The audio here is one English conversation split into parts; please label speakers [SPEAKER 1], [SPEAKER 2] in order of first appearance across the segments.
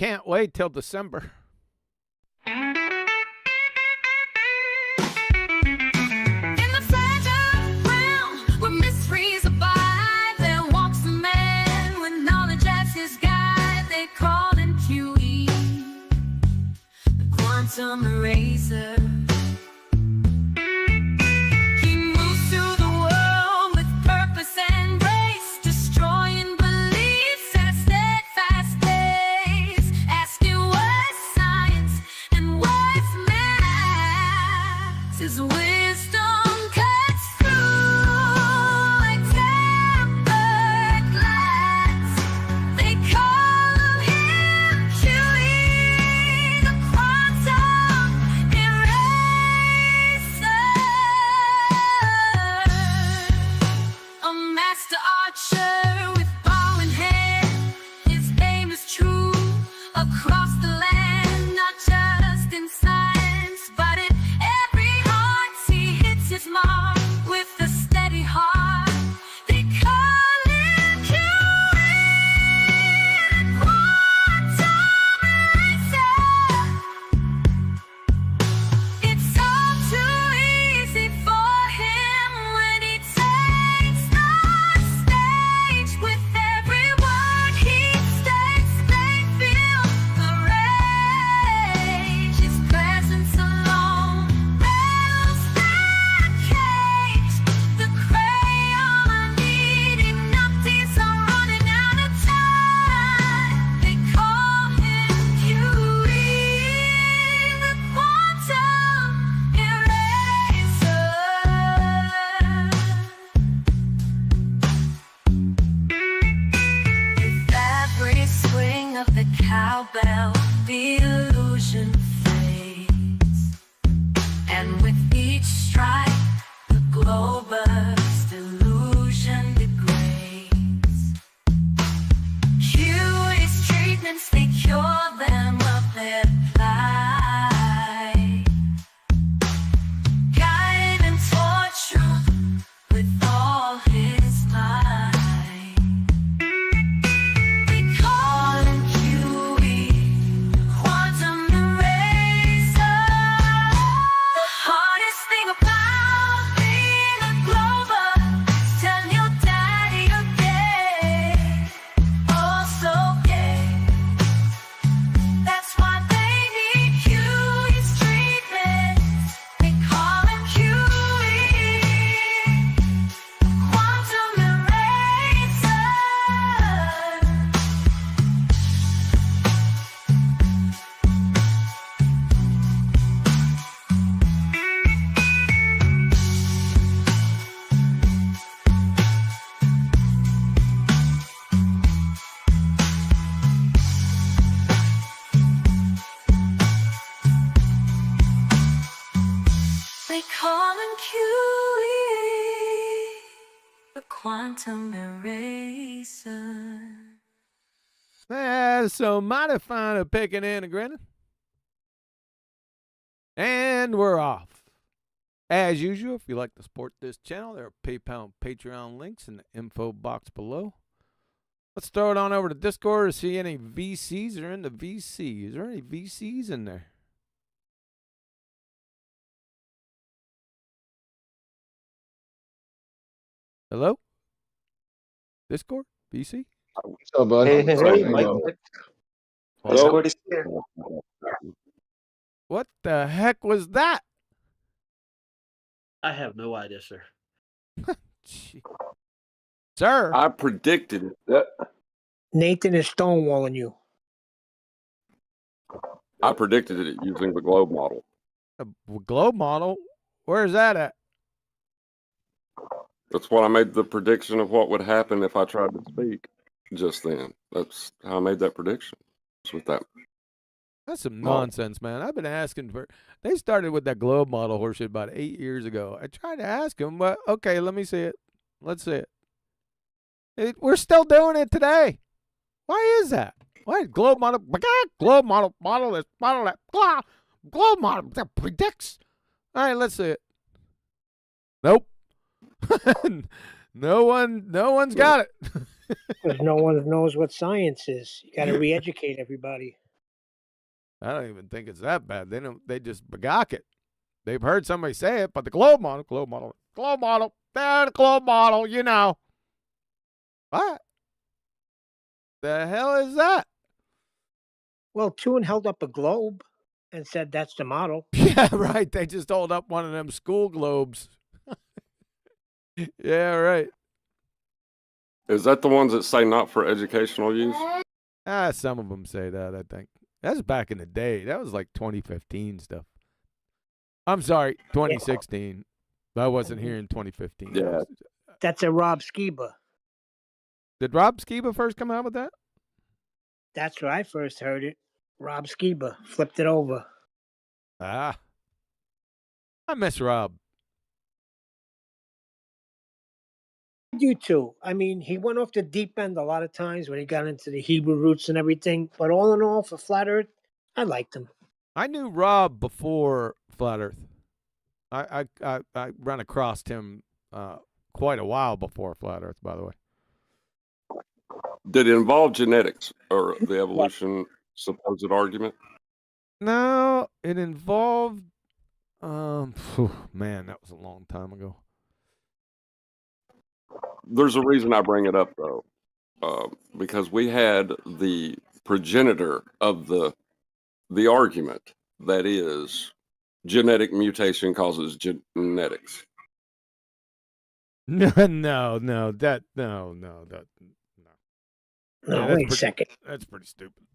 [SPEAKER 1] Can't wait till December.
[SPEAKER 2] Quantum eraser. He moves through the world with purpose and grace, destroying beliefs at steadfast pace, asking what's science and what's math. His wisdom cuts through like tempered glass. They call him Huey, the quantum eraser. A master archer with bow in hand, his aim is true across the land, not just in science, but in every heart. He hits his mark with a steady heart. They call him Huey, the quantum eraser. It's all too easy for him when he takes the stage. With every word he states, they feel the rage. His presence alone rattles that cage. The crayon eating nupties are running out of time. They call him Huey, the quantum eraser. With every swing of the cowbell, the illusion fades, and with each strike, the glow burst, illusion degrades. Huey's treatments, they cure them of their plight, guide and torture with all his might. They call him Huey, quantum eraser. The hardest thing about being a Glober is tell your daddy you're gay, oh so gay. That's why they need Huey's treatment. They call him Huey, quantum eraser. They call him Huey, the quantum eraser.
[SPEAKER 1] Yeah, so mighty fine of picking in and grinning. And we're off. As usual, if you'd like to support this channel, there are PayPal and Patreon links in the info box below. Let's throw it on over to Discord to see any VCs are in the VC. Is there any VCs in there? Hello? Discord? VC?
[SPEAKER 3] What's up, bud?
[SPEAKER 4] Hey,
[SPEAKER 3] Sorry,
[SPEAKER 4] Mike.
[SPEAKER 3] Hello?
[SPEAKER 4] Discord is here.
[SPEAKER 1] What the heck was that?
[SPEAKER 5] I have no idea, sir.
[SPEAKER 1] Gee. Sir?
[SPEAKER 3] I predicted it. That-
[SPEAKER 6] Nathan is stonewalling you.
[SPEAKER 3] I predicted it using the globe model.
[SPEAKER 1] A globe model? Where's that at?
[SPEAKER 3] That's what I made the prediction of what would happen if I tried to speak just then. That's how I made that prediction. It's with that.
[SPEAKER 1] That's some nonsense, man. I've been asking for. They started with that globe model horseshit about 8 years ago. I tried to ask them, but okay, let me see it. Let's see it. We're still doing it today. Why is that? Why globe model? Globe model this model that globe model that predicts. All right, let's see it. Nope. no one's got it.
[SPEAKER 6] Because no one knows what science is. You got to re-educate everybody.
[SPEAKER 1] I don't even think it's that bad. They just begawk it. They've heard somebody say it, but the globe model, the globe model, you know. What? The hell is that?
[SPEAKER 6] Well, Toon held up a globe and said that's the model.
[SPEAKER 1] Yeah, right. They just hold up one of them school globes. Yeah, right.
[SPEAKER 3] Is that the ones that say not for educational use?
[SPEAKER 1] Some of them say that, I think. That's back in the day. That was like 2015 stuff. I'm sorry, 2016. I wasn't here in 2015.
[SPEAKER 3] Yeah.
[SPEAKER 6] That's a Rob Skiba.
[SPEAKER 1] Did Rob Skiba first come out with that?
[SPEAKER 6] That's where I first heard it. Rob Skiba flipped it over.
[SPEAKER 1] I miss Rob.
[SPEAKER 6] You too. I mean, he went off the deep end a lot of times when he got into the Hebrew roots and everything. But all in all, for Flat Earth, I liked him.
[SPEAKER 1] I knew Rob before Flat Earth. I ran across him quite a while before Flat Earth, by the way.
[SPEAKER 3] Did it involve genetics or the evolution supposed argument?
[SPEAKER 1] No, it involved. Man, that was a long time ago.
[SPEAKER 3] There's a reason I bring it up though, because we had the progenitor of the argument that is genetic mutation causes genetics.
[SPEAKER 1] No, that.
[SPEAKER 6] No,
[SPEAKER 1] Yeah,
[SPEAKER 6] wait a second.
[SPEAKER 1] That's pretty stupid.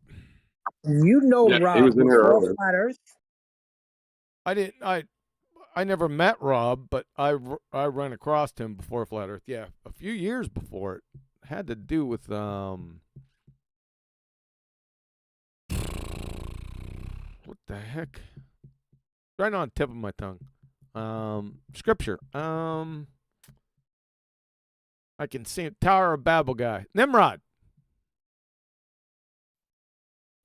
[SPEAKER 6] You know
[SPEAKER 3] Yeah, he
[SPEAKER 6] Rob
[SPEAKER 3] was in here
[SPEAKER 6] before
[SPEAKER 3] earlier.
[SPEAKER 6] Flat Earth?
[SPEAKER 1] I never met Rob, but I ran across him before Flat Earth. Yeah, a few years before it. Had to do with what the heck? Right on the tip of my tongue. Scripture. I can see it. Tower of Babel guy. Nimrod.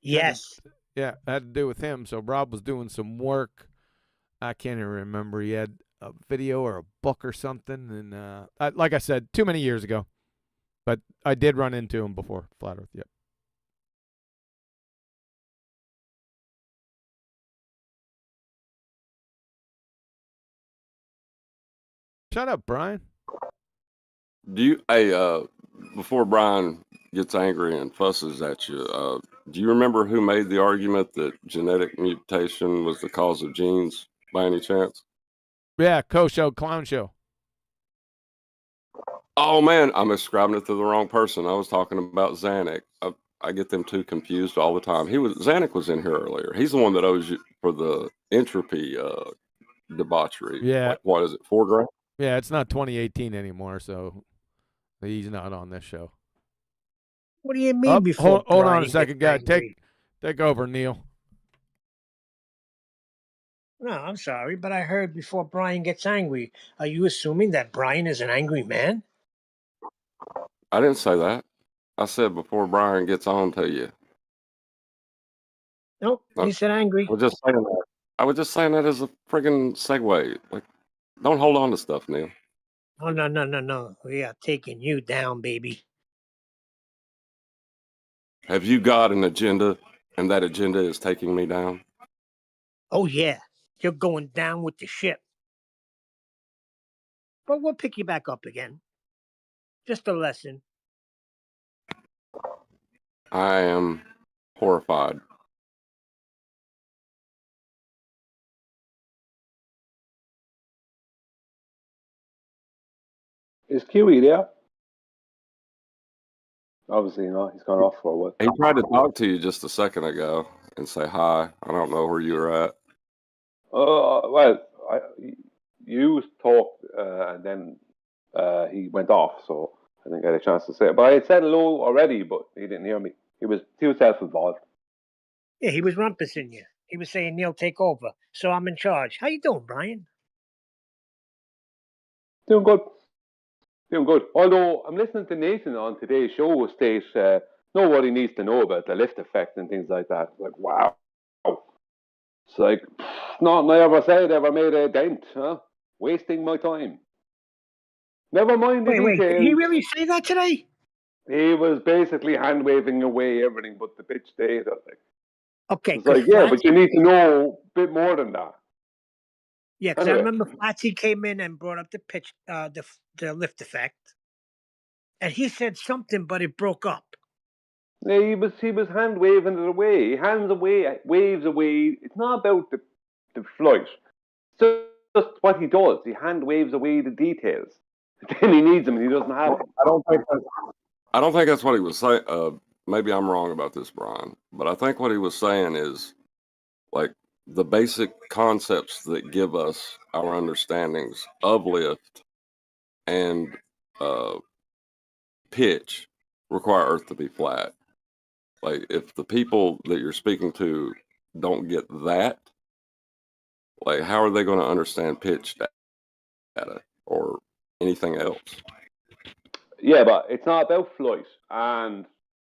[SPEAKER 6] Yes.
[SPEAKER 1] Yeah, had to do with him. So Rob was doing some work. I can't even remember. He had a video or a book or something. And like I said, too many years ago. But I did run into him before Flat Earth. Yep. Shut up, Brian.
[SPEAKER 3] Do you, before Brian gets angry and fusses at you, do you remember who made the argument that genetic mutation was the cause of genes by any chance?
[SPEAKER 1] Yeah, clown show.
[SPEAKER 3] Oh man, I'm ascribing it to the wrong person. I was talking about Zanuck. I get them two confused all the time. Zanuck was in here earlier. He's the one that owes you for the entropy debauchery.
[SPEAKER 1] Yeah.
[SPEAKER 3] Like, what is it, $4 grand?
[SPEAKER 1] Yeah, it's not 2018 anymore, so he's not on this show.
[SPEAKER 6] What do you mean before
[SPEAKER 1] hold on
[SPEAKER 6] Brian
[SPEAKER 1] a second,
[SPEAKER 6] gets
[SPEAKER 1] guy.
[SPEAKER 6] angry?
[SPEAKER 1] Take over, Neil.
[SPEAKER 6] No, I'm sorry, but I heard before Brian gets angry. Are you assuming that Brian is an angry man?
[SPEAKER 3] I didn't say that. I said before Brian gets on to you.
[SPEAKER 6] Nope, he said angry.
[SPEAKER 3] I was just saying that. I was just saying that as a friggin' segue. Like, don't hold on to stuff, Neil.
[SPEAKER 6] Oh, no. We are taking you down, baby.
[SPEAKER 3] Have you got an agenda, and that agenda is taking me down?
[SPEAKER 6] Oh, yeah. You're going down with the ship. But we'll pick you back up again. Just a lesson.
[SPEAKER 3] I am horrified.
[SPEAKER 4] Is Kiwi there? Obviously not. He's gone off for a while.
[SPEAKER 3] He tried to talk to you just a second ago and say hi. I don't know where you were at.
[SPEAKER 4] Well, you talked and then he went off, so I didn't get a chance to say it. But I had said hello already, but he didn't hear me. He was self-involved.
[SPEAKER 6] Yeah, he was rumpusing you. He was saying, Neil, take over. So I'm in charge. How you doing, Brian?
[SPEAKER 4] Doing good. Although I'm listening to Nathan on today's show state nobody needs to know about the lift effect and things like that. Like, wow. It's like, nothing I ever said ever made a dent, huh? Wasting my time. Never mind the
[SPEAKER 6] Wait,
[SPEAKER 4] details.
[SPEAKER 6] did he really say that today?
[SPEAKER 4] He was basically hand-waving away everything but the bitch data. Like.
[SPEAKER 6] Okay,
[SPEAKER 4] It's
[SPEAKER 6] because
[SPEAKER 4] like, yeah, but you need to know a bit more than that.
[SPEAKER 6] yeah, because I
[SPEAKER 4] Anyway,
[SPEAKER 6] remember Flatsy came in and brought up the pitch, the lift effect, and he said something, but it broke up.
[SPEAKER 4] yeah, he was hand waving it away. He waves away. It's not about the flight. It's just what he does. He hand waves away the details. Then he needs them and he doesn't have them.
[SPEAKER 3] I don't think that's what he was saying. Maybe I'm wrong about this, Brian, but I think what he was saying is like the basic concepts that give us our understandings of lift and pitch require Earth to be flat. Like if the people that you're speaking to don't get that, like how are they going to understand pitch data or anything else?
[SPEAKER 4] Yeah, but it's not about flight, and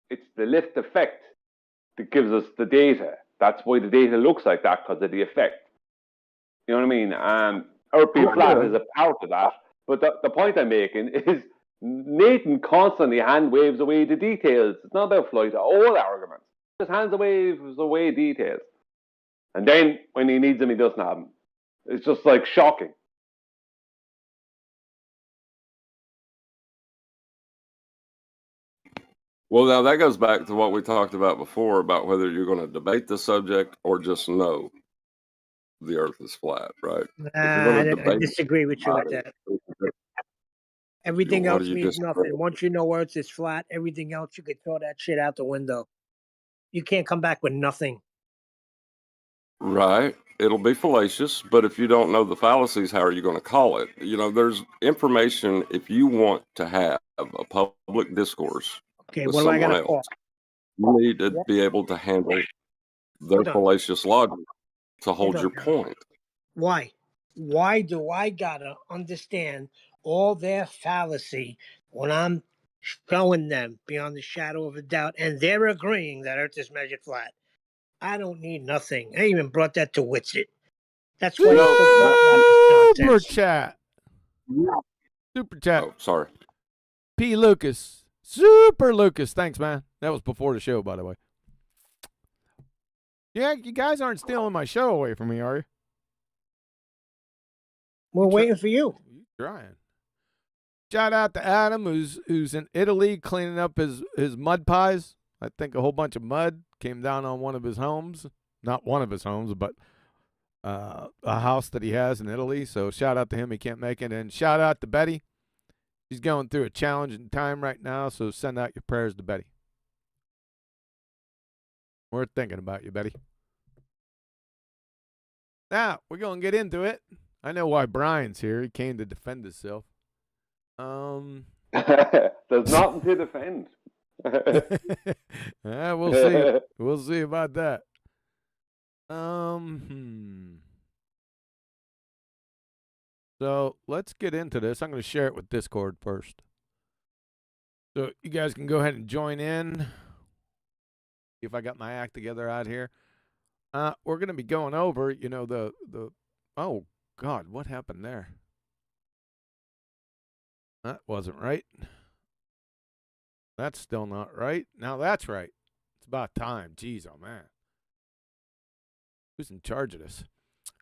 [SPEAKER 4] it's the lift effect that gives us the data. That's why the data looks like that, because of the effect. You know what I mean? And Earth being flat is a part of that. But the point I'm making is Nathan constantly hand waves away the details. It's not about flight, all arguments. Just hands waves away details. And then when he needs them, he doesn't have them. It's just like shocking.
[SPEAKER 3] Well, now that goes back to what we talked about before about whether you're going to debate the subject or just know the Earth is flat, right? If you're going to
[SPEAKER 6] I
[SPEAKER 3] debate
[SPEAKER 6] disagree with you with that. Everything
[SPEAKER 3] what do
[SPEAKER 6] else
[SPEAKER 3] you
[SPEAKER 6] means
[SPEAKER 3] disagree?
[SPEAKER 6] nothing. Once you know Earth is flat, everything else you could throw that shit out the window. You can't come back with nothing.
[SPEAKER 3] Right. It'll be fallacious, but if you don't know the fallacies, how are you going to call it? You know, there's information if you want to have a public discourse
[SPEAKER 6] Okay,
[SPEAKER 3] with
[SPEAKER 6] what do I
[SPEAKER 3] someone
[SPEAKER 6] gotta call?
[SPEAKER 3] else. You need to
[SPEAKER 6] What?
[SPEAKER 3] be able to handle their
[SPEAKER 6] Hold on.
[SPEAKER 3] fallacious logic to hold
[SPEAKER 6] Hold
[SPEAKER 3] your
[SPEAKER 6] on.
[SPEAKER 3] point.
[SPEAKER 6] Why? Why do I gotta understand all their fallacy when I'm showing them beyond the shadow of a doubt and they're agreeing that Earth is measured flat? I don't need nothing. I even brought that to Witsit. That's why he's still talking about this
[SPEAKER 1] Super
[SPEAKER 6] nonsense.
[SPEAKER 1] chat. Super chat.
[SPEAKER 3] Oh, sorry.
[SPEAKER 1] P. Lucas. Super Lucas. Thanks, man. That was before the show, by the way. Yeah, you guys aren't stealing my show away from me, are you?
[SPEAKER 6] We're waiting for you.
[SPEAKER 1] You trying. Shout out to Adam, who's in Italy cleaning up his mud pies. I think a whole bunch of mud came down on one of his homes. Not one of his homes, but a house that he has in Italy. So shout out to him. He can't make it. And shout out to Betty. She's going through a challenging time right now, so send out your prayers to Betty. We're thinking about you, Betty. Now, we're going to get into it. I know why Brian's here. He came to defend himself.
[SPEAKER 4] There's nothing to defend.
[SPEAKER 1] Yeah, we'll see. We'll see about that. So let's get into this. I'm going to share it with Discord first. So you guys can go ahead and join in. See if I got my act together out here. We're going to be going over, you know, the oh God, what happened there? That wasn't right. That's still not right. Now that's right. It's about time. Jeez, oh man. Who's in charge of this?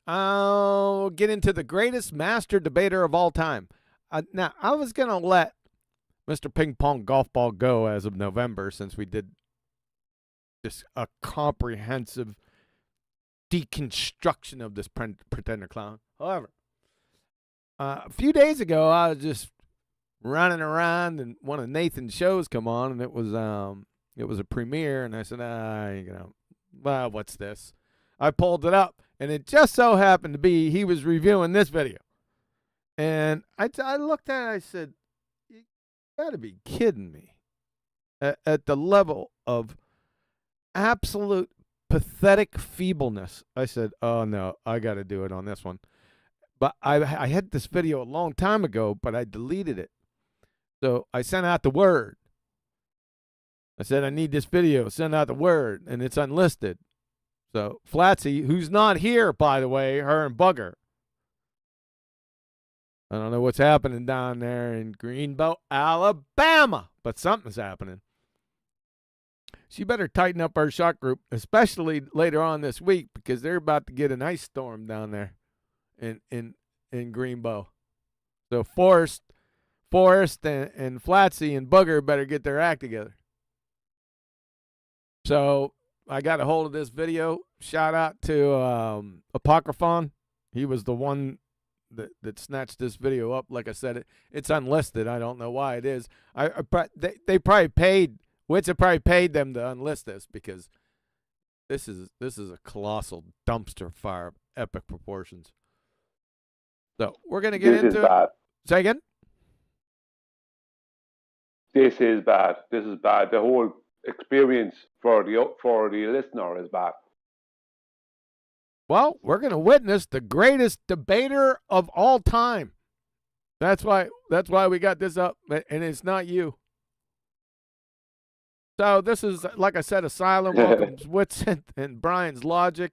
[SPEAKER 1] I'll get into the greatest master debater of all time. Now, I was going to let Mr. Ping Pong Golf Ball go as of November since we did just a comprehensive deconstruction of this pretender clown. However, a few days ago, I was just running around and one of Nathan's shows come on, and it was a premiere, and I said, well, what's this? I pulled it up, and it just so happened to be he was reviewing this video. And I looked at it, I said, you got to be kidding me. At the level of absolute pathetic feebleness, I said, oh, no, I got to do it on this one. But I had this video a long time ago, but I deleted it. So I sent out the word. I said, I need this video. Send out the word, and it's unlisted. So Flatsy, who's not here, by the way, her and Bugger. I don't know what's happening down there in Greenbow, Alabama, but something's happening. she better tighten up our shot group, especially later on this week, because they're about to get an ice storm down there in Greenbow. So Forrest and Flatsy and Booger better get their act together. So I got a hold of this video. Shout out to Apocryphon. He was the one that snatched this video up. Like I said, it's unlisted. I don't know why it is. They probably paid. Witz probably paid them to unlist this, because this is a colossal dumpster fire of epic proportions. So we're gonna get into it. Say again.
[SPEAKER 4] This is bad. This is bad. The whole experience for the listener is bad.
[SPEAKER 1] Well, we're going to witness the greatest debater of all time. That's why we got this up, and it's not you. So this is, like I said, Asylum welcomes Whitson and Brian's Logic.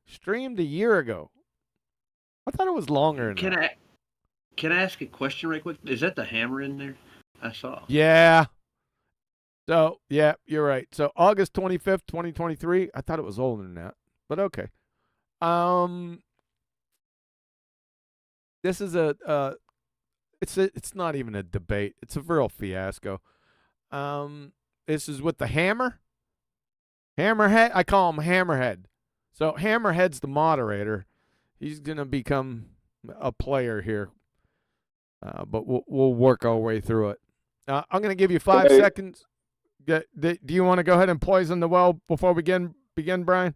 [SPEAKER 1] Streamed a year ago. I thought it was longer than that.
[SPEAKER 5] Can I ask a question right quick? Is that the hammer in there? I saw.
[SPEAKER 1] Yeah. So, yeah, you're right. So August 25th, 2023. I thought it was older than that, but okay. This is it's not even a debate. It's a real fiasco. This is with the Hammerhead. I call him Hammerhead. So Hammerhead's the moderator. He's gonna become a player here, but we'll work our way through it. I'm gonna give you 5 seconds. Do you want to go ahead and poison the well before we begin, Brian?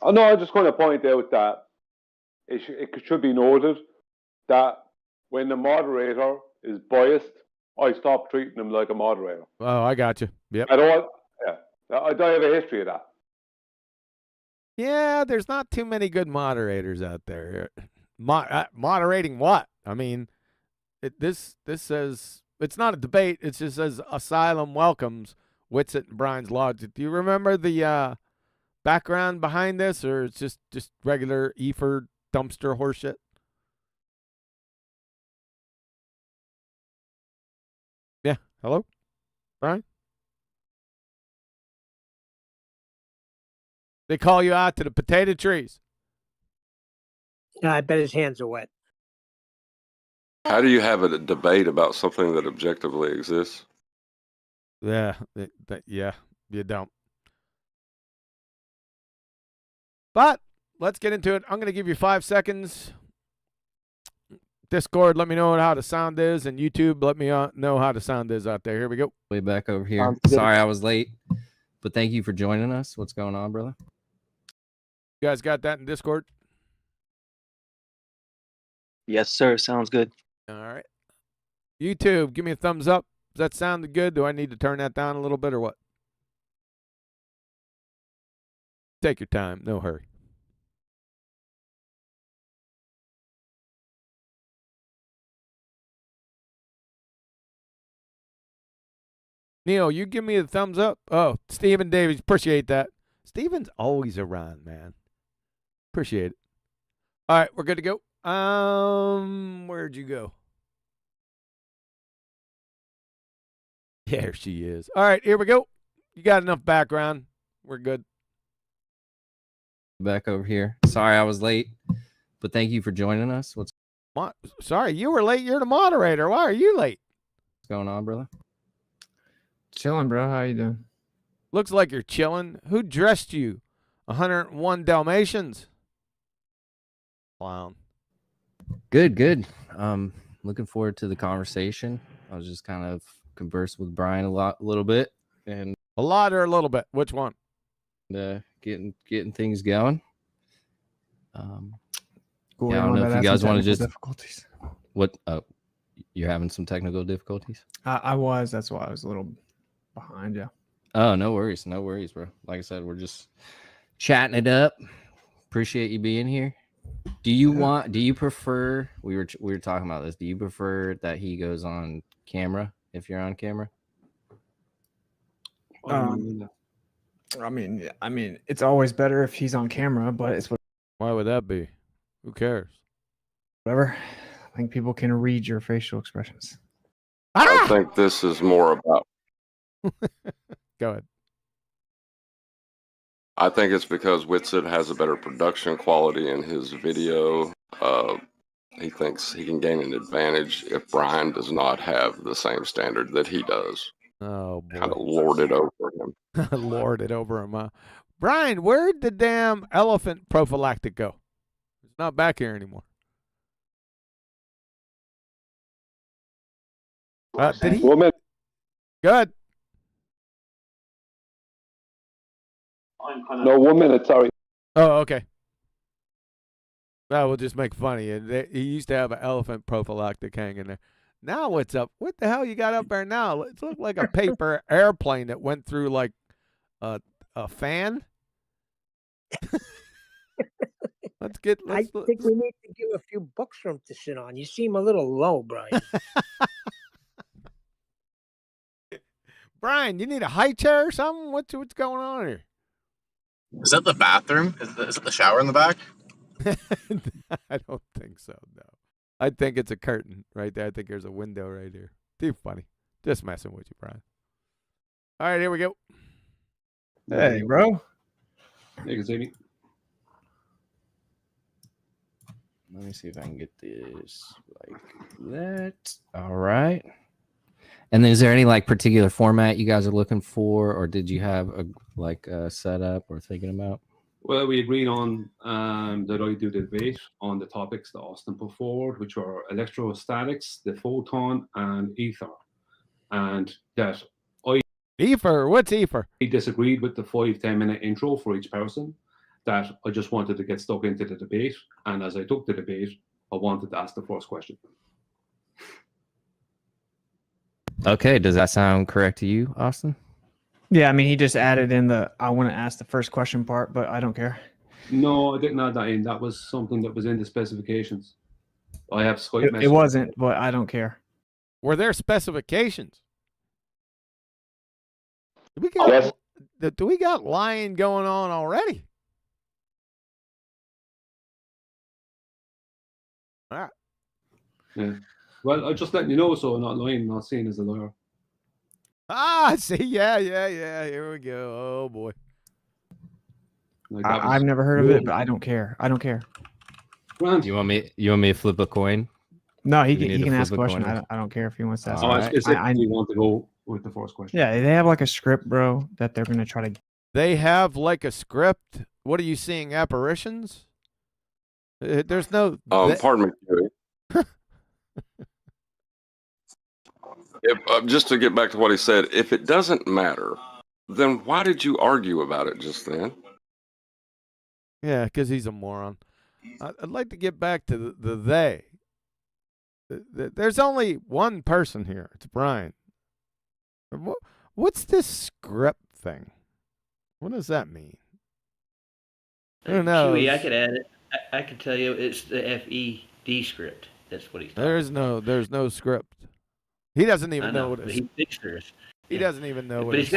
[SPEAKER 4] Oh, no, I'm just going to point out that it should be noted that when the moderator is biased, I stop treating him like a moderator.
[SPEAKER 1] Oh, I got you. Yep.
[SPEAKER 4] I don't have a history of that.
[SPEAKER 1] Yeah, there's not too many good moderators out there. Moderating what? I mean, this says it's not a debate. It just says Asylum welcomes Whitsett and Brian's Logic. Do you remember the background behind this, or it's just regular Efer dumpster horseshit? Yeah. Hello, Brian? They call you out to the potato trees.
[SPEAKER 6] I bet his hands are wet.
[SPEAKER 3] How do you have a debate about something that objectively exists?
[SPEAKER 1] Yeah, yeah, you don't. But let's get into it. I'm going to give you 5 seconds. Discord, let me know how the sound is, and YouTube, let me know how the sound is out there. Here we go.
[SPEAKER 7] Way back over here. Sorry I was late, but thank you for joining us. What's going on, brother?
[SPEAKER 1] You guys got that in Discord?
[SPEAKER 8] Yes, sir. Sounds good.
[SPEAKER 1] All right. YouTube, give me a thumbs up. Does that sound good? Do I need to turn that down a little bit or what? Take your time. No hurry. Neil, you give me a thumbs up. Oh, Stephen Davies, appreciate that. Steven's always around, man. Appreciate it. All right, we're good to go. Where'd you go? There she is. All right, here we go. You got enough background. We're good.
[SPEAKER 7] Back over here. Sorry I was late, but thank you for joining us. What's
[SPEAKER 1] Sorry, you were late. You're the moderator. Why are you late?
[SPEAKER 7] going on, brother?
[SPEAKER 9] Chilling, bro. How you doing?
[SPEAKER 1] Looks like you're chilling. Who dressed you? 101 Dalmatians. Clown.
[SPEAKER 7] Good. Looking forward to the conversation. I was just kind of conversing with Brian a little bit, and
[SPEAKER 1] A lot or a little bit? Which one?
[SPEAKER 7] Getting things going.
[SPEAKER 9] Cool.
[SPEAKER 7] Yeah, I don't know if you guys want to just
[SPEAKER 9] difficulties.
[SPEAKER 7] What? You're having some technical difficulties.
[SPEAKER 9] I was. That's why I was a little behind. Yeah.
[SPEAKER 7] Oh, no worries, bro. Like I said, we're just chatting it up. Appreciate you being here. Do you prefer? We were talking about this. Do you prefer that he goes on camera if you're on camera?
[SPEAKER 9] I mean, it's always better if he's on camera, but it's
[SPEAKER 1] Why would that be? Who cares?
[SPEAKER 9] whatever. I think people can read your facial expressions.
[SPEAKER 3] I think this is more about
[SPEAKER 1] Go ahead.
[SPEAKER 3] I think it's because Whitsitt has a better production quality in his video. He thinks he can gain an advantage if Brian does not have the same standard that he does.
[SPEAKER 1] Oh, boy.
[SPEAKER 3] Kind of lord it over him.
[SPEAKER 1] Lord it over him. Brian, where'd the damn elephant prophylactic go? It's not back here anymore. Did he?
[SPEAKER 4] 1 minute.
[SPEAKER 1] Good.
[SPEAKER 4] No, 1 minute. Sorry.
[SPEAKER 1] Oh, okay. We'll just make funny. And he used to have an elephant prophylactic hanging there. Now what's up? What the hell you got up there now? It looks like a paper airplane that went through like a fan. I think
[SPEAKER 6] we need to give a few books for him to sit on. You seem a little low, Brian.
[SPEAKER 1] Brian, you need a high chair or something? What's going on here?
[SPEAKER 10] Is that the bathroom? Is it the shower in the back?
[SPEAKER 1] I don't think so, no. I think it's a curtain right there. I think there's a window right here. Too funny. Just messing with you, Brian. All right, here we go.
[SPEAKER 9] Hey, bro.
[SPEAKER 11] You can see me.
[SPEAKER 7] Let me see if I can get this like that. All right. And then is there any like particular format you guys are looking for, or did you have a setup or thinking about?
[SPEAKER 11] Well, we agreed on that I do the debate on the topics that Austin put forward, which are electrostatics, the photon, and ether. And that
[SPEAKER 1] ether, what's ether?
[SPEAKER 11] He disagreed with the 5-10 minute intro for each person. That I just wanted to get stuck into the debate, and as I took the debate, I wanted to ask the first question.
[SPEAKER 7] Okay, does that sound correct to you, Austin?
[SPEAKER 9] Yeah, I mean, he just added in the I want to ask the first question part, but I don't care.
[SPEAKER 11] No, I didn't add that in. That was something that was in the specifications. I have Skype.
[SPEAKER 9] It wasn't, but I don't care.
[SPEAKER 1] Were there specifications? Do we got lying going on already? All right.
[SPEAKER 11] Yeah. Well, I'm just letting you know, so I'm not lying, not seen as a liar.
[SPEAKER 1] Ah, see, yeah. Here we go. Oh boy.
[SPEAKER 11] Like
[SPEAKER 9] I've never heard of it, but I don't care. I don't care.
[SPEAKER 11] Grant.
[SPEAKER 7] You want me to flip a coin?
[SPEAKER 9] No, he
[SPEAKER 7] You need
[SPEAKER 9] can
[SPEAKER 7] to
[SPEAKER 9] ask a
[SPEAKER 7] flip a
[SPEAKER 9] question.
[SPEAKER 7] coin?
[SPEAKER 9] I don't care if he wants to ask.
[SPEAKER 11] Oh, I
[SPEAKER 7] Alright.
[SPEAKER 11] specifically want to go with the first question.
[SPEAKER 9] Yeah, they have like a script, bro, that they're gonna try to.
[SPEAKER 1] They have like a script. What are you seeing? Apparitions? There's no.
[SPEAKER 3] Pardon me, Joey. Just to get back to what he said, if it doesn't matter, then why did you argue about it just then?
[SPEAKER 1] Yeah, because he's a moron. I'd like to get back to the they. There's only one person here. It's Brian. What's this script thing? What does that mean? Who knows?
[SPEAKER 5] Chewy, I could add it. I could tell you it's the FED script. That's what he's talking
[SPEAKER 1] There's no script. He doesn't even know what
[SPEAKER 5] it is.
[SPEAKER 1] it's.
[SPEAKER 5] He thinks there is.
[SPEAKER 1] He doesn't even know what
[SPEAKER 5] but
[SPEAKER 1] it's.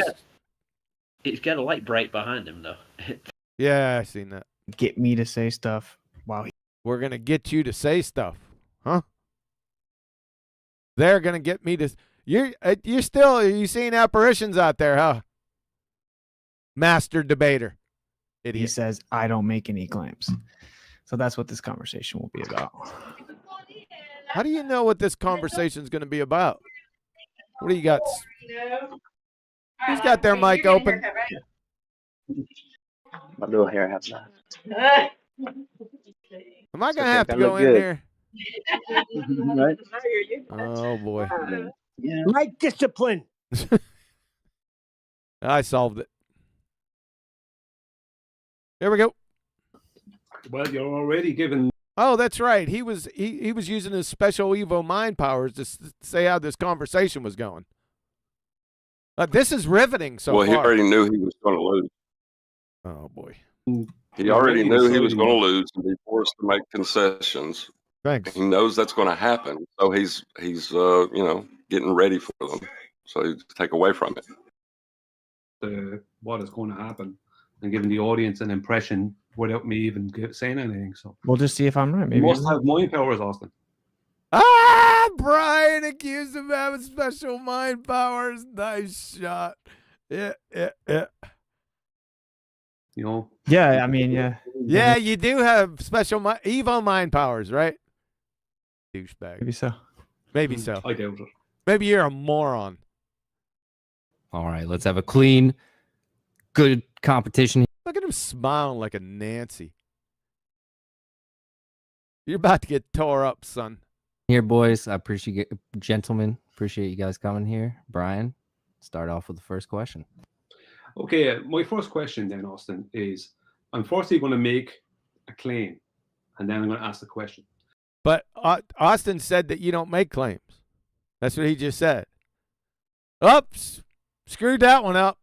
[SPEAKER 5] He's got a light bright behind him though.
[SPEAKER 1] Yeah, I seen that.
[SPEAKER 9] Get me to say stuff while
[SPEAKER 1] we're gonna get you to say stuff, huh? They're gonna get me to. You're seeing apparitions out there, huh? Master debater. Idiot.
[SPEAKER 9] he says I don't make any claims. So that's what this conversation will be about.
[SPEAKER 1] How do you know what this conversation is going to be about? What do you got? Who's got their mic open?
[SPEAKER 8] My little hair has that.
[SPEAKER 1] Am I going to
[SPEAKER 8] okay,
[SPEAKER 1] have to
[SPEAKER 8] that
[SPEAKER 1] go
[SPEAKER 8] look
[SPEAKER 1] in
[SPEAKER 8] good.
[SPEAKER 1] there?
[SPEAKER 8] Right?
[SPEAKER 1] Oh, boy.
[SPEAKER 8] Yeah.
[SPEAKER 6] Mic discipline.
[SPEAKER 1] I solved it. There we go.
[SPEAKER 11] Well, you're already given.
[SPEAKER 1] Oh, that's right. He was using his special Evo mind powers to say how this conversation was going. This is riveting so far.
[SPEAKER 3] Well, he already knew he was going to lose.
[SPEAKER 1] Oh, boy.
[SPEAKER 3] He already knew he was going to lose and be forced to make concessions.
[SPEAKER 1] Thanks.
[SPEAKER 3] He knows that's going to happen, so he's getting ready for them. So he take away from it.
[SPEAKER 11] What is going to happen, and giving the audience an impression without me even saying anything. So
[SPEAKER 9] We'll just see if I'm right. Maybe
[SPEAKER 11] you must have mind powers, Austin.
[SPEAKER 1] Ah, Brian accused of having special mind powers. Nice shot. Yeah.
[SPEAKER 11] You know.
[SPEAKER 9] Yeah, I mean, yeah.
[SPEAKER 1] Yeah, you do have special Evo mind powers, right? Douchebag.
[SPEAKER 9] Maybe so.
[SPEAKER 1] Maybe so.
[SPEAKER 11] I doubt it.
[SPEAKER 1] Maybe you're a moron.
[SPEAKER 7] All right, let's have a clean, good competition.
[SPEAKER 1] Look at him smiling like a Nancy. You're about to get tore up, son.
[SPEAKER 7] Here, boys. I appreciate gentlemen. Appreciate you guys coming here. Brian, start off with the first question.
[SPEAKER 11] Okay, my first question then, Austin, is I'm firstly going to make a claim, and then I'm going to ask the question.
[SPEAKER 1] But Austin said that you don't make claims. That's what he just said. Oops, screwed that one up,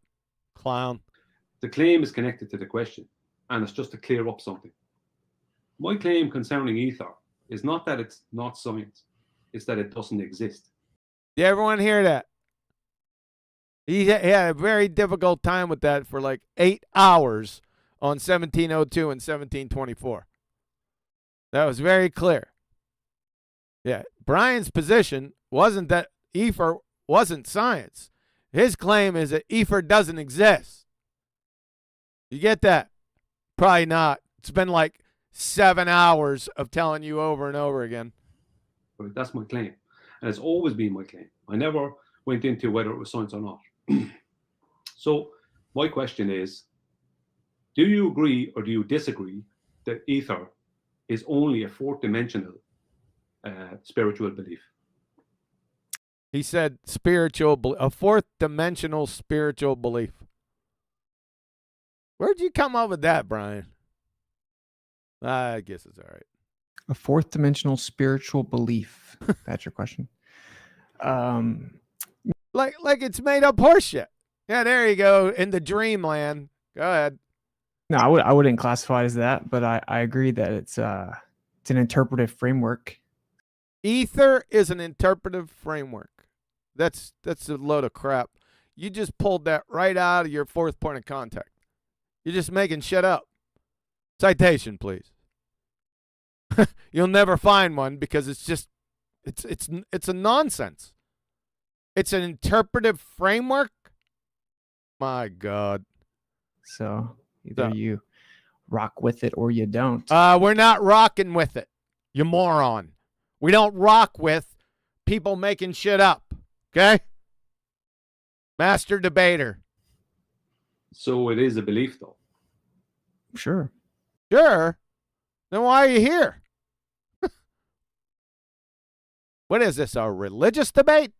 [SPEAKER 1] clown.
[SPEAKER 11] The claim is connected to the question, and it's just to clear up something. My claim concerning ether is not that it's not science, it's that it doesn't exist.
[SPEAKER 1] Did everyone hear that? He had a very difficult time with that for like 8 hours on 1702 and 1724. That was very clear. Yeah, Brian's position wasn't that ether wasn't science. His claim is that ether doesn't exist. You get that? Probably not. It's been like 7 hours of telling you over and over again.
[SPEAKER 11] But that's my claim, and it's always been my claim. I never went into whether it was science or not. So my question is, do you agree or do you disagree that ether is only a fourth dimensional spiritual belief?
[SPEAKER 1] He said a fourth dimensional spiritual belief. Where'd you come up with that, Brian? I guess it's all right.
[SPEAKER 9] A fourth dimensional spiritual belief. That's your question.
[SPEAKER 1] Like it's made up horseshit. Yeah, there you go. In the dreamland. Go ahead.
[SPEAKER 9] No, I wouldn't classify it as that, but I agree that it's an interpretive framework.
[SPEAKER 1] Ether is an interpretive framework. That's a load of crap. You just pulled that right out of your fourth point of contact. You're just making shit up. Citation, please. You'll never find one because it's a nonsense. It's an interpretive framework. My God.
[SPEAKER 9] So either you rock with it or you don't.
[SPEAKER 1] We're not rocking with it, you moron. We don't rock with people making shit up. Okay? MasterDebater.
[SPEAKER 11] So it is a belief, though.
[SPEAKER 9] Sure.
[SPEAKER 1] Sure. Then why are you here? What is this, a religious debate?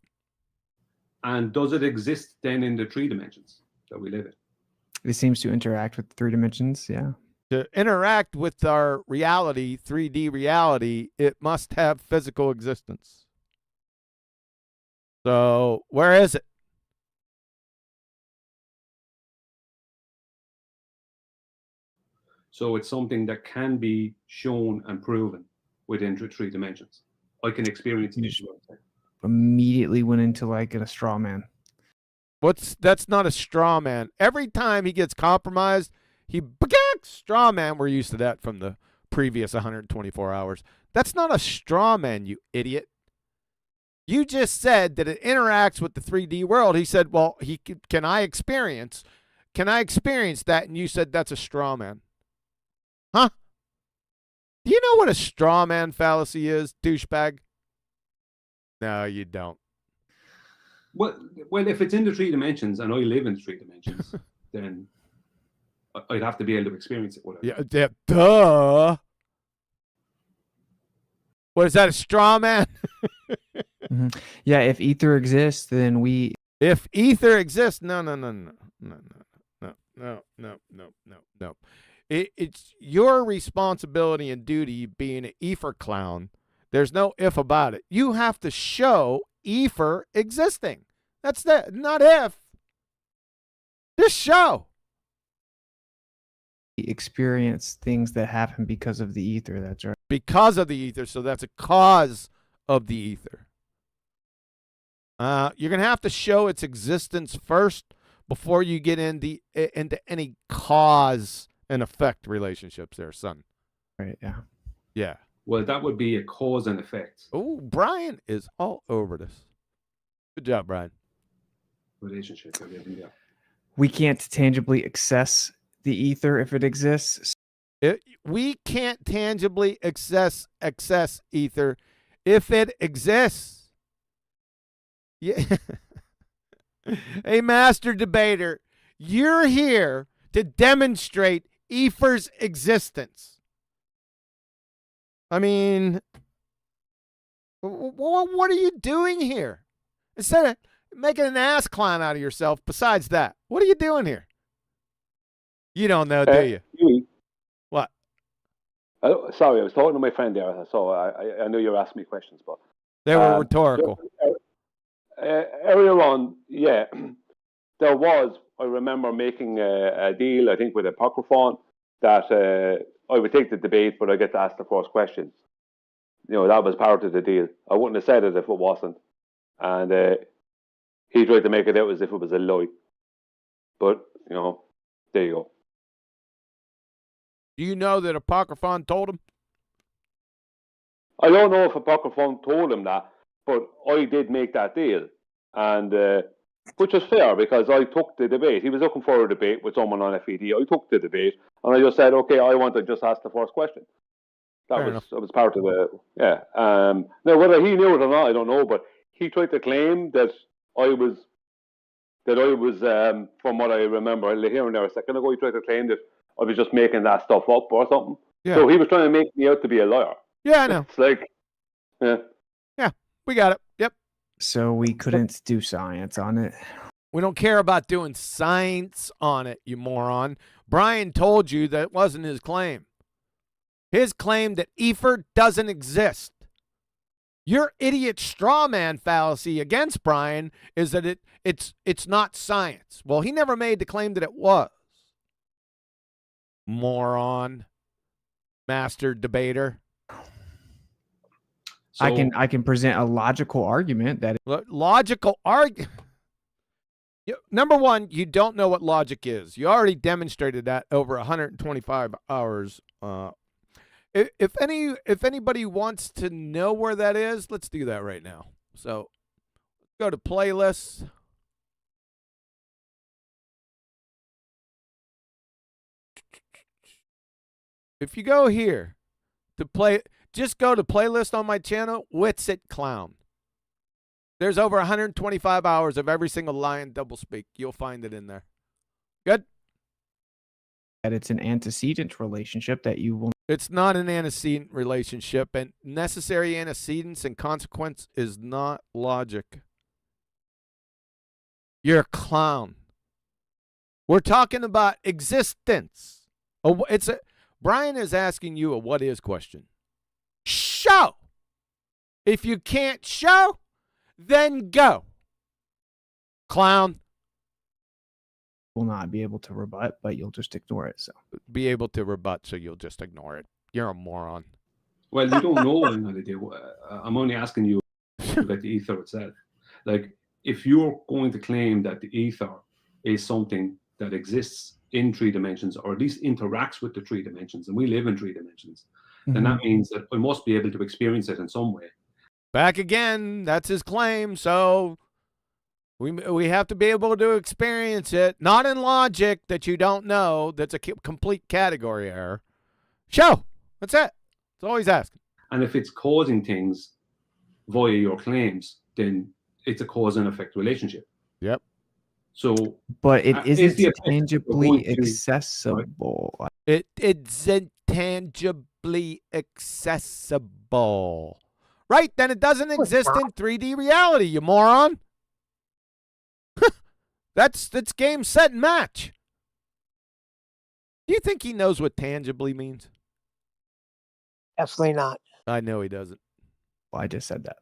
[SPEAKER 11] And does it exist then in the three dimensions that we live in?
[SPEAKER 9] It seems to interact with 3 dimensions, yeah.
[SPEAKER 1] To interact with our reality, 3D reality, it must have physical existence. So, where is it?
[SPEAKER 11] So it's something that can be shown and proven within the 3 dimensions. I can experience it.
[SPEAKER 9] Immediately went into like a straw man.
[SPEAKER 1] That's not a straw man. Every time he gets compromised, he straw man. We're used to that from the previous 124 hours. That's not a straw man, you idiot. You just said that it interacts with the 3D world. He said, well, can I experience that? And you said that's a straw man. Huh? Do you know what a straw man fallacy is, douchebag? No, you don't.
[SPEAKER 11] Well, if it's in the 3 dimensions and I live in the 3 dimensions, then I'd have to be able to experience it.
[SPEAKER 1] Yeah, duh. What is that, a straw man?
[SPEAKER 9] Mm-hmm. Yeah, if ether exists, then we.
[SPEAKER 1] If ether exists, no. It's your responsibility and duty being an ether clown. There's no if about it. You have to show ether existing. That's that, not if. Just show.
[SPEAKER 9] Experience things that happen because of the ether. That's right.
[SPEAKER 1] Because of the ether, so that's a cause of the ether. You're going to have to show its existence first before you get into any cause and effect relationships there, son.
[SPEAKER 9] Right, yeah.
[SPEAKER 1] Yeah.
[SPEAKER 11] Well, that would be a cause and effect.
[SPEAKER 1] Oh, Brian is all over this. Good job, Brian.
[SPEAKER 11] Relationship. Yeah.
[SPEAKER 9] we can't tangibly access the ether if it exists.
[SPEAKER 1] We can't tangibly access ether if it exists. Yeah. Hey, Master Debater, you're here to demonstrate ether's existence. I mean, what are you doing here? Instead of making an ass clown out of yourself, besides that, what are you doing here? You don't know, do you?
[SPEAKER 4] Huey,
[SPEAKER 1] What?
[SPEAKER 4] sorry, I was talking to my friend there, so I know you were asking me questions, but
[SPEAKER 1] They were rhetorical.
[SPEAKER 4] Earlier on, yeah, there was, I remember making a deal, I think, with Apocryphon, that I would take the debate, but I get to ask the first question. You know, that was part of the deal. I wouldn't have said it if it wasn't. And he tried to make it out as if it was a lie. But, you know, there you go.
[SPEAKER 1] Do you know that Apocryphon told him?
[SPEAKER 4] I don't know if Apocryphon told him that, but I did make that deal. And which was fair, because I took the debate. He was looking for a debate with someone on FED. I took the debate, and I just said, okay, I want to just ask the first question. That was part of the, yeah. Now, whether he knew it or not, I don't know, but he tried to claim that I was, from what I remember hearing there a second ago, he tried to claim that I was just making that stuff up or something.
[SPEAKER 1] Yeah.
[SPEAKER 4] So he was trying to make me out to be a liar.
[SPEAKER 1] Yeah, I know.
[SPEAKER 4] It's like, yeah.
[SPEAKER 1] Yeah, we got it. Yep.
[SPEAKER 9] So we couldn't do science on it.
[SPEAKER 1] We don't care about doing science on it, you moron. Brian told you that it wasn't his claim. His claim that ether doesn't exist. Your idiot straw man fallacy against Brian is that it's not science. Well, he never made the claim that it was. Moron. Master Debater.
[SPEAKER 9] So, I can present a logical argument that
[SPEAKER 1] logical argument. Number one, you don't know what logic is. You already demonstrated that over 125 hours. If anybody wants to know where that is, let's do that right now. So go to playlists. If you go here to play, just go to playlist on my channel, Witsit Clown. There's over 125 hours of every single lion doublespeak. You'll find it in there. Good?
[SPEAKER 9] That it's an antecedent relationship that you will.
[SPEAKER 1] It's not an antecedent relationship, and necessary antecedents and consequence is not logic. You're a clown. We're talking about existence. Brian is asking you a what is question. Show. If you can't show, then go. Clown.
[SPEAKER 9] Will not be able to rebut, but you'll just ignore it. So
[SPEAKER 1] be able to rebut, so you'll just ignore it. You're a moron.
[SPEAKER 11] Well, you don't know what I'm going to do. I'm only asking you about the ether itself. Like, if you're going to claim that the ether is something that exists in 3 dimensions, or at least interacts with the 3 dimensions, and we live in 3 dimensions, then that means that I must be able to experience it in some way.
[SPEAKER 1] Back again, that's his claim. So we have to be able to experience it, not in logic that you don't know. That's a complete category error. Show. That's it. That's all he's asking.
[SPEAKER 11] And if it's causing things via your claims, then it's a cause and effect relationship.
[SPEAKER 1] Yep.
[SPEAKER 11] So,
[SPEAKER 9] but it isn't tangibly accessible.
[SPEAKER 1] It isn't tangibly accessible. Right? Then it doesn't exist in 3D reality, you moron. That's game, set, and match. Do you think he knows what tangibly means?
[SPEAKER 6] Definitely not.
[SPEAKER 1] I know he doesn't.
[SPEAKER 9] Well, I just said that.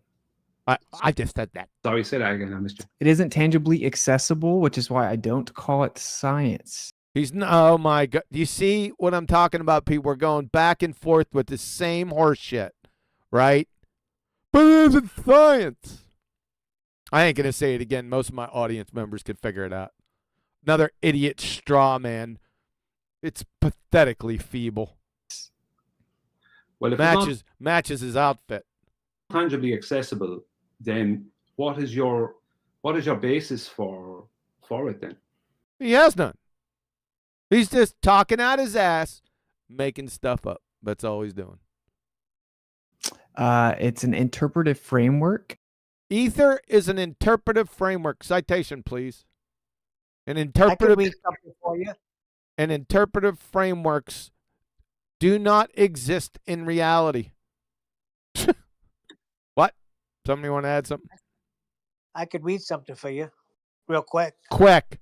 [SPEAKER 1] I just said that.
[SPEAKER 11] Sorry, say that again, Mr.
[SPEAKER 9] It isn't tangibly accessible, which is why I don't call it science.
[SPEAKER 1] Oh my God. You see what I'm talking about, people? We're going back and forth with the same horse shit, right? But it isn't science. I ain't going to say it again. Most of my audience members could figure it out. Another idiot straw man. It's pathetically feeble. Well, if matches his outfit.
[SPEAKER 11] Tangibly accessible, then what is your basis for it then?
[SPEAKER 1] He has none. He's just talking out his ass, making stuff up. That's all he's doing.
[SPEAKER 9] It's an interpretive framework.
[SPEAKER 1] Ether is an interpretive framework. Citation, please. An
[SPEAKER 6] I could
[SPEAKER 1] interpretive
[SPEAKER 6] read something for you.
[SPEAKER 1] and interpretive frameworks do not exist in reality. What? Somebody want to add something?
[SPEAKER 6] I could read something for you real quick.
[SPEAKER 1] Quick.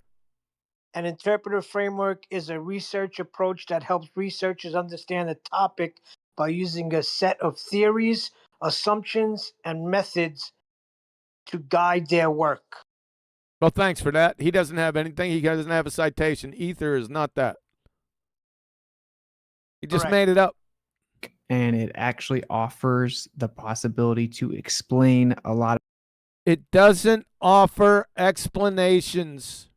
[SPEAKER 6] An interpretive framework is a research approach that helps researchers understand a topic by using a set of theories, assumptions, and methods to guide their work.
[SPEAKER 1] Well, thanks for that. He doesn't have anything. He doesn't have a citation. Ether is not that. He just
[SPEAKER 6] Correct.
[SPEAKER 1] made it up.
[SPEAKER 9] And it actually offers the possibility to explain a lot of
[SPEAKER 1] It doesn't offer explanations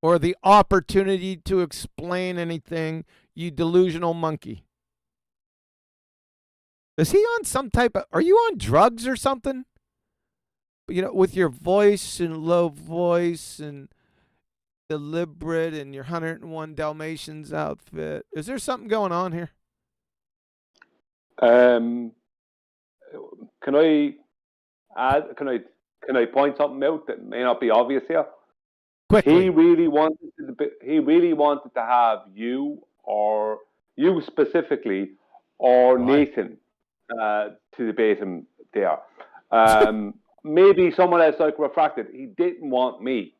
[SPEAKER 1] or the opportunity to explain anything, you delusional monkey. Is he on some type of, are you on drugs or something? You know, with your voice and low voice and deliberate and your 101 Dalmatians outfit. Is there something going on here?
[SPEAKER 4] Can I add? Can I point something out that may not be obvious here?
[SPEAKER 1] Quickly.
[SPEAKER 4] He really wanted to have you, or you specifically, or Nathan to debate him there. Maybe someone else like Refracted. He didn't want me.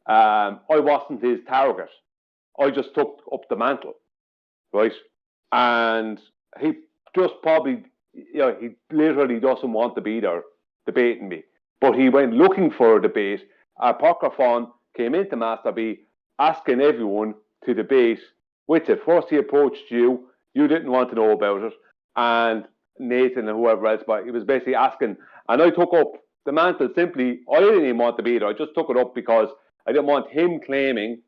[SPEAKER 4] I wasn't his target. I just took up the mantle, right? And he just probably, he literally doesn't want to be there debating me. But he went looking for a debate. Apocryphon came into Master B asking everyone to debate with it. First he approached you. You didn't want to know about it. And Nathan and whoever else, but he was basically asking. And I took up the mantle simply. I didn't even want to be there. I just took it up because I didn't want him claiming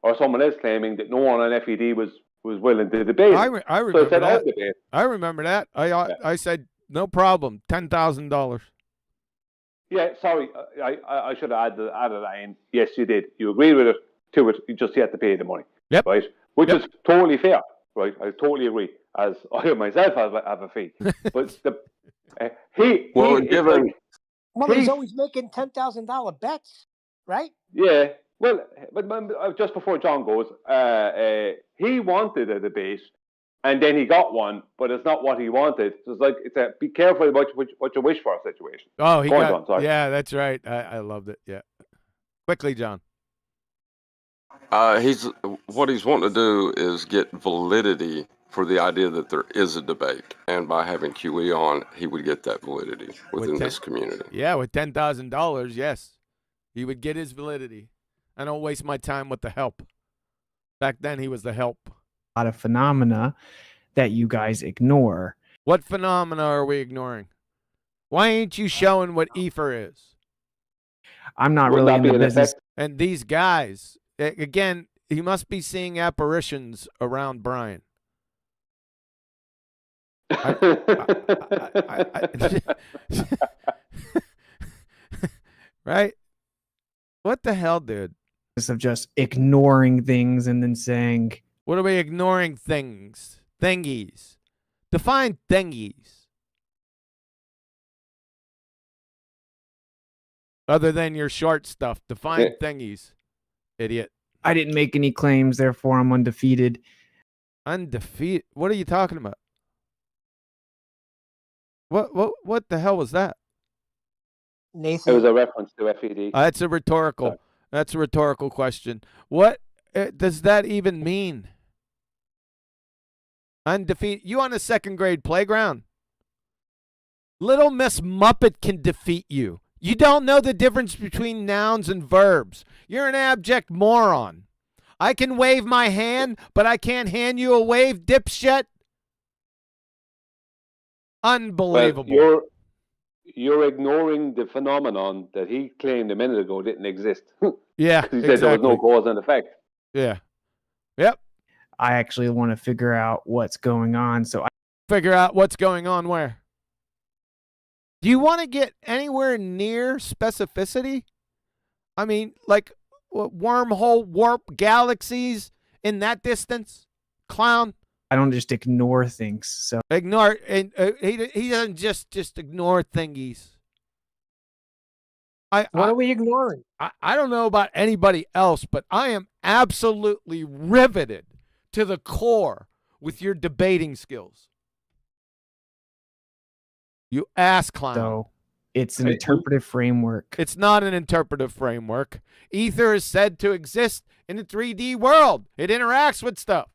[SPEAKER 4] or someone else claiming that no one on FED was willing to debate.
[SPEAKER 1] I remember
[SPEAKER 4] so I said,
[SPEAKER 1] that.
[SPEAKER 4] I'll debate.
[SPEAKER 1] I remember that. I said, no problem, $10,000.
[SPEAKER 4] Yeah, sorry, I should have added that in. Yes, you did. You agreed with it, to it. You just had to pay the money.
[SPEAKER 1] Yep.
[SPEAKER 4] Right? Which is totally fair. Right? I totally agree. As I myself have a fee. But he's
[SPEAKER 6] always making $10,000 bets, right?
[SPEAKER 4] Yeah. Well, but just before John goes, he wanted a debate, and then he got one, but it's not what he wanted. So it's a be careful about what you wish for situation.
[SPEAKER 1] Oh,
[SPEAKER 4] John, sorry.
[SPEAKER 1] Yeah, that's right. I loved it. Yeah. Quickly, John.
[SPEAKER 3] What he's wanting to do is get validity for the idea that there is a debate, and by having QE on, he would get that validity within this community.
[SPEAKER 1] Yeah, with $10,000, yes, he would get his validity. I don't waste my time with the help. Back then, he was the help.
[SPEAKER 9] A lot of phenomena that you guys ignore.
[SPEAKER 1] What phenomena are we ignoring? Why ain't you showing what ether is?
[SPEAKER 9] I'm not really in the business.
[SPEAKER 1] And these guys, again, he must be seeing apparitions around Brian. Right? What the hell, dude?
[SPEAKER 9] Of just ignoring things and then saying,
[SPEAKER 1] what are we ignoring? Thingies. Define thingies. Other than your short stuff. Define thingies. Idiot.
[SPEAKER 9] I didn't make any claims, therefore I'm undefeated.
[SPEAKER 1] Undefeated? What are you talking about? What the hell was that?
[SPEAKER 6] Nathan.
[SPEAKER 4] It was a reference to FED.
[SPEAKER 1] That's a rhetorical. That's a rhetorical question. What does that even mean? Undefeated? You on a second grade playground? Little Miss Muppet can defeat you. You don't know the difference between nouns and verbs. You're an abject moron. I can wave my hand, but I can't hand you a wave, dipshit. Unbelievable.
[SPEAKER 4] Well, you're ignoring the phenomenon that he claimed a minute ago didn't exist.
[SPEAKER 1] Yeah,
[SPEAKER 4] he said there was no cause and effect.
[SPEAKER 1] Yeah. Yep.
[SPEAKER 9] I actually want to figure out what's going on. So I
[SPEAKER 1] figure out what's going on where? Do you want to get anywhere near specificity? I mean, like, wormhole warp galaxies in that distance? Clown.
[SPEAKER 9] I don't just ignore things. So
[SPEAKER 1] Ignore, and he doesn't just ignore thingies.
[SPEAKER 6] What are we ignoring?
[SPEAKER 1] I don't know about anybody else, but I am absolutely riveted to the core with your debating skills. You ass clown.
[SPEAKER 9] So it's an interpretive framework.
[SPEAKER 1] It's not an interpretive framework. Ether is said to exist in the 3D world. It interacts with stuff.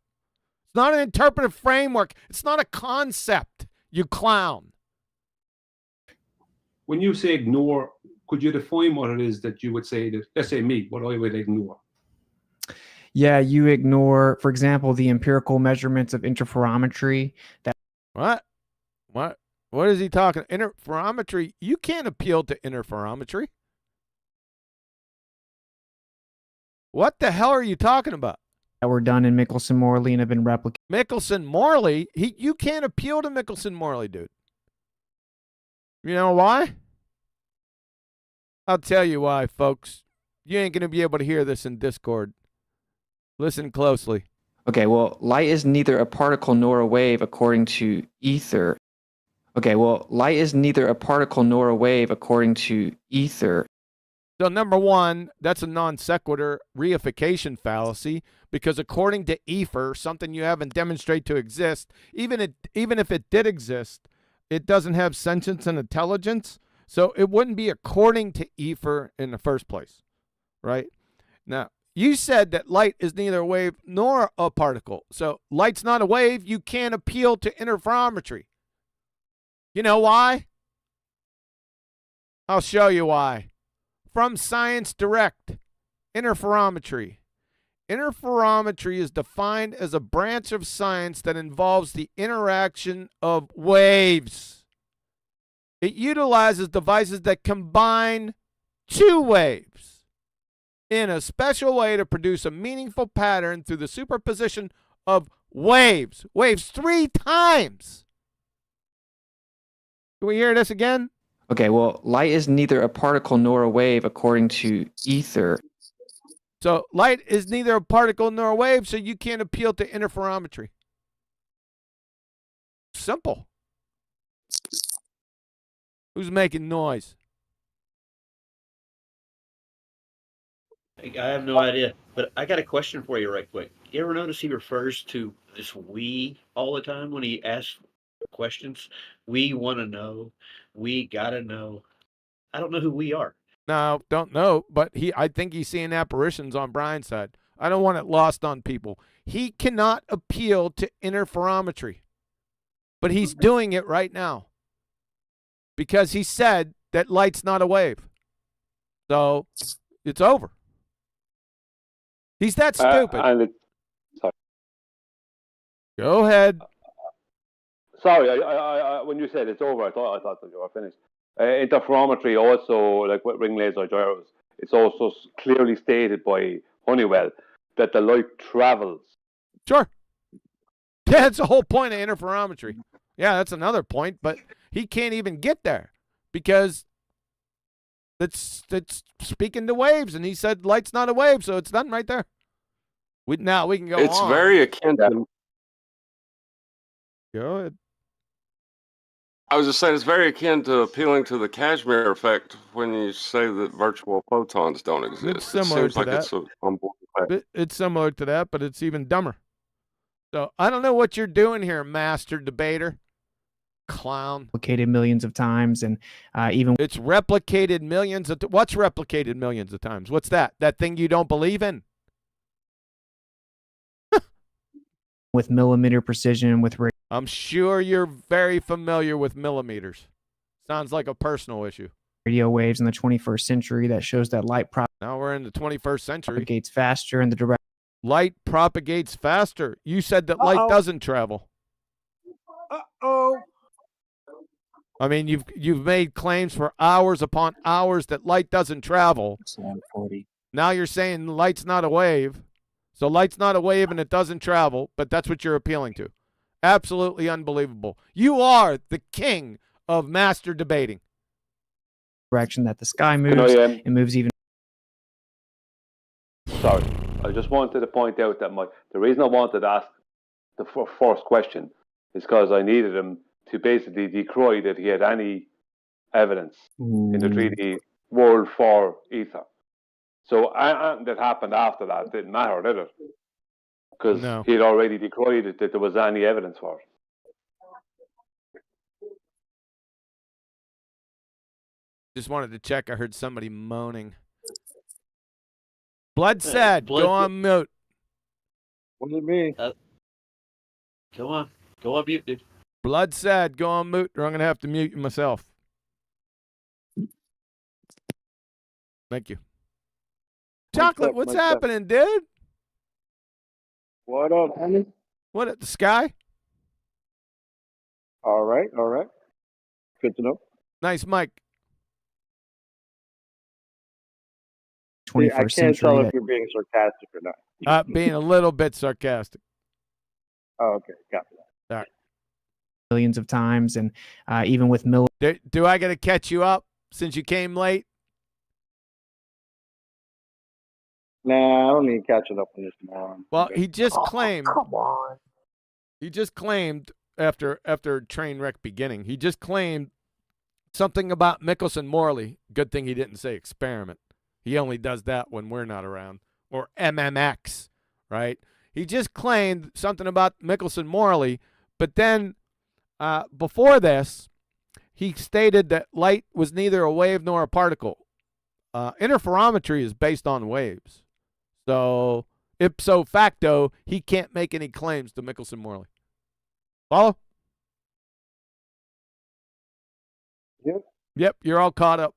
[SPEAKER 1] It's not an interpretive framework. It's not a concept, you clown.
[SPEAKER 11] When you say ignore, could you define what it is that you would say that, let's say me, what I would ignore?
[SPEAKER 9] Yeah, you ignore, for example, the empirical measurements of interferometry.
[SPEAKER 1] What is he talking? Interferometry? You can't appeal to interferometry. What the hell are you talking about?
[SPEAKER 9] That were done in Michelson-Morley and have been replicated.
[SPEAKER 1] Michelson-Morley? You can't appeal to Michelson-Morley, dude. You know why? I'll tell you why, folks. You ain't going to be able to hear this in Discord. Listen closely.
[SPEAKER 12] Okay, well, light is neither a particle nor a wave according to ether. Okay, well, light is neither a particle nor a wave according to ether.
[SPEAKER 1] So number one, that's a non sequitur reification fallacy, because according to ether, something you haven't demonstrated to exist, even if it did exist, it doesn't have sentience and intelligence, so it wouldn't be according to ether in the first place, right? Now, you said that light is neither a wave nor a particle. So light's not a wave. You can't appeal to interferometry. You know why? I'll show you why. From Science Direct, interferometry. Interferometry is defined as a branch of science that involves the interaction of waves. It utilizes devices that combine two waves in a special way to produce a meaningful pattern through the superposition of waves. Waves 3 times. Can we hear this again?
[SPEAKER 12] Okay, well, light is neither a particle nor a wave according to ether.
[SPEAKER 1] So light is neither a particle nor a wave, so you can't appeal to interferometry. Simple. Who's making noise?
[SPEAKER 5] I have no idea, but I got a question for you right quick. You ever notice he refers to this we all the time when he asks questions? We want to know. We got to know. I don't know who we are.
[SPEAKER 1] No, don't know, but I think he's seeing apparitions on Brian's side. I don't want it lost on people. He cannot appeal to interferometry, but he's doing it right now because he said that light's not a wave. So it's over. He's that stupid.
[SPEAKER 4] Sorry.
[SPEAKER 1] Go ahead.
[SPEAKER 4] Sorry, I when you said it's over, I thought that you were finished. Interferometry also, like with ring laser gyros, it's also clearly stated by Honeywell that the light travels.
[SPEAKER 1] Sure. Yeah, that's the whole point of interferometry. Yeah, that's another point, but he can't even get there because it's speaking to waves, and he said light's not a wave, so it's done right there. Now we can go
[SPEAKER 3] It's
[SPEAKER 1] on.
[SPEAKER 3] very akin to...
[SPEAKER 1] Go ahead.
[SPEAKER 3] I was just saying, it's very akin to appealing to the Kashmir effect when you say that virtual photons don't exist.
[SPEAKER 1] It's similar to that. It's similar to that, but it's even dumber. So I don't know what you're doing here, master debater. Clown.
[SPEAKER 9] Replicated millions of times, and even
[SPEAKER 1] it's replicated millions of what's replicated millions of times? What's that? That thing you don't believe in?
[SPEAKER 9] with millimeter precision, with
[SPEAKER 1] I'm sure you're very familiar with millimeters. Sounds like a personal issue.
[SPEAKER 9] Radio waves in the 21st century that shows that light
[SPEAKER 1] now we're in the 21st century.
[SPEAKER 9] Propagates faster in the direct.
[SPEAKER 1] Light propagates faster. You said that light doesn't travel.
[SPEAKER 6] Uh-oh.
[SPEAKER 1] I mean, you've made claims for hours upon hours that light doesn't travel. Now you're saying light's not a wave. So light's not a wave and it doesn't travel, but that's what you're appealing to. Absolutely unbelievable. You are the king of master debating.
[SPEAKER 9] Direction that the sky moves, it moves even
[SPEAKER 4] I just wanted to point out that the reason I wanted to ask the first question is because I needed him to basically decry that he had any evidence in the 3D world for ether. So anything that happened after that didn't matter, did it? Because
[SPEAKER 1] No.
[SPEAKER 4] he'd already decried it that there was any evidence for it.
[SPEAKER 1] Just wanted to check. I heard somebody moaning. Blood said, go on mute.
[SPEAKER 8] What does it mean?
[SPEAKER 5] Go on mute, dude.
[SPEAKER 1] Blood said, go on mute, or I'm going to have to mute you myself. Thank you. Chocolate, what's happening, dude?
[SPEAKER 8] What up, honey?
[SPEAKER 1] What at the sky?
[SPEAKER 8] All right, all right. Good to know.
[SPEAKER 1] Nice mic.
[SPEAKER 9] 21st
[SPEAKER 8] I can't
[SPEAKER 9] century.
[SPEAKER 8] tell if you're being sarcastic or not.
[SPEAKER 1] Being a little bit sarcastic.
[SPEAKER 8] Oh, okay, got that.
[SPEAKER 1] All right.
[SPEAKER 9] Millions of times, and even with
[SPEAKER 1] Do I got to catch you up since you came late?
[SPEAKER 8] Nah, I don't need catching up on this tomorrow.
[SPEAKER 1] Well, he just claimed.
[SPEAKER 6] Come on.
[SPEAKER 1] He just claimed after train wreck beginning. He just claimed something about Michelson-Morley. Good thing he didn't say experiment. He only does that when we're not around. Or MMX, right? He just claimed something about Michelson-Morley, but then before this, he stated that light was neither a wave nor a particle. Interferometry is based on waves. So, ipso facto, he can't make any claims to Michelson-Morley. Follow? Yep, you're all caught up.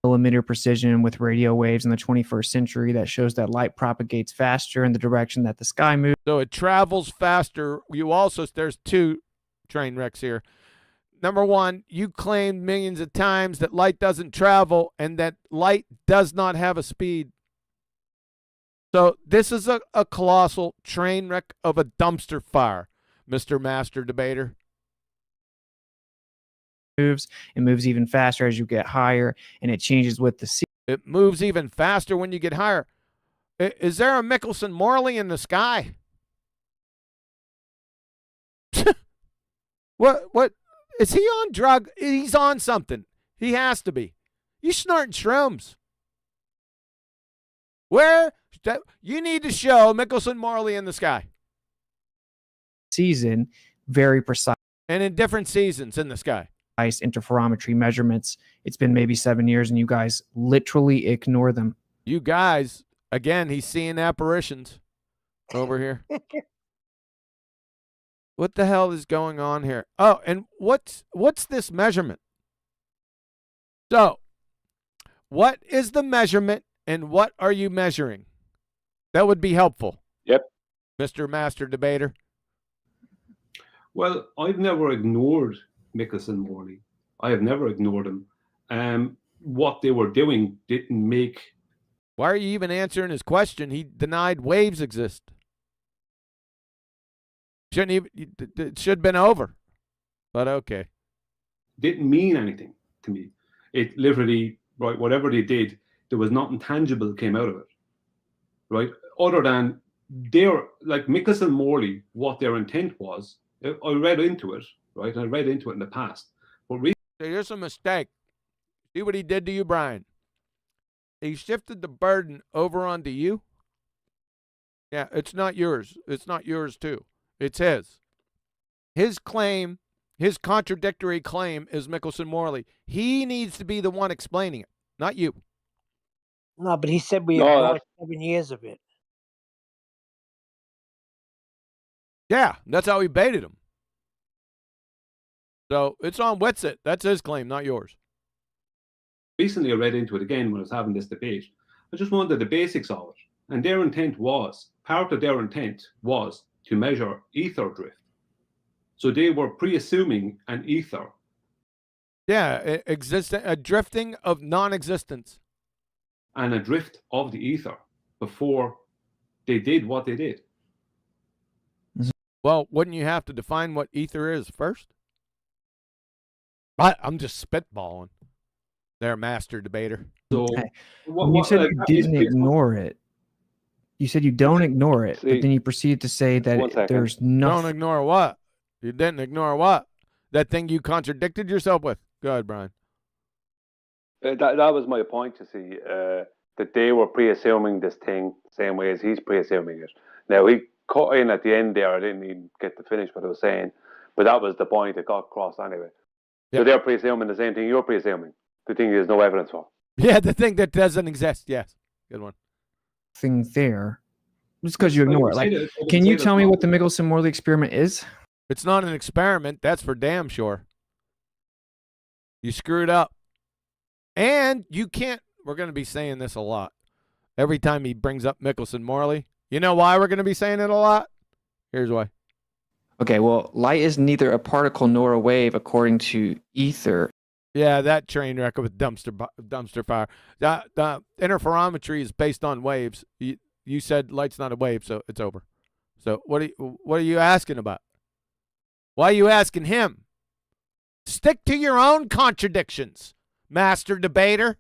[SPEAKER 9] millimeter precision with radio waves in the 21st century that shows that light propagates faster in the direction that the sky moves.
[SPEAKER 1] So it travels faster. There's two train wrecks here. Number one, you claimed millions of times that light doesn't travel and that light does not have a speed. So this is a colossal train wreck of a dumpster fire, Mr. Master Debater.
[SPEAKER 9] It moves even faster as you get higher, and it changes with the sea.
[SPEAKER 1] It moves even faster when you get higher. Is there a Michelson-Morley in the sky? What? Is he on drug? He's on something. He has to be. You snorting shrooms. Where? You need to show Michelson-Morley in the sky.
[SPEAKER 9] Season, very precise.
[SPEAKER 1] And in different seasons in the sky.
[SPEAKER 9] Interferometry measurements. It's been maybe 7 years, and you guys literally ignore them.
[SPEAKER 1] You guys, again, he's seeing apparitions over here. What the hell is going on here? Oh, and what's this measurement? So, what is the measurement, and what are you measuring? That would be helpful.
[SPEAKER 4] Yep.
[SPEAKER 1] Mr. Master Debater.
[SPEAKER 11] Well, I've never ignored Michelson-Morley. I have never ignored him. What they were doing didn't make...
[SPEAKER 1] Why are you even answering his question? He denied waves exist. It should have been over. But okay.
[SPEAKER 11] Didn't mean anything to me. It literally, right, whatever they did, there was nothing tangible came out of it. Right? Other than like Michelson-Morley, what their intent was, I read into it, right? I read into it in the past. But
[SPEAKER 1] here's a mistake. See what he did to you, Brian? He shifted the burden over onto you. Yeah, it's not yours. It's not yours, too. It's his. His claim, his contradictory claim is Michelson-Morley. He needs to be the one explaining it, not you.
[SPEAKER 6] No, but he said we ignored 7 years of it.
[SPEAKER 1] Yeah, that's how he baited him. So it's on Wetsit. That's his claim, not yours.
[SPEAKER 11] Recently, I read into it again when I was having this debate. I just wanted the basics of it. And their intent was, part of their intent was to measure ether drift. So they were pre-assuming an ether.
[SPEAKER 1] Yeah, a drifting of non-existence.
[SPEAKER 11] And a drift of the ether before they did what they did.
[SPEAKER 1] Well, wouldn't you have to define what ether is first? I'm just spitballing. They're a master debater.
[SPEAKER 11] So
[SPEAKER 9] you said you didn't ignore it. You said you don't ignore it,
[SPEAKER 4] See,
[SPEAKER 9] but then you proceeded to say
[SPEAKER 4] one
[SPEAKER 9] that
[SPEAKER 4] second.
[SPEAKER 9] there's
[SPEAKER 1] Don't
[SPEAKER 9] nothing.
[SPEAKER 1] ignore what? You didn't ignore what? That thing you contradicted yourself with. Go ahead, Brian.
[SPEAKER 4] That was my point, you see, that they were pre-assuming this thing the same way as he's pre-assuming it. Now, he cut in at the end there. I didn't even get to finish what I was saying, but that was the point that got across anyway.
[SPEAKER 1] Yeah.
[SPEAKER 4] So they're pre-assuming the same thing you're pre-assuming, the thing there's no evidence for.
[SPEAKER 1] Yeah, the thing that doesn't exist. Yes. Good one.
[SPEAKER 9] Thing there. Just because you ignore it. Like, can you tell me what the Michelson-Morley experiment is?
[SPEAKER 1] It's not an experiment. That's for damn sure. You screwed up. And you can't, we're going to be saying this a lot. Every time he brings up Michelson-Morley. You know why we're going to be saying it a lot? Here's why.
[SPEAKER 12] Okay, well, light is neither a particle nor a wave according to ether.
[SPEAKER 1] Yeah, that train wreck with dumpster fire. The interferometry is based on waves. You said light's not a wave, so it's over. So what are you asking about? Why are you asking him? Stick to your own contradictions, master debater.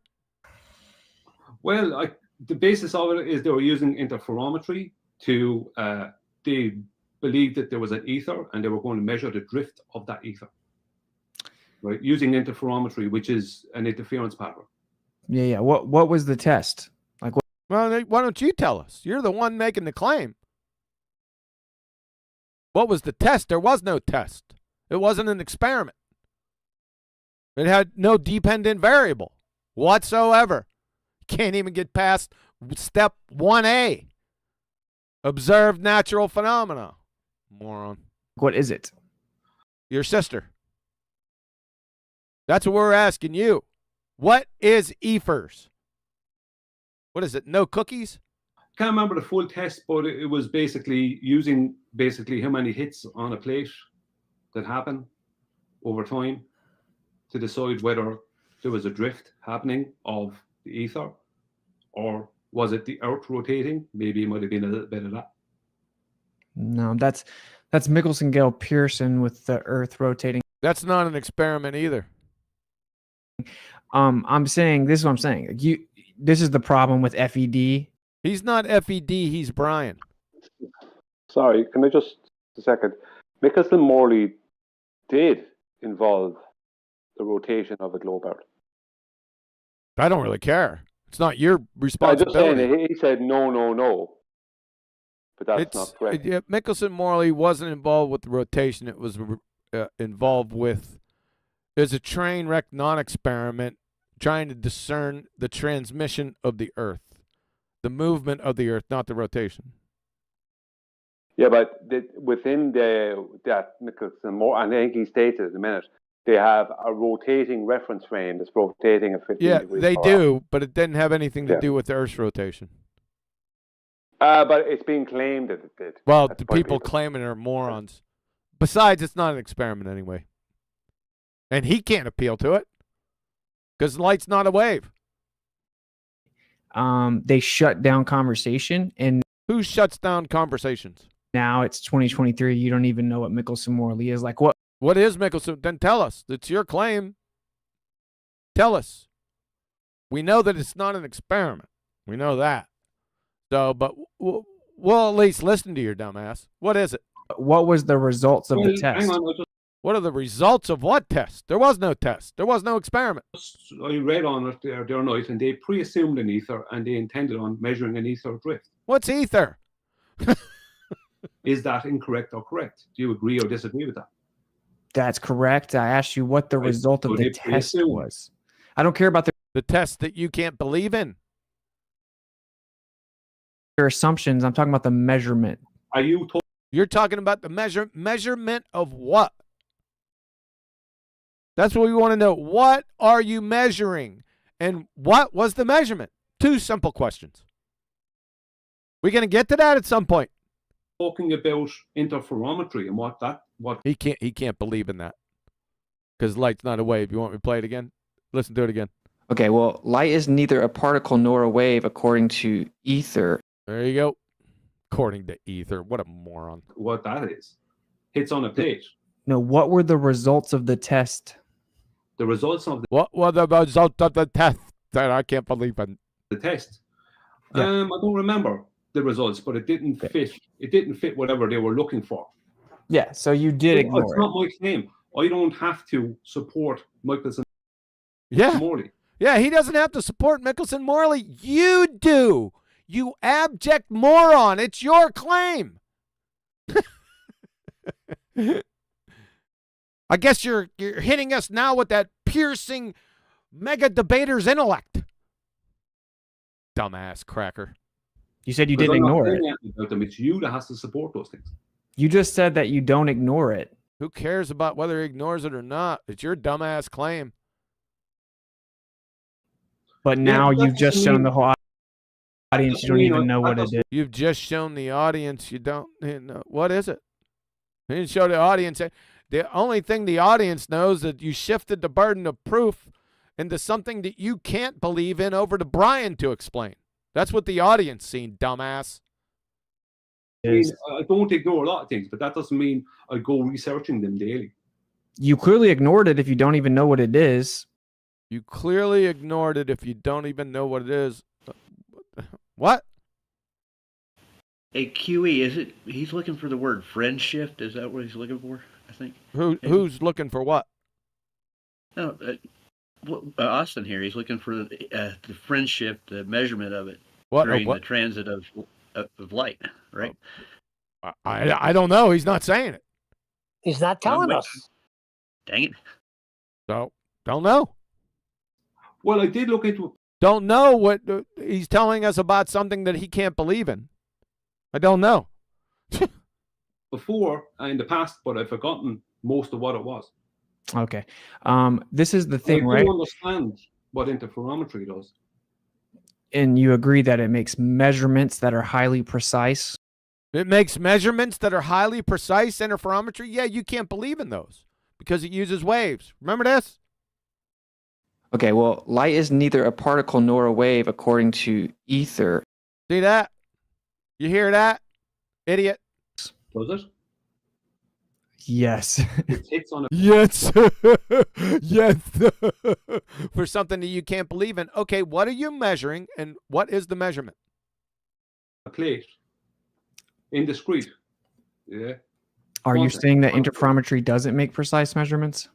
[SPEAKER 11] Well, the basis of it is they were using interferometry to, they believed that there was an ether and they were going to measure the drift of that ether. Right, using interferometry, which is an interference pattern.
[SPEAKER 9] Yeah. What was the test? Like, what?
[SPEAKER 1] Well, why don't you tell us? You're the one making the claim. What was the test? There was no test. It wasn't an experiment. It had no dependent variable whatsoever. Can't even get past step 1A. Observe natural phenomena. Moron.
[SPEAKER 9] What is it?
[SPEAKER 1] Your sister. That's what we're asking you. What is ethers? What is it? No cookies?
[SPEAKER 11] Can't remember the full test, but it was basically using how many hits on a plate that happen over time to decide whether there was a drift happening of the ether, or was it the Earth rotating? Maybe it might have been a little bit of that.
[SPEAKER 9] No, that's Michelson-Gale Pearson with the Earth rotating.
[SPEAKER 1] That's not an experiment either.
[SPEAKER 9] I'm saying this is what I'm saying. This is the problem with FED.
[SPEAKER 1] He's not FED. He's Brian.
[SPEAKER 4] Sorry, can I just a second? Michelson-Morley did involve the rotation of a globe Earth.
[SPEAKER 1] I don't really care. It's not your
[SPEAKER 4] I'm just
[SPEAKER 1] responsibility.
[SPEAKER 4] saying, he said no, but that's not correct.
[SPEAKER 1] Michelson-Morley wasn't involved with the rotation. It was involved with, there's a train wreck non-experiment trying to discern the transmission of the Earth, the movement of the Earth, not the rotation.
[SPEAKER 4] Yeah, but within that Michelson-Morley, I think he stated in a minute, they have a rotating reference frame that's rotating at 15 degrees.
[SPEAKER 1] They do, but it didn't have anything to do with the Earth's rotation.
[SPEAKER 4] But it's being claimed that it did.
[SPEAKER 1] Well, the people claiming are morons. Besides, it's not an experiment anyway. And he can't appeal to it because light's not a wave.
[SPEAKER 9] They shut down conversation, and
[SPEAKER 1] who shuts down conversations?
[SPEAKER 9] Now it's 2023. You don't even know what Michelson-Morley is. Like, what?
[SPEAKER 1] What is Michelson? Then tell us. It's your claim. Tell us. We know that it's not an experiment. We know that. So, but we'll at least listen to your dumbass. What is it?
[SPEAKER 9] What was the results of the test?
[SPEAKER 11] Hang on,
[SPEAKER 1] what are the results of what test? There was no test. There was no experiment.
[SPEAKER 11] I read on it the other night, and they pre-assumed an ether, and they intended on measuring an ether drift.
[SPEAKER 1] What's ether?
[SPEAKER 11] Is that incorrect or correct? Do you agree or disagree with that?
[SPEAKER 9] That's correct. I asked you what the result of the test was. I don't care about
[SPEAKER 1] the test that you can't believe in.
[SPEAKER 9] Your assumptions. I'm talking about the measurement.
[SPEAKER 11] Are you?
[SPEAKER 1] You're talking about the measurement of what? That's what we want to know. What are you measuring? And what was the measurement? Two simple questions. We're going to get to that at some point.
[SPEAKER 11] Talking about interferometry and what
[SPEAKER 1] he can't believe in that because light's not a wave. You want me to play it again? Listen to it again.
[SPEAKER 12] Okay, well, light is neither a particle nor a wave according to ether.
[SPEAKER 1] There you go. According to ether. What a moron.
[SPEAKER 11] What that is. Hits on a plate.
[SPEAKER 9] No, what were the results of the test?
[SPEAKER 11] The results of
[SPEAKER 1] what were the results of the test that I can't believe in?
[SPEAKER 11] The test. Yeah. I don't remember. the results, but it didn't fit. It didn't fit whatever they were looking for.
[SPEAKER 9] Yeah, so you did
[SPEAKER 11] It's
[SPEAKER 9] ignore
[SPEAKER 11] not my claim. I don't have to support Michelson-Morley.
[SPEAKER 1] Yeah, he doesn't have to support Michelson-Morley. You do. You abject moron. It's your claim. I guess you're hitting us now with that piercing mega debater's intellect. Dumbass cracker.
[SPEAKER 9] You said you didn't ignore it.
[SPEAKER 11] About them. It's you that has to support those things.
[SPEAKER 9] You just said that you don't ignore it.
[SPEAKER 1] Who cares about whether he ignores it or not? It's your dumbass claim.
[SPEAKER 9] But now you've just shown the whole audience you don't even know what it is.
[SPEAKER 1] You've just shown the audience you don't know. What is it? You didn't show the audience. The only thing the audience knows is that you shifted the burden of proof into something that you can't believe in over to Brian to explain. That's what the audience seen, dumbass.
[SPEAKER 11] I don't ignore a lot of things, but that doesn't mean I go researching them daily.
[SPEAKER 9] You clearly ignored it if you don't even know what it is.
[SPEAKER 1] You clearly ignored it if you don't even know what it is. What?
[SPEAKER 5] Hey, QE, is it? He's looking for the word friendship. Is that what he's looking for? I think.
[SPEAKER 1] Who's looking for what?
[SPEAKER 5] No, Austin here. He's looking for the friendship, the measurement of it during the transit of light, right?
[SPEAKER 1] I don't know. He's not saying it.
[SPEAKER 6] He's not telling us.
[SPEAKER 5] Dang it.
[SPEAKER 1] So, don't know.
[SPEAKER 11] Well, I did look into it.
[SPEAKER 1] Don't know what he's telling us about something that he can't believe in. I don't know.
[SPEAKER 11] Before, in the past, but I've forgotten most of what it was.
[SPEAKER 9] Okay. This is the thing,
[SPEAKER 11] I
[SPEAKER 9] right?
[SPEAKER 11] do understand what interferometry does.
[SPEAKER 9] And you agree that it makes measurements that are highly precise?
[SPEAKER 1] It makes measurements that are highly precise, interferometry? Yeah, you can't believe in those because it uses waves. Remember this?
[SPEAKER 12] Okay, well, light is neither a particle nor a wave according to ether.
[SPEAKER 1] See that? You hear that? Idiot.
[SPEAKER 11] Does it?
[SPEAKER 9] Yes.
[SPEAKER 11] It hits on a
[SPEAKER 1] Yes. Yes. For something that you can't believe in. Okay, what are you measuring and what is the measurement?
[SPEAKER 11] a plate. Indiscrete. Yeah.
[SPEAKER 9] Are you saying that interferometry doesn't make precise measurements?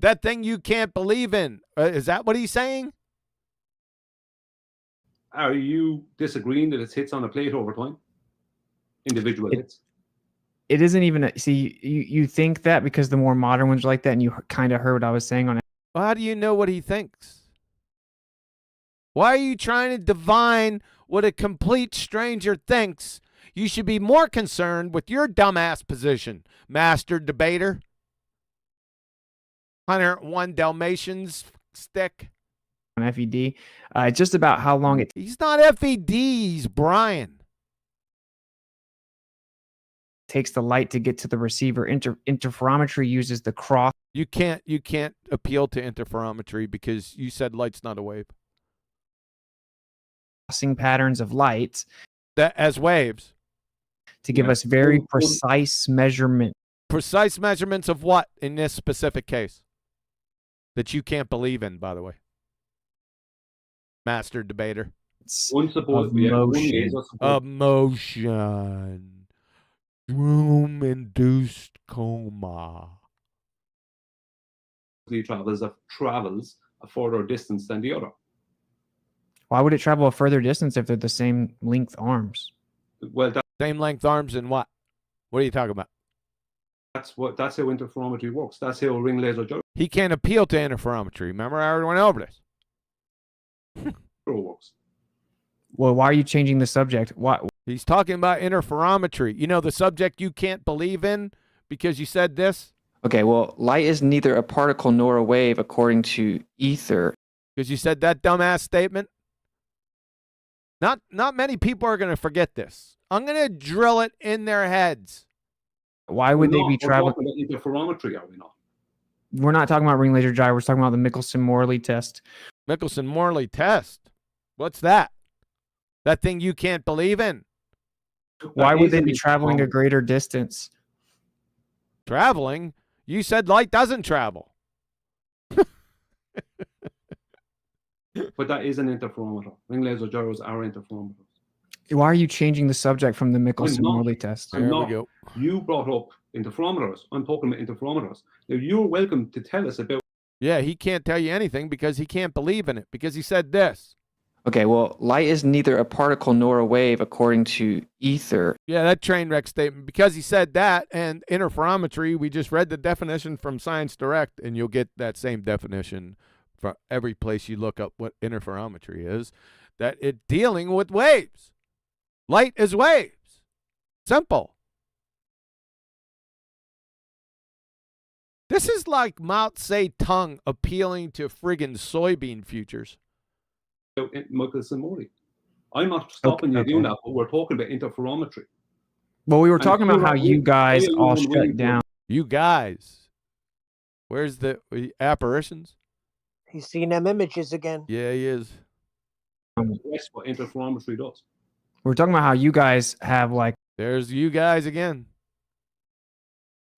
[SPEAKER 1] That thing you can't believe in. Is that what he's saying?
[SPEAKER 11] Are you disagreeing that it hits on a plate over time? Individual hits?
[SPEAKER 9] It isn't even see, you think that because the more modern ones are like that, and you kind of heard what I was saying on it.
[SPEAKER 1] Well, how do you know what he thinks? Why are you trying to divine what a complete stranger thinks? You should be more concerned with your dumbass position, Master Debater. 101 Dalmatians stick.
[SPEAKER 9] On FED. Just about how long it
[SPEAKER 1] He's not FED, he's Brian.
[SPEAKER 9] takes the light to get to the receiver. Interferometry uses the cross.
[SPEAKER 1] You can't appeal to interferometry because you said light's not a wave.
[SPEAKER 9] Crossing patterns of light
[SPEAKER 1] That as waves.
[SPEAKER 9] to give us very precise measurement.
[SPEAKER 1] Precise measurements of what in this specific case? That you can't believe in, by the way. Master Debater. Of motion. Room-induced coma.
[SPEAKER 11] Travels a further distance than the other.
[SPEAKER 9] Why would it travel a further distance if they're the same length arms?
[SPEAKER 11] Well,
[SPEAKER 1] Same length arms and what? What are you talking about?
[SPEAKER 11] that's how interferometry works. That's how a ring laser gyro
[SPEAKER 1] He can't appeal to interferometry. Remember, I already went over this.
[SPEAKER 11] works.
[SPEAKER 9] Well, why are you changing the subject? Why?
[SPEAKER 1] He's talking about interferometry. You know, the subject you can't believe in because you said this?
[SPEAKER 12] Okay, well, light is neither a particle nor a wave according to ether.
[SPEAKER 1] Because you said that dumbass statement? Not many people are going to forget this. I'm going to drill it in their heads.
[SPEAKER 9] Why would they be traveling?
[SPEAKER 11] We're talking about interferometry, are we not?
[SPEAKER 9] We're not talking about ring laser gyro. We're talking about the Michelson-Morley test.
[SPEAKER 1] Michelson-Morley test. What's that? That thing you can't believe in?
[SPEAKER 9] Why would they be traveling a greater distance?
[SPEAKER 1] Traveling? You said light doesn't travel.
[SPEAKER 11] but that is an interferometer. Ring laser gyros are interferometers.
[SPEAKER 9] Why are you changing the subject from the Michelson-Morley test?
[SPEAKER 11] I'm
[SPEAKER 1] There we
[SPEAKER 11] not.
[SPEAKER 1] go.
[SPEAKER 11] You brought up interferometers. I'm talking about interferometers. Now, you're welcome to tell us about.
[SPEAKER 1] Yeah, he can't tell you anything because he can't believe in it because he said this.
[SPEAKER 12] Okay, well, light is neither a particle nor a wave according to ether.
[SPEAKER 1] Yeah, that train wreck statement. Because he said that and interferometry, we just read the definition from Science Direct, and you'll get that same definition for every place you look up what interferometry is, that it's dealing with waves. Light is waves. Simple. This is like Mao Zedong appealing to friggin' soybean futures.
[SPEAKER 11] Michelson-Morley. I'm not stopping you doing that, but we're talking about interferometry.
[SPEAKER 9] Well, we were talking about how you guys all shut down.
[SPEAKER 1] You guys. Where's the apparitions?
[SPEAKER 6] He's seeing them images again.
[SPEAKER 1] Yeah, he is.
[SPEAKER 11] That's what interferometry does.
[SPEAKER 9] We're talking about how you guys have like
[SPEAKER 1] There's you guys again.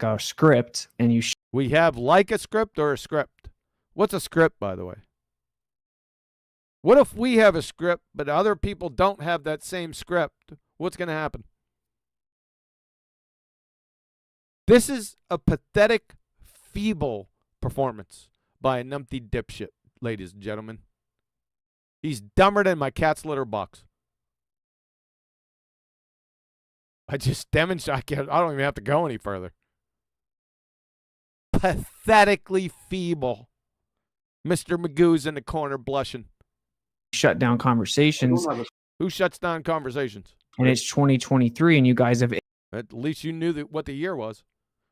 [SPEAKER 9] a script, and you.
[SPEAKER 1] We have like a script or a script. What's a script, by the way? What if we have a script, but other people don't have that same script? What's going to happen? This is a pathetic, feeble performance by a numpty dipshit, ladies and gentlemen. He's dumber than my cat's litter box. I just demonstrated. I don't even have to go any further. Pathetically feeble. Mr. Magoo's in the corner blushing.
[SPEAKER 9] Shut down conversations.
[SPEAKER 1] Who shuts down conversations?
[SPEAKER 9] And it's 2023, and you guys have.
[SPEAKER 1] At least you knew what the year was.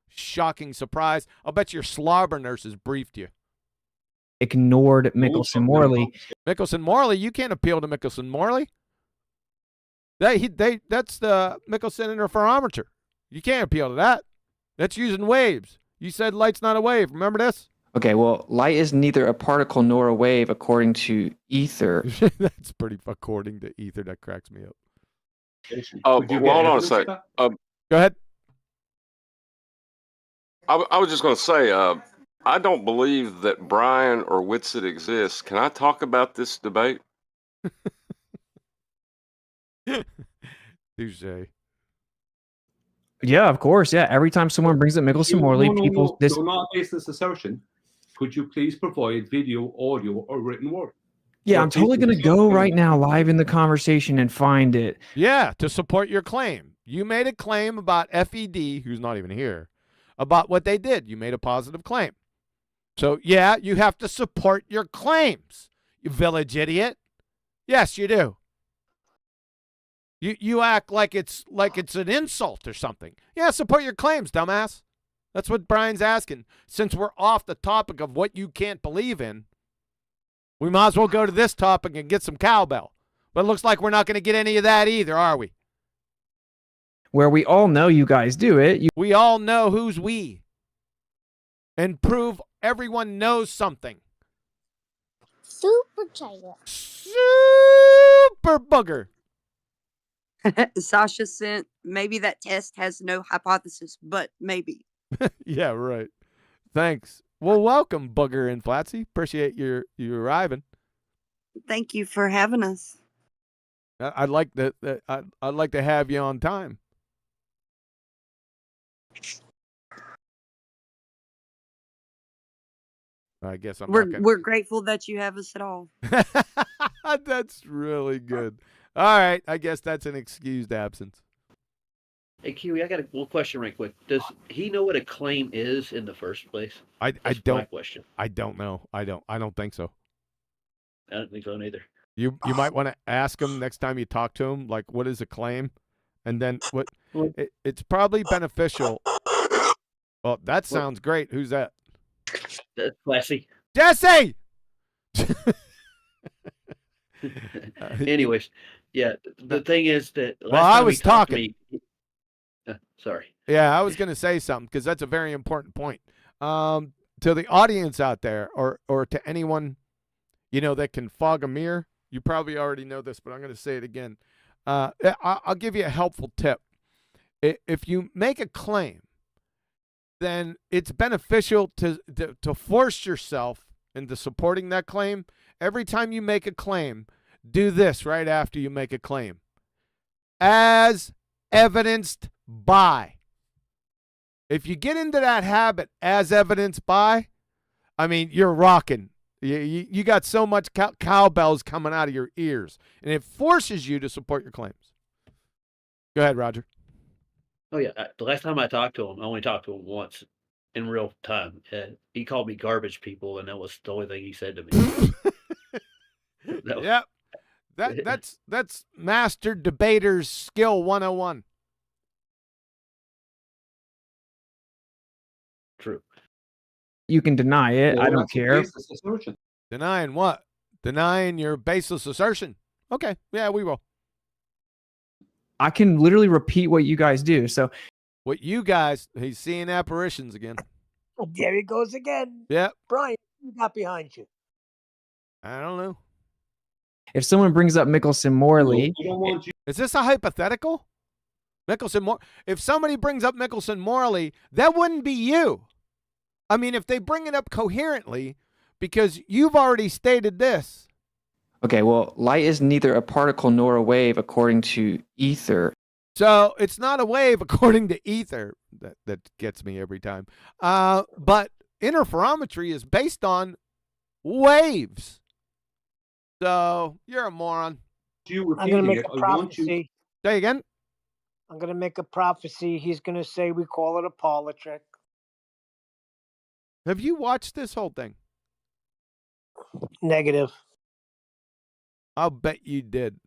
[SPEAKER 1] Shocking surprise. I'll bet your slobber nurses briefed you.
[SPEAKER 9] Ignored Michelson-Morley.
[SPEAKER 1] Michelson-Morley, you can't appeal to Michelson-Morley. That's the Michelson interferometer. You can't appeal to that. That's using waves. You said light's not a wave. Remember this?
[SPEAKER 12] Okay, well, light is neither a particle nor a wave according to ether.
[SPEAKER 1] That's pretty according to ether. That cracks me up.
[SPEAKER 3] Well, hold on a sec.
[SPEAKER 1] Go ahead.
[SPEAKER 3] I was just going to say, I don't believe that Brian or Whitsitt exists. Can I talk about this debate?
[SPEAKER 1] Touche.
[SPEAKER 9] Yeah, of course. Yeah, every time someone brings up Michelson-Morley, people.
[SPEAKER 11] Do not base this assertion. Could you please provide video, audio, or written word?
[SPEAKER 9] Yeah, I'm totally going to go right now live in the conversation and find it.
[SPEAKER 1] Yeah, to support your claim. You made a claim about FED, who's not even here, about what they did. You made a positive claim. So, yeah, you have to support your claims, you village idiot. Yes, you do. You act like it's an insult or something. Yeah, support your claims, dumbass. That's what Brian's asking. Since we're off the topic of what you can't believe in, we might as well go to this topic and get some cowbell. But it looks like we're not going to get any of that either, are we?
[SPEAKER 9] Where we all know you guys do it.
[SPEAKER 1] We all know who's we. And prove everyone knows something.
[SPEAKER 13] Superchat.
[SPEAKER 1] Super bugger.
[SPEAKER 13] Sasha sent, maybe that test has no hypothesis, but maybe.
[SPEAKER 1] Yeah, right. Thanks. Well, welcome, Bugger and Flatsy. Appreciate you arriving.
[SPEAKER 13] Thank you for having us.
[SPEAKER 1] I'd like I'd like to have you on time. I guess
[SPEAKER 13] We're grateful that you have us at all.
[SPEAKER 1] That's really good. All right, I guess that's an excused absence.
[SPEAKER 5] Hey, Kiwi, I got a little question right quick. Does he know what a claim is in the first place?
[SPEAKER 1] I
[SPEAKER 5] That's
[SPEAKER 1] don't.
[SPEAKER 5] my question.
[SPEAKER 1] I don't know. I don't think so.
[SPEAKER 5] I don't think so either.
[SPEAKER 1] You might want to ask him next time you talk to him, like, what is a claim? And then what? It's probably beneficial. Well, that sounds great. Who's that?
[SPEAKER 5] That's classy.
[SPEAKER 1] Jesse!
[SPEAKER 5] Anyways, yeah, the thing is that
[SPEAKER 1] Well, I was talking.
[SPEAKER 5] Sorry.
[SPEAKER 1] Yeah, I was going to say something because that's a very important point. To the audience out there, or to anyone, that can fog a mirror, you probably already know this, but I'm going to say it again. I'll give you a helpful tip. If you make a claim, then it's beneficial to force yourself into supporting that claim, every time you make a claim, do this right after you make a claim. As evidenced by. If you get into that habit, as evidenced by, I mean, you're rocking. You got so much cowbells coming out of your ears, and it forces you to support your claims. Go ahead, Roger.
[SPEAKER 5] Oh yeah, the last time I talked to him, I only talked to him once in real time. He called me garbage people, and that was the only thing he said to me.
[SPEAKER 1] Yep. That's Master Debater's skill 101.
[SPEAKER 5] True.
[SPEAKER 9] You can deny it. I don't care.
[SPEAKER 1] Denying what? Denying your baseless assertion. Okay. Yeah, we will.
[SPEAKER 9] I can literally repeat what you guys do. So
[SPEAKER 1] what you guys, he's seeing apparitions again.
[SPEAKER 6] Oh, there he goes again.
[SPEAKER 1] Yep.
[SPEAKER 6] Brian, who got behind you?
[SPEAKER 1] I don't know.
[SPEAKER 9] if someone brings up Michelson-Morley,
[SPEAKER 1] is this a hypothetical? If somebody brings up Michelson-Morley, that wouldn't be you. I mean, if they bring it up coherently, because you've already stated this.
[SPEAKER 12] Okay, well, light is neither a particle nor a wave according to ether.
[SPEAKER 1] So it's not a wave according to ether. That gets me every time. But interferometry is based on waves. So you're a moron.
[SPEAKER 6] I'm going to make a prophecy.
[SPEAKER 1] Say again.
[SPEAKER 6] I'm going to make a prophecy. He's going to say we call it a parlor trick.
[SPEAKER 1] Have you watched this whole thing?
[SPEAKER 6] Negative.
[SPEAKER 1] I'll bet you did.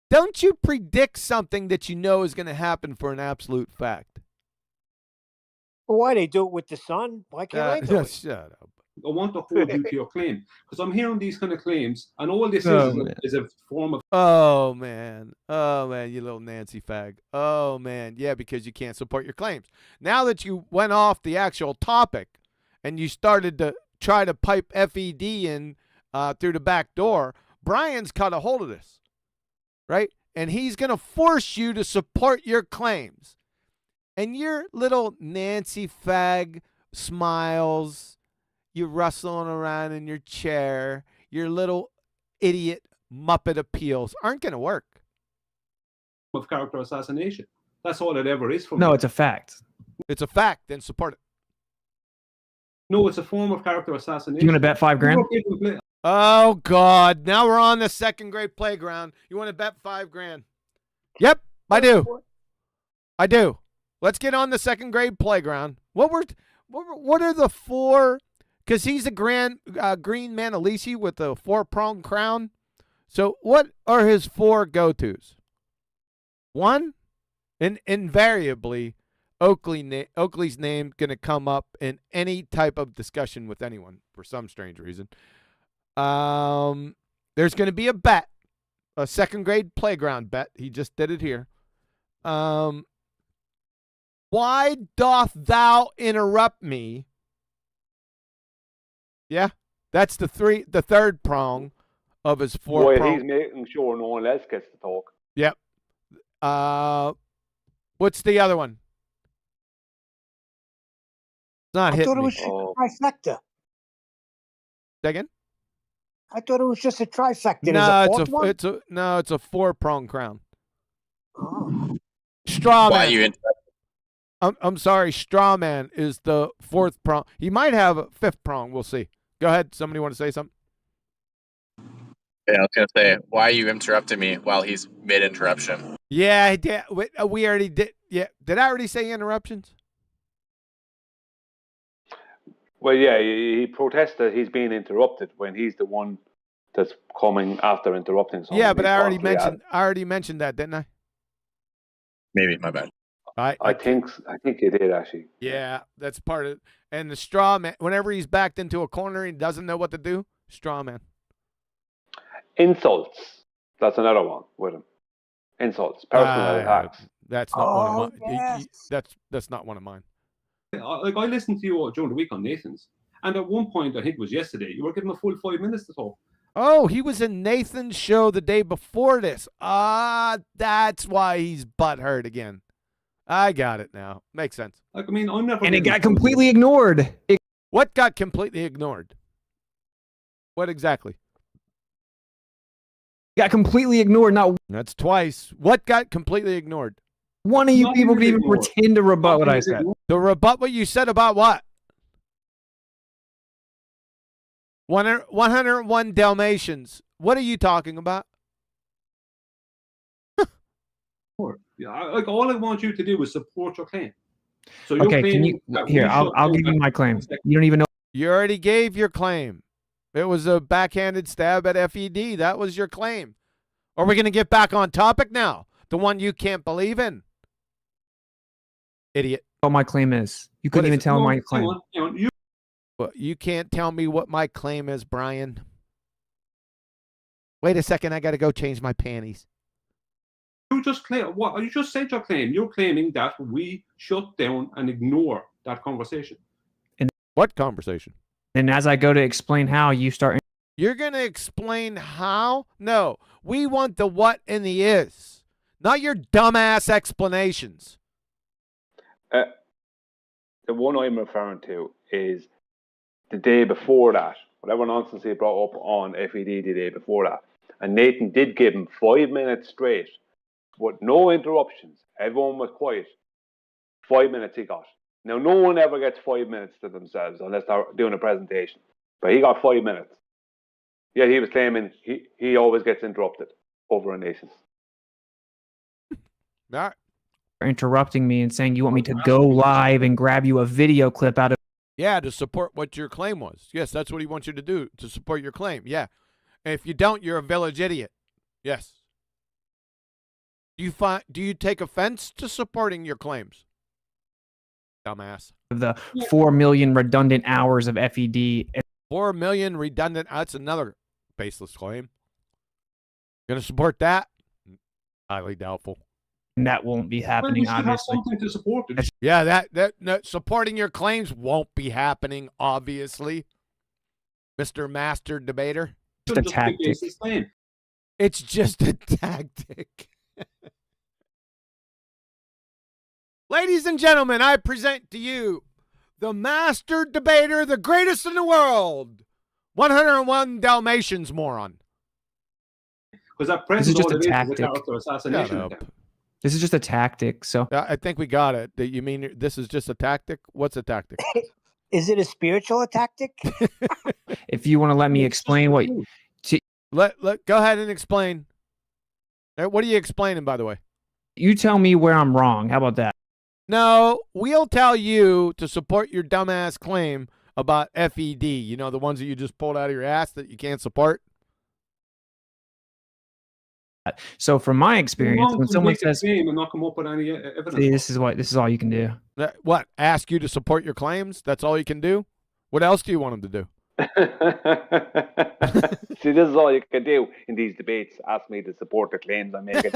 [SPEAKER 1] Don't you predict something that you know is going to happen for an absolute fact?
[SPEAKER 6] Well, why they do it with the sun? Why can't I do it?
[SPEAKER 1] Shut up.
[SPEAKER 11] I want to hold you to your claim because I'm hearing these kind of claims, and all this is a form of.
[SPEAKER 1] Oh man, you little Nancy fag. Oh man, yeah, because you can't support your claims. Now that you went off the actual topic, and you started to try to pipe FED in through the back door, Brian's caught a hold of this, right? And he's gonna force you to support your claims, and your little Nancy fag smiles. You're rustling around in your chair. Your little idiot Muppet appeals aren't going to work.
[SPEAKER 11] Of character assassination. That's all it ever is for me.
[SPEAKER 9] No, it's a fact.
[SPEAKER 1] It's a fact. Then support it.
[SPEAKER 11] No, it's a form of character assassination.
[SPEAKER 9] You want to bet $5,000?
[SPEAKER 1] Oh, God. Now we're on the second grade playground. You want to bet $5,000? Yep, I do. I do. Let's get on the second grade playground. What are the four... Because he's a green Manalisi with a 4-pronged crown. So what are his 4 go-tos? 1, and invariably, Oakley's name going to come up in any type of discussion with anyone for some strange reason. There's going to be a bet, a second grade playground bet. He just did it here. Why doth thou interrupt me? Yeah, that's the third prong of his 4 prong.
[SPEAKER 4] He's making sure no one else gets to talk.
[SPEAKER 1] Yep. What's the other one? It's not hitting
[SPEAKER 6] I thought it was just a trifecta.
[SPEAKER 1] Second?
[SPEAKER 6] I thought it was just a trifecta.
[SPEAKER 1] No, it's a 4-prong crown.
[SPEAKER 6] Oh.
[SPEAKER 1] Straw man.
[SPEAKER 10] Why you
[SPEAKER 1] I'm sorry, straw man is the 4th prong. He might have a 5th prong. We'll see. Go ahead. Somebody want to say something?
[SPEAKER 10] Yeah, I was gonna say, why are you interrupting me while he's mid-interruption?
[SPEAKER 1] Yeah, we already did. Yeah, did I already say interruptions?
[SPEAKER 4] Well, yeah, he protests that he's being interrupted when he's the one that's coming after interrupting someone.
[SPEAKER 1] Yeah, but I already mentioned that, didn't I?
[SPEAKER 10] Maybe, my bad.
[SPEAKER 4] I think you did actually.
[SPEAKER 1] Yeah, that's part of it. And the straw man, whenever he's backed into a corner and doesn't know what to do, straw man.
[SPEAKER 4] Insults. That's another one with him. Insults, personal attacks.
[SPEAKER 1] That's not one of mine.
[SPEAKER 6] Yes.
[SPEAKER 1] That's not one of mine.
[SPEAKER 11] Like I listened to you during the week on Nathan's, and at one point, I think it was yesterday, you were given a full 5 minutes to talk.
[SPEAKER 1] Oh, he was in Nathan's show the day before this. That's why he's butthurt again. I got it now. Makes sense.
[SPEAKER 11] Like, I mean, I'm never.
[SPEAKER 9] And it
[SPEAKER 11] getting
[SPEAKER 9] got completely ignored. It
[SPEAKER 1] What got completely ignored? What exactly?
[SPEAKER 9] got completely ignored. Not
[SPEAKER 1] That's twice. What got completely ignored?
[SPEAKER 9] one of you
[SPEAKER 11] Nothing
[SPEAKER 9] people
[SPEAKER 11] is
[SPEAKER 9] could even
[SPEAKER 11] ignored.
[SPEAKER 9] pretend to rebut what
[SPEAKER 11] Nothing
[SPEAKER 9] I
[SPEAKER 11] is
[SPEAKER 9] said.
[SPEAKER 11] ignored.
[SPEAKER 1] To rebut what you said about what? 101 Dalmatians. What are you talking about?
[SPEAKER 11] Yeah, like all I want you to do is support your claim. So you're
[SPEAKER 9] Okay, can
[SPEAKER 11] claiming
[SPEAKER 9] you
[SPEAKER 11] that
[SPEAKER 9] here?
[SPEAKER 11] we shut
[SPEAKER 9] I'll
[SPEAKER 11] down
[SPEAKER 9] give you
[SPEAKER 11] that
[SPEAKER 9] my claim.
[SPEAKER 11] second.
[SPEAKER 9] You don't even know.
[SPEAKER 1] You already gave your claim. It was a backhanded stab at FED. That was your claim. Are we going to get back on topic now? The one you can't believe in? Idiot.
[SPEAKER 9] What my claim is. You
[SPEAKER 1] What
[SPEAKER 9] couldn't
[SPEAKER 1] is
[SPEAKER 9] even
[SPEAKER 1] it?
[SPEAKER 9] tell
[SPEAKER 11] No,
[SPEAKER 9] my
[SPEAKER 11] hang
[SPEAKER 9] claim.
[SPEAKER 11] on, hang on.
[SPEAKER 1] Well, you can't tell me what my claim is, Brian. Wait a second. I got to go change my panties.
[SPEAKER 11] You just claim what you just said your claim. You're claiming that we shut down and ignore that conversation.
[SPEAKER 1] What conversation?
[SPEAKER 9] And as I go to explain how, you start.
[SPEAKER 1] You're going to explain how? No. We want the what and the is, not your dumbass explanations.
[SPEAKER 4] The one I'm referring to is the day before that, whatever nonsense he brought up on FED the day before that. And Nathan did give him 5 minutes straight, with no interruptions. Everyone was quiet. 5 minutes he got. Now, no one ever gets 5 minutes to themselves unless they're doing a presentation. But he got 5 minutes. Yet he was claiming he always gets interrupted over a nation.
[SPEAKER 1] All right.
[SPEAKER 9] Interrupting me and saying you want me to go live and grab you a video clip out of.
[SPEAKER 1] Yeah, to support what your claim was. Yes, that's what he wants you to do, to support your claim. Yeah. And if you don't, you're a village idiot. Yes. Do you take offense to supporting your claims? Dumbass.
[SPEAKER 9] The 4 million redundant hours of FED.
[SPEAKER 1] 4 million redundant. That's another baseless claim. Going to support that? Highly doubtful.
[SPEAKER 9] And that won't be happening,
[SPEAKER 11] Well, you should have
[SPEAKER 9] obviously.
[SPEAKER 11] something to support it.
[SPEAKER 1] Yeah, that supporting your claims won't be happening, obviously. Mr. Master Debater.
[SPEAKER 9] Just a tactic.
[SPEAKER 1] It's just a tactic. Ladies and gentlemen, I present to you the Master Debater, the greatest in the world. 101 Dalmatians moron.
[SPEAKER 11] Because that
[SPEAKER 9] This is
[SPEAKER 11] present
[SPEAKER 9] just
[SPEAKER 11] all
[SPEAKER 9] a
[SPEAKER 11] it is
[SPEAKER 9] tactic.
[SPEAKER 11] character assassination
[SPEAKER 1] Shut up.
[SPEAKER 11] attempt.
[SPEAKER 9] This is just a tactic. So
[SPEAKER 1] I think we got it. You mean this is just a tactic? What's a tactic?
[SPEAKER 6] Is it a spiritual tactic?
[SPEAKER 9] if you want to let me explain what.
[SPEAKER 1] Go ahead and explain. What are you explaining, by the way?
[SPEAKER 9] You tell me where I'm wrong. How about that?
[SPEAKER 1] No, we'll tell you to support your dumbass claim about FED. You know, the ones that you just pulled out of your ass that you can't support.
[SPEAKER 9] So from my experience, when someone says,
[SPEAKER 11] and not come up with any evidence.
[SPEAKER 9] see, this is all you can do.
[SPEAKER 1] What? Ask you to support your claims? That's all you can do? What else do you want them to do?
[SPEAKER 4] See, this is all you can do in these debates. Ask me to support the claims I'm making.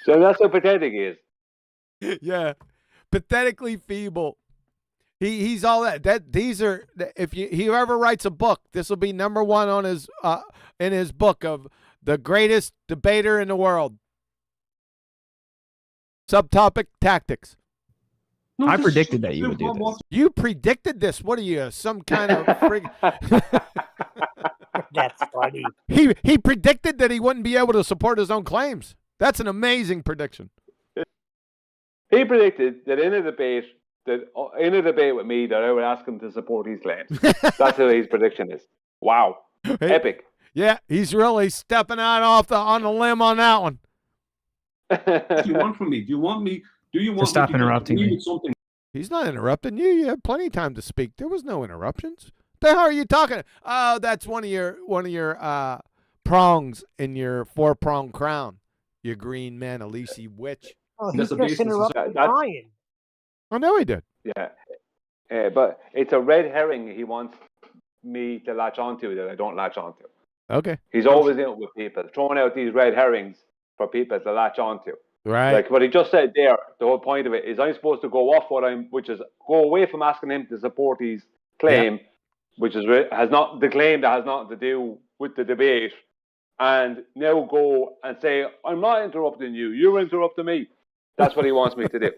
[SPEAKER 4] So that's how pathetic he is.
[SPEAKER 1] Yeah. Pathetically feeble. He's all that. These are, if he ever writes a book, this will be number one on his in his book of the greatest debater in the world. Subtopic tactics.
[SPEAKER 11] No,
[SPEAKER 9] I
[SPEAKER 11] this
[SPEAKER 9] predicted
[SPEAKER 11] is-
[SPEAKER 9] that you would do this.
[SPEAKER 1] You predicted this. What are you, some kind of frig?
[SPEAKER 6] That's funny.
[SPEAKER 1] He predicted that he wouldn't be able to support his own claims. That's an amazing prediction.
[SPEAKER 4] He predicted that in a debate with me, that I would ask him to support his claims. That's how his prediction is. Wow, epic.
[SPEAKER 1] Yeah, he's really stepping out on the limb on that one.
[SPEAKER 11] What do you want from me? Do you want me
[SPEAKER 9] To stop
[SPEAKER 11] to
[SPEAKER 9] interrupting
[SPEAKER 11] agree
[SPEAKER 9] me.
[SPEAKER 11] with something?
[SPEAKER 1] He's not interrupting you. You had plenty of time to speak. There was no interruptions. The hell are you talking? Oh, that's one of your prongs in your 4-pronged crown. You green man, Elise witch.
[SPEAKER 6] Oh,
[SPEAKER 11] That's
[SPEAKER 6] he
[SPEAKER 11] a
[SPEAKER 6] just
[SPEAKER 11] basis.
[SPEAKER 6] interrupted
[SPEAKER 4] That's-
[SPEAKER 6] Brian.
[SPEAKER 1] I know he did.
[SPEAKER 4] Yeah, but it's a red herring he wants me to latch onto that I don't latch onto.
[SPEAKER 1] Okay.
[SPEAKER 4] He's always in it with people, throwing out these red herrings for people to latch onto.
[SPEAKER 1] Right.
[SPEAKER 4] Like what he just said there, the whole point of it is I'm supposed to go off which is go away from asking him to support his claim, which is has not the claim that has nothing to do with the debate, and now go and say I'm not interrupting you, you're interrupting me. That's what he wants me to do.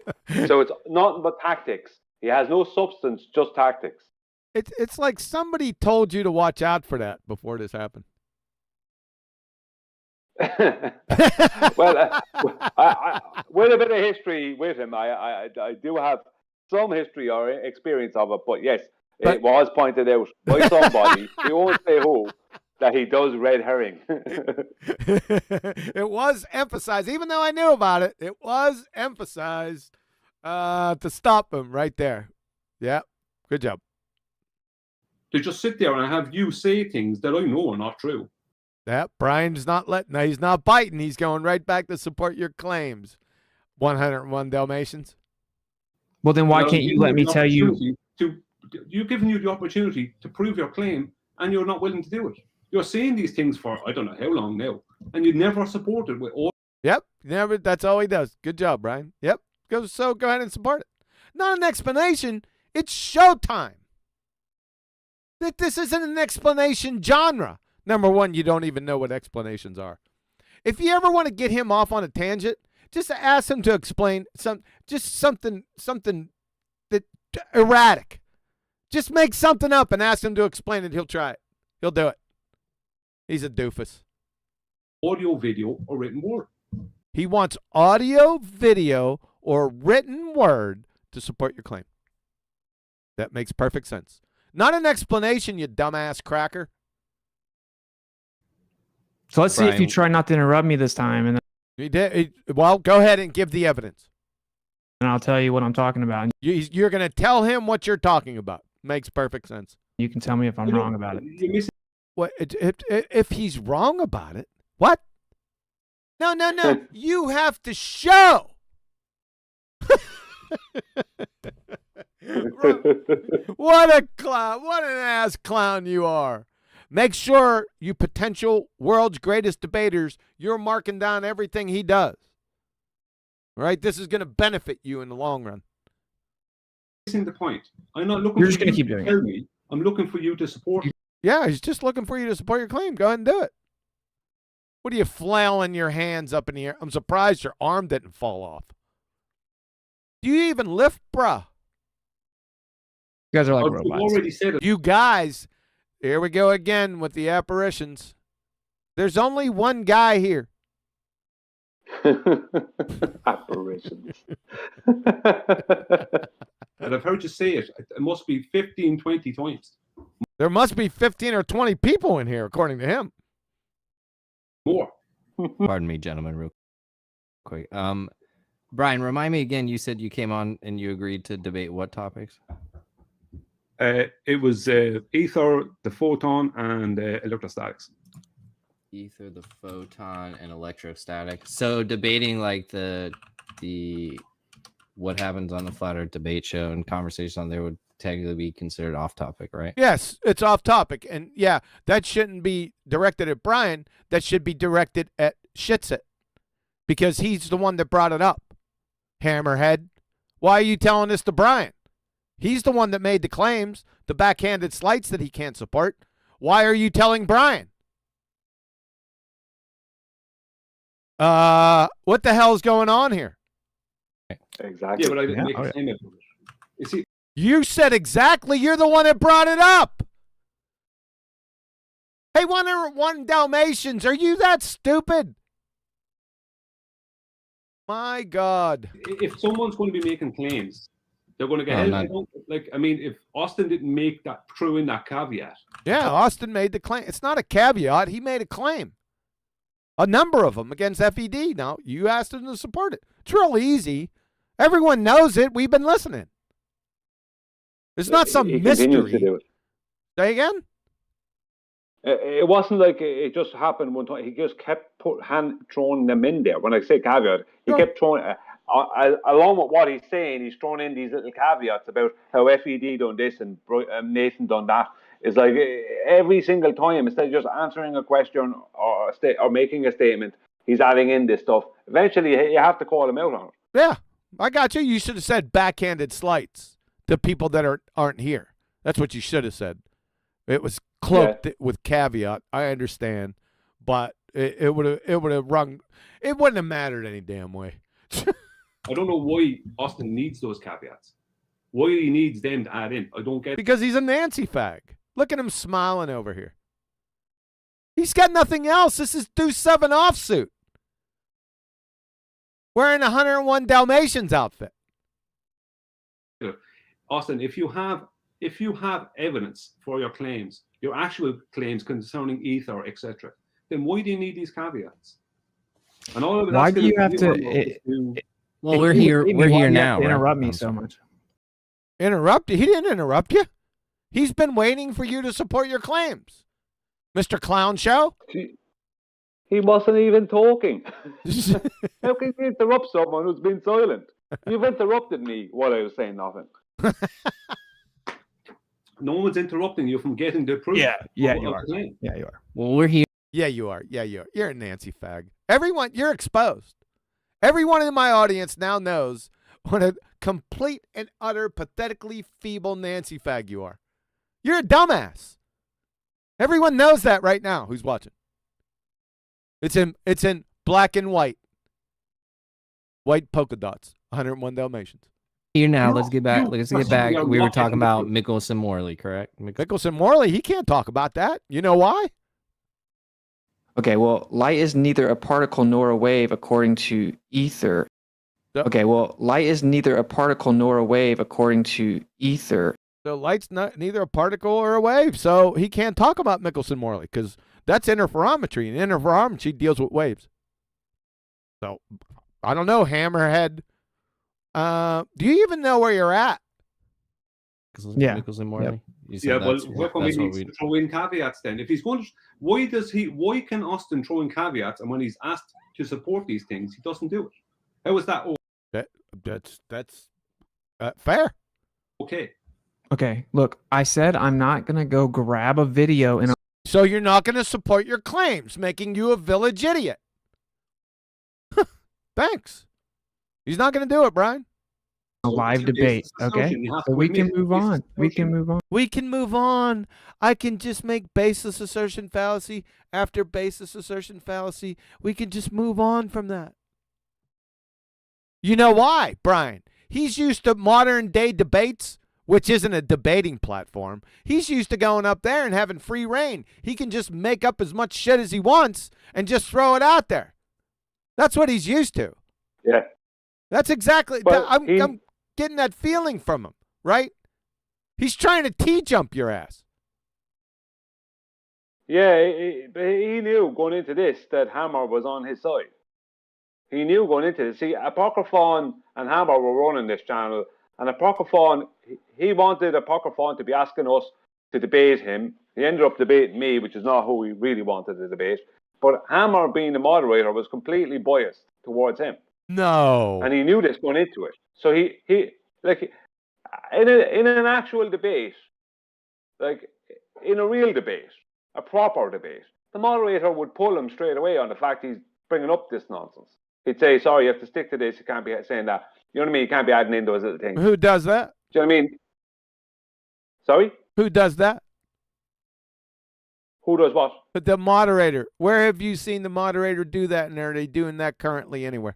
[SPEAKER 4] So it's nothing but tactics. He has no substance, just tactics.
[SPEAKER 1] It's like somebody told you to watch out for that before this happened.
[SPEAKER 4] Well, with a bit of history with him, I do have some history or experience of it. But yes, it was pointed out by somebody, we won't say who, that he does red herring.
[SPEAKER 1] It was emphasized, even though I knew about it. It was emphasized to stop him right there. Yeah, good job.
[SPEAKER 11] To just sit there and have you say things that I know are not true.
[SPEAKER 1] Yeah, Brian's not letting. He's not biting. He's going right back to support your claims. 101 Dalmatians.
[SPEAKER 9] Well, then why can't you let me tell you?
[SPEAKER 11] You're giving you the opportunity to prove your claim, and you're not willing to do it. You're saying these things for I don't know how long now, and you never supported with all.
[SPEAKER 1] Yep, never. That's all he does. Good job, Brian. Yep. Go ahead and support it. Not an explanation. It's showtime. This isn't an explanation genre. Number one, you don't even know what explanations are. If you ever want to get him off on a tangent, just ask him to explain something that erratic. Just make something up and ask him to explain it. He'll try it. He'll do it. He's a doofus.
[SPEAKER 11] Audio, video, or written word.
[SPEAKER 1] He wants audio, video, or written word to support your claim. That makes perfect sense. Not an explanation, you dumbass cracker.
[SPEAKER 9] So let's see if you try not to interrupt me this time, and
[SPEAKER 1] He did. Well, go ahead and give the evidence.
[SPEAKER 9] And I'll tell you what I'm talking about.
[SPEAKER 1] You're going to tell him what you're talking about. Makes perfect sense.
[SPEAKER 9] You can tell me if I'm wrong about it.
[SPEAKER 1] What if he's wrong about it? What? No. You have to show. What a clown. What an ass clown you are. Make sure, you potential world's greatest debaters, you're marking down everything he does. All right? This is going to benefit you in the long run.
[SPEAKER 11] Missing the point. I'm not looking.
[SPEAKER 9] You're just going to keep doing it.
[SPEAKER 11] Me. I'm looking for you to support.
[SPEAKER 1] Yeah, he's just looking for you to support your claim. Go ahead and do it. What are you flailing your hands up in the air? I'm surprised your arm didn't fall off. Do you even lift, bruh?
[SPEAKER 9] You guys are like
[SPEAKER 11] I've
[SPEAKER 9] robots.
[SPEAKER 11] already said it.
[SPEAKER 1] You guys, here we go again with the apparitions. There's only one guy here.
[SPEAKER 4] Apparitions.
[SPEAKER 11] And I've heard you say it. It must be 15, 20 times.
[SPEAKER 1] There must be 15 or 20 people in here, according to him.
[SPEAKER 11] More.
[SPEAKER 7] Pardon me, gentlemen, real quick. Brian, remind me again, you said you came on and you agreed to debate what topics?
[SPEAKER 11] It was ether, the photon, and electrostatics.
[SPEAKER 7] Ether, the photon, and electrostatic. So debating like the what happens on the Flat Earth debate show and conversations on there would technically be considered off topic, right?
[SPEAKER 1] Yes, it's off topic. And yeah, that shouldn't be directed at Brian. That should be directed at Shitsit, because he's the one that brought it up. Hammerhead. Why are you telling this to Brian? He's the one that made the claims, the backhanded slights that he can't support. Why are you telling Brian? What the hell's going on here?
[SPEAKER 4] Exactly.
[SPEAKER 11] Yeah, but I didn't make a statement. You see,
[SPEAKER 1] you said exactly. You're the one that brought it up. Hey, 101 Dalmatians, are you that stupid? My God.
[SPEAKER 11] if someone's going to be making claims, they're going to get held. Like, I mean, if Austin didn't make that throw in that caveat.
[SPEAKER 1] Yeah, Austin made the claim. It's not a caveat. He made a claim. A number of them against FED. Now, you asked him to support it. It's real easy. Everyone knows it. We've been listening. It's not some mystery.
[SPEAKER 4] To do it.
[SPEAKER 1] Say again?
[SPEAKER 4] It wasn't like it just happened one time. He just kept throwing them in there. When I say caveat, he kept throwing, along with what he's saying, he's throwing in these little caveats about how FED done this and Nathan done that. It's like every single time, instead of just answering a question or making a statement, he's adding in this stuff. Eventually, you have to call him out on it.
[SPEAKER 1] Yeah, I got you. You should have said backhanded slights to people that aren't here. That's what you should have said. It was cloaked with caveat. I understand, but it would have rung. It wouldn't have mattered any damn way.
[SPEAKER 11] I don't know why Austin needs those caveats. Why he needs them to add in. I don't get it.
[SPEAKER 1] Because he's a Nancy fag. Look at him smiling over here. He's got nothing else. This is Deuce 7 offsuit. Wearing a 101 Dalmatians outfit.
[SPEAKER 11] Austin, if you have evidence for your claims, your actual claims concerning ether, etc., then why do you need these caveats? And all of it.
[SPEAKER 9] Why do you have to?
[SPEAKER 7] Well, we're here.
[SPEAKER 9] Amy,
[SPEAKER 7] We're
[SPEAKER 9] why
[SPEAKER 7] here
[SPEAKER 9] do you have
[SPEAKER 7] now.
[SPEAKER 9] to
[SPEAKER 7] right?
[SPEAKER 9] interrupt me
[SPEAKER 7] I'm
[SPEAKER 9] so
[SPEAKER 7] sorry.
[SPEAKER 9] much.
[SPEAKER 1] Interrupt you? He didn't interrupt you. He's been waiting for you to support your claims. Mr. Clown Show?
[SPEAKER 4] He wasn't even talking. How can you interrupt someone who's been silent? You've interrupted me while I was saying nothing.
[SPEAKER 11] No one's interrupting you from getting the proof.
[SPEAKER 9] Yeah, you
[SPEAKER 11] of
[SPEAKER 9] are.
[SPEAKER 11] the claim.
[SPEAKER 9] Yeah, you are.
[SPEAKER 7] Well, we're here.
[SPEAKER 1] Yeah, you are. Yeah, you are. You're a Nancy fag. Everyone, you're exposed. Everyone in my audience now knows what a complete and utter pathetically feeble Nancy fag you are. You're a dumbass. Everyone knows that right now who's watching. It's in black and white. White polka dots. 101 Dalmatians.
[SPEAKER 7] Here now. Let's get back. Let's get back.
[SPEAKER 11] you're
[SPEAKER 7] We were
[SPEAKER 11] not
[SPEAKER 7] talking
[SPEAKER 11] getting the
[SPEAKER 7] about
[SPEAKER 11] proof.
[SPEAKER 7] Michelson-Morley, correct?
[SPEAKER 1] Michelson-Morley, he can't talk about that. You know why?
[SPEAKER 12] Okay, well, light is neither a particle nor a wave according to ether.
[SPEAKER 1] Yep.
[SPEAKER 12] Okay, well, light is neither a particle nor a wave according to ether.
[SPEAKER 1] So light's neither a particle or a wave, so he can't talk about Michelson-Morley because that's interferometry, and interferometry deals with waves. So I don't know, Hammerhead. Do you even know where you're at?
[SPEAKER 9] Yeah.
[SPEAKER 7] Michelson-Morley.
[SPEAKER 9] Yep.
[SPEAKER 7] You said
[SPEAKER 11] Yeah, well,
[SPEAKER 7] that's
[SPEAKER 11] where come he
[SPEAKER 7] that's what
[SPEAKER 11] needs
[SPEAKER 7] we.
[SPEAKER 11] to throw in caveats then? If he's going to, why can Austin throw in caveats, and when he's asked to support these things, he doesn't do it? How is that
[SPEAKER 1] That's fair.
[SPEAKER 11] okay?
[SPEAKER 9] Okay, look, I said I'm not gonna go grab a video and
[SPEAKER 1] So you're not going to support your claims, making you a village idiot. Thanks. He's not going to do it, Brian.
[SPEAKER 9] a live debate. Okay, so we can move on. We can move on.
[SPEAKER 1] We can move on. I can just make baseless assertion fallacy after baseless assertion fallacy. We can just move on from that. You know why, Brian? He's used to modern day debates, which isn't a debating platform. He's used to going up there and having free reign. He can just make up as much shit as he wants and just throw it out there. That's what he's used to.
[SPEAKER 4] Yeah.
[SPEAKER 1] That's exactly.
[SPEAKER 4] But
[SPEAKER 1] I'm getting that feeling from him, right? He's trying to T-jump your ass.
[SPEAKER 4] Yeah, but he knew going into this that Hammer was on his side. He knew going into this. See, Apocryphon and Hammer were running this channel, and Apocryphon, he wanted Apocryphon to be asking us to debate him. He ended up debating me, which is not who he really wanted to debate. But Hammer, being the moderator, was completely biased towards him.
[SPEAKER 1] No.
[SPEAKER 4] And he knew this going into it. So he like in an actual debate, like in a real debate, a proper debate, the moderator would pull him straight away on the fact he's bringing up this nonsense. He'd say, sorry, you have to stick to this. You can't be saying that. You know what I mean? You can't be adding in those little things.
[SPEAKER 1] Who does that?
[SPEAKER 4] Do you know what I mean? Sorry?
[SPEAKER 1] Who does that?
[SPEAKER 4] Who does what?
[SPEAKER 1] But the moderator. Where have you seen the moderator do that, and are they doing that currently anywhere?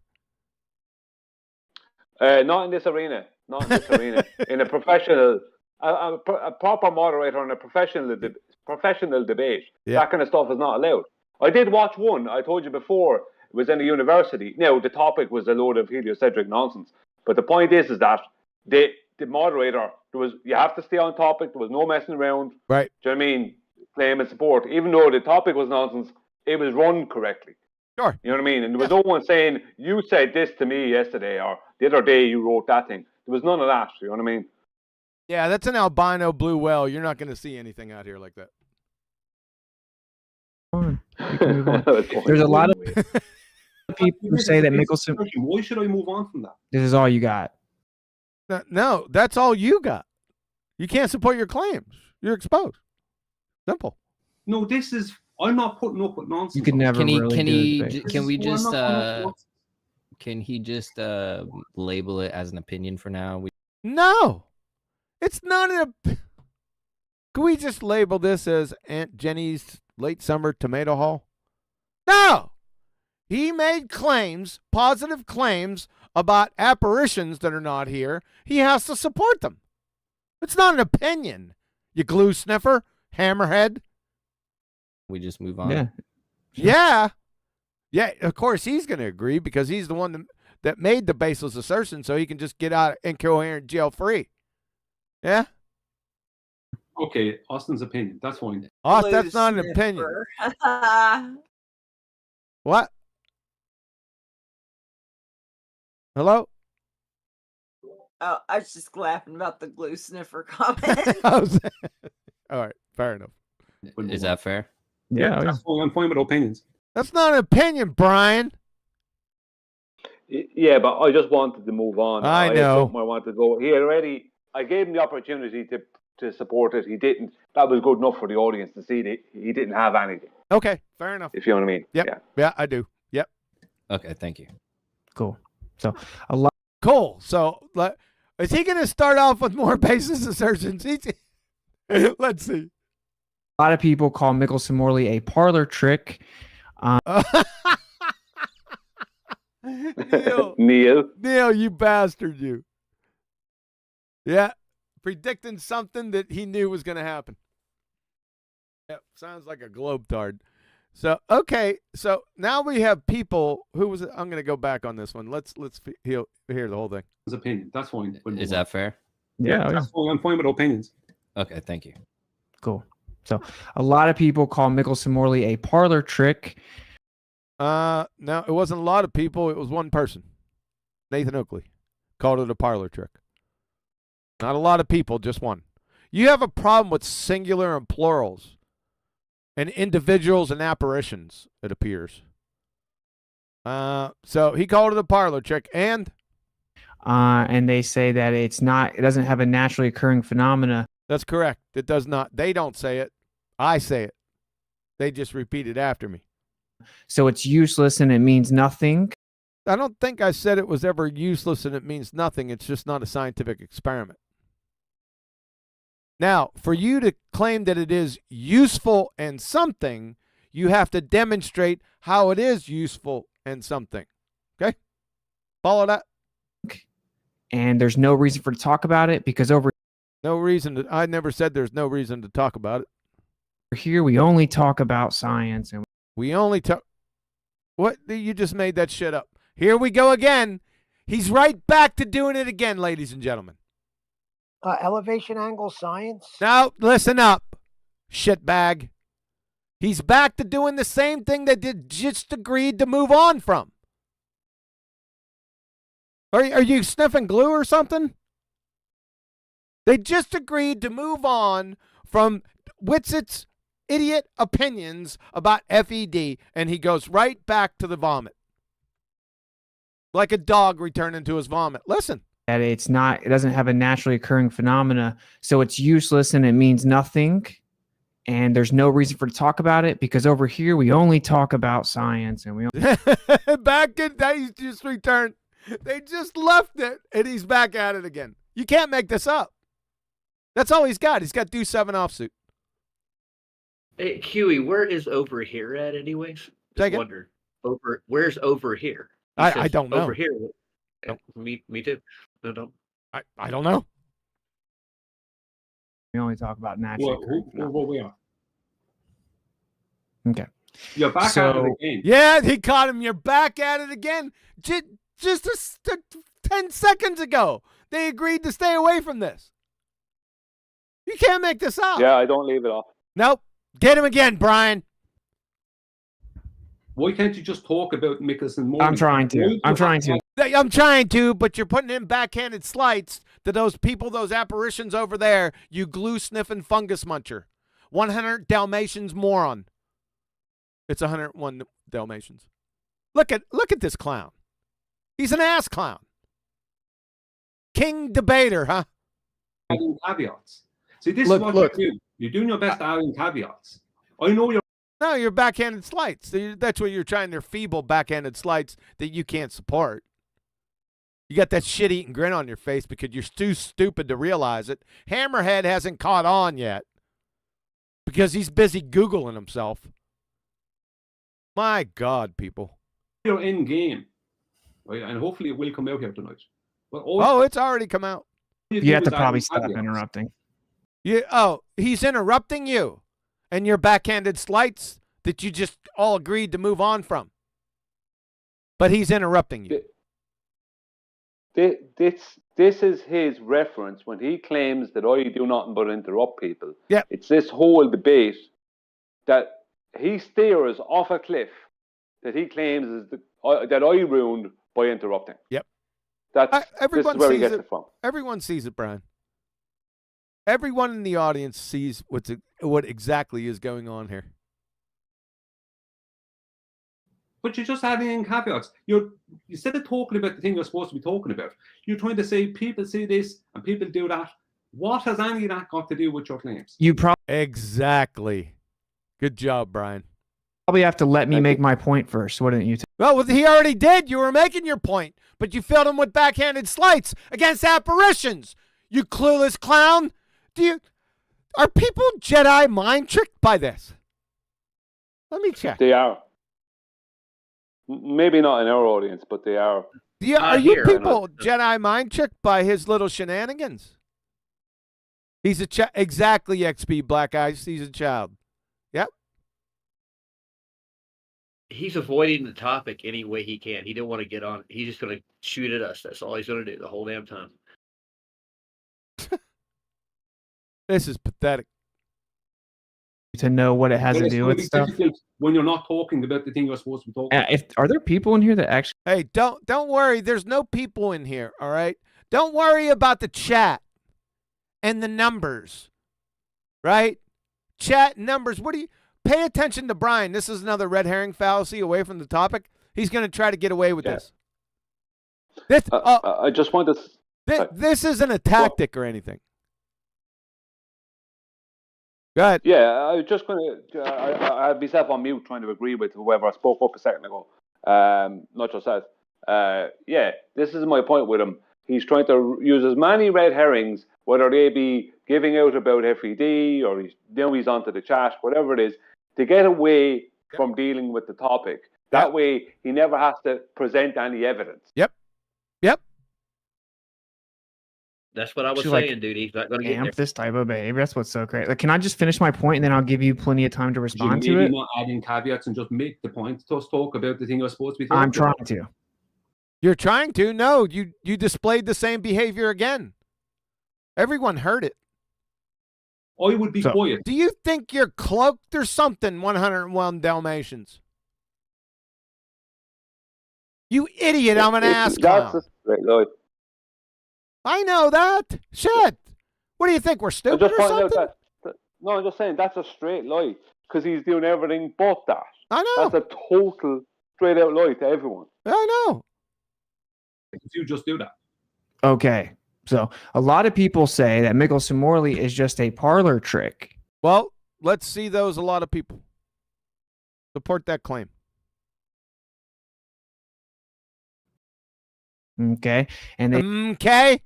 [SPEAKER 4] Not in this arena. Not in this arena. In a professional, a proper moderator in a professional debate.
[SPEAKER 1] Yeah.
[SPEAKER 4] That kind of stuff is not allowed. I did watch one. I told you before. It was in a university. Now, the topic was a load of heliocentric nonsense. But the point is that the moderator, you have to stay on topic. There was no messing around.
[SPEAKER 1] Right.
[SPEAKER 4] Do you know what I mean? Claim and support. Even though the topic was nonsense, it was run correctly.
[SPEAKER 1] Sure.
[SPEAKER 4] You know what I mean? And there was no one saying, you said this to me yesterday, or the other day you wrote that thing. There was none of that. You know what I mean?
[SPEAKER 1] Yeah, that's an albino blue whale. You're not going to see anything out here like that.
[SPEAKER 9] We can move on. There's a lot of people who say that Michelson.
[SPEAKER 11] Why should I move on from that?
[SPEAKER 9] This is all you got.
[SPEAKER 1] No, that's all you got. You can't support your claims. You're exposed. Simple.
[SPEAKER 11] No, this is. I'm not putting up with nonsense.
[SPEAKER 9] You could never
[SPEAKER 7] Can he?
[SPEAKER 9] really
[SPEAKER 7] Can
[SPEAKER 9] do
[SPEAKER 7] he?
[SPEAKER 9] it, Vic.
[SPEAKER 7] Can we
[SPEAKER 11] Well, I'm
[SPEAKER 7] just?
[SPEAKER 11] not putting up with nonsense.
[SPEAKER 7] Can he just label it as an opinion for now?
[SPEAKER 1] No, it's not an. Can we just label this as Aunt Jenny's late summer tomato haul? No, he made claims, positive claims about apparitions that are not here, he has to support them. It's not an opinion, you glue sniffer, hammerhead.
[SPEAKER 7] We just move on.
[SPEAKER 9] Yeah.
[SPEAKER 1] Yeah. Yeah, of course he's going to agree because he's the one that made the baseless assertion so he can just get out of Incoherent jail free. Yeah?
[SPEAKER 11] Okay, Austin's opinion. That's fine.
[SPEAKER 1] Oh, that's not an opinion. What? Hello?
[SPEAKER 14] Oh, I was just laughing about the glue sniffer comment.
[SPEAKER 1] All right, fair enough.
[SPEAKER 7] Is that fair?
[SPEAKER 9] Yeah.
[SPEAKER 11] That's fine. I'm fine with opinions.
[SPEAKER 1] That's not an opinion, Brian.
[SPEAKER 4] Yeah, but I just wanted to move on.
[SPEAKER 1] I
[SPEAKER 4] had
[SPEAKER 1] know.
[SPEAKER 4] something I wanted to go. He already. I gave him the opportunity to support it. He didn't. That was good enough for the audience to see that he didn't have anything.
[SPEAKER 1] Okay, fair enough.
[SPEAKER 4] If you know what I mean.
[SPEAKER 1] Yep.
[SPEAKER 4] Yeah.
[SPEAKER 1] Yeah, I do. Yep.
[SPEAKER 7] Okay, thank you.
[SPEAKER 9] Cool. So a lot.
[SPEAKER 1] Cool. So is he going to start off with more basis assertions? Let's see.
[SPEAKER 9] A lot of people call Michelson-Morley a parlor trick.
[SPEAKER 1] Neil, you bastard, you. Yeah, predicting something that he knew was going to happen. Yep, sounds like a globe-tard. So, okay, so now we have people. Who was it? I'm going to go back on this one. Let's hear the whole thing.
[SPEAKER 11] His opinion. That's fine.
[SPEAKER 7] Is that fair?
[SPEAKER 9] Yeah.
[SPEAKER 11] That's fine. I'm fine with opinions.
[SPEAKER 7] Okay, thank you.
[SPEAKER 9] Cool. So a lot of people call Michelson-Morley a parlor trick.
[SPEAKER 1] No, it wasn't a lot of people. It was one person. Nathan Oakley called it a parlor trick. Not a lot of people, just one. You have a problem with singular and plurals and individuals and apparitions, it appears. So he called it a parlor trick, and
[SPEAKER 9] they say that it doesn't have a naturally occurring phenomena.
[SPEAKER 1] That's correct. It does not. They don't say it. I say it. They just repeat it after me.
[SPEAKER 9] So it's useless and it means nothing.
[SPEAKER 1] I don't think I said it was ever useless and it means nothing. It's just not a scientific experiment. Now, for you to claim that it is useful and something, you have to demonstrate how it is useful and something. Okay? Follow that?
[SPEAKER 9] And there's no reason for to talk about it because
[SPEAKER 1] no reason. I never said there's no reason to talk about it.
[SPEAKER 9] Here we only talk about science and
[SPEAKER 1] we only talk. What? You just made that shit up. Here we go again. He's right back to doing it again, ladies and gentlemen.
[SPEAKER 6] Elevation angle science.
[SPEAKER 1] Now, listen up, shitbag. He's back to doing the same thing that they just agreed to move on from. Are you sniffing glue or something? They just agreed to move on from Witzett's idiot opinions about FED, and he goes right back to the vomit. Like a dog returning to his vomit. Listen.
[SPEAKER 9] That it doesn't have a naturally occurring phenomena, so it's useless and it means nothing. And there's no reason for to talk about it because over here we only talk about science and we
[SPEAKER 1] back in he's just returned. They just left it and he's back at it again. You can't make this up. That's all he's got. He's got Do 7 offsuit.
[SPEAKER 5] Hey, Huey, where is over here at anyways?
[SPEAKER 1] Take it.
[SPEAKER 5] Wonder. Where's over here?
[SPEAKER 1] I don't know.
[SPEAKER 5] Over here.
[SPEAKER 1] Nope.
[SPEAKER 5] Me too. No, don't.
[SPEAKER 1] I don't know.
[SPEAKER 9] We only talk about natural.
[SPEAKER 11] Where we are.
[SPEAKER 9] Okay.
[SPEAKER 11] You're back at it again.
[SPEAKER 1] Yeah, he caught him. You're back at it again. Just 10 seconds ago, they agreed to stay away from this. You can't make this up.
[SPEAKER 4] Yeah, I don't leave it off.
[SPEAKER 1] Nope. Get him again, Brian.
[SPEAKER 11] Why can't you just talk about Michelson-Morley?
[SPEAKER 9] I'm trying to,
[SPEAKER 1] but you're putting in backhanded slights to those people, those apparitions over there, you glue-sniffing fungus muncher. 100 Dalmatians moron. It's 101 Dalmatians. Look at this clown. He's an ass clown. King debater, huh?
[SPEAKER 11] Adding caveats. See, this is what you do. You're doing your best adding caveats. I know you're.
[SPEAKER 1] No, you're backhanded slights. That's what you're trying. They're feeble backhanded slights that you can't support. You got that shit-eating grin on your face because you're too stupid to realize it. Hammerhead hasn't caught on yet because he's busy Googling himself. My God, people.
[SPEAKER 11] You're in game. right? And hopefully it will come out here tonight. But
[SPEAKER 1] Oh, it's already come out.
[SPEAKER 9] You have to probably stop interrupting.
[SPEAKER 1] He's interrupting you and your backhanded slights that you just all agreed to move on from. But he's interrupting you.
[SPEAKER 4] This is his reference when he claims that I do nothing but interrupt people.
[SPEAKER 1] Yeah.
[SPEAKER 4] It's this whole debate that he steers off a cliff that he claims is that I ruined by interrupting.
[SPEAKER 1] Yep.
[SPEAKER 4] This
[SPEAKER 1] Everyone
[SPEAKER 4] is where he
[SPEAKER 1] sees
[SPEAKER 4] gets
[SPEAKER 1] it.
[SPEAKER 4] it from.
[SPEAKER 1] Everyone sees it, Brian. Everyone in the audience sees what exactly is going on here.
[SPEAKER 11] But you're just adding in caveats. Instead of talking about the thing you're supposed to be talking about, you're trying to say people see this and people do that. What has any of that got to do with your claims?
[SPEAKER 9] You probably
[SPEAKER 1] Exactly. Good job, Brian.
[SPEAKER 9] have to let me make my point first, wouldn't you?
[SPEAKER 1] Well, he already did. You were making your point, but you filled him with backhanded slights against apparitions. You clueless clown. Are people Jedi mind tricked by this? Let me check.
[SPEAKER 4] They are. Maybe not in our audience, but they are.
[SPEAKER 1] Are you people Jedi mind tricked by his little shenanigans? He's a exactly XP Black Eyes. He's a child. Yep.
[SPEAKER 5] He's avoiding the topic any way he can. He don't want to get on. He's just going to shoot at us. That's all he's going to do the whole damn time.
[SPEAKER 1] This is pathetic.
[SPEAKER 9] To know what it has to do with stuff.
[SPEAKER 11] When you're not talking about the thing you're supposed to be talking about.
[SPEAKER 9] Are there people in here that actually?
[SPEAKER 1] Hey, don't worry. There's no people in here. All right. Don't worry about the chat and the numbers. Right? Chat numbers. Pay attention to Brian. This is another red herring fallacy away from the topic. He's going to try to get away with this.
[SPEAKER 4] I just want to.
[SPEAKER 1] This isn't a tactic or anything. Go ahead.
[SPEAKER 4] Yeah, I was just going to. I had myself on mute trying to agree with whoever spoke up a second ago. Not just that. Yeah, this is my point with him. He's trying to use as many red herrings, whether they be giving out about FED or he's onto the chat, whatever it is, to get away from dealing with the topic. That way, he never has to present any evidence.
[SPEAKER 1] Yep.
[SPEAKER 5] That's what I was
[SPEAKER 9] Actually,
[SPEAKER 5] saying, dude. He's not going to get there.
[SPEAKER 9] This type of behavior. That's what's so great. Like, can I just finish my point and then I'll give you plenty of time to respond to it?
[SPEAKER 11] Not adding caveats and just make the point. Just talk about the thing you're supposed to be talking
[SPEAKER 9] I'm trying
[SPEAKER 11] about.
[SPEAKER 9] to.
[SPEAKER 1] You're trying to? No, you displayed the same behavior again. Everyone heard it.
[SPEAKER 11] I would be quiet.
[SPEAKER 1] Do you think you're cloaked or something, 101 Dalmatians? You idiot, I'm an ass clown.
[SPEAKER 4] That's a straight lie.
[SPEAKER 1] I know that. Shit. What do you think? We're stupid or something?
[SPEAKER 4] No, I'm just saying that's a straight lie because he's doing everything but that.
[SPEAKER 1] I know.
[SPEAKER 4] That's a total straight out lie to everyone.
[SPEAKER 1] I know.
[SPEAKER 11] If you just do that.
[SPEAKER 9] Okay. So a lot of people say that Michelson-Morley is just a parlor trick.
[SPEAKER 1] Well, let's see a lot of people support that claim.
[SPEAKER 9] Okay. And
[SPEAKER 1] okay.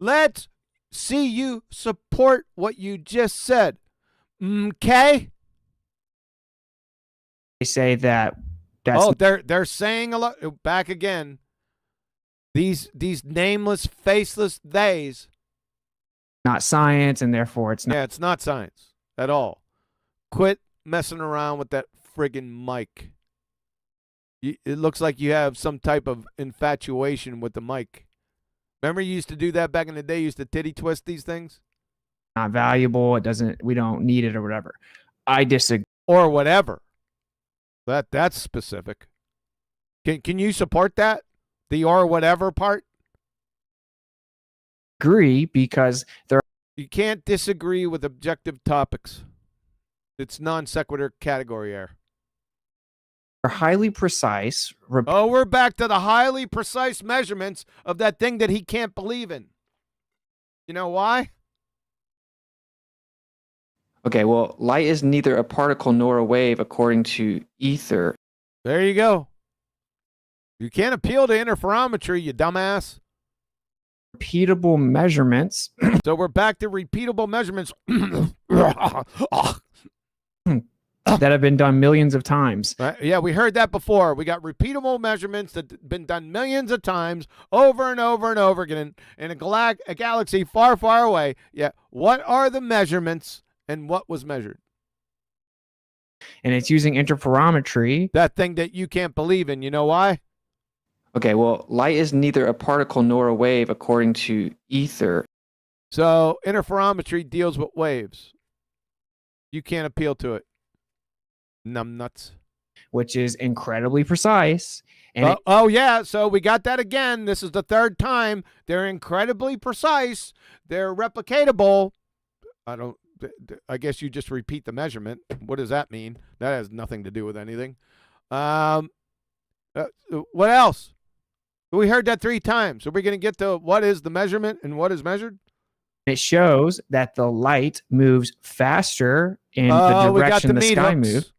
[SPEAKER 1] Let's see you support what you just said. Okay.
[SPEAKER 9] They say that.
[SPEAKER 1] They're saying a lot. Back again. These nameless, faceless theys.
[SPEAKER 9] Not science, and therefore it's not.
[SPEAKER 1] Yeah, it's not science at all. Quit messing around with that friggin' mic. It looks like you have some type of infatuation with the mic. Remember you used to do that back in the day? You used to titty twist these things?
[SPEAKER 9] Not valuable. It doesn't. We don't need it or whatever. I disagree.
[SPEAKER 1] Or whatever. That's specific. Can you support that? The or whatever part?
[SPEAKER 9] Agree because
[SPEAKER 1] you can't disagree with objective topics. It's non sequitur category error.
[SPEAKER 9] Are highly precise.
[SPEAKER 1] We're back to the highly precise measurements of that thing that he can't believe in. You know why?
[SPEAKER 12] Okay, well, light is neither a particle nor a wave according to ether.
[SPEAKER 1] There you go. You can't appeal to interferometry, you dumbass.
[SPEAKER 9] Repeatable measurements.
[SPEAKER 1] So we're back to repeatable measurements.
[SPEAKER 9] that have been done millions of times.
[SPEAKER 1] Right? Yeah, we heard that before. We got repeatable measurements that have been done millions of times over and over and over again in a galaxy far, far away. Yeah, what are the measurements and what was measured?
[SPEAKER 9] And it's using interferometry.
[SPEAKER 1] That thing that you can't believe in. You know why?
[SPEAKER 12] Okay, well, light is neither a particle nor a wave according to ether.
[SPEAKER 1] So interferometry deals with waves. You can't appeal to it. Numbnuts.
[SPEAKER 9] Which is incredibly precise. And
[SPEAKER 1] oh, yeah. So we got that again. This is the third time. They're incredibly precise. They're replicatable. I guess you just repeat the measurement. What does that mean? That has nothing to do with anything. What else? We heard that 3 times. Are we going to get to what is the measurement and what is measured?
[SPEAKER 9] it shows that the light moves faster in the direction the sky moves.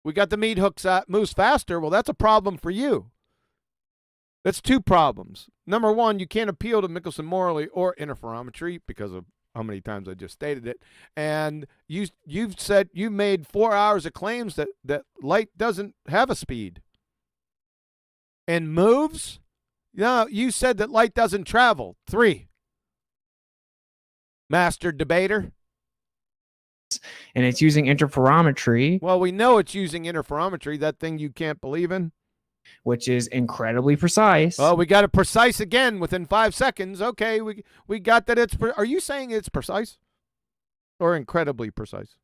[SPEAKER 1] We got the meat hooks moves faster. Well, that's a problem for you. That's 2 problems. Number 1, you can't appeal to Michelson-Morley or interferometry because of how many times I just stated it. And you've said you made 4 hours of claims that light doesn't have a speed and moves. No, you said that light doesn't travel. 3. MasterDebater.
[SPEAKER 9] And it's using interferometry.
[SPEAKER 1] Well, we know it's using interferometry, that thing you can't believe in.
[SPEAKER 9] Which is incredibly precise.
[SPEAKER 1] Oh, we got it precise again within 5 seconds. Okay, we got that it's... Are you saying it's precise? Or incredibly precise?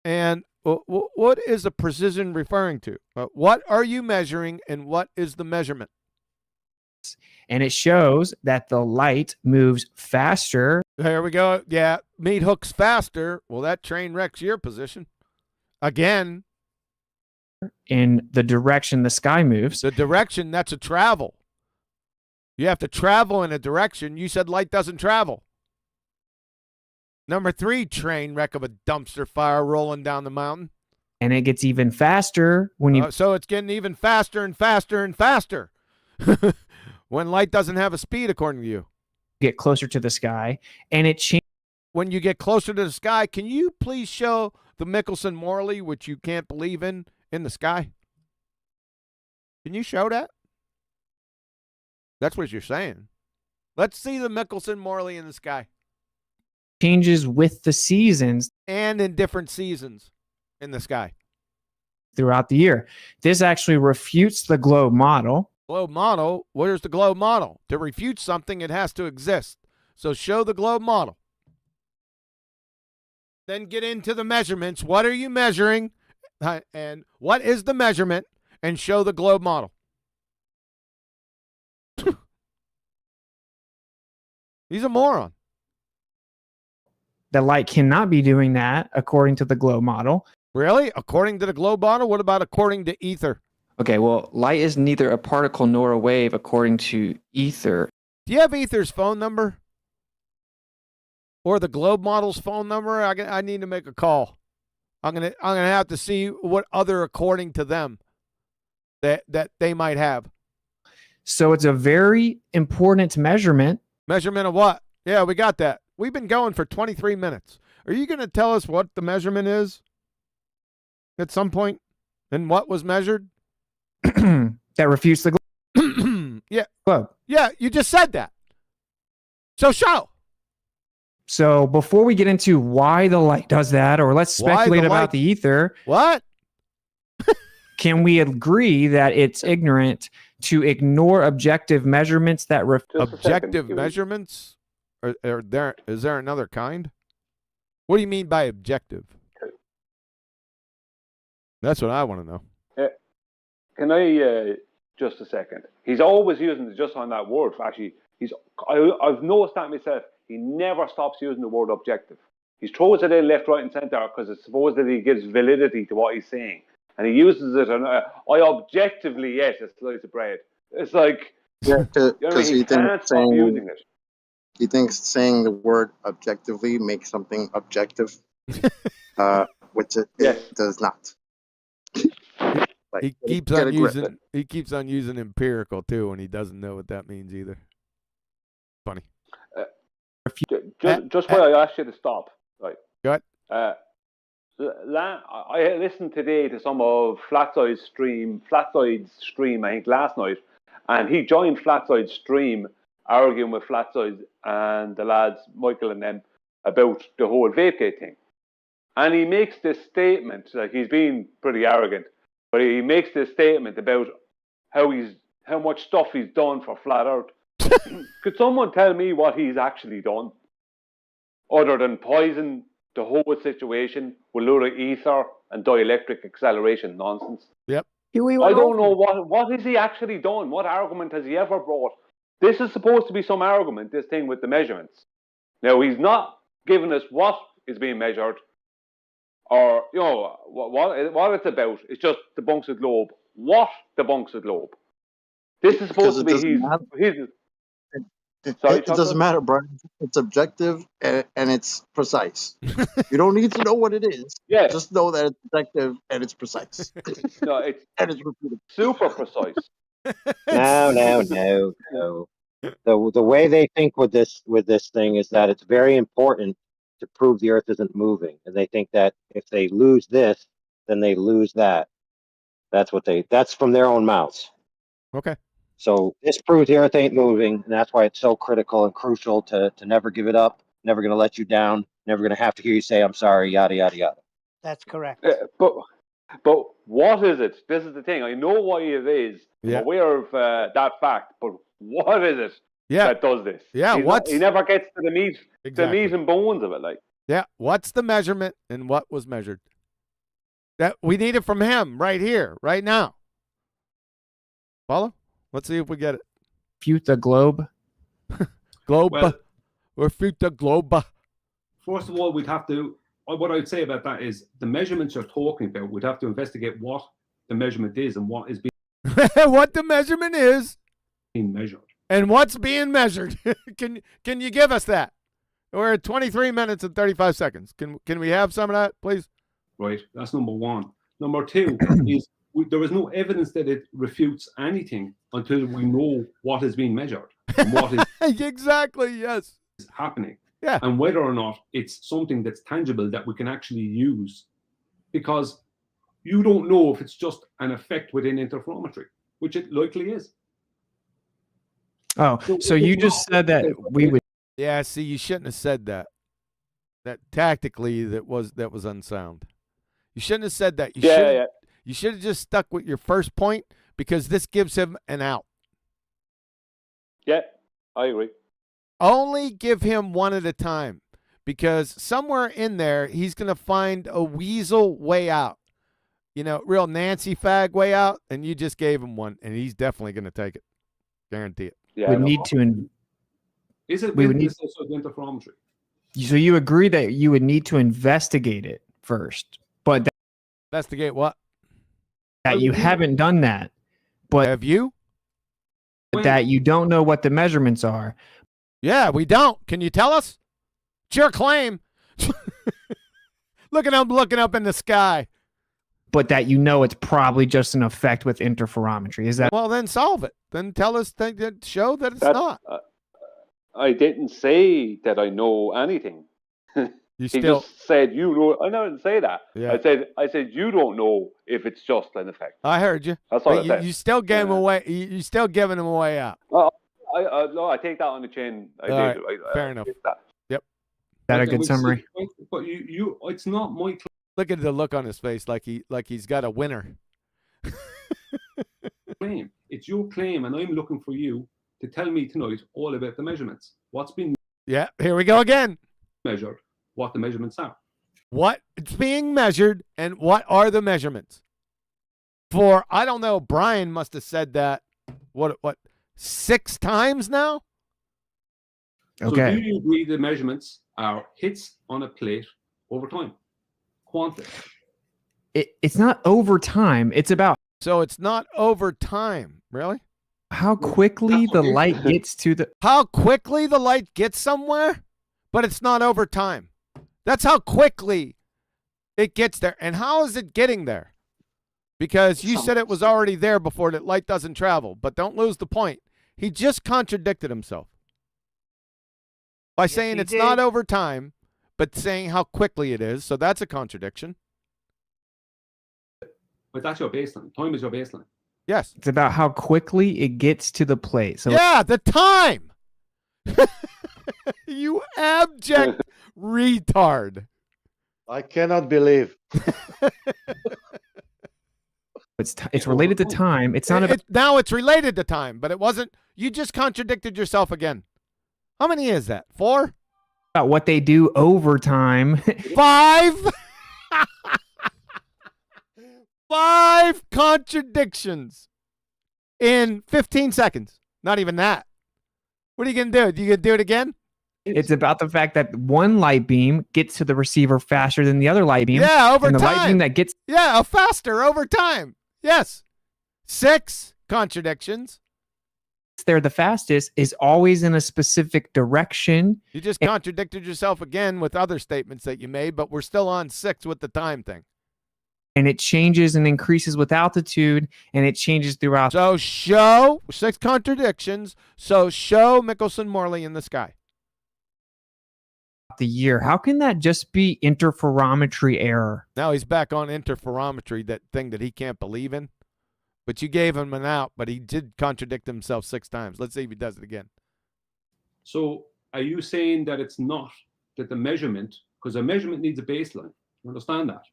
[SPEAKER 1] And what is the precision referring to? What are you measuring and what is the measurement?
[SPEAKER 9] And it shows that the light moves faster.
[SPEAKER 1] There we go. Yeah, meat hooks faster. Well, that train wrecks your position. Again.
[SPEAKER 9] In the direction the sky moves.
[SPEAKER 1] The direction, that's a travel. You have to travel in a direction. You said light doesn't travel. Number 3, train wreck of a dumpster fire rolling down the mountain.
[SPEAKER 9] And it gets even faster when you...
[SPEAKER 1] so it's getting even faster and faster and faster. When light doesn't have a speed, according to you.
[SPEAKER 9] Get closer to the sky, and it changes.
[SPEAKER 1] When you get closer to the sky, can you please show the Michelson-Morley, which you can't believe in the sky? Can you show that? That's what you're saying. Let's see the Michelson-Morley in the sky.
[SPEAKER 9] Changes with the seasons.
[SPEAKER 1] And in different seasons in the sky.
[SPEAKER 9] Throughout the year. This actually refutes the globe model.
[SPEAKER 1] Globe model? Where's the globe model? To refute something, it has to exist. So show the globe model. Then get into the measurements. What are you measuring? And what is the measurement? And show the globe model. He's a moron.
[SPEAKER 9] The light cannot be doing that according to the globe model.
[SPEAKER 1] Really? According to the globe model? What about according to ether?
[SPEAKER 12] Okay, well, light is neither a particle nor a wave according to ether.
[SPEAKER 1] Do you have ether's phone number? Or the globe model's phone number? I need to make a call. I'm gonna have to see what other according to them that they might have.
[SPEAKER 9] So it's a very important measurement.
[SPEAKER 1] Measurement of what? Yeah, we got that. We've been going for 23 minutes. Are you going to tell us what the measurement is at some point? And what was measured?
[SPEAKER 9] That refutes the globe.
[SPEAKER 1] Yeah.
[SPEAKER 9] Globe.
[SPEAKER 1] Yeah, you just said that. So show.
[SPEAKER 9] So before we get into why the light does that, or let's speculate about the ether.
[SPEAKER 1] What?
[SPEAKER 9] Can we agree that it's ignorant to ignore objective measurements that
[SPEAKER 1] objective measurements? Is there another kind? What do you mean by objective? That's what I want to know.
[SPEAKER 4] Can I just a second? He's always using just on that word. Actually, I've noticed that myself. He never stops using the word objective. He throws it in left, right, and centre because it's supposed that he gives validity to what he's saying, and he uses it. And I objectively ate a slice of bread. It's like
[SPEAKER 8] because
[SPEAKER 4] he can't stop using it.
[SPEAKER 8] He thinks saying the word objectively makes something objective, which it does not.
[SPEAKER 1] He keeps on using empirical too, and he doesn't know what that means either. Funny.
[SPEAKER 4] Just why I asked you to stop, right?
[SPEAKER 1] What?
[SPEAKER 4] I listened today to some of Flatside's stream, I think last night, and he joined Flatside's stream arguing with Flatside and the lads, Michael and them, about the whole Vapegate thing. And he makes this statement, like he's being pretty arrogant, but he makes this statement about how much stuff he's done for Flat Earth. Could someone tell me what he's actually done? Other than poison the whole situation with load of ether and dielectric acceleration nonsense.
[SPEAKER 1] Yep.
[SPEAKER 4] I don't know what has he actually done? What argument has he ever brought? This is supposed to be some argument, this thing with the measurements. Now, he's not giving us what is being measured or, you know, what it's about. It's just debunks the globe. What debunks the globe? This is supposed to be his
[SPEAKER 8] It doesn't matter, Brian. It's objective and it's precise. You don't need to know what it is.
[SPEAKER 4] Yeah.
[SPEAKER 8] Just know that it's objective and it's precise.
[SPEAKER 4] No, it's
[SPEAKER 8] repeatable.
[SPEAKER 4] Super precise.
[SPEAKER 15] No. The way they think with this thing is that it's very important to prove the Earth isn't moving, and they think that if they lose this, then they lose that. That's from their own mouths.
[SPEAKER 1] Okay.
[SPEAKER 15] So this proves the Earth ain't moving, and that's why it's so critical and crucial to never give it up, never going to let you down, never going to have to hear you say, I'm sorry, yada, yada, yada.
[SPEAKER 6] That's correct.
[SPEAKER 4] But what is it? This is the thing. I know why it is.
[SPEAKER 1] Yeah.
[SPEAKER 4] I'm aware of that fact, but what is it that does this?
[SPEAKER 1] Yeah,
[SPEAKER 4] he never gets to the meat, the meat and bones of it. Like,
[SPEAKER 1] yeah, what's the measurement and what was measured? That we need it from him right here, right now. Follow? Let's see if we get it.
[SPEAKER 9] Refute the globe.
[SPEAKER 1] Globe.
[SPEAKER 11] Well,
[SPEAKER 1] refute the globe.
[SPEAKER 11] First of all, we'd have to. What I'd say about that is the measurements you're talking about. We'd have to investigate what the measurement is and what is
[SPEAKER 1] what the measurement is
[SPEAKER 11] being measured.
[SPEAKER 1] And what's being measured. Can you give us that? We're at 23 minutes and 35 seconds. Can we have some of that, please?
[SPEAKER 11] Right. That's number one. Number two is there is no evidence that it refutes anything until we know what is being measured and what is
[SPEAKER 1] exactly, yes,
[SPEAKER 11] happening.
[SPEAKER 1] Yeah.
[SPEAKER 11] And whether or not it's something that's tangible that we can actually use. Because you don't know if it's just an effect within interferometry, which it likely is.
[SPEAKER 9] Oh, so you just said that we would.
[SPEAKER 1] Yeah, see, you shouldn't have said that. That tactically, that was unsound. You shouldn't have said that. You should have just stuck with your first point because this gives him an out.
[SPEAKER 4] Yeah, I agree.
[SPEAKER 1] Only give him one at a time because somewhere in there, he's going to find a weasel way out. You know, real Nancy fag way out, and you just gave him one, and he's definitely going to take it. Guarantee it.
[SPEAKER 9] Yeah, we need to.
[SPEAKER 11] Is it?
[SPEAKER 9] We would need
[SPEAKER 11] interferometry.
[SPEAKER 9] So you agree that you would need to investigate it first, but
[SPEAKER 1] investigate what?
[SPEAKER 9] That you haven't done that, but
[SPEAKER 1] have you?
[SPEAKER 9] That you don't know what the measurements are.
[SPEAKER 1] Yeah, we don't. Can you tell us? It's your claim. Looking up in the sky.
[SPEAKER 9] But that you know it's probably just an effect with interferometry. Is that?
[SPEAKER 1] Well, then solve it. Then tell us, show that it's not.
[SPEAKER 4] I didn't say that I know anything. He just said you know. I didn't say that.
[SPEAKER 1] Yeah.
[SPEAKER 4] I said you don't know if it's just an effect.
[SPEAKER 1] I heard you.
[SPEAKER 4] That's what I said.
[SPEAKER 1] You still gave him away. You still giving him away out.
[SPEAKER 4] No, I take that on the chin.
[SPEAKER 1] Right. Fair enough. Yep.
[SPEAKER 9] Is that a good summary?
[SPEAKER 11] But you, it's not my.
[SPEAKER 1] Look at the look on his face, like he's got a winner.
[SPEAKER 11] Claim. It's your claim, and I'm looking for you to tell me tonight all about the measurements. What's been?
[SPEAKER 1] Yeah. Here we go again.
[SPEAKER 11] Measured. What the measurements are.
[SPEAKER 1] What it's being measured and what are the measurements? For I don't know, Brian must have said that what 6 times now?
[SPEAKER 9] Okay.
[SPEAKER 11] So do you agree the measurements are hits on a plate over time? Quantity.
[SPEAKER 9] It's not over time. It's about.
[SPEAKER 1] So it's not over time, really?
[SPEAKER 9] How quickly the light gets to the.
[SPEAKER 1] How quickly the light gets somewhere, but it's not over time. That's how quickly it gets there. And how is it getting there? Because you said it was already there before that light doesn't travel. But don't lose the point. He just contradicted himself by saying it's not over time, but saying how quickly it is. So that's a contradiction.
[SPEAKER 11] But that's your baseline. Time is your baseline.
[SPEAKER 1] Yes.
[SPEAKER 9] It's about how quickly it gets to the plate. So
[SPEAKER 1] yeah, the time. You abject retard.
[SPEAKER 15] I cannot believe.
[SPEAKER 9] it's related to time. It's not about
[SPEAKER 1] Now it's related to time, but it wasn't. You just contradicted yourself again. How many is that? 4?
[SPEAKER 9] about what they do over time.
[SPEAKER 1] 5. 5 contradictions in 15 seconds. Not even that. What are you going to do? You going to do it again?
[SPEAKER 9] It's about the fact that one light beam gets to the receiver faster than the other light beam.
[SPEAKER 1] Yeah, over
[SPEAKER 9] and the
[SPEAKER 1] time.
[SPEAKER 9] light beam that gets
[SPEAKER 1] faster over time. Yes. 6 contradictions.
[SPEAKER 9] there the fastest is always in a specific direction.
[SPEAKER 1] You just contradicted yourself again with other statements that you made, but we're still on 6 with the time thing.
[SPEAKER 9] And it changes and increases with altitude, and it changes throughout.
[SPEAKER 1] So show 6 contradictions. So show Michelson-Morley in the sky.
[SPEAKER 9] The year. How can that just be interferometry error?
[SPEAKER 1] Now he's back on interferometry, that thing that he can't believe in. But you gave him an out, but he did contradict himself 6 times. Let's see if he does it again.
[SPEAKER 11] So are you saying that it's not that the measurement, because a measurement needs a baseline? You understand that?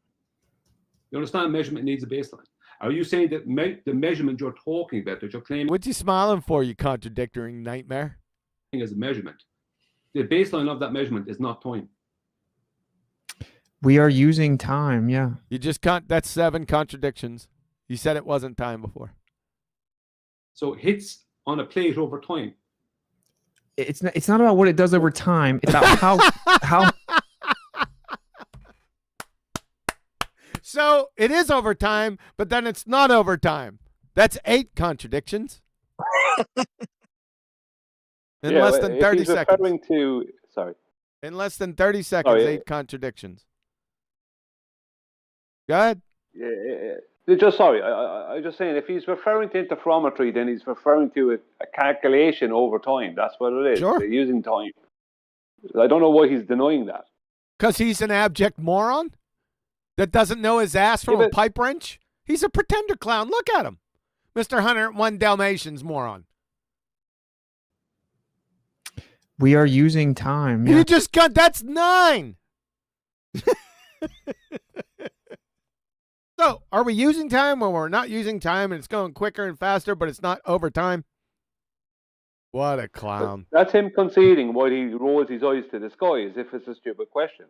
[SPEAKER 11] You understand measurement needs a baseline. Are you saying that the measurement you're talking about, that you're claiming...
[SPEAKER 1] What's he smiling for, you contradictory nightmare?
[SPEAKER 11] ...as a measurement, the baseline of that measurement is not time.
[SPEAKER 9] We are using time, yeah.
[SPEAKER 1] You just that's 7 contradictions. You said it wasn't time before.
[SPEAKER 11] So hits on a plate over time.
[SPEAKER 9] It's not about what it does over time. It's about how
[SPEAKER 1] So it is over time, but then it's not over time. That's 8 contradictions. In less than 30 seconds. In less than 30 seconds, 8 contradictions. Go ahead.
[SPEAKER 4] Yeah. Just sorry, I'm just saying, if he's referring to interferometry, then he's referring to a calculation over time. That's what it is.
[SPEAKER 1] Sure.
[SPEAKER 4] They're using time. I don't know why he's denying that.
[SPEAKER 1] Because he's an abject moron that doesn't know his ass from a pipe wrench. He's a pretender clown. Look at him. Mr. 101 Dalmatians moron.
[SPEAKER 9] we are using time. Yeah.
[SPEAKER 1] You just got, that's 9. So, are we using time when we're not using time and it's going quicker and faster, but it's not over time? What a clown.
[SPEAKER 4] That's him conceding why he rolls his eyes to the sky as if it's a stupid question.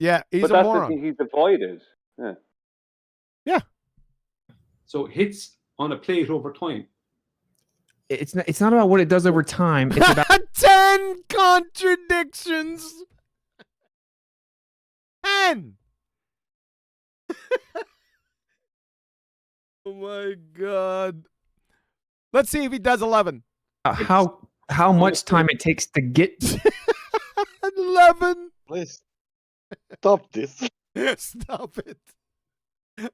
[SPEAKER 1] Yeah, he's
[SPEAKER 4] but
[SPEAKER 1] a
[SPEAKER 4] that's
[SPEAKER 1] moron.
[SPEAKER 4] the thing he's avoided.
[SPEAKER 1] Yeah.
[SPEAKER 11] So hits on a plate over time.
[SPEAKER 9] It's not about what it does over time. It's about
[SPEAKER 1] 10 contradictions. 10. Oh my God. Let's see if he does 11.
[SPEAKER 9] how much time it takes to get
[SPEAKER 1] 11.
[SPEAKER 15] Please stop this.
[SPEAKER 1] Stop it.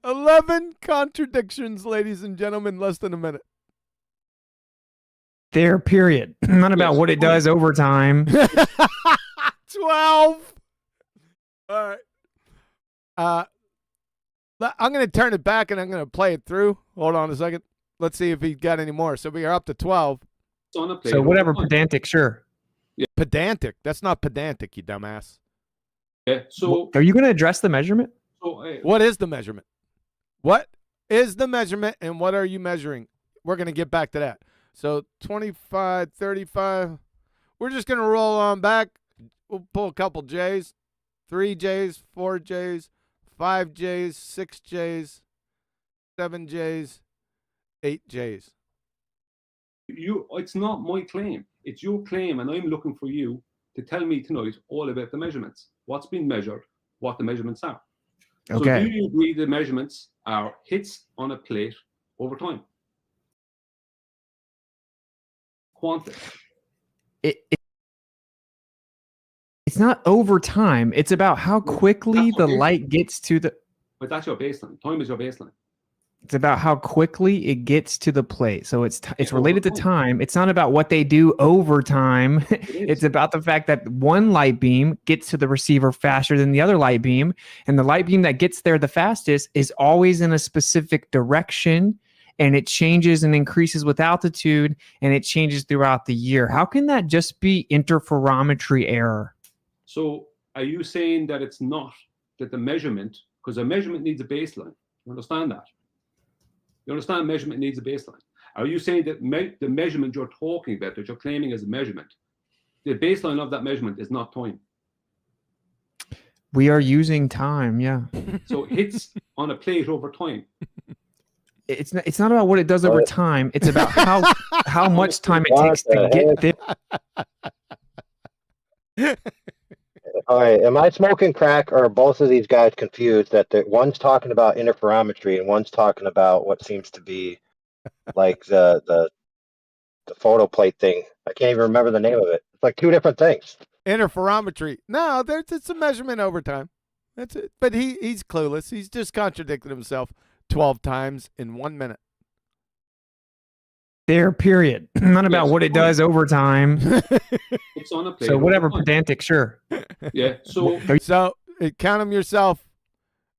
[SPEAKER 1] 11 contradictions, ladies and gentlemen, less than a minute.
[SPEAKER 9] there, period. Not about what it does over time.
[SPEAKER 1] 12. All right. I'm going to turn it back and I'm going to play it through. Hold on a second. Let's see if he's got any more. So we are up to 12.
[SPEAKER 9] So whatever, pedantic, sure.
[SPEAKER 11] Yeah.
[SPEAKER 1] Pedantic. That's not pedantic, you dumbass.
[SPEAKER 11] Yeah. So
[SPEAKER 9] are you going to address the measurement?
[SPEAKER 11] So,
[SPEAKER 1] what is the measurement? What is the measurement and what are you measuring? We're going to get back to that. So 25, 35. We're just going to roll on back. We'll pull a couple J's. 3 J's, 4 J's, 5 J's, 6 J's, 7 J's, 8 J's.
[SPEAKER 11] It's not my claim. It's your claim, and I'm looking for you to tell me tonight all about the measurements. What's been measured, what the measurements are.
[SPEAKER 9] Okay.
[SPEAKER 11] So do you agree the measurements are hits on a plate over time? Quantity.
[SPEAKER 9] It's not over time. It's about how quickly the light gets to the...
[SPEAKER 11] But that's your baseline. Time is your baseline.
[SPEAKER 9] It's about how quickly it gets to the plate. So it's related to time. It's not about what they do over time. It's about the fact that one light beam gets to the receiver faster than the other light beam, and the light beam that gets there the fastest is always in a specific direction, and it changes and increases with altitude, and it changes throughout the year. How can that just be interferometry error?
[SPEAKER 11] So are you saying that it's not that the measurement, because a measurement needs a baseline? You understand that? You understand measurement needs a baseline. Are you saying that the measurement you're talking about, that you're claiming as a measurement, the baseline of that measurement is not time?
[SPEAKER 9] We are using time, yeah.
[SPEAKER 11] So hits on a plate over time.
[SPEAKER 9] It's not about what it does over time. It's about how much time it takes to get there.
[SPEAKER 15] All right, am I smoking crack, or are both of these guys confused that one's talking about interferometry and one's talking about what seems to be like the photo plate thing? I can't even remember the name of it. It's like two different things.
[SPEAKER 1] Interferometry. No, it's a measurement over time. That's it. But he's clueless. He's just contradicted himself 12 times in 1 minute.
[SPEAKER 9] There, period. Not about what it does over time.
[SPEAKER 11] It's on a plate.
[SPEAKER 9] So whatever, pedantic, sure.
[SPEAKER 11] Yeah. So
[SPEAKER 1] count them yourself.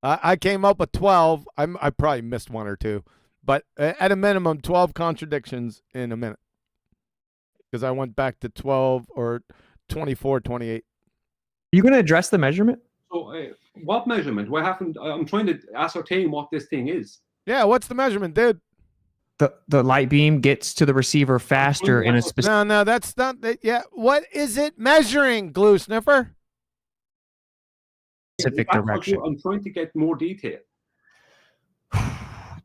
[SPEAKER 1] I came up with 12. I probably missed one or two, but at a minimum, 12 contradictions in a minute. Because I went back to 12 or 24, 28.
[SPEAKER 9] Are you going to address the measurement?
[SPEAKER 11] So what measurement? What happened? I'm trying to ascertain what this thing is.
[SPEAKER 1] Yeah, what's the measurement, dude?
[SPEAKER 9] The light beam gets to the receiver faster in a specific...
[SPEAKER 1] No, that's not... Yeah, what is it measuring, glue sniffer?
[SPEAKER 9] Specific direction.
[SPEAKER 11] I'm trying to get more detail.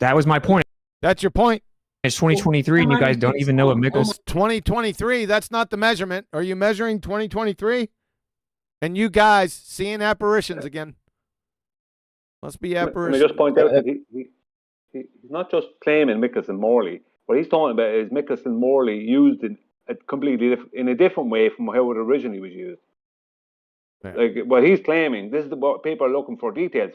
[SPEAKER 9] That was my point.
[SPEAKER 1] That's your point?
[SPEAKER 9] It's 2023 and you guys don't even know what Michelson...
[SPEAKER 1] 2023, that's not the measurement. Are you measuring 2023? And you guys seeing apparitions again. Must be apparitions.
[SPEAKER 4] Let me just point out that he's not just claiming Michelson-Morley. What he's talking about is Michelson-Morley used in a different way from how it originally was used. Yeah. Like what he's claiming, this is what people are looking for details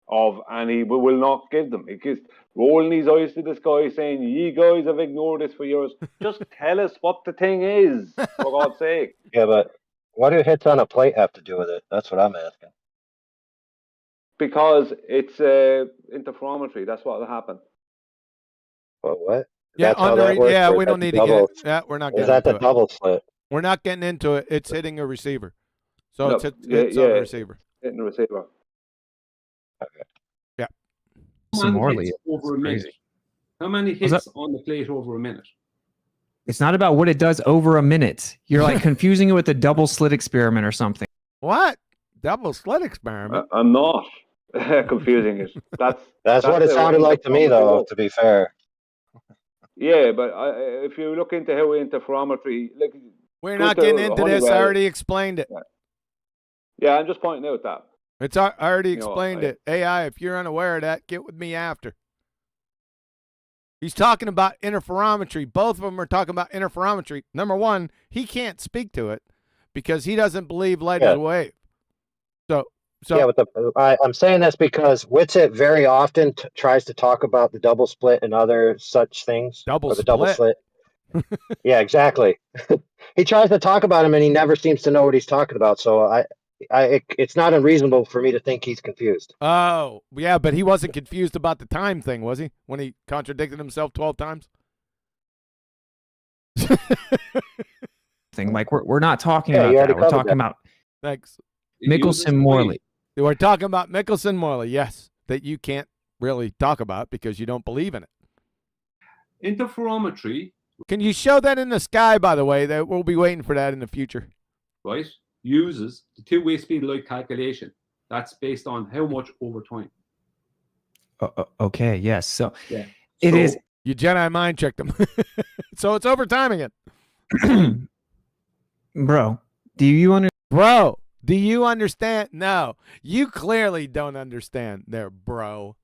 [SPEAKER 4] of, and he will not give them. He keeps rolling his eyes to the sky, saying, "Ye guys have ignored this for years. Just tell us what the thing is, for God's sake."
[SPEAKER 15] Yeah, but what do hits on a plate have to do with it? That's what I'm asking.
[SPEAKER 4] Because it's interferometry. That's what will happen.
[SPEAKER 15] What?
[SPEAKER 1] Yeah, we don't need to get it. Yeah, we're not getting
[SPEAKER 15] into it. Is that the
[SPEAKER 1] it.
[SPEAKER 15] double slit?
[SPEAKER 1] We're not getting into it. It's hitting a receiver. So it's on the receiver.
[SPEAKER 4] Hitting the receiver.
[SPEAKER 15] Okay.
[SPEAKER 1] Yeah.
[SPEAKER 9] Morley
[SPEAKER 11] over a minute. How many hits on the plate over a minute?
[SPEAKER 9] It's not about what it does over a minute. You're like confusing it with a double slit experiment or something.
[SPEAKER 1] What? Double slit experiment?
[SPEAKER 4] I'm not confusing it.
[SPEAKER 15] That's what it sounded like to me, though, to be fair.
[SPEAKER 4] Yeah, but if you look into how interferometry...
[SPEAKER 1] We're not getting into this. I already explained it.
[SPEAKER 4] Yeah, I'm just pointing out that.
[SPEAKER 1] I already explained it. AI, if you're unaware of that, get with me after. He's talking about interferometry. Both of them are talking about interferometry. Number one, he can't speak to it because he doesn't believe light is a wave. So
[SPEAKER 15] yeah, but I'm saying this because Witsit very often tries to talk about the double split and other such things. Double slit. Yeah, exactly. He tries to talk about him, and he never seems to know what he's talking about. So it's not unreasonable for me to think he's confused.
[SPEAKER 1] Oh, yeah, but he wasn't confused about the time thing, was he? When he contradicted himself 12 times?
[SPEAKER 9] Like we're not talking about that. We're talking about Michelson-Morley.
[SPEAKER 1] We're talking about Michelson-Morley, yes, that you can't really talk about because you don't believe in it.
[SPEAKER 11] Interferometry.
[SPEAKER 1] Can you show that in the sky, by the way? That we'll be waiting for that in the future.
[SPEAKER 11] Right. Uses the two-way speed of light calculation. That's based on how much over time.
[SPEAKER 9] Okay, yes. So
[SPEAKER 11] yeah.
[SPEAKER 9] It is.
[SPEAKER 1] You Jedi mind tricked them. So it's over time again.
[SPEAKER 9] Bro, do you understand?
[SPEAKER 1] Bro, do you understand? No, you clearly don't understand there, bro.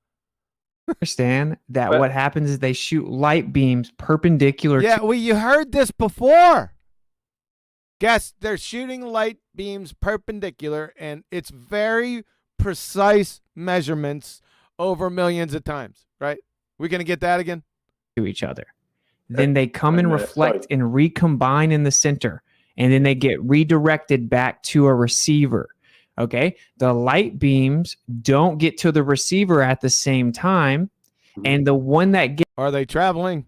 [SPEAKER 9] Understand that what happens is they shoot light beams perpendicular.
[SPEAKER 1] Yeah, well, you heard this before. Guess they're shooting light beams perpendicular, and it's very precise measurements over millions of times, right? We gonna get that again?
[SPEAKER 9] To each other. Then they come and reflect and recombine in the center, and then they get redirected back to a receiver. Okay, the light beams don't get to the receiver at the same time, and the one that gets
[SPEAKER 1] Are they traveling?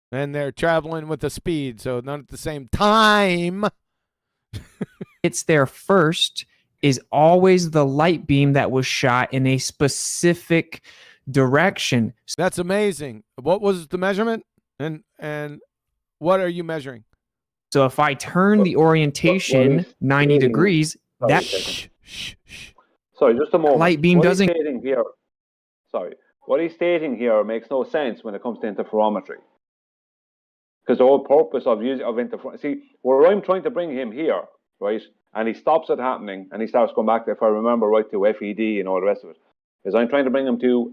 [SPEAKER 1] And they're traveling with the speed, so not at the same time.
[SPEAKER 9] gets there first is always the light beam that was shot in a specific direction.
[SPEAKER 1] That's amazing. What was the measurement? And what are you measuring?
[SPEAKER 9] So if I turn the orientation 90 degrees, that
[SPEAKER 4] Sorry, just a moment.
[SPEAKER 9] light beam
[SPEAKER 4] What
[SPEAKER 9] doesn't.
[SPEAKER 4] He's stating here, sorry, what he's stating here makes no sense when it comes to interferometry. Because the whole purpose of interferometry, see, where I'm trying to bring him here, right, and he stops it happening, and he starts going back, if I remember right, to FED and all the rest of it, is I'm trying to bring him to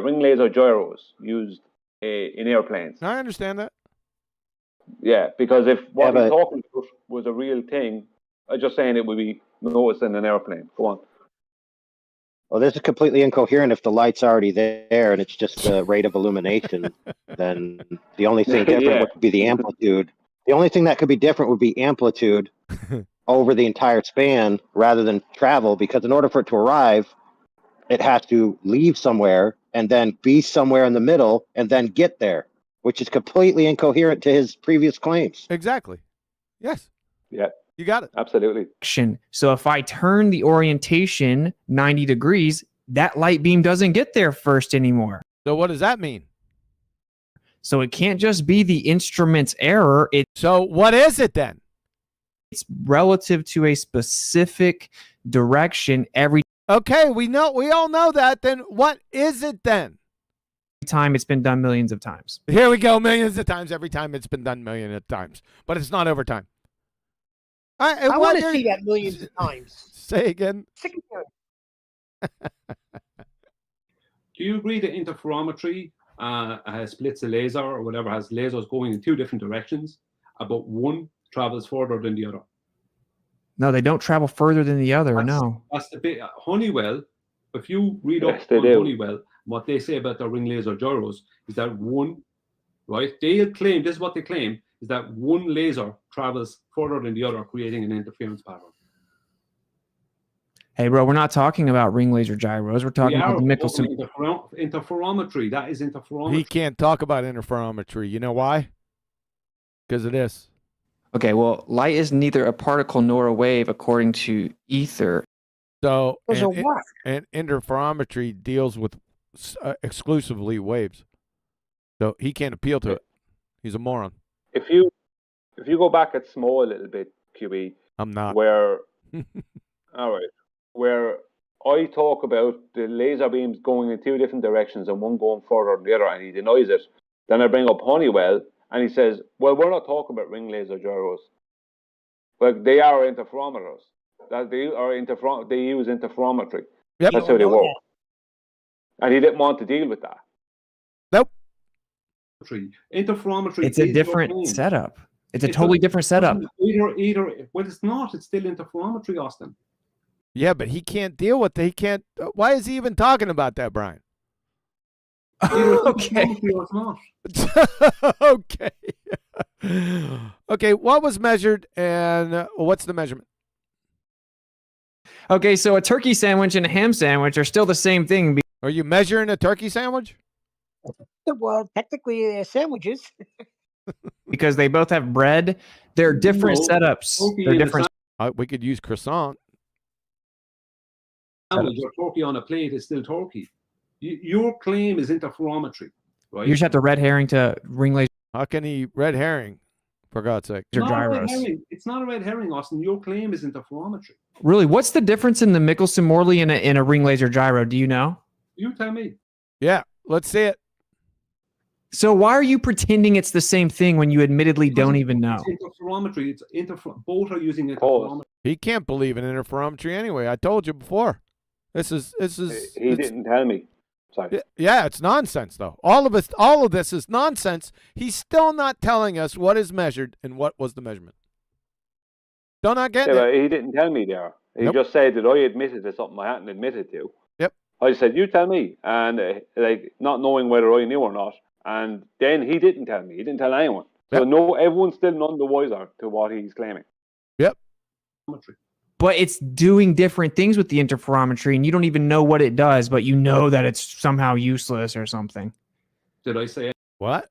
[SPEAKER 4] ring laser gyros used in airplanes.
[SPEAKER 1] I understand that.
[SPEAKER 4] Yeah, because if what he's talking about was a real thing, I'm just saying it would be noticed in an airplane. Go on.
[SPEAKER 15] Well, this is completely incoherent. If the light's already there and it's just the rate of illumination, then the only thing different would be the amplitude. The only thing that could be different would be amplitude over the entire span rather than travel, because in order for it to arrive, it has to leave somewhere and then be somewhere in the middle and then get there, which is completely incoherent to his previous claims.
[SPEAKER 1] Exactly. Yes.
[SPEAKER 4] Yeah.
[SPEAKER 1] You got it.
[SPEAKER 4] Absolutely.
[SPEAKER 9] So if I turn the orientation 90 degrees, that light beam doesn't get there first anymore.
[SPEAKER 1] So what does that mean?
[SPEAKER 9] So it can't just be the instrument's error.
[SPEAKER 1] So what is it then?
[SPEAKER 9] It's relative to a specific direction every
[SPEAKER 1] Okay, we all know that. Then what is it then?
[SPEAKER 9] time. It's been done millions of times.
[SPEAKER 1] Here we go, millions of times. Every time it's been done millions of times, but it's not over time.
[SPEAKER 6] I want to see that millions of times.
[SPEAKER 1] Say again.
[SPEAKER 11] Do you agree that interferometry splits a laser or whatever, has lasers going in two different directions, but one travels further than the other?
[SPEAKER 9] No, they don't travel further than the other. No.
[SPEAKER 11] That's the bit. Honeywell, if you read up
[SPEAKER 4] they
[SPEAKER 11] on
[SPEAKER 4] do.
[SPEAKER 11] Honeywell, what they say about their ring laser gyros is that one, right? They claim, this is what they claim, is that one laser travels further than the other, creating an interference pattern.
[SPEAKER 9] Hey, bro, we're not talking about ring laser gyros. We're talking about the Michelson.
[SPEAKER 11] Interferometry. That is interferometry.
[SPEAKER 1] He can't talk about interferometry. You know why? Because of this.
[SPEAKER 12] Okay, well, light is neither a particle nor a wave according to ether.
[SPEAKER 1] So,
[SPEAKER 6] Those are what?
[SPEAKER 1] and interferometry deals with exclusively waves. So he can't appeal to it. He's a moron.
[SPEAKER 4] If you go back at small a little bit, QB,
[SPEAKER 1] I'm not.
[SPEAKER 4] Where, all right, where I talk about the laser beams going in two different directions and one going further than the other, and he denies it. Then I bring up Honeywell, and he says, "Well, we're not talking about ring laser gyros, but they are interferometers. That they use interferometry.
[SPEAKER 1] Yep.
[SPEAKER 4] That's how they work." And he didn't want to deal with that.
[SPEAKER 1] Nope.
[SPEAKER 11] Interferometry.
[SPEAKER 9] It's a different setup. It's a totally different setup.
[SPEAKER 11] Either. Well, it's not. It's still interferometry, Austin.
[SPEAKER 1] Yeah, but he can't deal with it. He can't. Why is he even talking about that, Brian?
[SPEAKER 9] Okay.
[SPEAKER 1] Okay. Okay. What was measured and what's the measurement?
[SPEAKER 9] Okay, so a turkey sandwich and a ham sandwich are still the same thing.
[SPEAKER 1] Are you measuring a turkey sandwich?
[SPEAKER 6] Well, technically, they're sandwiches.
[SPEAKER 9] Because they both have bread. They're different setups. They're different.
[SPEAKER 1] We could use croissant.
[SPEAKER 11] Your turkey on a plate is still turkey. Your claim is interferometry, right?
[SPEAKER 9] You just have to red herring to ring laser.
[SPEAKER 1] How can he red herring? For God's sake.
[SPEAKER 11] It's not a red herring, Austin. Your claim is interferometry.
[SPEAKER 9] Really, what's the difference in the Michelson-Morley and a ring laser gyro? Do you know?
[SPEAKER 11] You tell me.
[SPEAKER 1] Yeah, let's see it.
[SPEAKER 9] So why are you pretending it's the same thing when you admittedly don't even know?
[SPEAKER 11] It's interferometry. Both are using interferometry.
[SPEAKER 1] He can't believe in interferometry anyway. I told you before. This is.
[SPEAKER 4] He didn't tell me. Sorry.
[SPEAKER 1] Yeah, it's nonsense though. All of this is nonsense. He's still not telling us what is measured and what was the measurement. Still not getting it.
[SPEAKER 4] But he didn't tell me there. He just said that I admitted to something I hadn't admitted to.
[SPEAKER 1] Yep.
[SPEAKER 4] I said, you tell me. And like not knowing whether I knew or not. And then he didn't tell me. He didn't tell anyone. So no, everyone's still none the wiser to what he's claiming.
[SPEAKER 1] Yep.
[SPEAKER 9] But it's doing different things with the interferometry, and you don't even know what it does, but you know that it's somehow useless or something.
[SPEAKER 11] Did I say
[SPEAKER 1] what?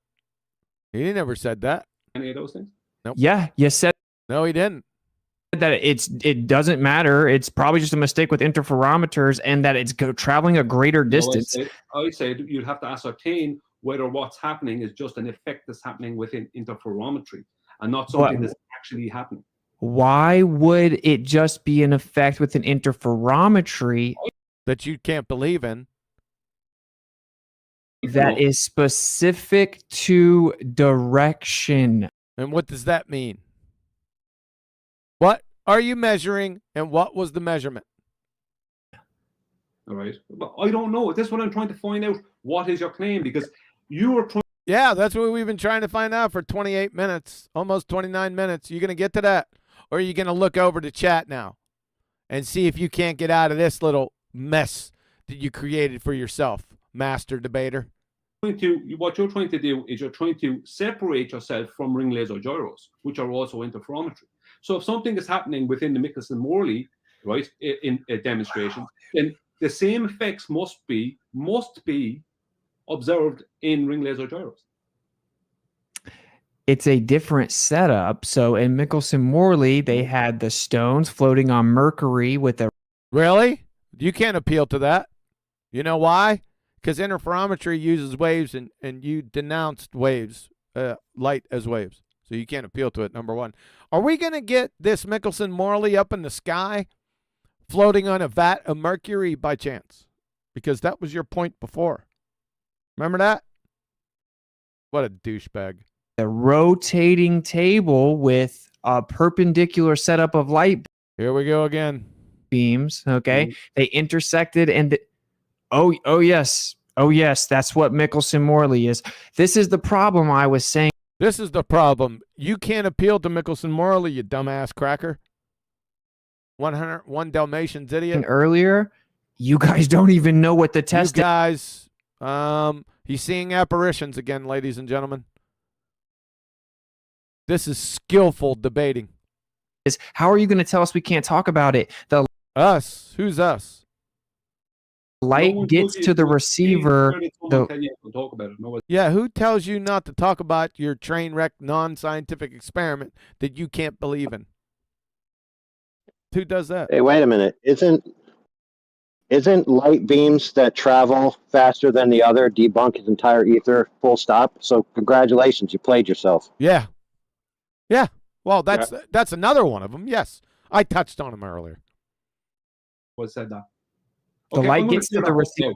[SPEAKER 1] He never said that.
[SPEAKER 11] Any of those things?
[SPEAKER 1] Nope.
[SPEAKER 9] Yeah, you said.
[SPEAKER 1] No, he didn't.
[SPEAKER 9] That it doesn't matter. It's probably just a mistake with interferometers, and that it's traveling a greater distance.
[SPEAKER 11] No, I said you'd have to ascertain whether what's happening is just an effect that's happening within interferometry and not something that's actually happening.
[SPEAKER 9] Why would it just be an effect with an interferometry
[SPEAKER 1] that you can't believe in?
[SPEAKER 9] That is specific to direction.
[SPEAKER 1] And what does that mean? What are you measuring, and what was the measurement?
[SPEAKER 11] All right. But I don't know. This is what I'm trying to find out. What is your claim? Because you were trying.
[SPEAKER 1] Yeah, that's what we've been trying to find out for 28 minutes, almost 29 minutes. You going to get to that? Or are you going to look over to chat now and see if you can't get out of this little mess that you created for yourself, Master Debater?
[SPEAKER 11] What you're trying to do is you're trying to separate yourself from ring laser gyros, which are also interferometry. So if something is happening within the Michelson-Morley, right, in a demonstration, then the same effects must be observed in ring laser gyros.
[SPEAKER 9] It's a different setup. So in Michelson-Morley, they had the stones floating on Mercury with a...
[SPEAKER 1] Really? You can't appeal to that. You know why? Because interferometry uses waves, and you denounced waves, light as waves. So you can't appeal to it, number one. Are we going to get this Michelson-Morley up in the sky floating on a vat of mercury by chance? Because that was your point before. Remember that? What a douchebag.
[SPEAKER 9] A rotating table with a perpendicular setup of light.
[SPEAKER 1] Here we go again.
[SPEAKER 9] Beams, okay? They intersected and... Oh, yes. Oh, yes. That's what Michelson-Morley is. This is the problem I was saying.
[SPEAKER 1] This is the problem. You can't appeal to Michelson-Morley, you dumbass cracker. 101 Dalmatians idiot.
[SPEAKER 9] Earlier, you guys don't even know what the test
[SPEAKER 1] you guys, he's seeing apparitions again, ladies and gentlemen. This is skillful debating.
[SPEAKER 9] How are you going to tell us we can't talk about it?
[SPEAKER 1] Us? Who's us?
[SPEAKER 9] Light gets to the receiver.
[SPEAKER 1] Yeah, who tells you not to talk about your train wreck non-scientific experiment that you can't believe in? Who does that?
[SPEAKER 15] Hey, wait a minute. Isn't light beams that travel faster than the other debunk his entire ether, full stop? So congratulations, you played yourself.
[SPEAKER 1] Yeah. Yeah. Well, that's another one of them. Yes. I touched on him earlier.
[SPEAKER 11] What said that?
[SPEAKER 9] The light gets to the receiver.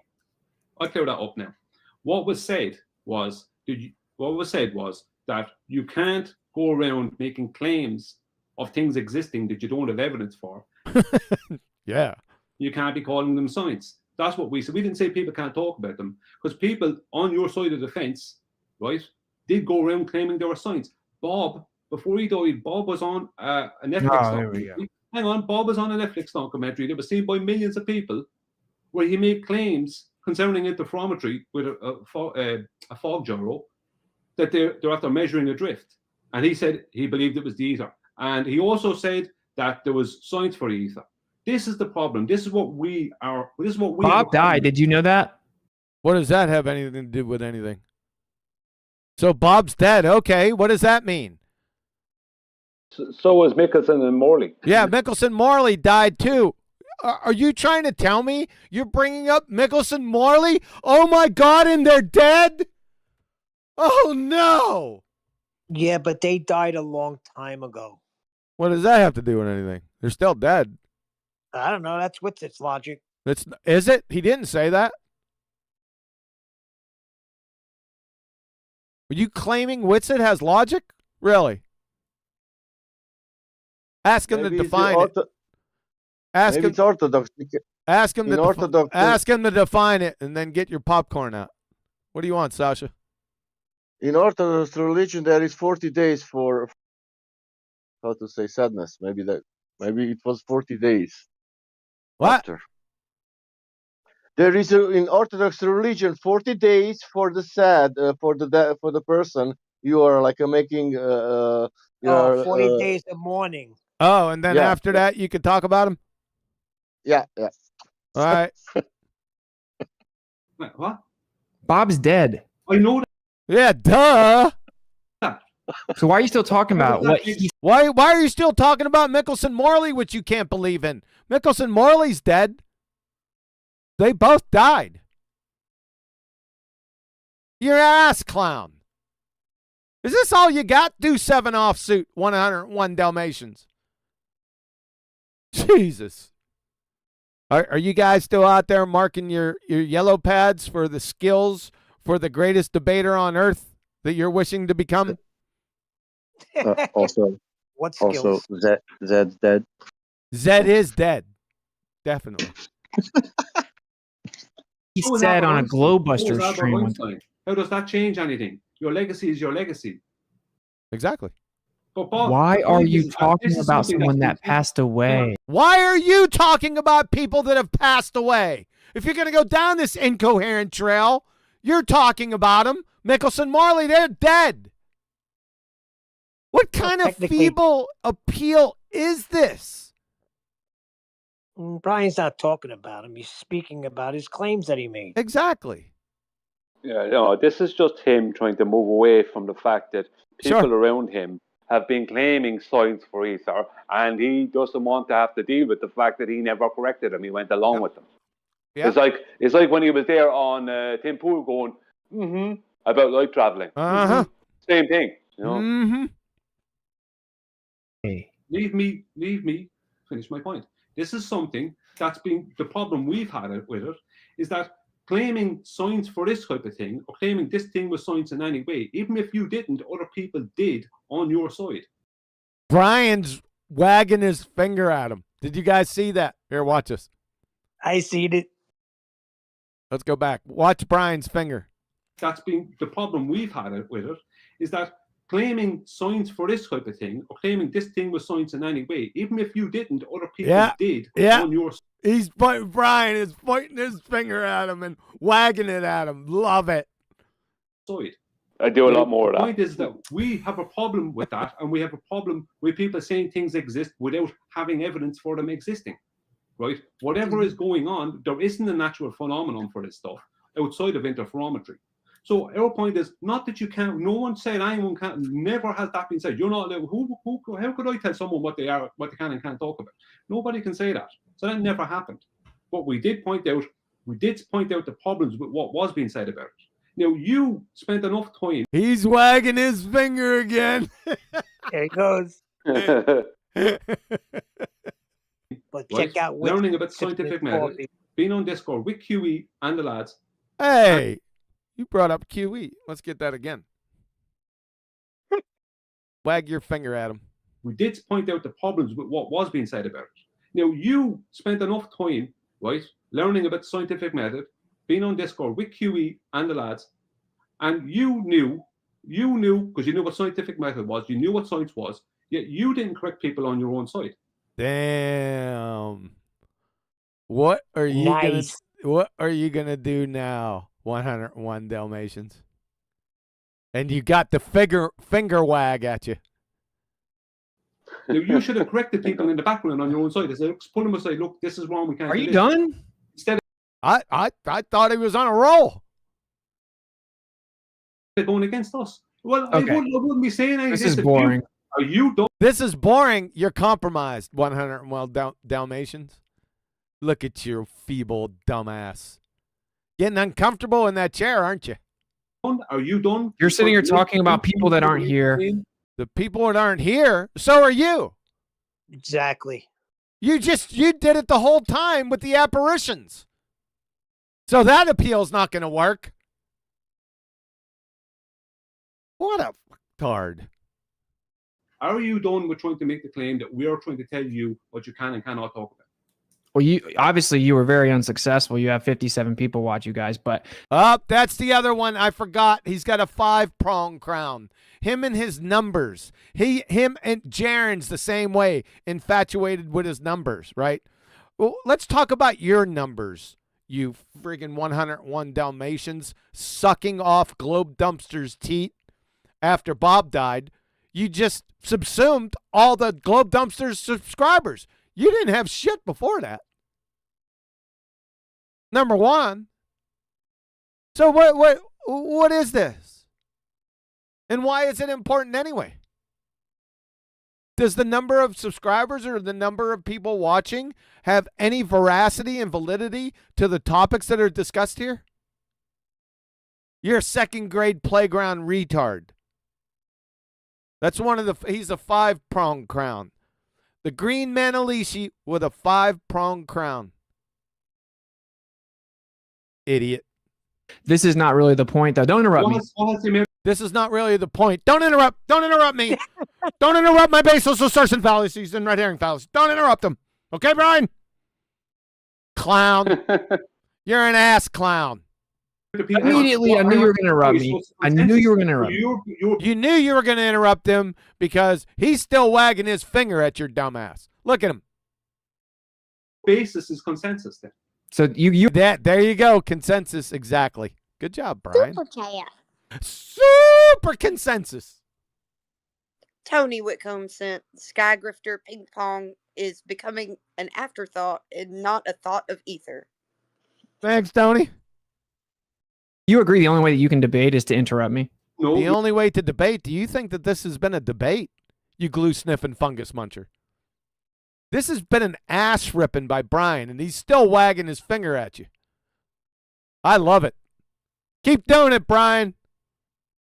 [SPEAKER 11] I'll clear that up now. What was said was that you can't go around making claims of things existing that you don't have evidence for.
[SPEAKER 1] Yeah.
[SPEAKER 11] You can't be calling them science. That's what we said. We didn't say people can't talk about them, because people on your side of the fence, right, did go around claiming they were science. Bob, before he died, Bob was on a Netflix documentary. Hang on, Bob was on a Netflix documentary that was seen by millions of people, where he made claims concerning interferometry with a fog gyro that they're after measuring a drift. And he said he believed it was the ether. And he also said that there was science for the ether. This is the problem. This is what we are. This is what we.
[SPEAKER 9] Bob died. Did you know that?
[SPEAKER 1] What does that have anything to do with anything? So Bob's dead. Okay. What does that mean?
[SPEAKER 4] So was Michelson and Morley.
[SPEAKER 1] Yeah, Michelson-Morley died too. Are you trying to tell me you're bringing up Michelson-Morley? Oh my God, and they're dead? Oh no.
[SPEAKER 6] Yeah, but they died a long time ago.
[SPEAKER 1] What does that have to do with anything? They're still dead.
[SPEAKER 6] I don't know. That's what's its logic.
[SPEAKER 1] Is it? He didn't say that. Are you claiming Witsit has logic? Really? Ask him to define it. Ask him.
[SPEAKER 16] It's orthodox.
[SPEAKER 1] Ask him to define it, and then get your popcorn out. What do you want, Sasha?
[SPEAKER 16] In Orthodox religion, there is 40 days for how to say sadness. Maybe it was 40 days.
[SPEAKER 1] What?
[SPEAKER 16] After. There is in Orthodox religion 40 days for the sad for the person you are like making you
[SPEAKER 6] Oh,
[SPEAKER 16] are
[SPEAKER 6] 40 days of mourning.
[SPEAKER 1] Oh, and then
[SPEAKER 16] yeah,
[SPEAKER 1] after that, you can talk about him.
[SPEAKER 16] yeah.
[SPEAKER 1] All right.
[SPEAKER 11] Wait, what?
[SPEAKER 9] Bob's dead.
[SPEAKER 11] I know that.
[SPEAKER 1] Yeah, duh.
[SPEAKER 9] So why are you still talking about what he
[SPEAKER 1] Why are you still talking about Michelson-Morley, which you can't believe in? Michelson-Morley's dead. They both died. You're an ass clown. Is this all you got? Do 7 offsuit, 101 Dalmatians. Jesus. Are you guys still out there marking your yellow pads for the skills for the greatest debater on earth that you're wishing to become?
[SPEAKER 15] Also,
[SPEAKER 6] What
[SPEAKER 15] also
[SPEAKER 6] skills?
[SPEAKER 15] Zed's dead.
[SPEAKER 1] Zed is dead. Definitely.
[SPEAKER 9] he
[SPEAKER 11] So is
[SPEAKER 9] said on a
[SPEAKER 11] Albert Einstein. So is
[SPEAKER 9] Glowbuster
[SPEAKER 11] Albert
[SPEAKER 9] stream one
[SPEAKER 11] Einstein. How does that change anything? Your legacy is your legacy.
[SPEAKER 1] Exactly.
[SPEAKER 11] But Bob,
[SPEAKER 9] Why
[SPEAKER 11] the
[SPEAKER 9] are
[SPEAKER 11] point
[SPEAKER 9] you
[SPEAKER 11] is that
[SPEAKER 9] talking
[SPEAKER 11] this is
[SPEAKER 9] about
[SPEAKER 11] something
[SPEAKER 9] someone
[SPEAKER 11] that's
[SPEAKER 9] that passed away?
[SPEAKER 1] Why are you talking about people that have passed away? If you're going to go down this incoherent trail, you're talking about them. Michelson-Morley, they're dead. What kind of
[SPEAKER 6] technically-
[SPEAKER 1] feeble appeal is this?
[SPEAKER 6] Brian's not talking about him. He's speaking about his claims that he made.
[SPEAKER 1] Exactly.
[SPEAKER 4] Yeah, no, this is just him trying to move away from the fact that people
[SPEAKER 1] Sure.
[SPEAKER 4] around him have been claiming science for ether, and he doesn't want to have to deal with the fact that he never corrected them. He went along with them.
[SPEAKER 1] Yeah.
[SPEAKER 4] It's like when he was there on Tim Pool going, about light traveling.
[SPEAKER 1] Uh-huh.
[SPEAKER 4] Same thing, you know.
[SPEAKER 1] Mm-hmm.
[SPEAKER 11] leave me finish my point. This is something that's been the problem we've had with it is that claiming science for this type of thing or claiming this thing was science in any way, even if you didn't, other people did on your side.
[SPEAKER 1] Brian's wagging his finger at him. Did you guys see that? Here, watch us.
[SPEAKER 6] I seen it.
[SPEAKER 1] Let's go back. Watch Brian's finger.
[SPEAKER 11] That's been the problem we've had with it is that claiming science for this type of thing or claiming this thing was science in any way, even if you didn't, other people did on your side.
[SPEAKER 1] Brian is pointing his finger at him and wagging it at him. Love it.
[SPEAKER 4] I do a lot more of
[SPEAKER 11] The
[SPEAKER 4] that.
[SPEAKER 11] point is that we have a problem with that, and we have a problem with people saying things exist without having evidence for them existing. Right? Whatever is going on, there isn't a natural phenomenon for this stuff outside of interferometry. So our point is not that you can't. No one said anyone can't. Never has that been said. You're not. How could I tell someone what they are, what they can and can't talk about? Nobody can say that. So that never happened. But we did point out the problems with what was being said about it. Now you spent enough time.
[SPEAKER 1] He's wagging his finger again.
[SPEAKER 6] There he goes. But check out what
[SPEAKER 11] learning about scientific method, being on Discord with QE and the lads.
[SPEAKER 1] Hey, you brought up QE. Let's get that again. Wag your finger at him.
[SPEAKER 11] We did point out the problems with what was being said about it. Now you spent enough time, right, learning about scientific method, being on Discord with QE and the lads, and you knew because you knew what scientific method was, you knew what science was, yet you didn't correct people on your own side.
[SPEAKER 1] Damn. What are you gonna do now? 101 Dalmatians. And you got the finger wag at you.
[SPEAKER 11] Now, you should have corrected people in the background on your own side. They say, pull them aside, look, this is wrong, we can't
[SPEAKER 9] Are
[SPEAKER 11] do
[SPEAKER 9] you
[SPEAKER 11] this.
[SPEAKER 9] done?
[SPEAKER 11] Instead
[SPEAKER 1] I thought he was on a roll.
[SPEAKER 11] of going against us. Well,
[SPEAKER 9] Okay.
[SPEAKER 11] I wouldn't be saying anything.
[SPEAKER 9] This is boring.
[SPEAKER 11] Are you done?
[SPEAKER 1] This is boring. You're compromised, 101 Dalmatians. Look at your feeble dumbass. Getting uncomfortable in that chair, aren't you?
[SPEAKER 11] Are you done?
[SPEAKER 9] You're sitting here talking about people that aren't here.
[SPEAKER 1] The people that aren't here, so are you.
[SPEAKER 6] Exactly.
[SPEAKER 1] You did it the whole time with the apparitions. So that appeal's not going to work. What a fucktard.
[SPEAKER 11] Are you done with trying to make the claim that we are trying to tell you what you can and cannot talk about?
[SPEAKER 9] Well, you were very unsuccessful. You have 57 people watch you guys, but
[SPEAKER 1] That's the other one I forgot. He's got a 5-prong crown. Him and his numbers. Him and Jaren's the same way, infatuated with his numbers, right? Well, let's talk about your numbers, you friggin' 101 Dalmatians sucking off Globe Dumpster's teat after Bob died. You just subsumed all the Globe Dumpster's subscribers. You didn't have shit before that. Number one. So what is this? And why is it important anyway? Does the number of subscribers or the number of people watching have any veracity and validity to the topics that are discussed here? You're a second grade playground retard. That's he's a 5-pronged crown. The green Manalishi with a 5-pronged crown. Idiot.
[SPEAKER 9] This is not really the point, though. Don't interrupt me.
[SPEAKER 1] This is not really the point. Don't interrupt. Don't interrupt me. Don't interrupt my basal assertion fallacies and red herring fallacies. Don't interrupt them. Okay, Brian? Clown. You're an ass clown.
[SPEAKER 9] Immediately, I knew you were going to interrupt me. I knew you were going to interrupt me.
[SPEAKER 1] You knew you were going to interrupt him because he's still wagging his finger at your dumbass. Look at him.
[SPEAKER 11] Basis is consensus then.
[SPEAKER 9] So
[SPEAKER 1] there you go. Consensus. Exactly. Good job, Brian.
[SPEAKER 17] Superchat.
[SPEAKER 1] Super consensus.
[SPEAKER 13] Tony Whitcomb sent Sky Grifter Ping Pong is becoming an afterthought and not a thought of ether.
[SPEAKER 1] Thanks, Tony.
[SPEAKER 9] You agree the only way that you can debate is to interrupt me?
[SPEAKER 11] No.
[SPEAKER 1] The only way to debate. Do you think that this has been a debate, you glue sniffing fungus muncher? This has been an ass ripping by Brian, and he's still wagging his finger at you. I love it. Keep doing it, Brian.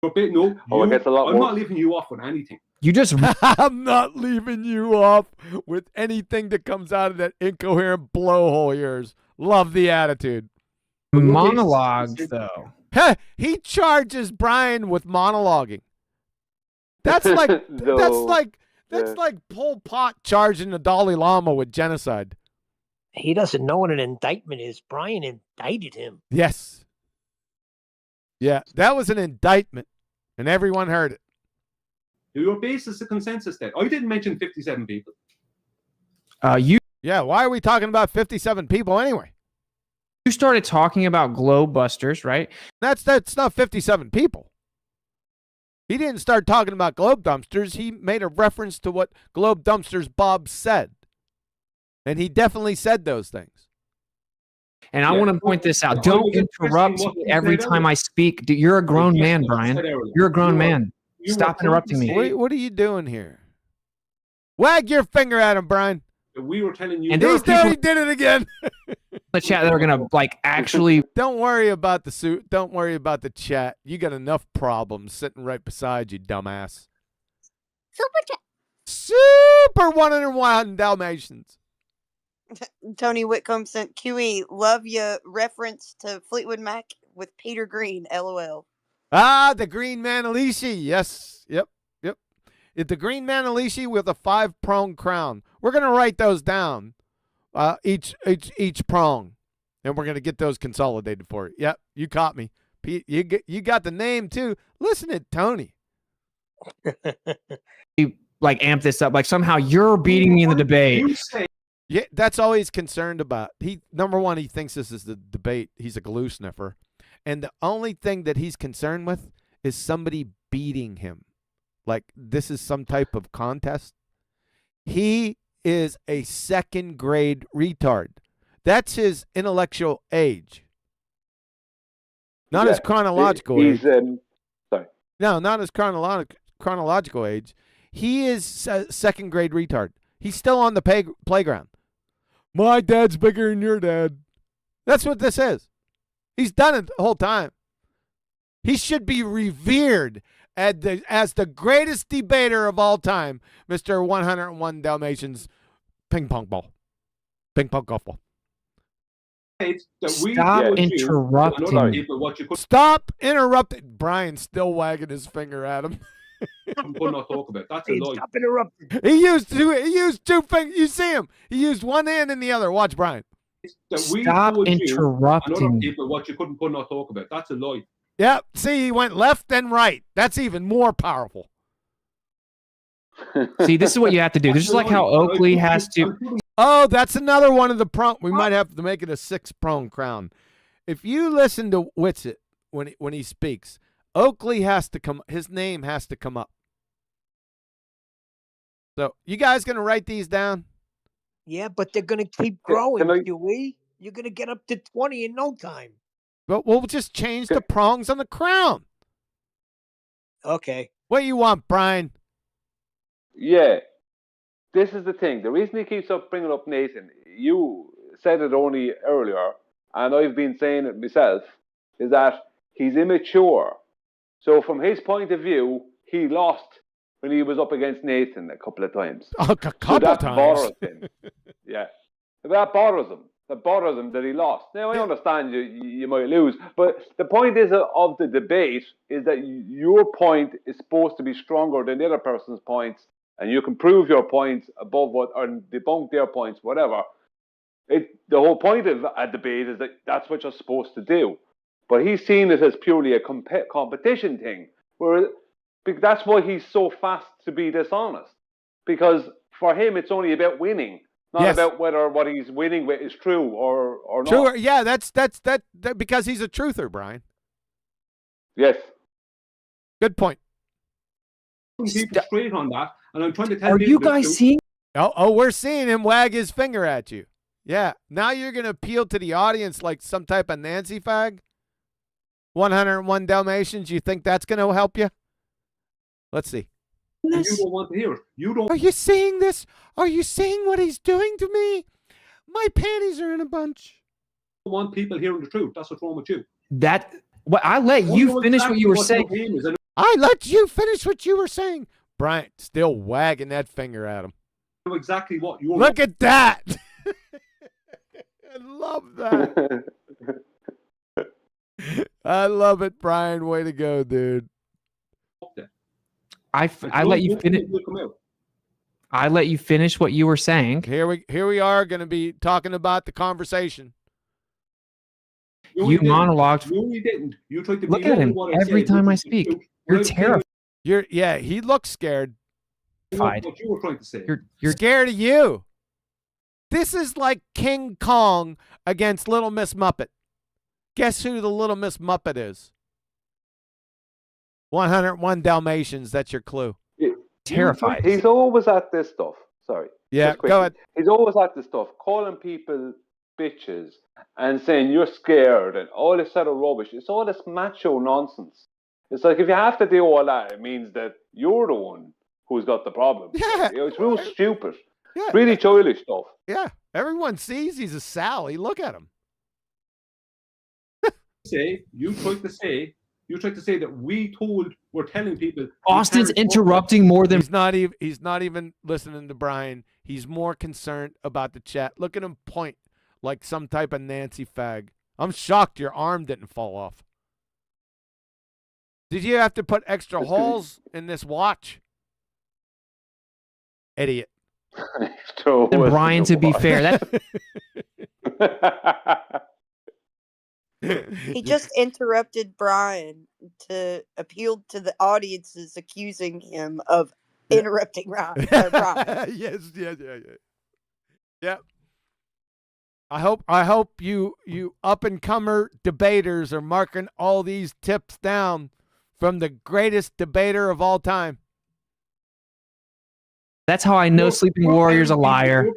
[SPEAKER 11] No,
[SPEAKER 4] I guess a lot
[SPEAKER 11] I'm
[SPEAKER 4] more.
[SPEAKER 11] not leaving you off with anything.
[SPEAKER 9] You just
[SPEAKER 1] I'm not leaving you off with anything that comes out of that incoherent blowhole of yours. Love the attitude.
[SPEAKER 9] Monologues, though.
[SPEAKER 1] He charges Brian with monologuing. That's like that's like Pol Pot charging the Dalai Lama with genocide.
[SPEAKER 6] He doesn't know what an indictment is. Brian indicted him.
[SPEAKER 1] Yes. Yeah, that was an indictment, and everyone heard it.
[SPEAKER 11] Your basis is consensus then. I didn't mention 57 people.
[SPEAKER 1] Yeah, why are we talking about 57 people anyway?
[SPEAKER 9] You started talking about Globe Busters, right?
[SPEAKER 1] That's not 57 people. He didn't start talking about Globe Dumpsters. He made a reference to what Globe Dumpsters Bob said. And he definitely said those things.
[SPEAKER 9] And I want to point this out. Don't interrupt me every time I speak. You're a grown man, Brian. You're a grown man. Stop interrupting me.
[SPEAKER 1] What are you doing here? Wag your finger at him, Brian.
[SPEAKER 11] We were telling you.
[SPEAKER 1] And he did it again.
[SPEAKER 9] The chat that are gonna actually.
[SPEAKER 1] Don't worry about the suit. Don't worry about the chat. You got enough problems sitting right beside you, dumbass. Super 101 Dalmatians.
[SPEAKER 13] Tony Whitcomb sent QE, love ya reference to Fleetwood Mac with Peter Green, LOL.
[SPEAKER 1] Ah, the Green Manalishi. Yes. Yep. It's the Green Manalishi with a 5-pronged crown. We're going to write those down, each prong, and we're going to get those consolidated for you. Yep, you caught me. Pete, you got the name, too. Listen to Tony.
[SPEAKER 9] You, amp this up. Somehow you're beating me in the debate.
[SPEAKER 1] Yeah, that's all he's concerned about. Number one, he thinks this is the debate. He's a glue sniffer. And the only thing that he's concerned with is somebody beating him. This is some type of contest. He is a second grade retard. That's his intellectual age. Not his chronological age.
[SPEAKER 4] Sorry.
[SPEAKER 1] No, not his chronological age. He is second grade retard. He's still on the playground. My dad's bigger than your dad. That's what this is. He's done it the whole time. He should be revered as the greatest debater of all time, Mr. 101 Dalmatians ping pong ball. Ping pong golf ball.
[SPEAKER 9] Stop interrupting.
[SPEAKER 1] Stop interrupting. Brian's still wagging his finger at him.
[SPEAKER 11] I'm going to talk about. That's a lie.
[SPEAKER 6] Stop interrupting.
[SPEAKER 1] He used two fingers. You see him. He used one hand and the other. Watch Brian.
[SPEAKER 9] Stop interrupting.
[SPEAKER 11] And other people what you could not talk about. That's a lie.
[SPEAKER 1] Yep. See, he went left and right. That's even more powerful.
[SPEAKER 9] See, this is what you have to do. This is like how Oakley has to.
[SPEAKER 1] Oh, that's another one of the prong. We might have to make it a 6-prong crown. If you listen to Witsit when he speaks, Oakley has to come. His name has to come up. So you guys gonna write these down?
[SPEAKER 6] Yeah, but they're going to keep growing, Huey. You're going to get up to 20 in no time.
[SPEAKER 1] But we'll just change the prongs on the crown.
[SPEAKER 6] Okay.
[SPEAKER 1] What you want, Brian?
[SPEAKER 4] Yeah. This is the thing. The reason he keeps bringing up Nathan, you said it only earlier, and I've been saying it myself, is that he's immature. So from his point of view, he lost when he was up against Nathan a couple of times.
[SPEAKER 1] A couple
[SPEAKER 4] that
[SPEAKER 1] times.
[SPEAKER 4] Bothers him. Yeah. That bothers him. That bothers him that he lost. Now, I understand you might lose, but the point is of the debate is that your point is supposed to be stronger than the other person's points, and you can prove your points above what, or debunk their points, whatever. The whole point of a debate is that that's what you're supposed to do. But he's seen it as purely a competition thing, where that's why he's so fast to be dishonest. Because for him, it's only about winning, not about whether what he's winning with is true or not.
[SPEAKER 1] True. Yeah, that's because he's a truther, Brian.
[SPEAKER 4] Yes.
[SPEAKER 1] Good point.
[SPEAKER 11] People straight on that, and I'm trying to tell
[SPEAKER 9] Are you guys seeing?
[SPEAKER 1] Oh, we're seeing him wag his finger at you. Yeah. Now you're gonna appeal to the audience like some type of Nancy fag. 101 Dalmatians. You think that's gonna help you? Let's see.
[SPEAKER 11] And you don't want to hear it. You don't.
[SPEAKER 1] Are you seeing this? Are you seeing what he's doing to me? My panties are in a bunch.
[SPEAKER 11] Want people hearing the truth. That's what's wrong with you.
[SPEAKER 9] I let you finish what you were saying.
[SPEAKER 1] I let you finish what you were saying. Bryant still wagging that finger at him.
[SPEAKER 11] I know exactly what you're.
[SPEAKER 1] Look at that. I love that. I love it, Brian. Way to go, dude.
[SPEAKER 9] I let you finish. I let you finish what you were saying.
[SPEAKER 1] Here we are going to be talking about the conversation.
[SPEAKER 9] You monologued.
[SPEAKER 11] You didn't. You tried to
[SPEAKER 9] look at him every time I speak. You're terrified.
[SPEAKER 1] He looks scared.
[SPEAKER 11] What you were trying to say.
[SPEAKER 1] You're scared of you. This is like King Kong against Little Miss Muppet. Guess who the Little Miss Muppet is? 101 Dalmatians. That's your clue.
[SPEAKER 9] Terrified.
[SPEAKER 4] He's always at this stuff. Sorry.
[SPEAKER 1] Yeah, go ahead.
[SPEAKER 4] He's always at this stuff, calling people bitches and saying you're scared and all this sort of rubbish. It's all this macho nonsense. It's like if you have to do all that, it means that you're the one who's got the problem.
[SPEAKER 1] Yeah.
[SPEAKER 4] It's real stupid.
[SPEAKER 1] Yeah.
[SPEAKER 4] It's really childish stuff.
[SPEAKER 1] Yeah. Everyone sees he's a Sally. Look at him.
[SPEAKER 11] You tried to say that we're telling people.
[SPEAKER 9] Austin's interrupting more than
[SPEAKER 1] he's not even listening to Brian. He's more concerned about the chat. Look at him point like some type of Nancy fag. I'm shocked your arm didn't fall off. Did you have to put extra holes in this watch? Idiot.
[SPEAKER 9] And Brian, to be fair,
[SPEAKER 13] He just interrupted Brian to appeal to the audiences accusing him of interrupting Brian.
[SPEAKER 1] Yes. Yeah. I hope you up and comer debaters are marking all these tips down from the greatest debater of all time.
[SPEAKER 9] That's how I know Sleeping Warrior's a liar.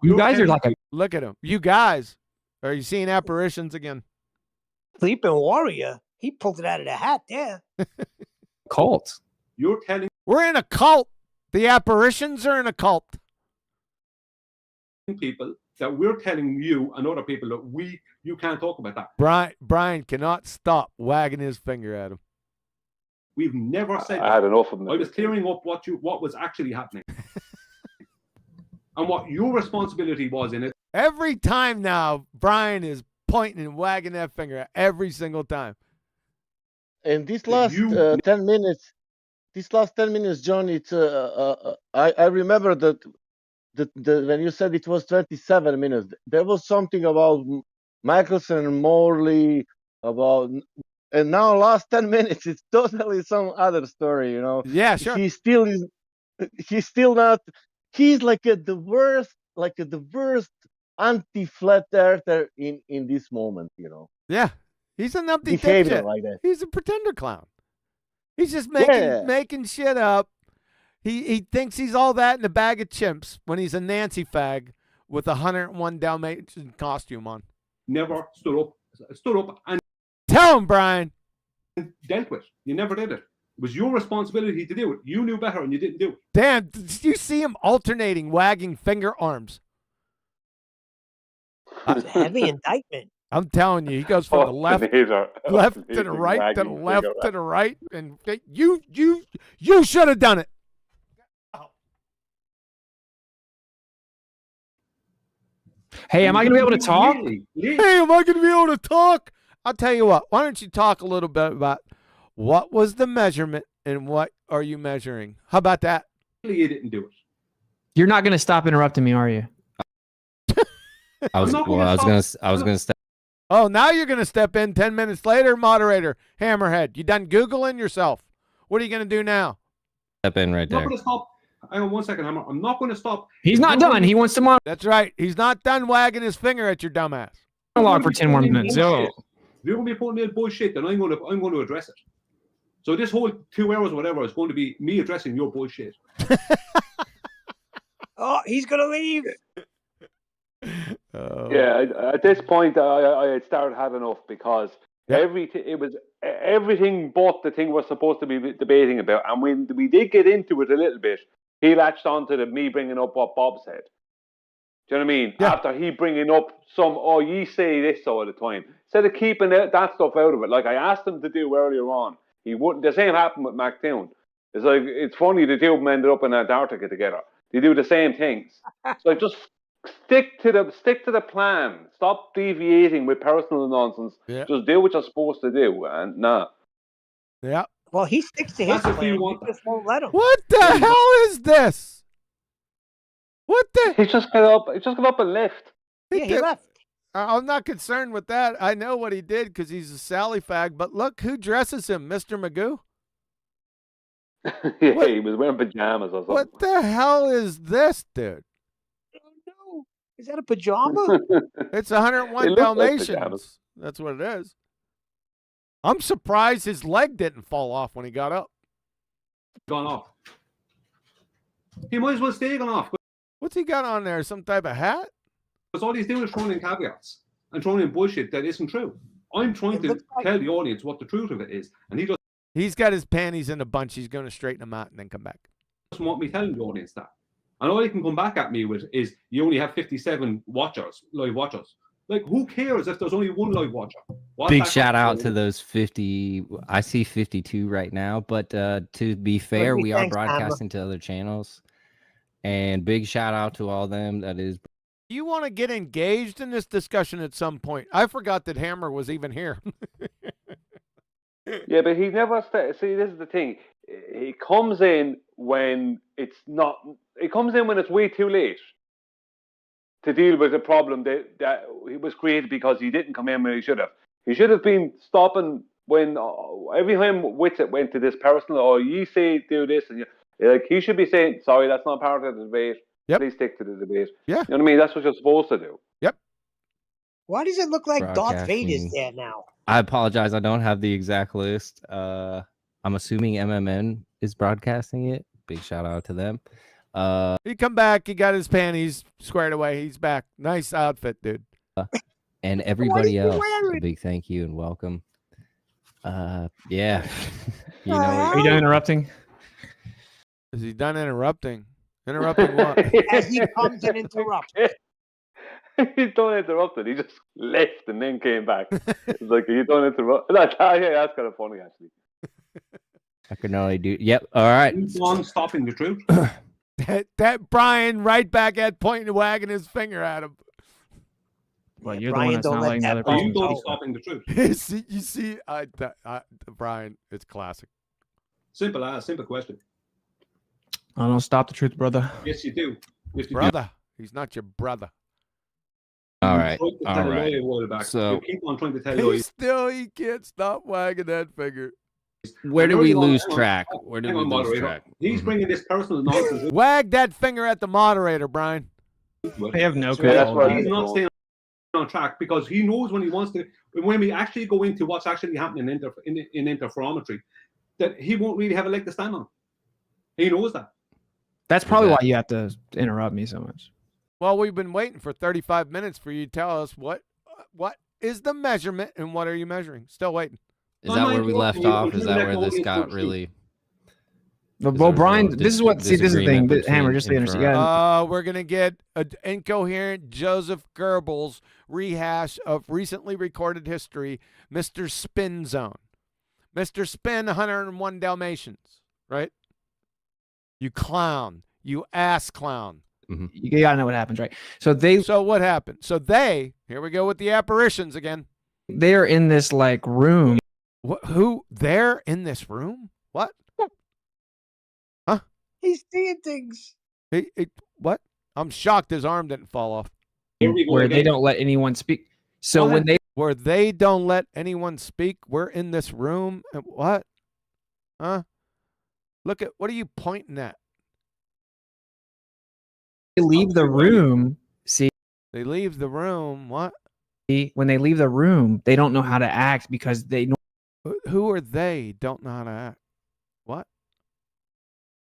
[SPEAKER 9] You guys are like a
[SPEAKER 1] look at him. You guys, are you seeing apparitions again?
[SPEAKER 6] Sleeping Warrior. He pulled it out of the hat there.
[SPEAKER 9] Cult.
[SPEAKER 11] You're telling
[SPEAKER 1] we're in a cult. The apparitions are in a cult.
[SPEAKER 11] People that we're telling you and other people that you can't talk about that.
[SPEAKER 1] Brian cannot stop wagging his finger at him.
[SPEAKER 11] We've never said
[SPEAKER 4] I had enough of them.
[SPEAKER 11] I was clearing up what was actually happening. And what your responsibility was in it.
[SPEAKER 1] Every time now, Brian is pointing and wagging that finger every single time.
[SPEAKER 16] In these last 10 minutes, John, it's I remember that when you said it was 27 minutes, there was something about Michelson-Morley about, and now last 10 minutes it's totally some other story, you know.
[SPEAKER 1] Yeah, sure.
[SPEAKER 16] He's still not. He's like the worst like the worst anti-flat earther in this moment, you know.
[SPEAKER 1] Yeah, he's an empty
[SPEAKER 16] Behaving
[SPEAKER 1] dipshit.
[SPEAKER 16] like that.
[SPEAKER 1] He's a pretender clown. He's just
[SPEAKER 16] Yeah.
[SPEAKER 1] making shit up. He thinks he's all that in a bag of chimps when he's a Nancy fag with a 101 Dalmatian costume on.
[SPEAKER 11] Never stood up and
[SPEAKER 1] Tell him, Brian.
[SPEAKER 11] dealt with. You never did it. It was your responsibility to do it. You knew better and you didn't do it.
[SPEAKER 1] Dan, did you see him alternating, wagging finger arms?
[SPEAKER 6] It's a heavy indictment.
[SPEAKER 1] I'm telling you, he goes from the left to the right, to the left, to the right, and you should have done it.
[SPEAKER 9] Hey, am I going to be able to talk?
[SPEAKER 1] Hey, am I going to be able to talk? I'll tell you what. Why don't you talk a little bit about what was the measurement and what are you measuring? How about that?
[SPEAKER 11] You didn't do it.
[SPEAKER 9] You're not going to stop interrupting me, are you?
[SPEAKER 7] I was gonna step.
[SPEAKER 1] Oh, now you're going to step in 10 minutes later, moderator, hammerhead. You done Googling yourself? What are you going to do now?
[SPEAKER 7] Step in right
[SPEAKER 11] I'm not
[SPEAKER 7] there.
[SPEAKER 11] going to stop. Hang on 1 second, Hammer. I'm not going to stop.
[SPEAKER 9] He's not done. He wants to monologue
[SPEAKER 1] That's right. He's not done wagging his finger at your dumbass.
[SPEAKER 9] for 10 more minutes. So,
[SPEAKER 11] If you're going to be putting in bullshit, then I'm going to address it. So this whole 2 hours or whatever is going to be me addressing your bullshit.
[SPEAKER 6] Oh, he's gonna leave.
[SPEAKER 4] Yeah, at this point, I had started had enough because everything but the thing we're supposed to be debating about, and when we did get into it a little bit, he latched onto me bringing up what Bob said. Do you know what I mean? Yeah. After he bringing up ye say this all the time, instead of keeping that stuff out of it, like I asked him to do earlier on, he wouldn't. The same happened with MacToon. It's like it's funny the two of them ended up in Antarctica together. They do the same things. So just stick to the plan. Stop deviating with personal nonsense. Yeah. Just do what you're supposed to do, and
[SPEAKER 1] Yeah.
[SPEAKER 6] Well, he sticks to his plan. You just won't let him.
[SPEAKER 1] What the hell is this? What the?
[SPEAKER 4] He just got up. He just got up and left.
[SPEAKER 6] Yeah, he left.
[SPEAKER 1] I'm not concerned with that. I know what he did because he's a Sally fag. But look who dresses him, Mr. Magoo.
[SPEAKER 4] Yeah, what? He was wearing pajamas or something.
[SPEAKER 1] What the hell is this, dude?
[SPEAKER 6] Oh no! Is that a pajama?
[SPEAKER 1] It's 101 Dalmatians. Like that's what it is. I'm surprised his leg didn't fall off when he got up.
[SPEAKER 11] Gone off. He might as well stay gone off.
[SPEAKER 1] What's he got on there? Some type of hat?
[SPEAKER 11] Because all he's doing is throwing in caveats and throwing in bullshit that isn't true. I'm trying to tell the audience what the truth of it is, and
[SPEAKER 1] he's got his panties in a bunch. He's going to straighten them out and then come back.
[SPEAKER 11] Doesn't want me telling the audience that. And all he can come back at me with is you only have 57 live watchers. Like, who cares if there's only one live watcher?
[SPEAKER 7] Big shout out to those 50. I see 52 right now, but to be fair, we are broadcasting to other channels. And big shout out to all them. That is.
[SPEAKER 1] You want to get engaged in this discussion at some point? I forgot that Hammer was even here.
[SPEAKER 4] Yeah, but he never see, this is the thing. He comes in when it's not. He comes in when it's way too late to deal with a problem that he was created because he didn't come in when he should have. He should have been stopping when every time Witsit went to this personal, or you say do this, and like he should be saying, sorry, that's not part of the debate. Yep. Please stick to the debate.
[SPEAKER 1] Yeah.
[SPEAKER 4] You know what I mean? That's what you're supposed to do.
[SPEAKER 1] Yep.
[SPEAKER 6] Why does it look like Darth Vader's there now?
[SPEAKER 7] I apologize. I don't have the exact list. I'm assuming MMN is broadcasting it. Big shout out to them.
[SPEAKER 1] He come back. He got his panties squared away. He's back. Nice outfit, dude.
[SPEAKER 7] And everybody else, a big thank you and welcome. Yeah. You know,
[SPEAKER 9] are you done interrupting?
[SPEAKER 1] Is he done interrupting? Interrupting what?
[SPEAKER 6] As he comes and interrupts.
[SPEAKER 4] He's done interrupted. He just left and then came back. It's like, you don't interrupt. Yeah, that's kind of funny, actually.
[SPEAKER 7] I can only do. Yep. All right.
[SPEAKER 11] On stopping the truth.
[SPEAKER 1] that Brian right back at pointing, wagging his finger at him.
[SPEAKER 9] Well, you're Brian, the one that's not letting the other
[SPEAKER 11] person. You don't stopping the truth.
[SPEAKER 1] you see, Brian, it's classic.
[SPEAKER 11] Simple question.
[SPEAKER 9] I don't stop the truth, brother.
[SPEAKER 11] Yes, you do. Yes, you
[SPEAKER 1] brother. Do. He's not your brother.
[SPEAKER 7] All right. All right. So
[SPEAKER 11] you keep on trying to tell
[SPEAKER 1] he can't stop wagging that finger.
[SPEAKER 7] Where do we lose track? Where do we lose track?
[SPEAKER 11] He's bringing this personal nonsense.
[SPEAKER 1] Wag that finger at the moderator, Brian.
[SPEAKER 9] They have no
[SPEAKER 11] Yeah,
[SPEAKER 9] control.
[SPEAKER 11] he's not staying on track because he knows when he wants to. When we actually go into what's actually happening in interferometry, that he won't really have a leg to stand on. He knows that.
[SPEAKER 9] That's probably why you have to interrupt me so much.
[SPEAKER 1] Well, we've been waiting for 35 minutes for you to tell us what is the measurement and what are you measuring? Still waiting.
[SPEAKER 7] Is that where we left off? Is that where this got really?
[SPEAKER 9] Well, Brian, this is what. See, this is the thing. Hammer, just so you understand.
[SPEAKER 1] We're gonna get an incoherent Joseph Goebbels rehash of recently recorded history, Mr. Spin Zone, Mr. Spin 101 Dalmatians, right? You clown, you ass clown.
[SPEAKER 9] You gotta know what happens, right? So
[SPEAKER 1] what happened? So here we go with the apparitions again.
[SPEAKER 9] They're in this like room.
[SPEAKER 1] What? Who? They're in this room? What? Huh?
[SPEAKER 6] He's seeing things.
[SPEAKER 1] What? I'm shocked his arm didn't fall off.
[SPEAKER 9] Where they don't let anyone speak. So
[SPEAKER 1] where they don't let anyone speak, we're in this room. And what? Huh? Look at, what are you pointing at?
[SPEAKER 9] They leave the room. See,
[SPEAKER 1] they leave the room. What?
[SPEAKER 9] When they leave the room, they don't know how to act because they know.
[SPEAKER 1] Who are they? Don't know how to act. What?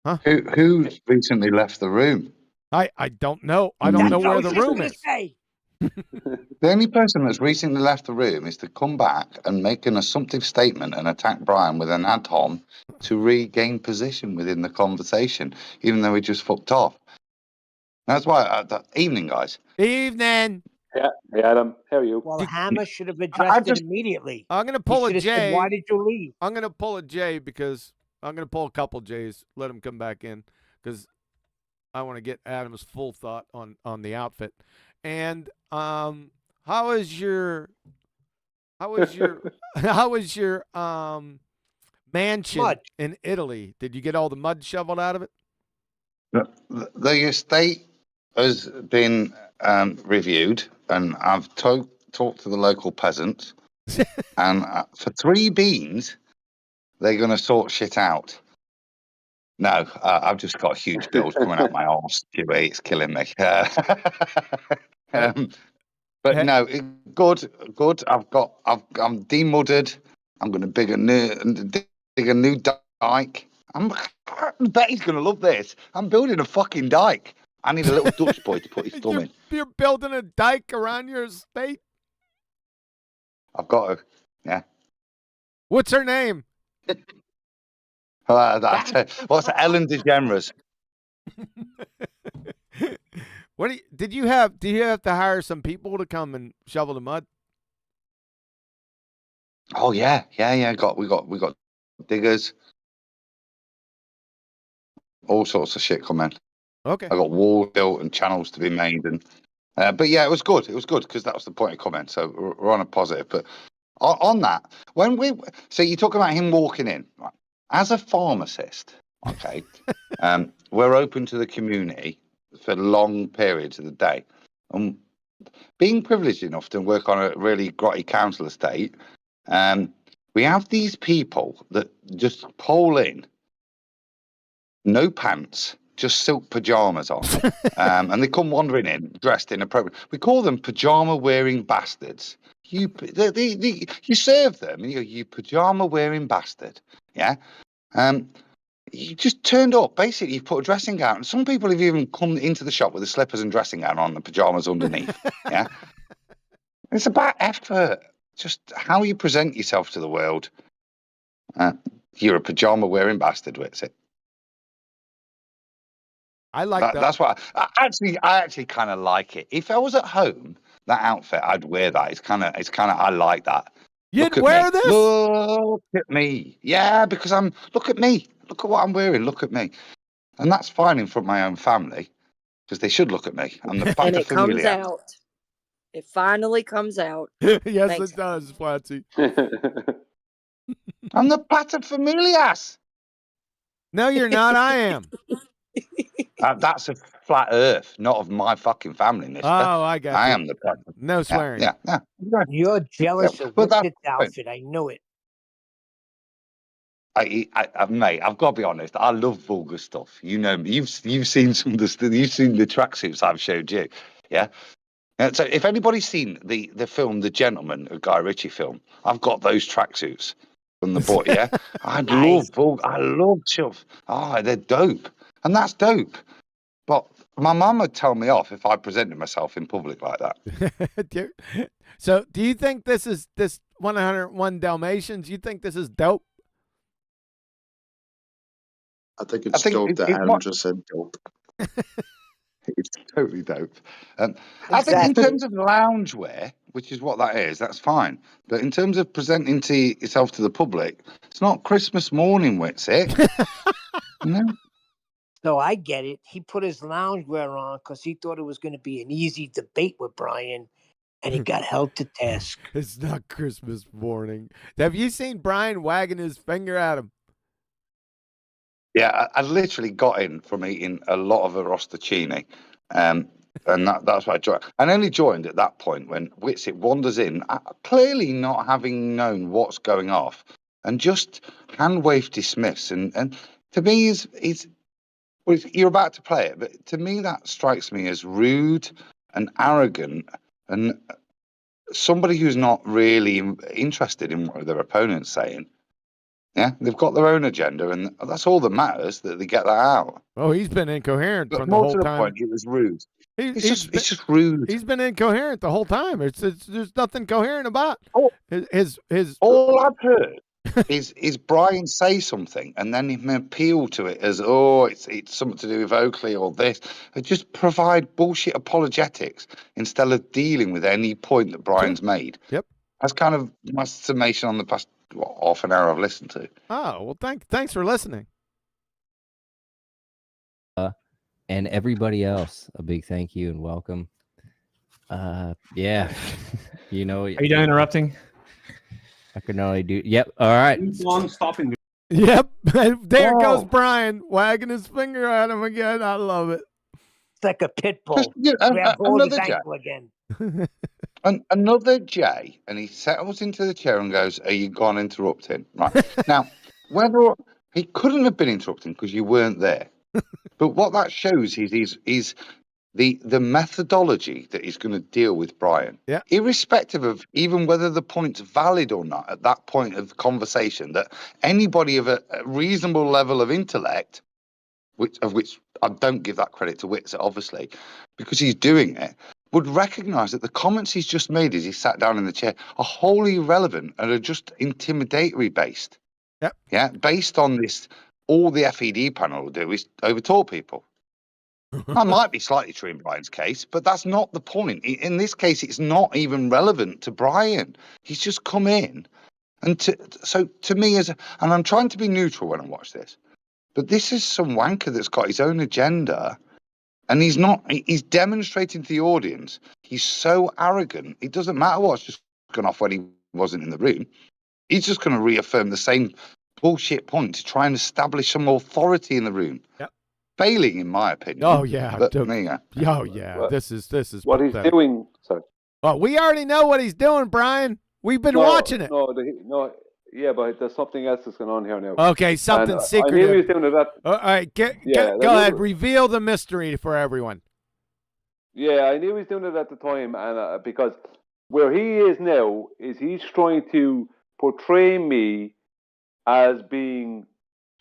[SPEAKER 1] Huh?
[SPEAKER 17] Who recently left the room?
[SPEAKER 1] I don't know. I don't know where the room is.
[SPEAKER 17] The only person that's recently left the room is to come back and make an assumptive statement and attack Brian with an ad hom to regain position within the conversation, even though he just fucked off. That's why. Evening, guys.
[SPEAKER 1] Evening.
[SPEAKER 4] Yeah, hey Adam, how are you?
[SPEAKER 6] Well, Hammer should have addressed it immediately.
[SPEAKER 1] I'm gonna pull a
[SPEAKER 6] J.
[SPEAKER 1] J.
[SPEAKER 6] Why did you leave?
[SPEAKER 1] I'm gonna pull a J because I'm gonna pull a couple J's. Let them come back in because I want to get Adam's full thought on the outfit. And how was your mansion in Italy? Did you get all the mud shoveled out of it?
[SPEAKER 17] The estate has been reviewed, and I've talked to the local peasants, and for 3 beans, they're going to sort shit out. No, I've just got huge bills coming out my arse. It's killing me. But no, good. I'm demudded. I'm going to dig a new dike. I bet he's going to love this. I'm building a fucking dike. I need a little Dutch boy to put his thumb in.
[SPEAKER 1] You're building a dike around your estate?
[SPEAKER 17] I've got to, yeah.
[SPEAKER 1] What's her name?
[SPEAKER 17] What's Ellen DeGeneres?
[SPEAKER 1] Did you have to hire some people to come and shovel the mud?
[SPEAKER 17] Oh yeah. We got diggers. All sorts of shit coming.
[SPEAKER 1] Okay.
[SPEAKER 17] I got walls built and channels to be made, and but yeah, it was good. It was good because that was the point of comment. So we're on a positive. But on that, so you talk about him walking in, right? As a pharmacist, okay, we're open to the community for long periods of the day. Being privileged enough to work on a really grotty council estate, we have these people that just pole in, no pants, just silk pajamas on, and they come wandering in dressed inappropriately. We call them pajama-wearing bastards. You serve them, and you pajama wearing bastard. Yeah. You just turned up. Basically, you put a dressing gown. And some people have even come into the shop with the slippers and dressing gown on, the pajamas underneath. Yeah. It's about effort. Just how you present yourself to the world. You're a pajama wearing bastard, Wits it.
[SPEAKER 1] I like that.
[SPEAKER 17] That's what I actually kind of like it. If I was at home, that outfit, I'd wear that. It's kind of I like that.
[SPEAKER 1] You'd wear this?
[SPEAKER 17] Look at me. Yeah, because look at me. Look at what I'm wearing. Look at me. And that's fine in front of my own family because they should look at me. I'm the
[SPEAKER 13] And it comes out. It finally comes out.
[SPEAKER 1] Yes,
[SPEAKER 13] Thanks.
[SPEAKER 1] it does, Flatsy.
[SPEAKER 17] I'm the paterfamilias.
[SPEAKER 1] No, you're not. I am.
[SPEAKER 17] That's a flat earth, not of my fucking family, mister.
[SPEAKER 1] Oh, I got you.
[SPEAKER 17] I am the pater.
[SPEAKER 1] No swearing.
[SPEAKER 17] Yeah.
[SPEAKER 6] You're jealous of
[SPEAKER 17] but
[SPEAKER 6] Richard's outfit. I knew it.
[SPEAKER 17] Mate, I've got to be honest. I love vulgar stuff. You know me. You've seen some of the you've seen the tracksuits I've showed you. Yeah. So if anybody's seen the film The Gentleman, a Guy Ritchie film, I've got those tracksuits from the boy. Yeah. I love stuff. Oh, they're dope, and that's dope. But my mum would tell me off if I presented myself in public like that.
[SPEAKER 1] So, do you think this 101 Dalmatians? You think this is dope?
[SPEAKER 8] I think it's dope that Adam just said dope.
[SPEAKER 17] It's totally dope. I think in terms of loungewear, which is what that is, that's fine. But in terms of presenting to yourself to the public, it's not Christmas morning, Witsit. No.
[SPEAKER 6] So I get it. He put his loungewear on because he thought it was going to be an easy debate with Brian, and he got held to task.
[SPEAKER 1] It's not Christmas morning. Have you seen Brian wagging his finger at him?
[SPEAKER 17] Yeah, I literally got in from eating a lot of arrosticini, and that's why I joined. And only joined at that point when Witsit wanders in, clearly not having known what's going off, and just hand wave dismiss. And to me, you're about to play it, but to me that strikes me as rude and arrogant, and somebody who's not really interested in what their opponent's saying. Yeah, they've got their own agenda, and that's all that matters, that they get that out.
[SPEAKER 1] Oh, he's been incoherent
[SPEAKER 17] But
[SPEAKER 1] from the
[SPEAKER 17] more
[SPEAKER 1] whole
[SPEAKER 17] to the
[SPEAKER 1] time.
[SPEAKER 17] point, it was rude. It's just
[SPEAKER 1] rude. He's been incoherent the whole time. There's nothing coherent about his.
[SPEAKER 17] All I've heard is Brian say something, and then him appeal to it as, it's something to do with Oakley or this. They just provide bullshit apologetics instead of dealing with any point that Brian's made.
[SPEAKER 1] Yep.
[SPEAKER 17] That's kind of my summation on the past half an hour I've listened to.
[SPEAKER 1] Oh, well, thanks for listening.
[SPEAKER 7] And everybody else, a big thank you and welcome. Yeah, you know.
[SPEAKER 9] Are you done interrupting?
[SPEAKER 7] I can only do. Yep. All right.
[SPEAKER 11] One stopping.
[SPEAKER 1] Yep. There goes Brian wagging his finger at him again. I love it.
[SPEAKER 6] It's like a pit bull.
[SPEAKER 17] Another Jay.
[SPEAKER 6] Again.
[SPEAKER 17] Another Jay, and he settles into the chair and goes, "Are you gone interrupting?" Right now, whether he couldn't have been interrupting because you weren't there, but what that shows is the methodology that he's going to deal with Brian.
[SPEAKER 1] Yeah.
[SPEAKER 17] Irrespective of even whether the point's valid or not at that point of the conversation, that anybody of a reasonable level of intellect, which I don't give that credit to Witsit, obviously, because he's doing it, would recognise that the comments he's just made as he sat down in the chair are wholly irrelevant and are just intimidatory based.
[SPEAKER 1] Yep.
[SPEAKER 17] Yeah, based on this, all the FED panel will do is overtalk people. That might be slightly true in Brian's case, but that's not the point. In this case, it's not even relevant to Brian. He's just come in. And so to me, and I'm trying to be neutral when I watch this, but this is some wanker that's got his own agenda. And he's demonstrating to the audience, he's so arrogant, it doesn't matter what's just gone off when he wasn't in the room. He's just going to reaffirm the same bullshit point to try and establish some authority in the room.
[SPEAKER 1] Yep.
[SPEAKER 17] Failing, in my opinion.
[SPEAKER 1] Oh, yeah.
[SPEAKER 17] But, yeah.
[SPEAKER 1] Oh, yeah. This is
[SPEAKER 4] what
[SPEAKER 1] pathetic.
[SPEAKER 4] he's doing. Sorry.
[SPEAKER 1] Oh, we already know what he's doing, Brian. We've been watching it.
[SPEAKER 4] No. Yeah, but there's something else that's going on here now.
[SPEAKER 1] Okay, something secretive.
[SPEAKER 4] I knew he was doing that.
[SPEAKER 1] All right, go ahead. Reveal the mystery for everyone.
[SPEAKER 4] Yeah, I knew he was doing it at the time, and because where he is now is he's trying to portray me as being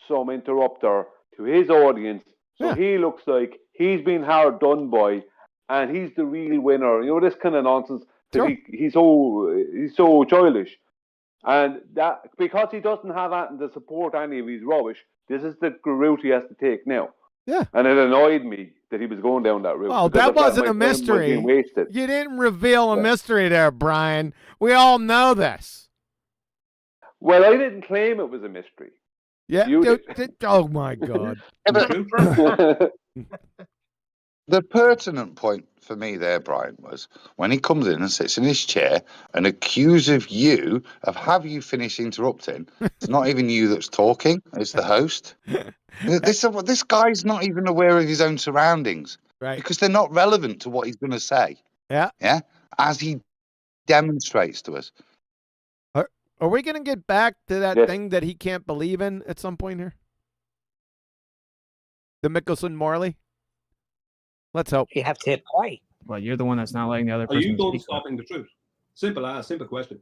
[SPEAKER 4] some interrupter to his audience, so he looks like he's been hard done by, and he's the real winner. You know, this kind of nonsense. Sure. He's so childish. And that because he doesn't have anything to support any of his rubbish, this is the route he has to take now.
[SPEAKER 1] Yeah.
[SPEAKER 4] And it annoyed me that he was going down that route.
[SPEAKER 1] Well, that wasn't a mystery. You didn't reveal a mystery there, Brian. We all know this.
[SPEAKER 4] Well, I didn't claim it was a mystery.
[SPEAKER 1] Yeah.
[SPEAKER 4] You
[SPEAKER 1] did. Oh my God.
[SPEAKER 17] The pertinent point for me there, Brian, was when he comes in and sits in his chair and accuses you of have you finished interrupting. It's not even you that's talking; it's the host. This guy's not even aware of his own surroundings,
[SPEAKER 1] right?
[SPEAKER 17] Because they're not relevant to what he's going to say.
[SPEAKER 1] Yeah,
[SPEAKER 17] as he demonstrates to us.
[SPEAKER 1] Are we going to get back to that
[SPEAKER 4] Yes.
[SPEAKER 1] thing that he can't believe in at some point here? The Michelson-Morley? Let's hope.
[SPEAKER 6] You have to hit play.
[SPEAKER 9] Well, you're the one that's not letting the other
[SPEAKER 11] Are you
[SPEAKER 9] person
[SPEAKER 11] done
[SPEAKER 9] speak.
[SPEAKER 11] stopping the truth? Simple question.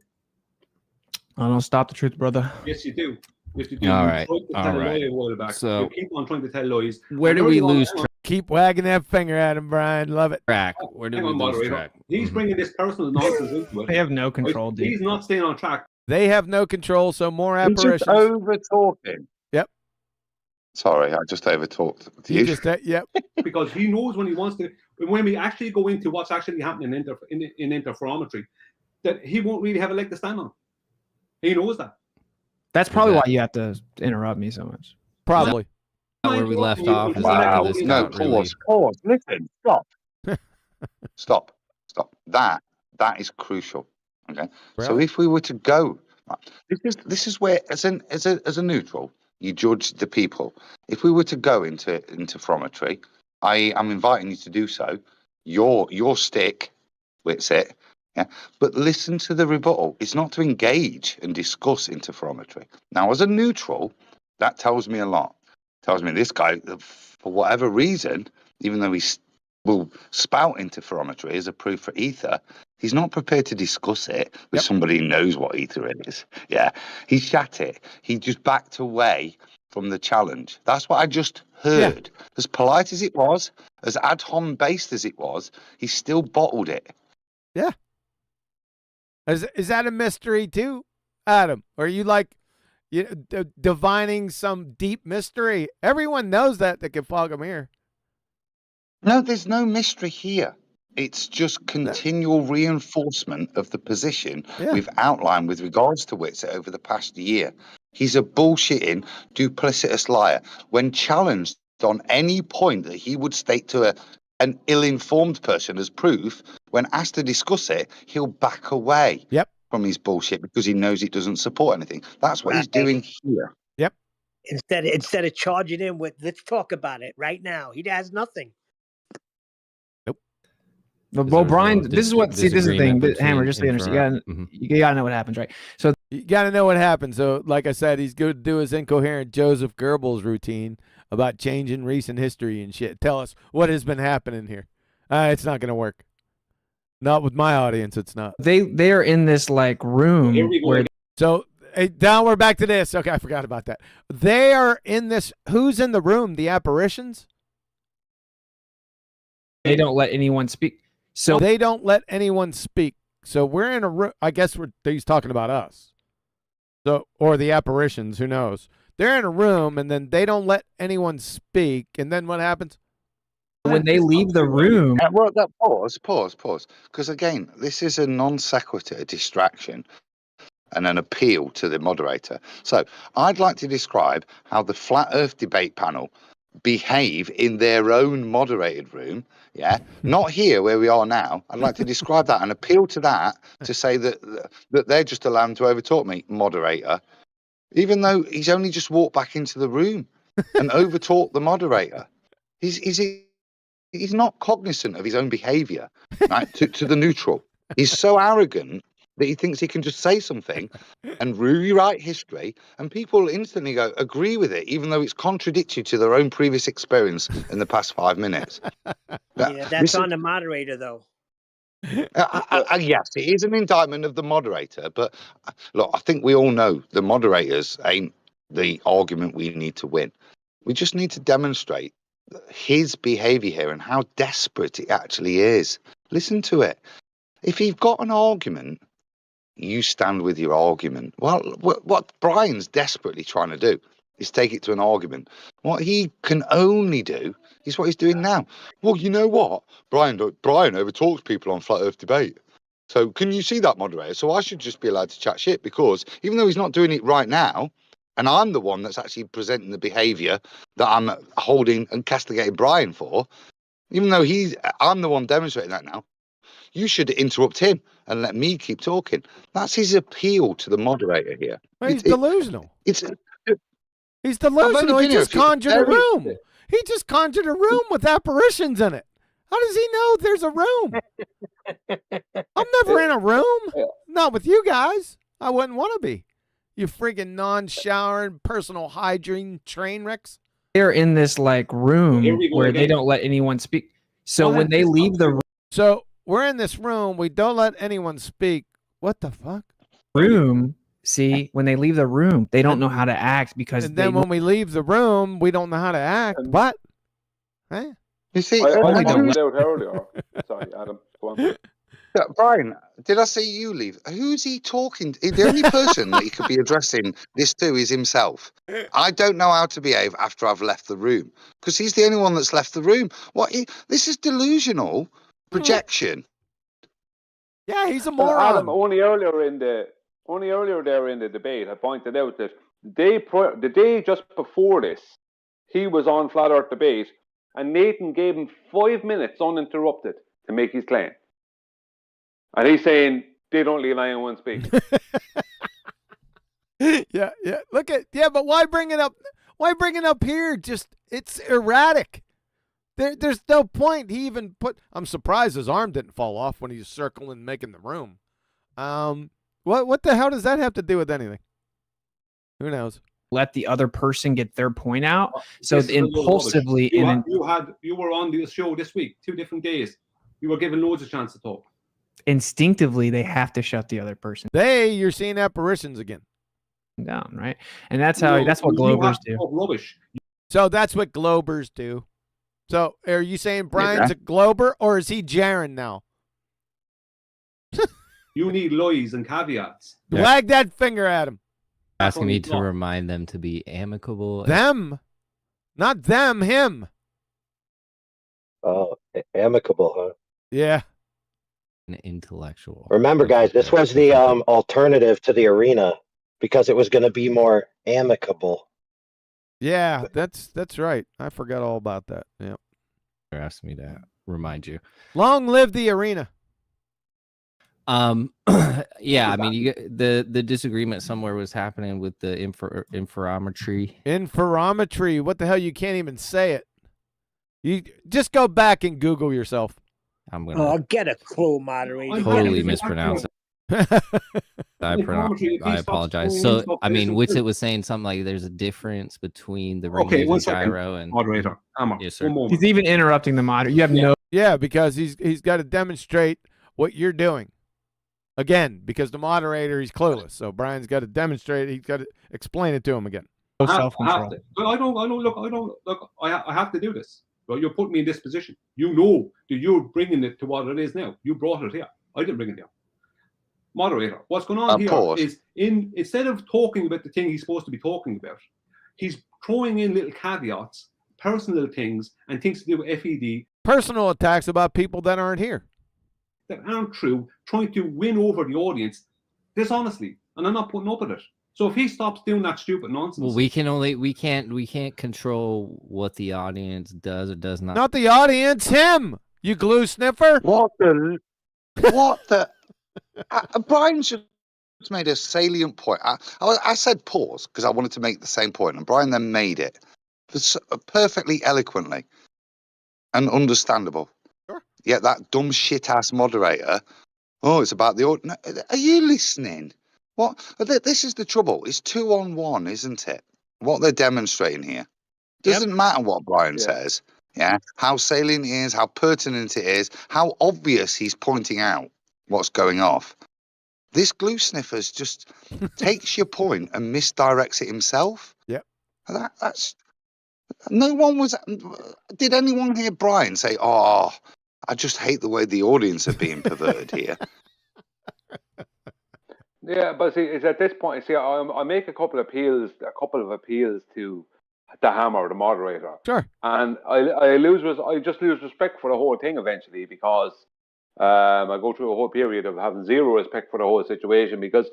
[SPEAKER 9] I don't stop the truth, brother.
[SPEAKER 11] Yes, you do. Yes, you do.
[SPEAKER 7] All
[SPEAKER 11] You
[SPEAKER 7] right,
[SPEAKER 11] tried to
[SPEAKER 7] all
[SPEAKER 11] tell a
[SPEAKER 7] right.
[SPEAKER 11] lie a while back.
[SPEAKER 7] So-
[SPEAKER 11] you keep on trying to tell lies.
[SPEAKER 7] Where
[SPEAKER 11] And
[SPEAKER 7] do we
[SPEAKER 11] earlier on-
[SPEAKER 7] lose
[SPEAKER 11] hang on,
[SPEAKER 1] Keep wagging that finger at him, Brian. Love it.
[SPEAKER 7] track? Where do
[SPEAKER 11] hang
[SPEAKER 7] we
[SPEAKER 11] on,
[SPEAKER 7] lose
[SPEAKER 11] moderator.
[SPEAKER 7] track?
[SPEAKER 11] He's bringing this personal nonsense into it.
[SPEAKER 9] They have no control, dude.
[SPEAKER 11] He's not staying on track.
[SPEAKER 1] They have no control, so more
[SPEAKER 17] You're just
[SPEAKER 1] apparitions.
[SPEAKER 17] over talking.
[SPEAKER 1] Yep.
[SPEAKER 17] Sorry, I just over talked.
[SPEAKER 1] You just yep.
[SPEAKER 11] Because he knows when he wants to. When we actually go into what's actually happening in interferometry, that he won't really have a leg to stand on. He knows that.
[SPEAKER 9] That's probably why you have to interrupt me so much.
[SPEAKER 1] Probably.
[SPEAKER 7] Where we left off is
[SPEAKER 17] Wow.
[SPEAKER 7] after this
[SPEAKER 17] No,
[SPEAKER 7] got really.
[SPEAKER 17] pause. Listen, stop. Stop. That is crucial. Okay. So
[SPEAKER 1] Really?
[SPEAKER 17] if we were to go, this is where as a neutral, you judge the people. If we were to go into interferometry, I am inviting you to do so. Your stick, what's it? Yeah. But listen to the rebuttal. It's not to engage and discuss interferometry. Now, as a neutral, that tells me a lot. Tells me this guy, for whatever reason, even though he will spout interferometry as a proof for ether, he's not prepared to discuss it with somebody who knows what ether is. Yeah, he shat it. He just backed away from the challenge. That's what I just heard. Yeah. As polite as it was, as ad hom based as it was, he still bottled it.
[SPEAKER 1] Yeah. Is that a mystery too, Adam? Or are you like divining some deep mystery? Everyone knows that can fog them here.
[SPEAKER 17] No, there's no mystery here. It's just continual reinforcement of the position we've outlined with regards to Whitset over the past year. He's a bullshitting, duplicitous liar. When challenged on any point that he would state to an ill-informed person as proof, when asked to discuss it, he'll back away from his bullshit because he knows it doesn't support anything. That's what he's doing here.
[SPEAKER 1] Yep.
[SPEAKER 6] Instead of charging in with, let's talk about it right now. He has nothing.
[SPEAKER 9] Well, Brian, this is this is the thing. Hammer, just so you understand, you gotta know what happens, right? So
[SPEAKER 1] you gotta know what happens. So, like I said, he's going to do his incoherent Joseph Goebbels routine about changing recent history and shit. Tell us what has been happening here. It's not gonna work. Not with my audience. It's not.
[SPEAKER 9] They are in this like room where.
[SPEAKER 1] So now we're back to this. Okay, I forgot about that. They are in this. Who's in the room? The apparitions.
[SPEAKER 9] They don't let anyone speak. So
[SPEAKER 1] they don't let anyone speak. So we're in a room. I guess he's talking about us. So, or the apparitions, who knows? They're in a room and then they don't let anyone speak. And then what happens?
[SPEAKER 9] When they leave the room.
[SPEAKER 17] Well, pause. Because again, this is a non sequitur distraction and an appeal to the moderator. So I'd like to describe how the Flat Earth debate panel behave in their own moderated room, not here where we are now. I'd like to describe that and appeal to that to say that they're just allowed to overtalk me, moderator, even though he's only just walked back into the room and overtalked the moderator. He's not cognizant of his own behavior, right? to the neutral. He's so arrogant that he thinks he can just say something and rewrite history, and people instantly agree with it, even though it's contradictory to their own previous experience in the past 5 minutes.
[SPEAKER 6] Yeah, that's on the moderator, though.
[SPEAKER 17] Yes, it is an indictment of the moderator, but look, I think we all know the moderators ain't the argument we need to win. We just need to demonstrate his behavior here and how desperate it actually is. Listen to it. If you've got an argument, you stand with your argument. Well, what Brian's desperately trying to do is take it to an argument. What he can only do is what he's doing now. Well, you know what? Brian overtalks people on Flat Earth debate. So can you see that, moderator? So I should just be allowed to chat shit because even though he's not doing it right now, and I'm the one that's actually presenting the behaviour that I'm holding and castigating Brian for, even though I'm the one demonstrating that now, you should interrupt him and let me keep talking. That's his appeal to the moderator here.
[SPEAKER 1] Well, he's delusional.
[SPEAKER 17] He's
[SPEAKER 1] delusional. He just conjured a room. He just conjured a room with apparitions in it. How does he know there's a room? I'm never in a room. Not with you guys. I wouldn't want to be. You freaking non-showering, personal hygiene train wrecks.
[SPEAKER 9] They're in this like room
[SPEAKER 11] Here we go
[SPEAKER 9] where they
[SPEAKER 11] again.
[SPEAKER 9] don't let anyone speak. So
[SPEAKER 11] What
[SPEAKER 9] when
[SPEAKER 11] has
[SPEAKER 9] they
[SPEAKER 11] this
[SPEAKER 9] leave
[SPEAKER 11] got
[SPEAKER 9] the
[SPEAKER 11] to do-
[SPEAKER 1] So we're in this room. We don't let anyone speak. What the fuck?
[SPEAKER 9] room, see, when they leave the room, they don't know how to act because
[SPEAKER 1] And then when we leave the room, we don't know how to act. What? Huh?
[SPEAKER 17] You see,
[SPEAKER 4] I
[SPEAKER 9] Only don't
[SPEAKER 4] pointed out earlier. Sorry, Adam. Go on.
[SPEAKER 17] Yeah, Brian, did I say you leave? Who's he talking to? The only person that he could be addressing this to is himself. I don't know how to behave after I've left the room because he's the only one that's left the room. This is delusional projection.
[SPEAKER 1] Yeah, he's a
[SPEAKER 4] Well,
[SPEAKER 1] moron.
[SPEAKER 4] Adam, only earlier there in the debate, I pointed out that the day just before this, he was on Flat Earth Debate, and Nathan gave him 5 minutes uninterrupted to make his claim. And he's saying they don't leave anyone speak.
[SPEAKER 1] yeah. Look at but why bring it up? Why bring it up here? Just it's erratic. There's no point. He even put. I'm surprised his arm didn't fall off when he's circling, making the room. What the hell does that have to do with anything? Who knows?
[SPEAKER 9] let the other person get their point out. So
[SPEAKER 11] This is a load of rubbish.
[SPEAKER 9] impulsively,
[SPEAKER 11] You were on the show this week, 2 different days. You were given loads of chance to talk.
[SPEAKER 9] instinctively, they have to shut the other person
[SPEAKER 1] You're seeing apparitions again.
[SPEAKER 9] down, right? And that's how that's what Globers do.
[SPEAKER 11] Rubbish.
[SPEAKER 1] So that's what Globers do. So are you saying Brian's a Glober or is he Jaren now?
[SPEAKER 11] You need lies and caveats.
[SPEAKER 1] Wag that finger at him.
[SPEAKER 7] Asking me to remind them to be amicable.
[SPEAKER 1] Them, not them, him.
[SPEAKER 15] Oh, amicable, huh?
[SPEAKER 1] Yeah.
[SPEAKER 7] And intellectual.
[SPEAKER 15] Remember, guys, this was the alternative to the arena because it was going to be more amicable.
[SPEAKER 1] Yeah, that's right. I forgot all about that. Yeah.
[SPEAKER 7] They're asking me to remind you.
[SPEAKER 1] Long live the arena.
[SPEAKER 7] Yeah, I mean, the disagreement somewhere was happening with the interferometry.
[SPEAKER 1] Interferometry. What the hell? You can't even say it. You just go back and Google yourself.
[SPEAKER 7] I'm gonna
[SPEAKER 6] get a clue, moderator.
[SPEAKER 7] totally mispronounce it. I apologize. So, I mean, Witsit was saying something like there's a difference between the ring
[SPEAKER 11] one
[SPEAKER 7] and
[SPEAKER 11] second.
[SPEAKER 7] gyro and
[SPEAKER 11] Moderator.
[SPEAKER 7] Yes, sir.
[SPEAKER 9] He's even interrupting the moderator. You have no.
[SPEAKER 1] Yeah, because he's got to demonstrate what you're doing. Again, because the moderator, he's clueless. So Brian's got to demonstrate. He's got to explain it to him again.
[SPEAKER 11] I have to do this. Well, you're putting me in this position. You know that you're bringing it to what it is now. You brought it here. I didn't bring it here. Moderator, what's going on here is instead of talking about the thing he's supposed to be talking about, he's throwing in little caveats, personal things, and things to do with FED.
[SPEAKER 1] Personal attacks about people that aren't here.
[SPEAKER 11] That aren't true, trying to win over the audience dishonestly, and I'm not putting up with it. So if he stops doing that stupid nonsense,
[SPEAKER 7] well, we can't control what the audience does or does not.
[SPEAKER 1] Not the audience, him. You glue sniffer.
[SPEAKER 17] What the? Brian just made a salient point. I said pause because I wanted to make the same point, and Brian then made it perfectly eloquently and understandable.
[SPEAKER 1] Sure.
[SPEAKER 17] Yet that dumb shit ass moderator. Oh, it's about the audience. Are you listening? What? This is the trouble. It's 2-on-1, isn't it? What they're demonstrating here. Doesn't matter what Brian says. Yeah. How salient it is, how pertinent it is, how obvious he's pointing out what's going off. This glue sniffer's just takes your point and misdirects it himself.
[SPEAKER 1] Yep.
[SPEAKER 17] That's no one was. Did anyone hear Brian say, "Oh, I just hate the way the audience are being perverted here"?
[SPEAKER 4] Yeah, but see, it's at this point. See, I make a couple of appeals to the Hammer, the moderator.
[SPEAKER 1] Sure.
[SPEAKER 4] And I just lose respect for the whole thing eventually because I go through a whole period of having zero respect for the whole situation because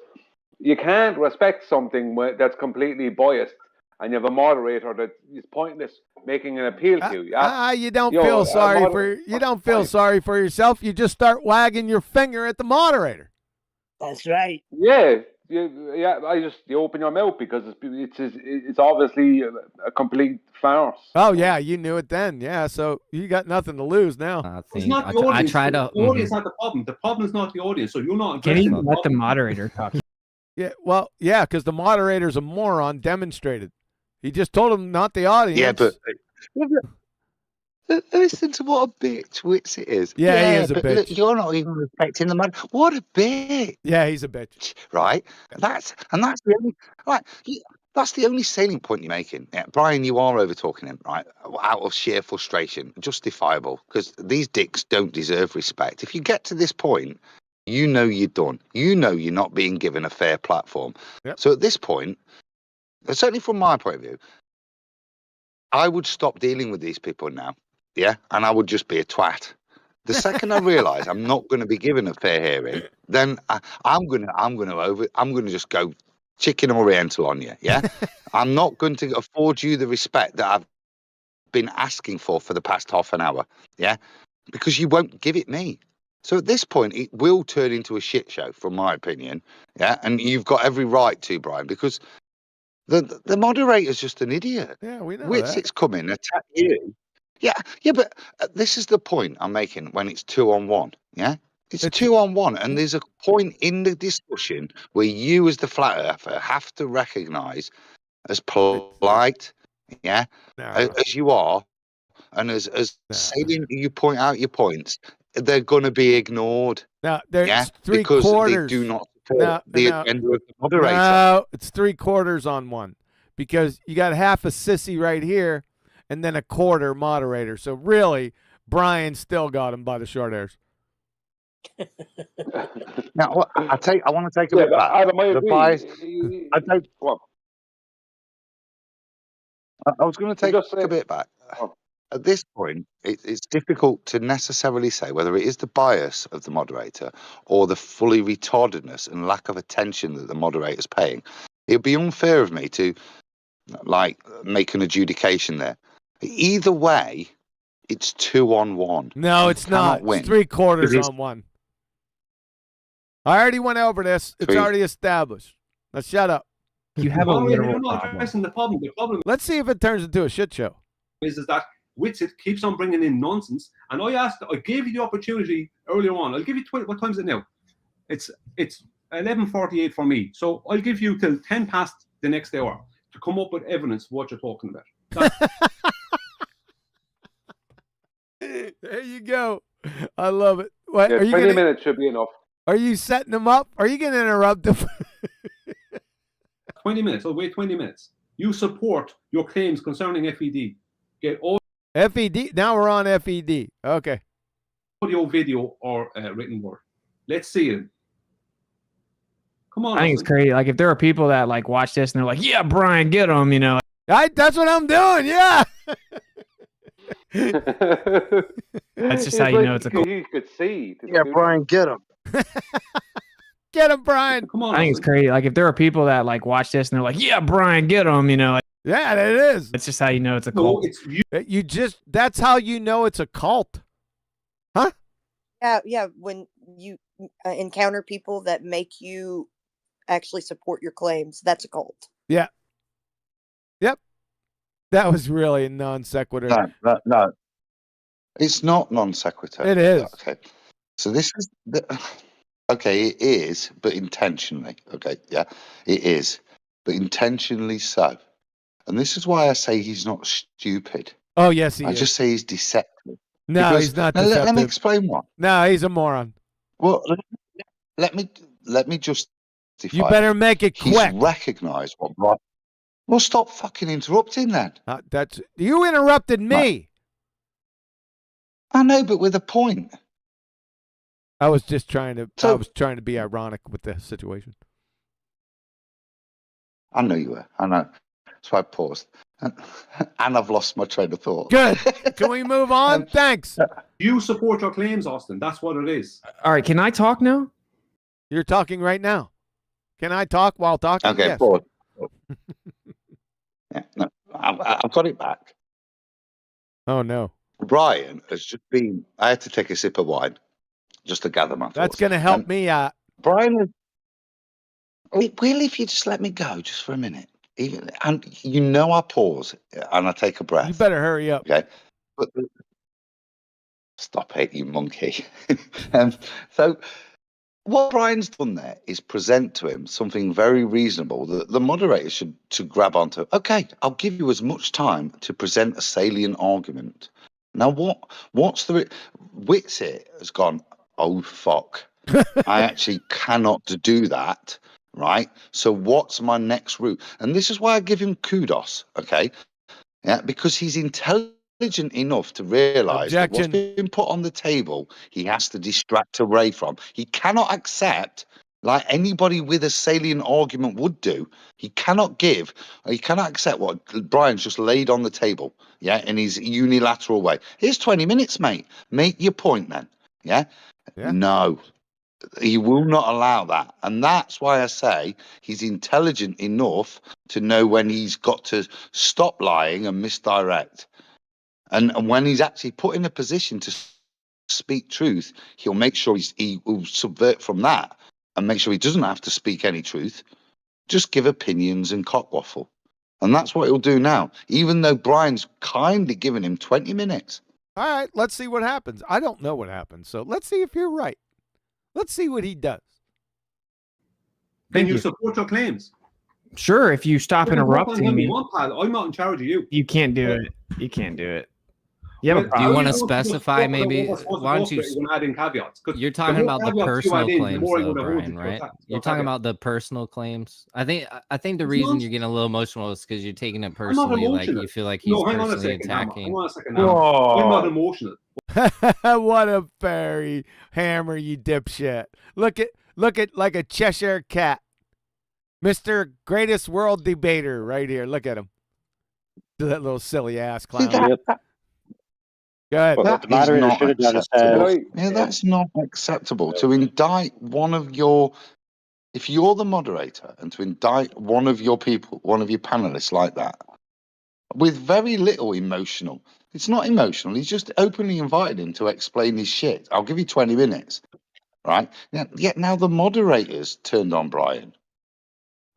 [SPEAKER 4] you can't respect something that's completely biased and you have a moderator that is pointless making an appeal to you.
[SPEAKER 1] You don't feel sorry for yourself. You just start wagging your finger at the moderator.
[SPEAKER 6] That's right.
[SPEAKER 4] Yeah. You open your mouth because it's obviously a complete farce.
[SPEAKER 1] Oh yeah, you knew it then. Yeah, so you got nothing to lose now.
[SPEAKER 11] It's not the audience. The audience had the problem. The problem is not the audience. So you're not.
[SPEAKER 9] Can't even let the moderator talk.
[SPEAKER 1] Yeah, well, yeah, because the moderator's a moron demonstrated. He just told him, not the audience.
[SPEAKER 17] Yeah, but listen to what a bitch Wits it is.
[SPEAKER 1] Yeah, he is a
[SPEAKER 17] but
[SPEAKER 1] bitch.
[SPEAKER 17] Look, you're not even respecting the man. What a bitch!
[SPEAKER 1] Yeah, he's a bitch.
[SPEAKER 17] Right? That's the only that's the only salient point you're making. Yeah, Brian, you are over talking him, right? Out of sheer frustration, justifiable, because these dicks don't deserve respect. If you get to this point, you know you're done. You know you're not being given a fair platform.
[SPEAKER 1] Yep.
[SPEAKER 17] So at this point, certainly from my point of view, I would stop dealing with these people now. Yeah, and I would just be a twat. The second I realise I'm not going to be given a fair hearing, then I'm gonna just go chicken oriental on you. Yeah, I'm not going to afford you the respect that I've been asking for the past half an hour. Yeah, because you won't give it me. So at this point, it will turn into a shit show, from my opinion. Yeah, and you've got every right to, Brian, because the moderator's just an idiot.
[SPEAKER 1] Yeah, we know
[SPEAKER 17] Wits,
[SPEAKER 1] that.
[SPEAKER 17] it's coming, attack you. Yeah, but this is the point I'm making when it's 2-on-1. Yeah, it's 2-on-1, and there's a point in the discussion where you, as the flat earther, have to recognise, as polite, yeah, as you are, and as salient you point out your points, they're going to be ignored.
[SPEAKER 1] Now, there's
[SPEAKER 17] yeah,
[SPEAKER 1] 3/4.
[SPEAKER 17] because they do not support the agenda of the moderator.
[SPEAKER 1] No, it's 3/4 on one, because you got half a sissy right here, and then a quarter moderator. So really, Brian still got him by the short hairs.
[SPEAKER 17] Now, I want to take a bit back.
[SPEAKER 4] Adam, I
[SPEAKER 17] The
[SPEAKER 4] agree.
[SPEAKER 17] bias. I was going to take a bit back. At this point, it's difficult to necessarily say whether it is the bias of the moderator or the fully retardedness and lack of attention that the moderator's paying. It would be unfair of me to make an adjudication there. Either way, it's 2-on-1.
[SPEAKER 1] No,
[SPEAKER 17] You
[SPEAKER 1] it's not.
[SPEAKER 17] cannot win.
[SPEAKER 1] It's 3/4
[SPEAKER 17] Because
[SPEAKER 1] on one. I already went over this. It's already established. Now shut up.
[SPEAKER 9] You have a literal
[SPEAKER 11] You're not
[SPEAKER 9] problem.
[SPEAKER 11] addressing the problem. The problem
[SPEAKER 1] Let's see if it turns into a shit show.
[SPEAKER 11] is that Witsit keeps on bringing in nonsense. And I gave you the opportunity earlier on. I'll give you what time is it now? It's 11:48 for me. So I'll give you till 10 past the next hour to come up with evidence of what you're talking about.
[SPEAKER 1] There you go. I love it. What
[SPEAKER 4] Yeah,
[SPEAKER 1] are you
[SPEAKER 4] 20
[SPEAKER 1] gonna,
[SPEAKER 4] minutes should be enough.
[SPEAKER 1] Are you setting them up? Are you going to interrupt them?
[SPEAKER 11] 20 minutes. I'll wait 20 minutes. You support your claims concerning FED. Get all
[SPEAKER 1] FED. Now we're on FED. Okay.
[SPEAKER 11] audio, video, or written word. Let's see it. Come on.
[SPEAKER 9] I think it's crazy. Like, if there are people that like watch this and they're like, "Yeah, Brian, get him," you know.
[SPEAKER 1] That's what I'm doing. Yeah.
[SPEAKER 9] That's just how you know it's a cult.
[SPEAKER 4] He could see.
[SPEAKER 8] Yeah, Brian, get him.
[SPEAKER 1] Get him, Brian.
[SPEAKER 11] Come on.
[SPEAKER 9] I think it's crazy. Like, if there are people that like watch this and they're like, "Yeah, Brian, get him," you know. Like,
[SPEAKER 1] yeah, it is.
[SPEAKER 9] It's just how you know it's a cult.
[SPEAKER 1] You just. That's how you know it's a cult. Huh?
[SPEAKER 13] Yeah. When you encounter people that make you actually support your claims, that's a cult.
[SPEAKER 1] Yeah. Yep. That was really a non sequitur.
[SPEAKER 17] No. It's not non sequitur.
[SPEAKER 1] It is.
[SPEAKER 17] Okay. So this is okay. It is, but intentionally. Okay. Yeah, it is, but intentionally so. And this is why I say he's not stupid.
[SPEAKER 1] Oh yes, he
[SPEAKER 17] I
[SPEAKER 1] is.
[SPEAKER 17] just say he's deceptive.
[SPEAKER 1] No,
[SPEAKER 17] Because-
[SPEAKER 1] he's not
[SPEAKER 17] Now,
[SPEAKER 1] deceptive.
[SPEAKER 17] let me explain why.
[SPEAKER 1] No, he's a moron.
[SPEAKER 17] Well, let me just.
[SPEAKER 1] You better make it quick.
[SPEAKER 17] He's recognised what Brian. Well, stop fucking interrupting then.
[SPEAKER 1] That's you interrupted me.
[SPEAKER 17] I know, but with a point.
[SPEAKER 1] I was just trying to. I was trying to be ironic with the situation.
[SPEAKER 17] I know you were. I know. So I paused, and I've lost my train of thought.
[SPEAKER 1] Good. Can we move on? Thanks.
[SPEAKER 11] You support your claims, Austin. That's what it is.
[SPEAKER 9] All right, can I talk now?
[SPEAKER 1] You're talking right now. Can I talk while talking?
[SPEAKER 17] Okay,
[SPEAKER 1] Yes.
[SPEAKER 17] pause. Yeah, no, I've got it back.
[SPEAKER 1] Oh no.
[SPEAKER 17] Brian has just been. I had to take a sip of wine just to gather my thoughts.
[SPEAKER 1] That's going to help me out.
[SPEAKER 17] Brian, will if you just let me go just for a minute? Even and you know I pause and I take a breath.
[SPEAKER 1] You better hurry up.
[SPEAKER 17] Okay. But, stop it, you monkey. So what Brian's done there is present to him something very reasonable that the moderator should grab onto. Okay, I'll give you as much time to present a salient argument. Now, what's the Whitsitt has gone, oh fuck, I actually cannot do that, right? So what's my next route? And this is why I give him kudos, okay? Yeah, because he's intelligent enough to realise that what's been put on the table, he has to distract away from. He cannot accept, like anybody with a salient argument would do, he cannot accept what Brian's just laid on the table, yeah, in his unilateral way. Here's 20 minutes, mate. Make your point then, yeah? No. He will not allow that. And that's why I say he's intelligent enough to know when he's got to stop lying and misdirect. And when he's actually put in a position to speak truth, he'll make sure he will subvert from that and make sure he doesn't have to speak any truth. Just give opinions and cockwaffle. And that's what he'll do now, even though Brian's kindly given him 20 minutes.
[SPEAKER 1] All right, let's see what happens. I don't know what happens, so let's see if you're right. Let's see what he does.
[SPEAKER 11] Can you support your claims?
[SPEAKER 9] Sure, if you stop interrupting me.
[SPEAKER 11] I'm not in charge of you.
[SPEAKER 9] You can't do it. You can't do it.
[SPEAKER 7] Do you want to specify maybe? Why don't you? You're talking about the personal claims, though, Brian, right? You're talking about the personal claims. I think the reason you're getting a little emotional is because you're taking it personally, like you feel like he's personally attacking.
[SPEAKER 11] Hang on a second. I'm not emotional.
[SPEAKER 1] What a fairy hammer, you dipshit! Look at like a Cheshire cat, Mr. Greatest World Debater, right here. Look at him. That little silly ass clown. Good.
[SPEAKER 15] Well, the moderator should have done is
[SPEAKER 17] yeah, that's not acceptable. To indict one of your, if you're the moderator, and to indict one of your people, one of your panelists like that, with very little emotional. It's not emotional. He's just openly invited him to explain his shit. I'll give you 20 minutes, right? Yet now the moderator's turned on Brian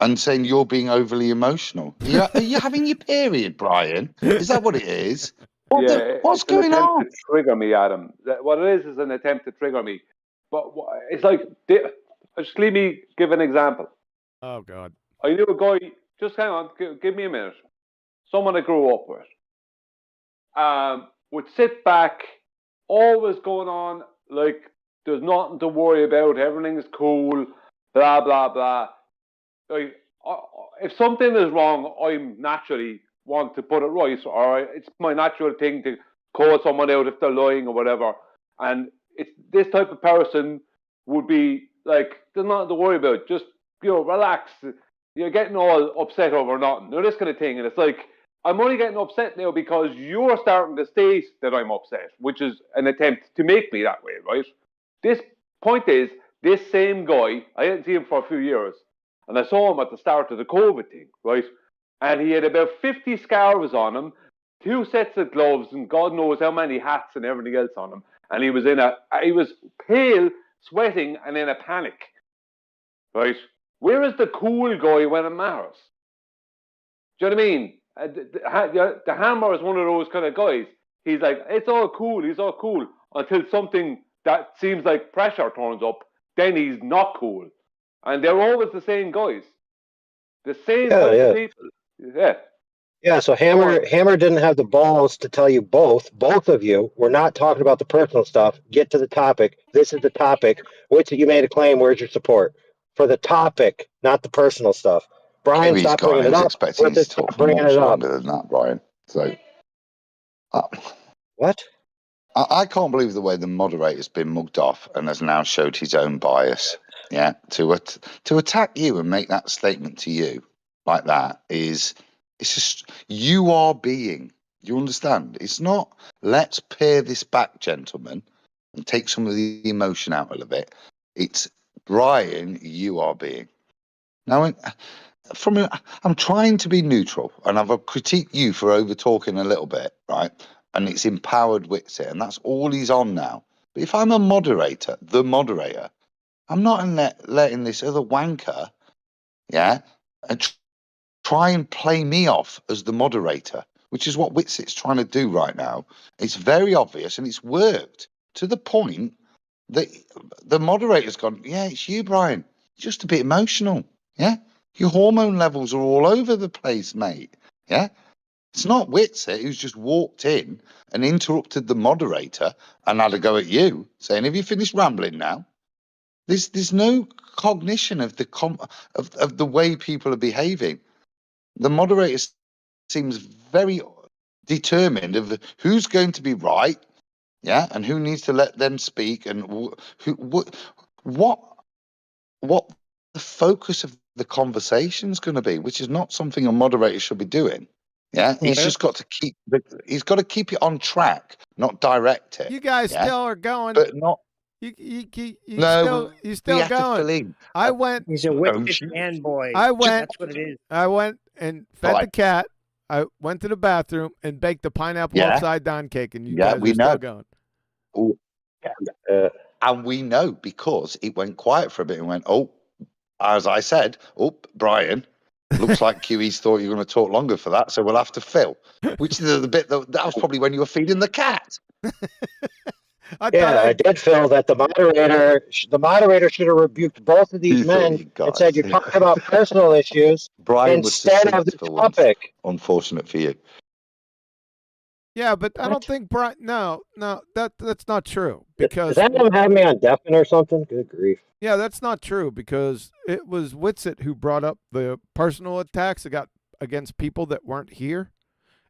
[SPEAKER 17] and saying you're being overly emotional. Are you having your period, Brian? Is that what it is? What's going on?
[SPEAKER 4] To trigger me, Adam. What it is an attempt to trigger me. But it's like, just let me give an example.
[SPEAKER 1] Oh, God.
[SPEAKER 4] I knew a guy, just hang on, give me a minute. Someone I grew up with. Would sit back, always going on, like, there's nothing to worry about, everything's cool, blah, blah, blah. Like, if something is wrong, I'm naturally want to put it right, or it's my natural thing to call someone out if they're lying or whatever. And it's this type of person would be like, there's nothing to worry about, just, relax. You're getting all upset over nothing, this kind of thing. And it's like, I'm only getting upset now because you're starting to state that I'm upset, which is an attempt to make me that way, right? This point is, this same guy, I didn't see him for a few years, and I saw him at the start of the COVID thing, right? And he had about 50 scarves on him, 2 sets of gloves, and God knows how many hats and everything else on him. And he was pale, sweating, and in a panic, right? Where is the cool guy when it matters? Do you know what I mean? The Hammer is one of those kind of guys. He's like, it's all cool, he's all cool, until something that seems like pressure turns up, then he's not cool. And they're always the same guys. The same people. Yeah.
[SPEAKER 15] Yeah, so Hammer didn't have the balls to tell you both of you, we're not talking about the personal stuff. Get to the topic. This is the topic. Which you made a claim, where's your support? For the topic, not the personal stuff. Brian, stop bringing it up. Stop bringing it up.
[SPEAKER 17] Than that, Brian. So,
[SPEAKER 15] what?
[SPEAKER 17] I can't believe the way the moderator's been mugged off and has now showed his own bias. Yeah, to attack you and make that statement to you like that it's just, you are being. You understand? It's not, let's pare this back, gentlemen, and take some of the emotion out of it. It's, Brian, you are being. Now, I'm trying to be neutral, and I've critiqued you for over talking a little bit, right? And it's empowered Whitsitt, and that's all he's on now. But if I'm a moderator, the moderator, I'm not letting this other wanker, yeah, and try and play me off as the moderator, which is what Whitsitt's trying to do right now. It's very obvious, and it's worked to the point the moderator's gone, yeah, it's you, Brian. Just a bit emotional. Yeah. Your hormone levels are all over the place, mate. Yeah. It's not Witsit who's just walked in and interrupted the moderator and had a go at you, saying, have you finished rambling now? There's no cognition of of the way people are behaving. The moderator seems very determined of who's going to be right, yeah, and who needs to let them speak, and what the focus of the conversation is going to be, which is not something a moderator should be doing. Yeah, he's just got to keep it on track, not direct it.
[SPEAKER 1] You guys
[SPEAKER 17] yeah?
[SPEAKER 1] still are going,
[SPEAKER 17] but not.
[SPEAKER 1] You
[SPEAKER 17] No,
[SPEAKER 1] still
[SPEAKER 17] we have to fill
[SPEAKER 1] going.
[SPEAKER 17] in.
[SPEAKER 1] I went.
[SPEAKER 6] He's a wicked fanboy.
[SPEAKER 1] I went.
[SPEAKER 6] That's what it is.
[SPEAKER 1] I went and fed the cat. I went to the bathroom and baked the pineapple
[SPEAKER 17] Yeah.
[SPEAKER 1] upside down cake, and you
[SPEAKER 17] Yeah,
[SPEAKER 1] guys
[SPEAKER 17] we
[SPEAKER 1] are still
[SPEAKER 17] know.
[SPEAKER 1] going.
[SPEAKER 17] Oh, and we know because it went quiet for a bit and went, oh, as I said, oh, Brian, looks like QE's thought you were going to talk longer for that, so we'll have to fill. Which is the bit that was probably when you were feeding the cat.
[SPEAKER 15] I did feel that the moderator should have rebuked both of these men and said, "You're talking about personal issues
[SPEAKER 17] Brian
[SPEAKER 15] instead
[SPEAKER 17] was
[SPEAKER 15] of the
[SPEAKER 17] for once.
[SPEAKER 15] topic."
[SPEAKER 17] Unfortunate for you.
[SPEAKER 1] Yeah, but I don't think Brian. No, that's not true. Because
[SPEAKER 15] Does that one have me on deafening or something? Good grief.
[SPEAKER 1] yeah, that's not true because it was Witsit who brought up the personal attacks against people that weren't here,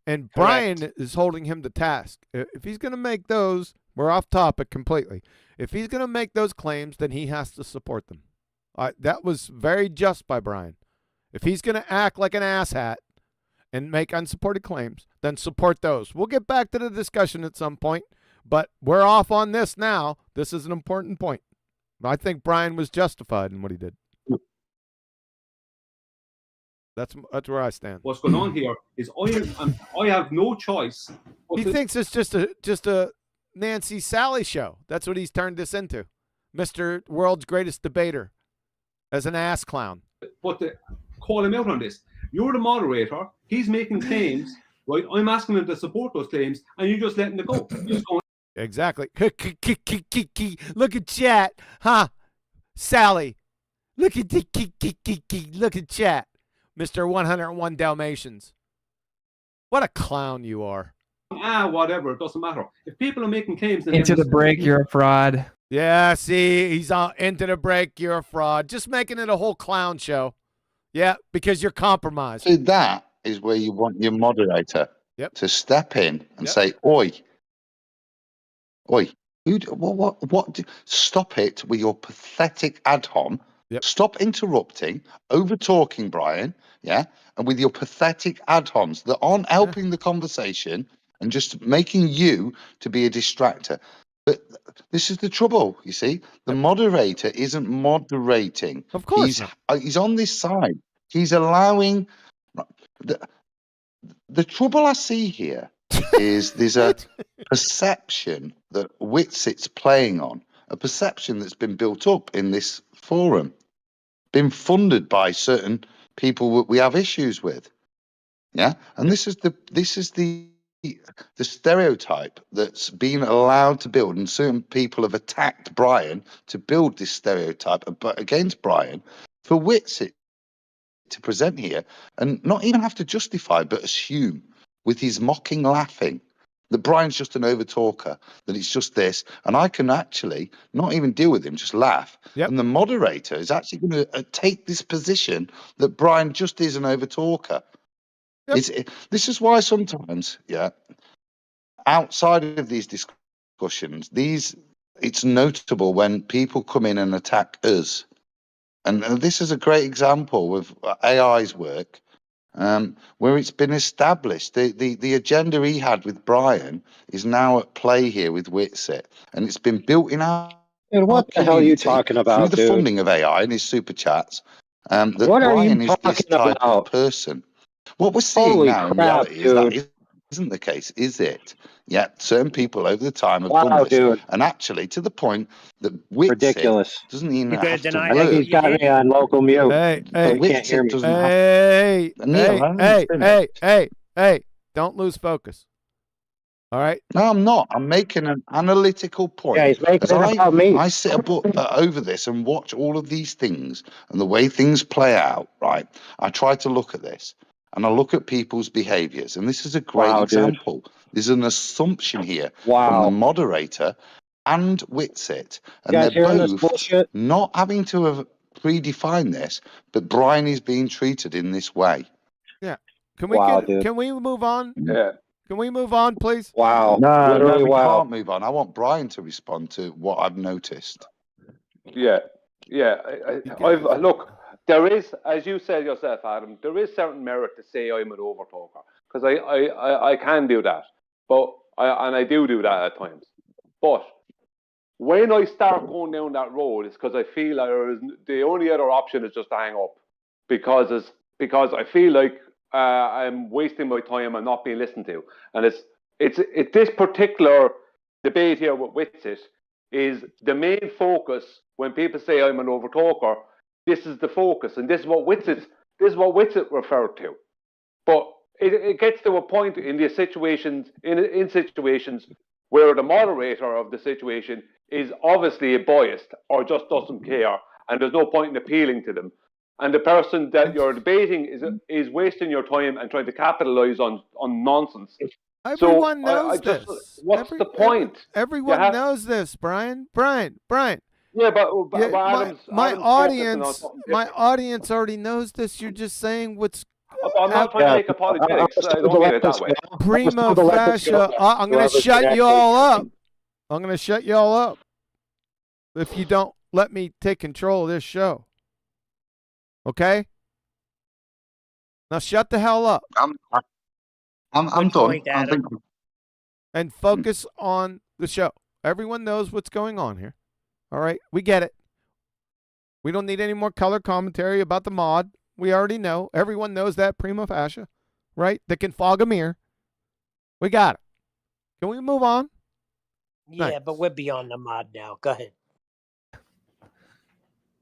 [SPEAKER 1] and Brian is holding him to task. If he's going to make those, we're off topic completely. If he's going to make those claims, then he has to support them. That was very just by Brian. If he's going to act like an asshat and make unsupported claims, then support those. We'll get back to the discussion at some point, but we're off on this now. This is an important point. I think Brian was justified in what he did. That's where I stand.
[SPEAKER 11] What's going on here is I have no choice.
[SPEAKER 1] He thinks it's just a Nancy Sally show. That's what he's turned this into. Mr. World's Greatest Debater as an ass clown.
[SPEAKER 11] But to call him out on this, you're the moderator. He's making claims, right? I'm asking him to support those claims, and you're just letting it go. You're just going,
[SPEAKER 1] exactly. Look at chat, huh? Sally, look at look at chat, Mr. 101 Dalmatians. What a clown you are.
[SPEAKER 11] Whatever, it doesn't matter. If people are making claims, then
[SPEAKER 9] Into the break, you're a fraud.
[SPEAKER 1] Yeah, see, he's on into the break. You're a fraud. Just making it a whole clown show. Yeah, because you're compromised.
[SPEAKER 17] So that is where you want your moderator to step in and say, oi, stop it with your pathetic ad hom. Stop interrupting, over talking, Brian, and with your pathetic ad homs that aren't helping the conversation and just making you to be a distractor. But this is the trouble, you see. The moderator isn't moderating.
[SPEAKER 1] Of course
[SPEAKER 17] he's on this side. He's allowing... The trouble I see here is there's a perception that Witsit's playing on, a perception that's been built up in this forum, been funded by certain people that we have issues with. Yeah? And this is the stereotype that's been allowed to build, and certain people have attacked Brian to build this stereotype against Brian for Witsit to present here and not even have to justify but assume with his mocking laughing that Brian's just an overtalker, that it's just this, and I can actually not even deal with him, just laugh. And the moderator is actually going to take this position that Brian just is an overtalker. This is why sometimes, outside of these discussions, it's notable when people come in and attack us. And this is a great example of AI's work, where it's been established. The agenda he had with Brian is now at play here with Witsit, and it's been built in our
[SPEAKER 15] what the hell are you talking about,
[SPEAKER 17] through the
[SPEAKER 15] dude?
[SPEAKER 17] funding of AI and his super chats. That
[SPEAKER 15] What are
[SPEAKER 17] Brian
[SPEAKER 15] you
[SPEAKER 17] is this
[SPEAKER 15] talking
[SPEAKER 17] type of
[SPEAKER 15] about?
[SPEAKER 17] person. What we're seeing
[SPEAKER 15] Holy
[SPEAKER 17] now in
[SPEAKER 15] crap,
[SPEAKER 17] reality
[SPEAKER 15] dude.
[SPEAKER 17] is that isn't the case, is it? Yeah, certain people over the time have
[SPEAKER 15] Wow,
[SPEAKER 17] done this,
[SPEAKER 15] dude.
[SPEAKER 17] and actually to the point that Witsit
[SPEAKER 15] Ridiculous.
[SPEAKER 17] doesn't even
[SPEAKER 6] You gonna
[SPEAKER 17] have to
[SPEAKER 6] deny
[SPEAKER 15] I think
[SPEAKER 17] work.
[SPEAKER 15] he's got me on local mute.
[SPEAKER 1] Hey,
[SPEAKER 15] so he can't hear me.
[SPEAKER 17] doesn't have... Neil, I understand it.
[SPEAKER 1] hey, don't lose focus. All right.
[SPEAKER 17] No, I'm not. I'm making an analytical point.
[SPEAKER 15] Yeah, he's making
[SPEAKER 17] As
[SPEAKER 15] it about me.
[SPEAKER 17] I sit over this and watch all of these things and the way things play out, right? I try to look at this and I look at people's behaviors. And this is a great
[SPEAKER 15] Wow, dude.
[SPEAKER 17] example. There's an assumption here from the
[SPEAKER 15] Wow.
[SPEAKER 17] moderator and Witsit.
[SPEAKER 15] You
[SPEAKER 17] And
[SPEAKER 15] guys
[SPEAKER 17] they're
[SPEAKER 15] hearing this
[SPEAKER 17] both
[SPEAKER 15] bullshit?
[SPEAKER 17] not having to have predefined this, but Brian is being treated in this way.
[SPEAKER 1] Yeah. Can we
[SPEAKER 15] Wow,
[SPEAKER 1] get,
[SPEAKER 15] dude.
[SPEAKER 1] can we move on?
[SPEAKER 4] Yeah.
[SPEAKER 1] Can we move on, please?
[SPEAKER 15] Wow.
[SPEAKER 17] No,
[SPEAKER 15] Literally
[SPEAKER 17] we
[SPEAKER 15] wow.
[SPEAKER 17] can't move on. I want Brian to respond to what I've noticed.
[SPEAKER 4] Yeah, yeah. Look, there is, as you said yourself, Adam, there is certain merit to say I'm an overtalker because I can do that, but I do that at times. But when I start going down that road, it's because I feel like the only other option is just to hang up because I feel like I'm wasting my time and not being listened to, and it's this particular debate here with Witsit is the main focus. When people say I'm an overtalker, this is the focus, and this is what Witsit referred to. But it gets to a point in the situations in situations where the moderator of the situation is obviously biased or just doesn't care, and there's no point in appealing to them. And the person that you're debating is wasting your time and trying to capitalize on nonsense.
[SPEAKER 1] Everyone knows
[SPEAKER 4] just,
[SPEAKER 1] this.
[SPEAKER 4] What's the point?
[SPEAKER 1] Everyone knows this, Brian. Brian.
[SPEAKER 4] Yeah, but
[SPEAKER 1] my audience already knows this. You're just saying what's.
[SPEAKER 4] I'm not trying to make apologetics. I don't mean it that way.
[SPEAKER 1] Prima facie. I'm going to shut you all up. I'm going to shut you all up if you don't let me take control of this show. Okay? Now shut the hell up.
[SPEAKER 17] I'm done.
[SPEAKER 1] And focus on the show. Everyone knows what's going on here. All right? We get it. We don't need any more color commentary about the mod. We already know. Everyone knows that prima facie, right? That can fog a mirror. We got it. Can we move on?
[SPEAKER 6] Yeah,
[SPEAKER 1] Nice.
[SPEAKER 6] but we're beyond the mod now. Go ahead.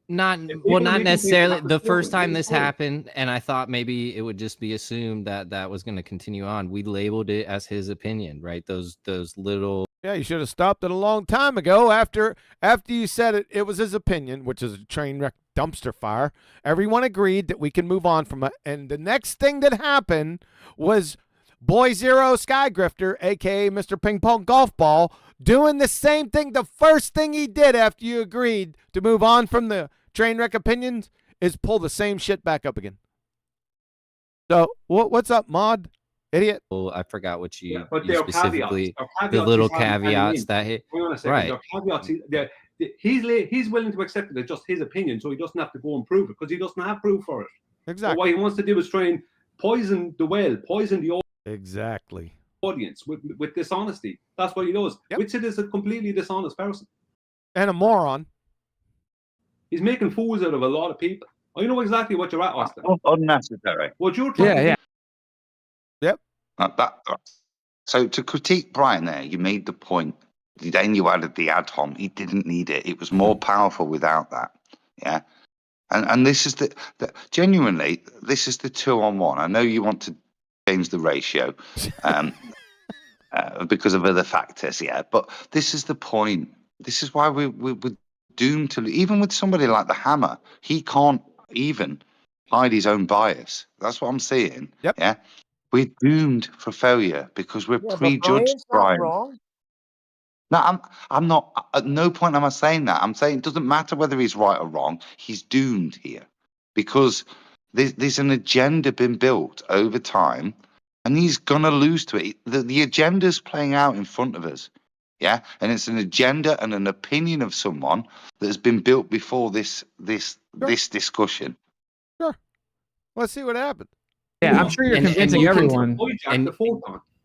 [SPEAKER 7] Not necessarily. The first time this happened, and I thought maybe it would just be assumed that was going to continue on. We labeled it as his opinion, right? Those little.
[SPEAKER 1] Yeah, you should have stopped it a long time ago. After you said it was his opinion, which is a train wreck dumpster fire. Everyone agreed that we can move on from it. And the next thing that happened was Boy Zero Sky Grifter, a.k.a. Mr. Ping Pong Golf Ball, doing the same thing. The first thing he did after you agreed to move on from the train wreck opinions is pull the same shit back up again. So what's up, mod? Idiot.
[SPEAKER 7] Well, I forgot what you,
[SPEAKER 11] but
[SPEAKER 7] you
[SPEAKER 11] there are
[SPEAKER 7] specifically,
[SPEAKER 11] caveats.
[SPEAKER 7] the little
[SPEAKER 11] There are
[SPEAKER 7] caveats that hit.
[SPEAKER 11] Hang on a second.
[SPEAKER 7] Right.
[SPEAKER 11] There are caveats. He's willing to accept it as just his opinion, so he doesn't have to go and prove it because he doesn't have proof for it.
[SPEAKER 1] Exactly.
[SPEAKER 11] So what he wants to do is try and poison the well, poison the
[SPEAKER 1] exactly
[SPEAKER 11] audience with dishonesty. That's what he does.
[SPEAKER 1] Yep.
[SPEAKER 11] Witsit is a completely dishonest person
[SPEAKER 1] and a moron.
[SPEAKER 11] He's making fools out of a lot of people. I know exactly what you're at, Austin.
[SPEAKER 17] Unnecessary.
[SPEAKER 11] What you're trying to do.
[SPEAKER 1] Yep.
[SPEAKER 17] So to critique Brian there, you made the point. Then you added the ad hom. He didn't need it. It was more powerful without that. Yeah. And this is the genuinely, this is the 2-on-1. I know you want to change the ratio because of other factors, yeah. But this is the point. This is why we're doomed to, even with somebody like the Hammer, he can't even hide his own bias. That's what I'm saying.
[SPEAKER 1] Yep.
[SPEAKER 17] Yeah. We're doomed for failure because we're prejudged, Brian.
[SPEAKER 6] Wrong.
[SPEAKER 17] No, I'm not. At no point am I saying that. I'm saying it doesn't matter whether he's right or wrong. He's doomed here because there's an agenda been built over time, and he's gonna lose to it. The agenda's playing out in front of us, yeah, and it's an agenda and an opinion of someone that has been built before this discussion.
[SPEAKER 1] Sure. Let's see what happens.
[SPEAKER 9] Yeah, I'm sure you're convincing everyone.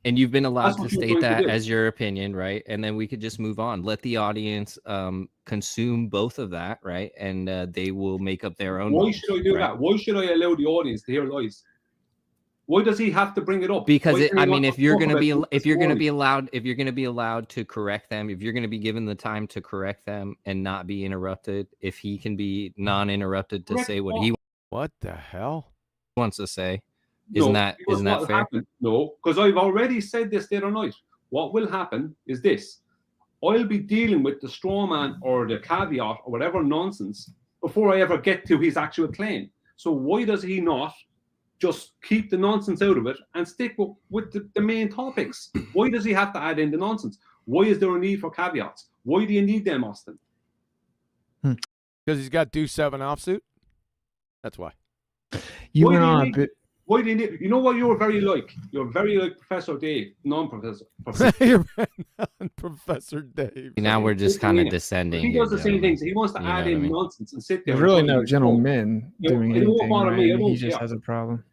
[SPEAKER 7] And you've been allowed to state that as your opinion, right? And then we could just move on. Let the audience consume both of that, right? And they will make up their own.
[SPEAKER 11] Why should I do that? Why should I allow the audience to hear lies? Why does he have to bring it up?
[SPEAKER 7] Because if you're going to be allowed to correct them, if you're going to be given the time to correct them and not be interrupted, if he can be non-interrupted to say what he
[SPEAKER 1] the hell
[SPEAKER 7] wants to say. Isn't that fair?
[SPEAKER 11] No, because I've already said this the other night. what will happen is this. I'll be dealing with the straw man or the caveat or whatever nonsense before I ever get to his actual claim. So why does he not just keep the nonsense out of it and stick with the main topics? Why does he have to add in the nonsense? Why is there a need for caveats? Why do you need them, Austin?
[SPEAKER 1] Because he's got Deuce 7 offsuit. That's why.
[SPEAKER 9] You
[SPEAKER 11] Why
[SPEAKER 9] went
[SPEAKER 11] do you
[SPEAKER 9] on a
[SPEAKER 11] need-
[SPEAKER 9] bit.
[SPEAKER 11] Why do you need? You know what you're very like? You're very like Professor Dave, non-professor.
[SPEAKER 1] You're Professor Dave.
[SPEAKER 7] Now we're just kind of
[SPEAKER 11] Yeah.
[SPEAKER 7] descending.
[SPEAKER 11] He
[SPEAKER 7] here,
[SPEAKER 11] does the same
[SPEAKER 7] gentlemen.
[SPEAKER 11] things. He wants to
[SPEAKER 7] You know
[SPEAKER 11] add
[SPEAKER 7] what I
[SPEAKER 11] in
[SPEAKER 7] mean?
[SPEAKER 11] nonsense and sit there.
[SPEAKER 9] There's
[SPEAKER 11] and
[SPEAKER 9] really
[SPEAKER 11] tell
[SPEAKER 9] no
[SPEAKER 11] you,
[SPEAKER 9] gentleman
[SPEAKER 11] You know,
[SPEAKER 9] doing
[SPEAKER 11] it won't
[SPEAKER 9] anything,
[SPEAKER 11] bother me, I
[SPEAKER 9] right? He
[SPEAKER 11] don't
[SPEAKER 9] just
[SPEAKER 11] care.
[SPEAKER 9] has a problem.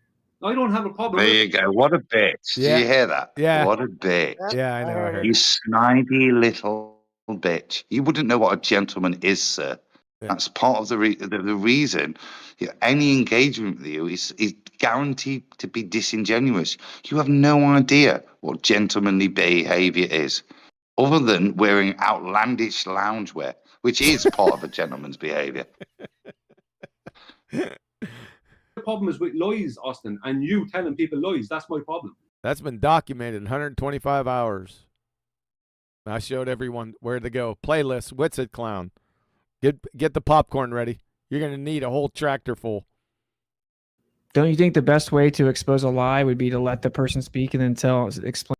[SPEAKER 11] I don't have a problem.
[SPEAKER 17] There
[SPEAKER 11] with
[SPEAKER 17] you go. What a bitch.
[SPEAKER 1] Yeah.
[SPEAKER 17] Did you hear that?
[SPEAKER 1] Yeah.
[SPEAKER 17] What a bitch.
[SPEAKER 1] Yeah, I know. I heard
[SPEAKER 17] You
[SPEAKER 1] it.
[SPEAKER 17] snidey little bitch. You wouldn't know what a gentleman is, sir.
[SPEAKER 1] Yeah.
[SPEAKER 17] That's part of the reason. Any engagement with you is guaranteed to be disingenuous. You have no idea what gentlemanly behaviour is, other than wearing outlandish loungewear, which is part of a gentleman's behaviour.
[SPEAKER 11] The problem is with lies, Austin, and you telling people lies. That's my problem.
[SPEAKER 1] That's been documented 125 hours. I showed everyone where to go. Playlist, Witsit Clown. Get the popcorn ready. You're going to need a whole tractor full.
[SPEAKER 9] Don't you think the best way to expose a lie would be to let the person speak and then explain?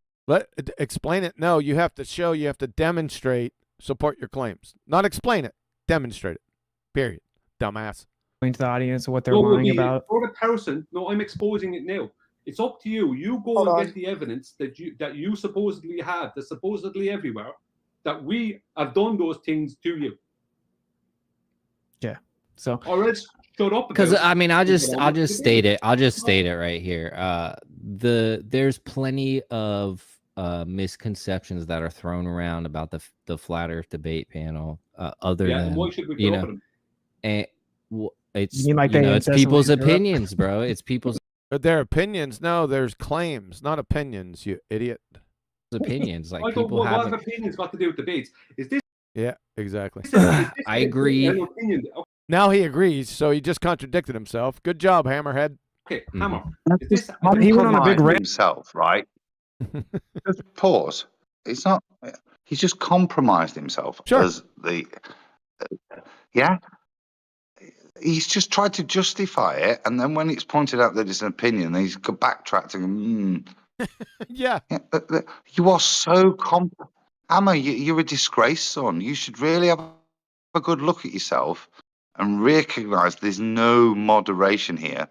[SPEAKER 1] Explain it. No, you have to show, you have to demonstrate, support your claims. Not explain it, demonstrate it. Period. Dumbass.
[SPEAKER 9] Explain to the audience what they're
[SPEAKER 11] No,
[SPEAKER 9] lying about.
[SPEAKER 11] For the person, no, I'm exposing it now. It's up to you. You go and get the evidence that you supposedly have, that's supposedly everywhere, that we have done those things to you.
[SPEAKER 9] Yeah. So.
[SPEAKER 11] Or else shut up.
[SPEAKER 7] Because I mean, I'll just state it. I'll just state it right here. There's plenty of misconceptions that are thrown around about the flat Earth debate panel. Other than
[SPEAKER 11] why should we
[SPEAKER 7] you
[SPEAKER 11] shut up
[SPEAKER 7] know,
[SPEAKER 11] at them?
[SPEAKER 7] and it's
[SPEAKER 9] You mean like
[SPEAKER 7] you
[SPEAKER 9] they
[SPEAKER 7] know, it's
[SPEAKER 9] incessantly
[SPEAKER 7] people's
[SPEAKER 9] interrupt?
[SPEAKER 7] opinions, bro. It's people's
[SPEAKER 1] But their opinions, no, there's claims, not opinions, you idiot.
[SPEAKER 7] opinions. Like
[SPEAKER 11] I don't
[SPEAKER 7] people
[SPEAKER 11] know what
[SPEAKER 7] have.
[SPEAKER 11] opinions got to do with debates. Is this?
[SPEAKER 1] Yeah, exactly.
[SPEAKER 7] I agree.
[SPEAKER 11] An opinion?
[SPEAKER 1] Now he agrees, so he just contradicted himself. Good job, Hammerhead.
[SPEAKER 11] Okay, Hammer.
[SPEAKER 17] Is
[SPEAKER 11] Is this?
[SPEAKER 9] He went on a big
[SPEAKER 17] compromised
[SPEAKER 9] rant.
[SPEAKER 17] himself, right? Just pause. It's not. He's just compromised himself
[SPEAKER 1] Sure.
[SPEAKER 17] as the. Yeah. He's just tried to justify it, and then when it's pointed out that it's an opinion, he's backtracked and
[SPEAKER 1] Yeah.
[SPEAKER 17] you are so Hammer, you're a disgrace, son. You should really have a good look at yourself and recognise there's no moderation here.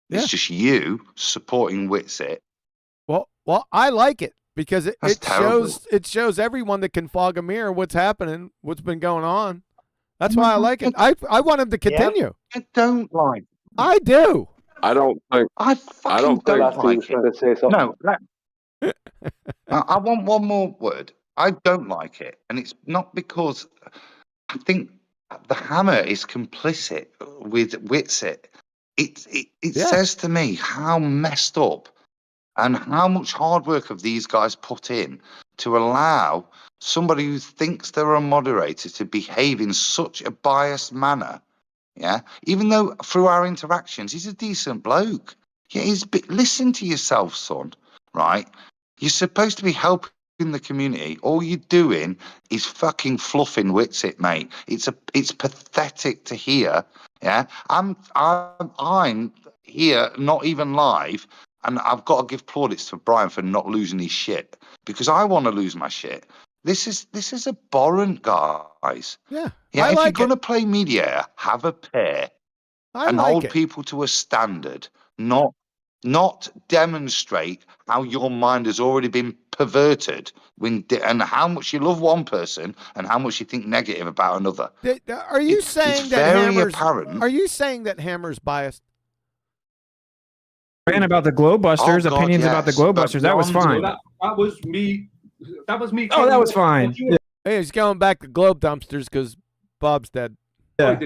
[SPEAKER 1] Yeah.
[SPEAKER 17] It's just you supporting Witsit.
[SPEAKER 1] Well, I like it because
[SPEAKER 17] That's
[SPEAKER 1] it
[SPEAKER 17] terrible.
[SPEAKER 1] shows everyone that can fog a mirror what's happening, what's been going on. That's why I like it. I want him to continue.
[SPEAKER 17] I don't like.
[SPEAKER 1] I do.
[SPEAKER 3] I don't think.
[SPEAKER 17] I fucking
[SPEAKER 3] don't think-
[SPEAKER 17] don't like
[SPEAKER 4] trying
[SPEAKER 17] it.
[SPEAKER 4] to say something.
[SPEAKER 17] No, I want one more word. I don't like it, and it's not because I think the Hammer is complicit with Witsit. It
[SPEAKER 1] Yeah.
[SPEAKER 17] says to me how messed up and how much hard work have these guys put in to allow somebody who thinks they're a moderator to behave in such a biased manner. Yeah, even though through our interactions he's a decent bloke. Yeah, listen to yourself, son. Right? You're supposed to be helping the community. All you're doing is fucking fluffing Witsit, mate. It's pathetic to hear. Yeah, I'm here, not even live, and I've got to give plaudits to Brian for not losing his shit because I want to lose my shit. This is abhorrent, guys.
[SPEAKER 1] Yeah.
[SPEAKER 17] Yeah,
[SPEAKER 1] I
[SPEAKER 17] if
[SPEAKER 1] like
[SPEAKER 17] you're going
[SPEAKER 1] it.
[SPEAKER 17] to play mediator, have a pair
[SPEAKER 1] I
[SPEAKER 17] and
[SPEAKER 1] like
[SPEAKER 17] hold
[SPEAKER 1] it.
[SPEAKER 17] people to a standard, not demonstrate how your mind has already been perverted and how much you love one person and how much you think negative about another.
[SPEAKER 1] Are you saying
[SPEAKER 17] it's
[SPEAKER 1] that
[SPEAKER 17] very
[SPEAKER 1] Hammer's
[SPEAKER 17] apparent.
[SPEAKER 1] Are you saying that Hammer's biased?
[SPEAKER 9] Rant about the Glowbusters,
[SPEAKER 17] Oh, God,
[SPEAKER 9] opinions about the
[SPEAKER 17] yes, but
[SPEAKER 9] Glowbusters. That was
[SPEAKER 17] beyond
[SPEAKER 9] fine.
[SPEAKER 11] That was me. That was me.
[SPEAKER 9] Oh, that was fine.
[SPEAKER 1] Hey, he's going back to globe dumpsters because Bob's dead.
[SPEAKER 9] Yeah.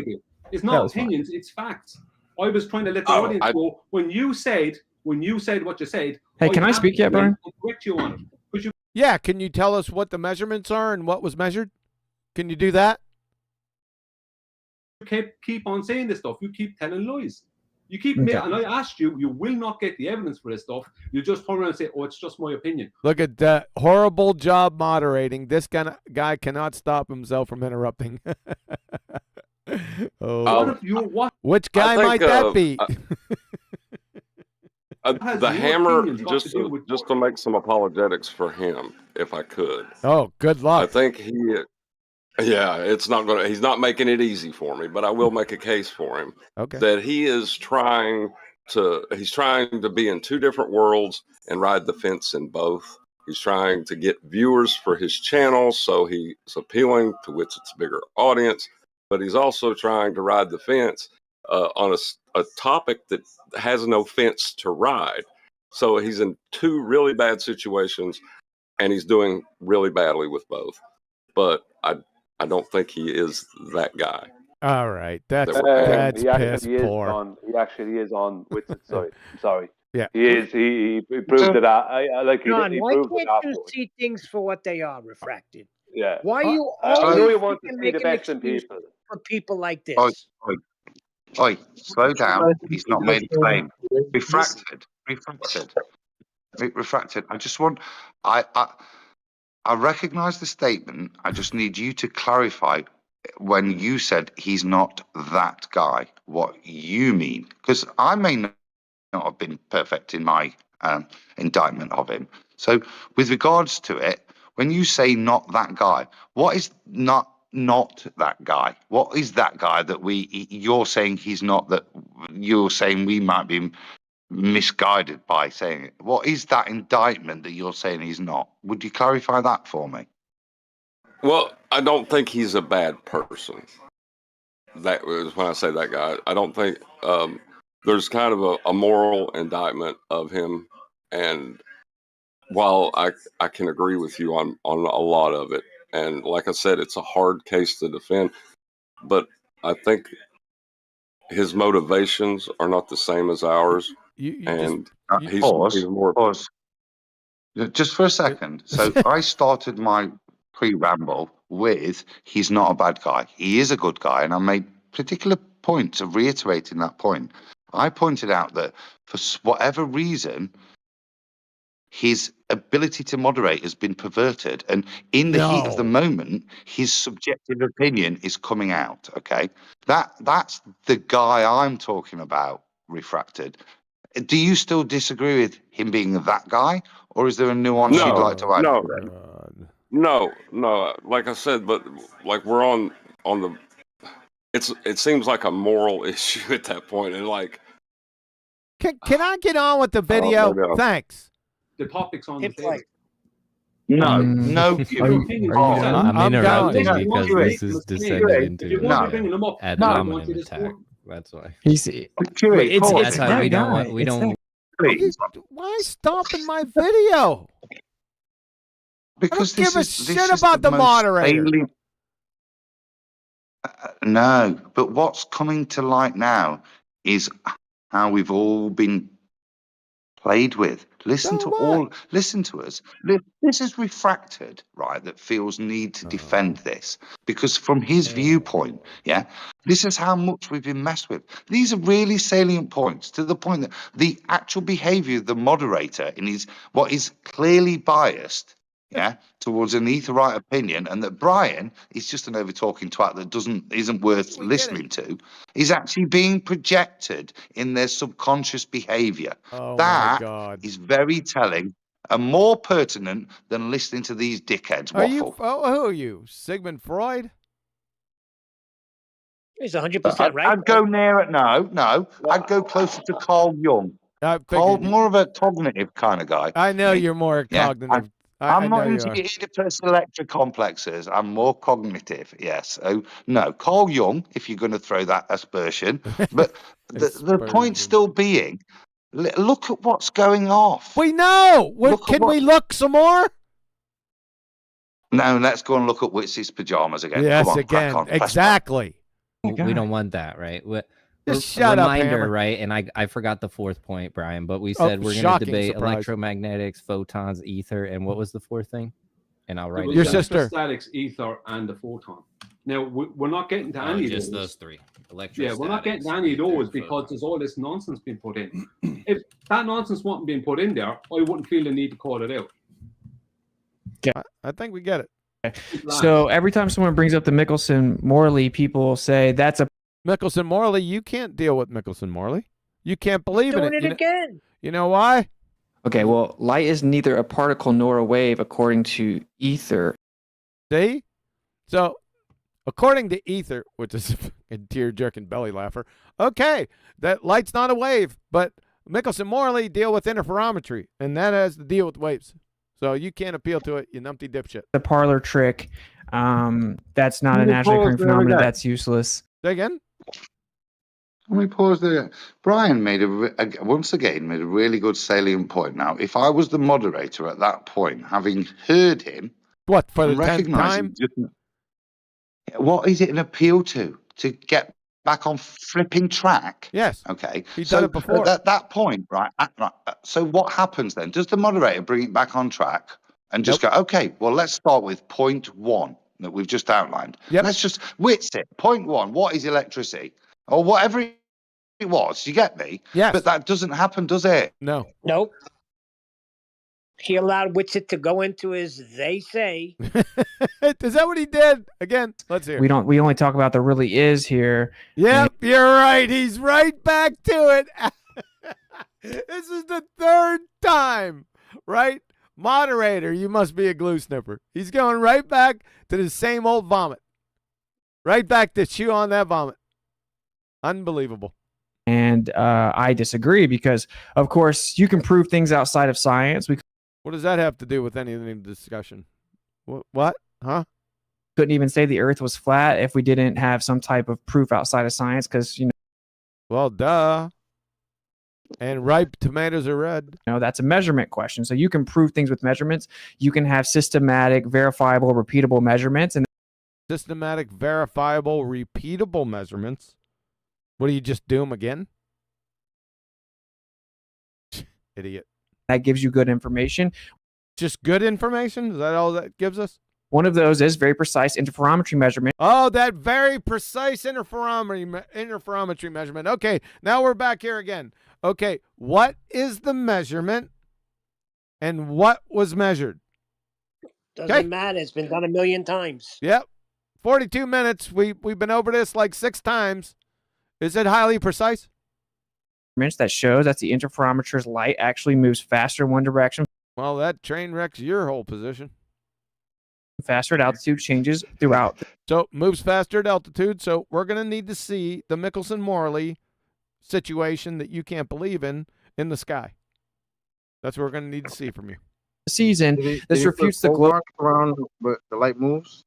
[SPEAKER 11] It's
[SPEAKER 9] That
[SPEAKER 11] not
[SPEAKER 9] was fine.
[SPEAKER 11] opinions, it's facts. I was trying to let the audience go when you said what you said.
[SPEAKER 9] Hey, can I speak yet, Brian?
[SPEAKER 11] Correct you on it. Could you
[SPEAKER 1] Yeah, can you tell us what the measurements are and what was measured? Can you do that?
[SPEAKER 11] keep on saying this stuff? You keep telling lies. You keep and I asked you, you will not get the evidence for this stuff. You just turn around and say, "Oh, it's just my opinion."
[SPEAKER 1] Look at that horrible job moderating. This guy cannot stop himself from interrupting. Which guy might that be?
[SPEAKER 3] The hammer, just to make some apologetics for him, if I could.
[SPEAKER 1] Oh, good luck.
[SPEAKER 3] I think he's not making it easy for me, but I will make a case for him.
[SPEAKER 1] Okay.
[SPEAKER 3] That he's trying to be in two different worlds and ride the fence in both. He's trying to get viewers for his channel, so he's appealing to which it's a bigger audience, but he's also trying to ride the fence on a topic that has no fence to ride. So he's in two really bad situations, and he's doing really badly with both. But I don't think he is that guy.
[SPEAKER 1] All right, that's
[SPEAKER 4] he
[SPEAKER 1] piss
[SPEAKER 4] actually
[SPEAKER 1] poor.
[SPEAKER 4] He actually is on with it. Sorry, I'm sorry.
[SPEAKER 1] Yeah,
[SPEAKER 4] he is. He proved it. I like.
[SPEAKER 6] John,
[SPEAKER 4] he
[SPEAKER 6] why
[SPEAKER 4] proved
[SPEAKER 6] can't
[SPEAKER 4] it
[SPEAKER 6] you
[SPEAKER 4] afterwards.
[SPEAKER 6] see things for what they are, refracted?
[SPEAKER 4] Yeah.
[SPEAKER 6] Why are you
[SPEAKER 4] I know
[SPEAKER 6] always
[SPEAKER 4] you want to see
[SPEAKER 6] make
[SPEAKER 4] the
[SPEAKER 6] an
[SPEAKER 4] best in
[SPEAKER 6] excuse
[SPEAKER 4] people.
[SPEAKER 6] for people like this?
[SPEAKER 17] Oi, slow down. He's not made a claim. Refracted. I just want. I recognise the statement. I just need you to clarify when you said he's not that guy, what you mean. Because I may not have been perfect in my indictment of him. So with regards to it, when you say not that guy, what is not that guy? What is that guy that you're saying he's not, that you're saying we might be misguided by saying it? What is that indictment that you're saying he's not? Would you clarify that for me?
[SPEAKER 3] Well, I don't think he's a bad person. That was when I say that guy. I don't think there's kind of a moral indictment of him, and while I can agree with you on a lot of it, and like I said, it's a hard case to defend, but I think his motivations are not the same as ours. He's
[SPEAKER 17] Pause. Just for a second. So I started my pre-ramble with he's not a bad guy. He is a good guy, and I made particular points of reiterating that point. I pointed out that for whatever reason, his ability to moderate has been perverted, and in the heat of the moment, his subjective opinion is coming out. Okay, that's the guy I'm talking about. Refracted. Do you still disagree with him being that guy, or is there a nuance you'd like to add?
[SPEAKER 3] No. Like I said, but like we're on the. It seems like a moral issue at that point, and like.
[SPEAKER 1] Can I get on with the video? Thanks.
[SPEAKER 11] The topic's on the table.
[SPEAKER 17] No.
[SPEAKER 7] I'm interrupting because this is descending into ad hominem attack. That's why.
[SPEAKER 1] That's
[SPEAKER 7] how we don't.
[SPEAKER 1] Why stopping my video?
[SPEAKER 17] Because
[SPEAKER 1] I don't give a shit about the moderator.
[SPEAKER 17] No, but what's coming to light now is how we've all been played with. Listen to us. This is refracted, right? That feels need to defend this because from his viewpoint, this is how much we've been messed with. These are really salient points to the point that the actual behavior of the moderator in what is clearly biased, towards an etherite opinion, and that Brian is just an over-talking twat that isn't worth listening to, is actually being projected in their subconscious behavior. That is very telling and more pertinent than listening to these dickheads waffle.
[SPEAKER 1] Who are you, Sigmund Freud?
[SPEAKER 6] He's 100% right.
[SPEAKER 17] I'd go near it. No. I'd go closer to Carl Jung. More of a cognitive kind of guy.
[SPEAKER 1] I know you're more cognitive.
[SPEAKER 17] I'm not into Oedipus Electra complexes. I'm more cognitive, yes. So, no, Carl Jung, if you're going to throw that aspersion. But the point still being, look at what's going off.
[SPEAKER 1] We know. Can we look some more?
[SPEAKER 17] No, let's go and look at Witzy's pajamas again.
[SPEAKER 1] Yes,
[SPEAKER 17] Come on,
[SPEAKER 1] again. Exactly.
[SPEAKER 7] We don't want that, right?
[SPEAKER 1] Just shut up, Hammer.
[SPEAKER 7] Right? And I forgot the fourth point, Brian, but we said we're going to debate electromagnetics, photons, ether, and what was the fourth thing? And I'll write it
[SPEAKER 11] down.
[SPEAKER 1] Your sister.
[SPEAKER 11] Statics, ether, and the photon. Now, we're not getting to
[SPEAKER 7] Oh,
[SPEAKER 11] any of
[SPEAKER 7] just
[SPEAKER 11] those.
[SPEAKER 7] those three.
[SPEAKER 11] Yeah, we're not getting to any of those because there's all this nonsense being put in. If that nonsense wasn't being put in there, I wouldn't feel the need to call it out.
[SPEAKER 1] I think we get it.
[SPEAKER 9] So every time someone brings up the Michelson-Morley, people say that's a
[SPEAKER 1] Michelson-Morley. You can't deal with Michelson-Morley. You can't believe in
[SPEAKER 6] Doing
[SPEAKER 1] it.
[SPEAKER 6] it again.
[SPEAKER 1] You know why?
[SPEAKER 12] Okay, well, light is neither a particle nor a wave according to ether.
[SPEAKER 1] See? So, according to ether, which is a tear-jerking belly laugher, okay, that light's not a wave, but Michelson-Morley deal with interferometry, and that has to deal with waves. So you can't appeal to it, you numpty dipshit.
[SPEAKER 9] the parlor trick. That's not a
[SPEAKER 17] Let me
[SPEAKER 9] naturally
[SPEAKER 17] pause
[SPEAKER 9] occurring
[SPEAKER 17] there
[SPEAKER 9] phenomenon.
[SPEAKER 17] again.
[SPEAKER 9] That's useless.
[SPEAKER 1] Say again?
[SPEAKER 17] Let me pause there. Brian once again made a really good salient point. Now, if I was the moderator at that point, having heard him,
[SPEAKER 1] what for the 10th
[SPEAKER 17] recognizing
[SPEAKER 1] time?
[SPEAKER 17] What is it an appeal to? To get back on flipping track?
[SPEAKER 1] Yes.
[SPEAKER 17] Okay.
[SPEAKER 1] He's
[SPEAKER 17] so
[SPEAKER 1] done it before.
[SPEAKER 17] At that point, right? So what happens then? Does the moderator bring it back on track and just go, okay, well, let's start with point 1 that we've just outlined.
[SPEAKER 1] Yep.
[SPEAKER 17] Let's just wits it. Point 1, what is electricity? Or whatever it was, you get me?
[SPEAKER 1] Yes.
[SPEAKER 17] But that doesn't happen, does it?
[SPEAKER 1] No.
[SPEAKER 6] Nope. He allowed Witsit to go into his they say.
[SPEAKER 1] Is that what he did? Again, let's hear.
[SPEAKER 9] We only talk about the really is here.
[SPEAKER 1] Yep, you're right. He's right back to it. This is the 3rd time, right? Moderator, you must be a glue sniffer. He's going right back to the same old vomit. Right back to chew on that vomit. Unbelievable.
[SPEAKER 9] And I disagree because, of course, you can prove things outside of science. We
[SPEAKER 1] What does that have to do with any of the discussion? What? Huh?
[SPEAKER 9] couldn't even say the Earth was flat if we didn't have some type of proof outside of science because,
[SPEAKER 1] Well, duh. And ripe tomatoes are red.
[SPEAKER 9] that's a measurement question. So you can prove things with measurements. You can have systematic, verifiable, repeatable measurements. And
[SPEAKER 1] Systematic, verifiable, repeatable measurements. What do you just do them again? Idiot.
[SPEAKER 9] that gives you good information.
[SPEAKER 1] Just good information? Is that all that gives us?
[SPEAKER 9] One of those is very precise interferometry measurement.
[SPEAKER 1] Oh, that very precise interferometry measurement. Okay, now we're back here again. Okay, what is the measurement and what was measured?
[SPEAKER 6] Doesn't matter. It's been done a million times.
[SPEAKER 1] Yep. 42 minutes. We've been over this like 6 times. Is it highly precise?
[SPEAKER 9] That shows that the interferometer's light actually moves faster in one direction.
[SPEAKER 1] Well, that train wrecks your whole position.
[SPEAKER 9] Faster at altitude changes throughout.
[SPEAKER 1] So moves faster at altitude. So we're going to need to see the Michelson-Morley situation that you can't believe in the sky. That's what we're going to need to see from you.
[SPEAKER 9] Season. This refutes the globe
[SPEAKER 8] around but the light moves.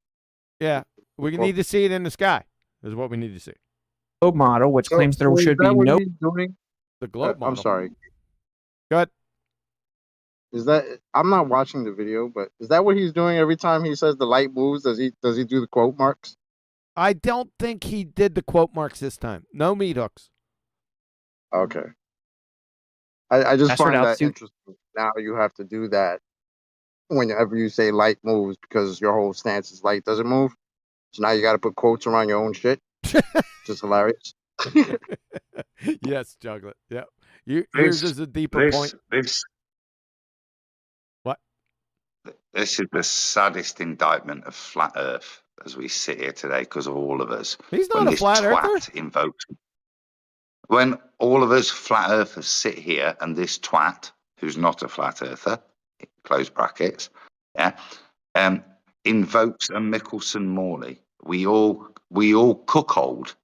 [SPEAKER 1] Yeah, we need to see it in the sky. Is what we need to see.
[SPEAKER 9] Globe model, which claims there should be no.
[SPEAKER 1] The globe model.
[SPEAKER 8] I'm sorry.
[SPEAKER 1] Go ahead.
[SPEAKER 8] Is that I'm not watching the video, but is that what he's doing every time he says the light moves? Does he do the quote marks?
[SPEAKER 1] I don't think he did the quote marks this time. No meat hooks.
[SPEAKER 8] Okay. I just
[SPEAKER 9] That's what
[SPEAKER 8] find that
[SPEAKER 9] altitude-
[SPEAKER 8] interesting. Now you have to do that whenever you say light moves because your whole stance is light doesn't move. So now you got to put quotes around your own shit. Just hilarious.
[SPEAKER 1] Yes, Chocolate. Yep. Yours is a deeper point. What?
[SPEAKER 17] This is the saddest indictment of flat Earth as we sit here today because of all of us.
[SPEAKER 1] He's not
[SPEAKER 17] when
[SPEAKER 1] a
[SPEAKER 17] this
[SPEAKER 1] flat
[SPEAKER 17] twat
[SPEAKER 1] earther.
[SPEAKER 17] invokes. When all of us flat earthers sit here and this twat, who's not a flat earther, close brackets, yeah, invokes a Michelson-Morley, we all cuckold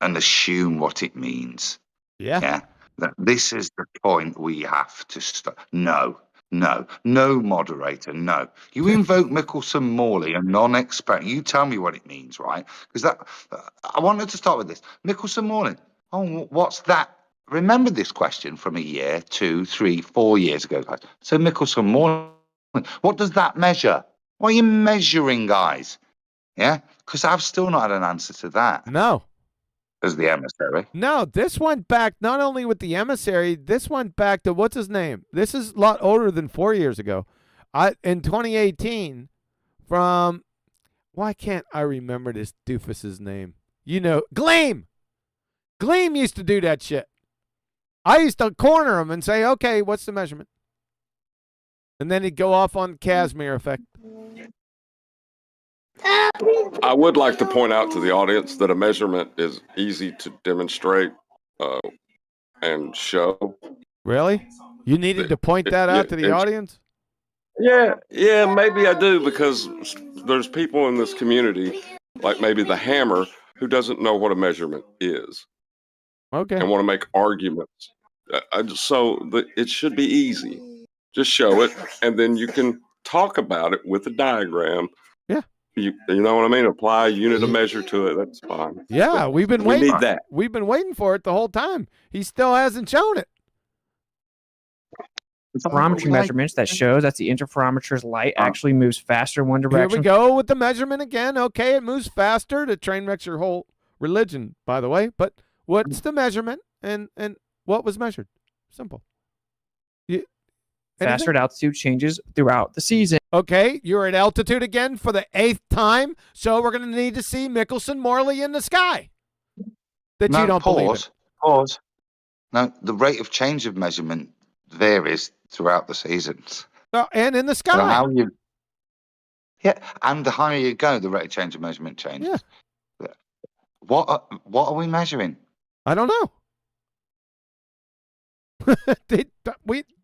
[SPEAKER 17] and assume what it means.
[SPEAKER 1] Yeah.
[SPEAKER 17] That this is the point we have to stop. No, moderator, no. You invoke Michelson-Morley, a non-expert. You tell me what it means, right? Because I wanted to start with this. Michelson-Morley. Oh, what's that? Remember this question from a year, 2, 3, 4 years ago, guys. So Michelson-Morley, what does that measure? What are you measuring, guys? Yeah, because I've still not had an answer to that.
[SPEAKER 1] No.
[SPEAKER 17] As the emissary.
[SPEAKER 1] No, this went back not only with the emissary, this went back to what's his name? This is a lot older than 4 years ago. In 2018, from Why can't I remember this doofus's name? You know, Gleam. Gleam used to do that shit. I used to corner him and say, okay, what's the measurement? And then he'd go off on Casimir effect.
[SPEAKER 3] I would like to point out to the audience that a measurement is easy to demonstrate and show.
[SPEAKER 1] Really? You needed to point that out to the audience?
[SPEAKER 3] Yeah, maybe I do, because there's people in this community, like maybe the Hammer, who doesn't know what a measurement is.
[SPEAKER 1] Okay.
[SPEAKER 3] And want to make arguments. It should be easy. Just show it, and then you can talk about it with a diagram.
[SPEAKER 1] Yeah.
[SPEAKER 3] You know what I mean? Apply a unit of measure to it. That's fine.
[SPEAKER 1] Yeah, we've been
[SPEAKER 3] We
[SPEAKER 1] waiting.
[SPEAKER 3] need that.
[SPEAKER 1] We've been waiting for it the whole time. He still hasn't shown it.
[SPEAKER 12] Interferometry measurements that shows that the interferometer's light actually moves faster in one direction.
[SPEAKER 1] Here we go with the measurement again. Okay, it moves faster. The train wrecks your whole religion, by the way. But what's the measurement and what was measured? Simple.
[SPEAKER 12] Faster at altitude changes throughout the season.
[SPEAKER 1] Okay, you're at altitude again for the 8th time, so we're going to need to see Michelson-Morley in the sky. You don't believe it.
[SPEAKER 17] Pause. No, the rate of change of measurement varies throughout the seasons.
[SPEAKER 1] And in the sky.
[SPEAKER 17] And the higher you go, the rate of change of measurement changes. Yeah. What are we measuring?
[SPEAKER 1] I don't know.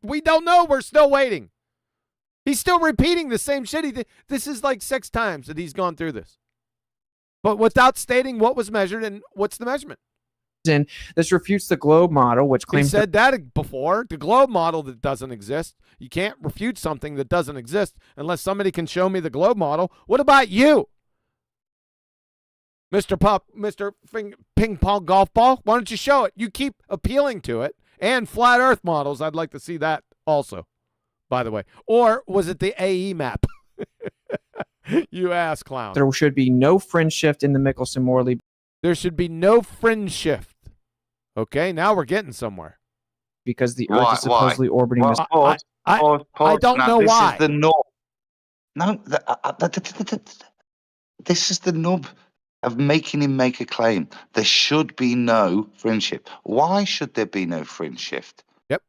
[SPEAKER 1] we don't know. We're still waiting. He's still repeating the same shit. This is like 6 times that he's gone through this, but without stating what was measured and what's the measurement.
[SPEAKER 12] And this refutes the globe model, which claims
[SPEAKER 1] he said that before. The globe model that doesn't exist. You can't refute something that doesn't exist unless somebody can show me the globe model. What about you, Mr. Ping Pong Golf Ball? Why don't you show it? You keep appealing to it. And flat Earth models. I'd like to see that also, by the way. Or was it the AE map? You ass clown.
[SPEAKER 12] There should be no fringe shift in the Michelson-Morley.
[SPEAKER 1] There should be no fringe shift. Okay, now we're getting somewhere.
[SPEAKER 12] Because the Earth is supposedly orbiting this.
[SPEAKER 1] I don't know why.
[SPEAKER 17] This is the nub. No, this is the nub of making him make a claim. There should be no fringe shift. Why should there be no fringe shift?
[SPEAKER 1] Yep.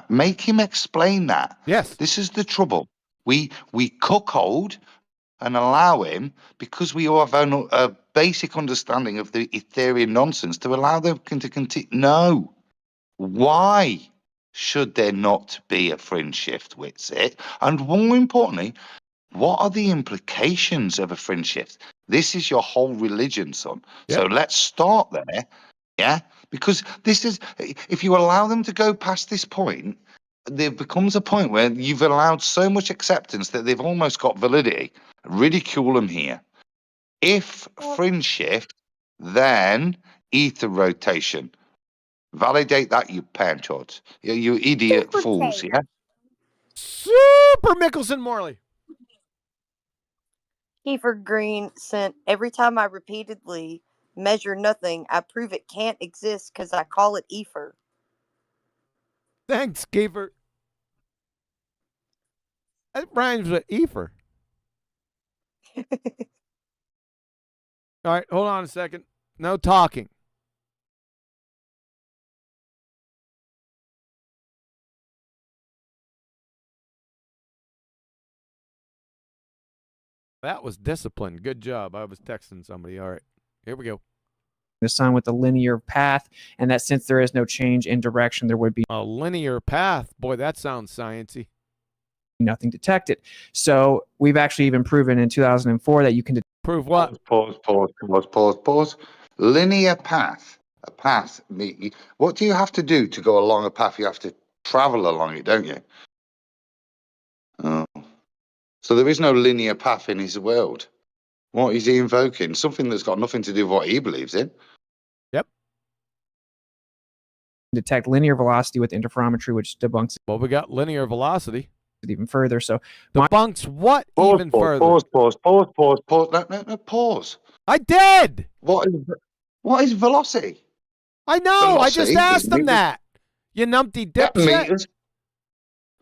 [SPEAKER 17] Make him explain that.
[SPEAKER 1] Yes.
[SPEAKER 17] This is the trouble. We cuckold and allow him, because we all have a basic understanding of the Ethereum nonsense, to allow them to continue. No. Why should there not be a fringe shift, Witsit? And more importantly, what are the implications of a fringe shift? This is your whole religion, son. Yep. So let's start there, yeah? Because this is, if you allow them to go past this point, there becomes a point where you've allowed so much acceptance that they've almost got validity. Ridicule them here. If fringe shift, then ether rotation. Validate that, you panchots. You idiot fools, yeah?
[SPEAKER 1] Super Michelson-Morley.
[SPEAKER 13] Kiefer Green sent, every time I repeatedly measure nothing, I prove it can't exist because I call it ether.
[SPEAKER 1] Thanks, Kiefer. That rhymes with ether. All right, hold on a second. No talking. That was discipline. Good job. I was texting somebody. All right, here we go.
[SPEAKER 12] The sun with a linear path, and that since there is no change in direction, there would be
[SPEAKER 1] a linear path. Boy, that sounds sciencey.
[SPEAKER 12] Nothing detected. So we've actually even proven in 2004 that you can
[SPEAKER 1] prove what?
[SPEAKER 17] Pause. Linear path. A path. What do you have to do to go along a path? You have to travel along it, don't you? Oh. So there is no linear path in his world. What is he invoking? Something that's got nothing to do with what he believes in.
[SPEAKER 1] Yep.
[SPEAKER 12] Detect linear velocity with interferometry, which debunks.
[SPEAKER 1] Well, we got linear velocity.
[SPEAKER 12] Even further. So
[SPEAKER 1] debunks what even further?
[SPEAKER 17] Pause. No, pause.
[SPEAKER 1] I did.
[SPEAKER 17] What is velocity?
[SPEAKER 1] I know. Velocity, I just asked them that. You numpty dipshit.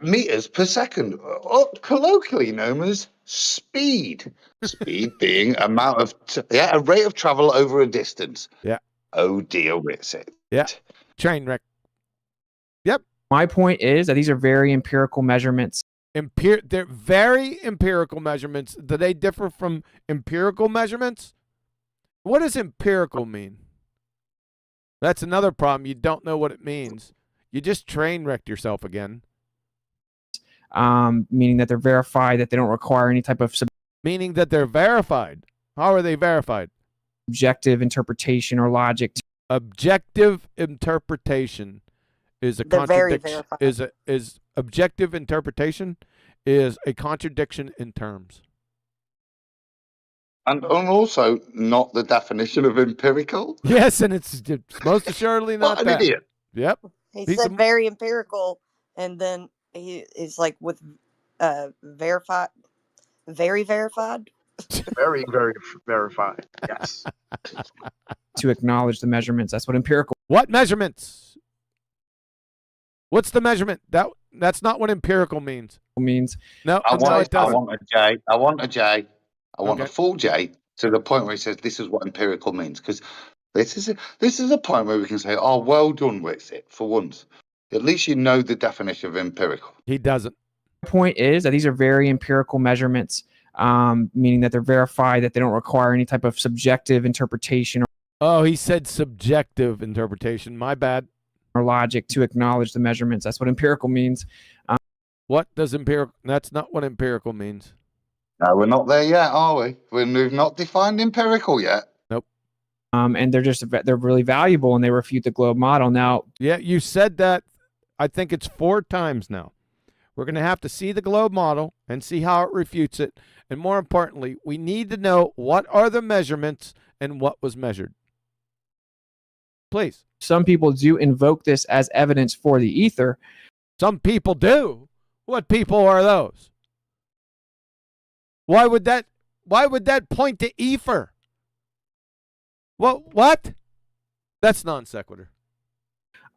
[SPEAKER 17] meters per second, or colloquially known as speed. Speed being amount of a rate of travel over a distance.
[SPEAKER 1] Yeah.
[SPEAKER 17] Oh dear, what's it?
[SPEAKER 1] Yeah. Train wreck. Yep.
[SPEAKER 9] My point is that these are very empirical measurements.
[SPEAKER 1] They're very empirical measurements. Do they differ from empirical measurements? What does empirical mean? That's another problem. You don't know what it means. You just train wrecked yourself again.
[SPEAKER 9] Meaning that they're verified, that they don't require any type of
[SPEAKER 1] meaning that they're verified. How are they verified?
[SPEAKER 9] Subjective interpretation or logic.
[SPEAKER 1] Objective interpretation is a contradiction. Is objective interpretation is a contradiction in terms.
[SPEAKER 17] And also not the definition of empirical.
[SPEAKER 1] Yes, and it's most assuredly not
[SPEAKER 17] What an
[SPEAKER 1] that.
[SPEAKER 17] idiot.
[SPEAKER 1] Yep.
[SPEAKER 13] He said very empirical, and then he is like with verified, very verified.
[SPEAKER 8] Very, very verified. Yes.
[SPEAKER 9] To acknowledge the measurements. That's what empirical.
[SPEAKER 1] What measurements? What's the measurement? That's not what empirical means. No,
[SPEAKER 17] I want
[SPEAKER 1] it doesn't.
[SPEAKER 17] a J. I want a J. I want a full J to the point where he says this is what empirical means. Because this is a point where we can say, oh, well done with it for once. At least you know the definition of empirical.
[SPEAKER 1] He doesn't.
[SPEAKER 9] The point is that these are very empirical measurements, meaning that they're verified, that they don't require any type of subjective interpretation.
[SPEAKER 1] Oh, he said subjective interpretation. My bad.
[SPEAKER 9] Or logic to acknowledge the measurements. That's what empirical means.
[SPEAKER 1] What does empirical? That's not what empirical means.
[SPEAKER 17] No, we're not there yet, are we? We've not defined empirical yet.
[SPEAKER 1] Nope.
[SPEAKER 9] And they're really valuable, and they refute the globe model. Now,
[SPEAKER 1] yeah, you said that. I think it's 4 times now. We're going to have to see the globe model and see how it refutes it. And more importantly, we need to know what are the measurements and what was measured. Please.
[SPEAKER 9] Some people do invoke this as evidence for the ether.
[SPEAKER 1] Some people do. What people are those? Why would that point to ether? What? That's non sequitur.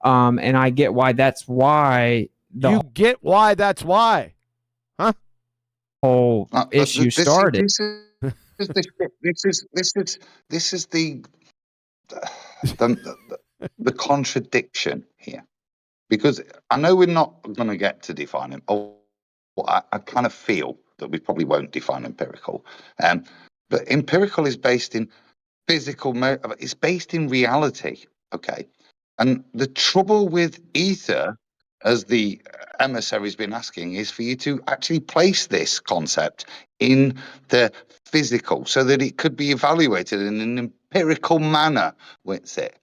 [SPEAKER 9] And I get why that's why
[SPEAKER 1] you get why that's why. Huh?
[SPEAKER 9] Whole issue started.
[SPEAKER 17] This is the contradiction here, because I know we're not going to get to define him. I kind of feel that we probably won't define empirical, but empirical is based in physical. It's based in reality. Okay, and the trouble with ether, as the emissary's been asking, is for you to actually place this concept in the physical so that it could be evaluated in an empirical manner. What's it?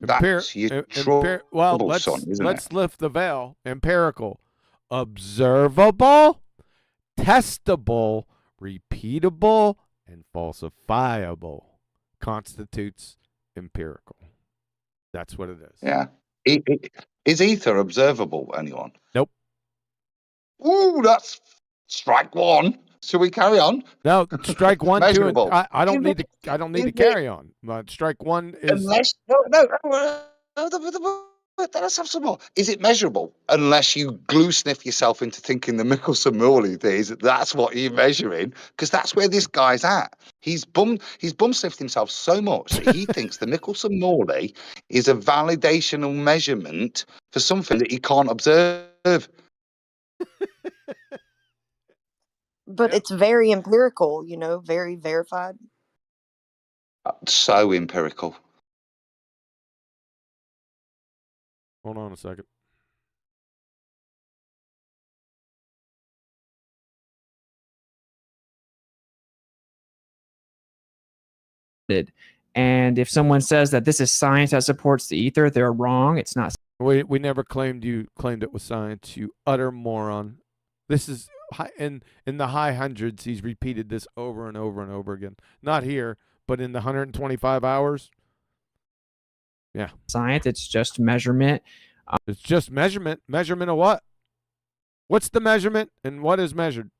[SPEAKER 17] That's your trouble, son, isn't
[SPEAKER 1] let's
[SPEAKER 17] it?
[SPEAKER 1] lift the veil. Empirical, observable, testable, repeatable, and falsifiable constitutes empirical. That's what it is.
[SPEAKER 17] Yeah. Is ether observable, anyone?
[SPEAKER 1] Nope.
[SPEAKER 17] Ooh, that's strike one. Should we carry on?
[SPEAKER 1] No, strike 1, 2,
[SPEAKER 17] Measurable.
[SPEAKER 1] and I don't need to carry on. But strike 1 is
[SPEAKER 17] Unless let's have some more. Is it measurable? Unless you glue sniff yourself into thinking the Michelson-Morley thing, that's what you're measuring, because that's where this guy's at. He's bum sniffed himself so much that he thinks the Michelson-Morley is a validational measurement for something that he can't observe.
[SPEAKER 13] But it's very empirical, very verified.
[SPEAKER 17] So empirical.
[SPEAKER 1] Hold on a second.
[SPEAKER 9] And if someone says that this is science that supports the ether, they're wrong. It's not.
[SPEAKER 1] We never claimed it was science. You utter moron. This is in the high hundreds. He's repeated this over and over and over again. Not here, but in the 125 hours. Yeah.
[SPEAKER 9] Science. It's just measurement.
[SPEAKER 1] It's just measurement. Measurement of what? What's the measurement and what is measured?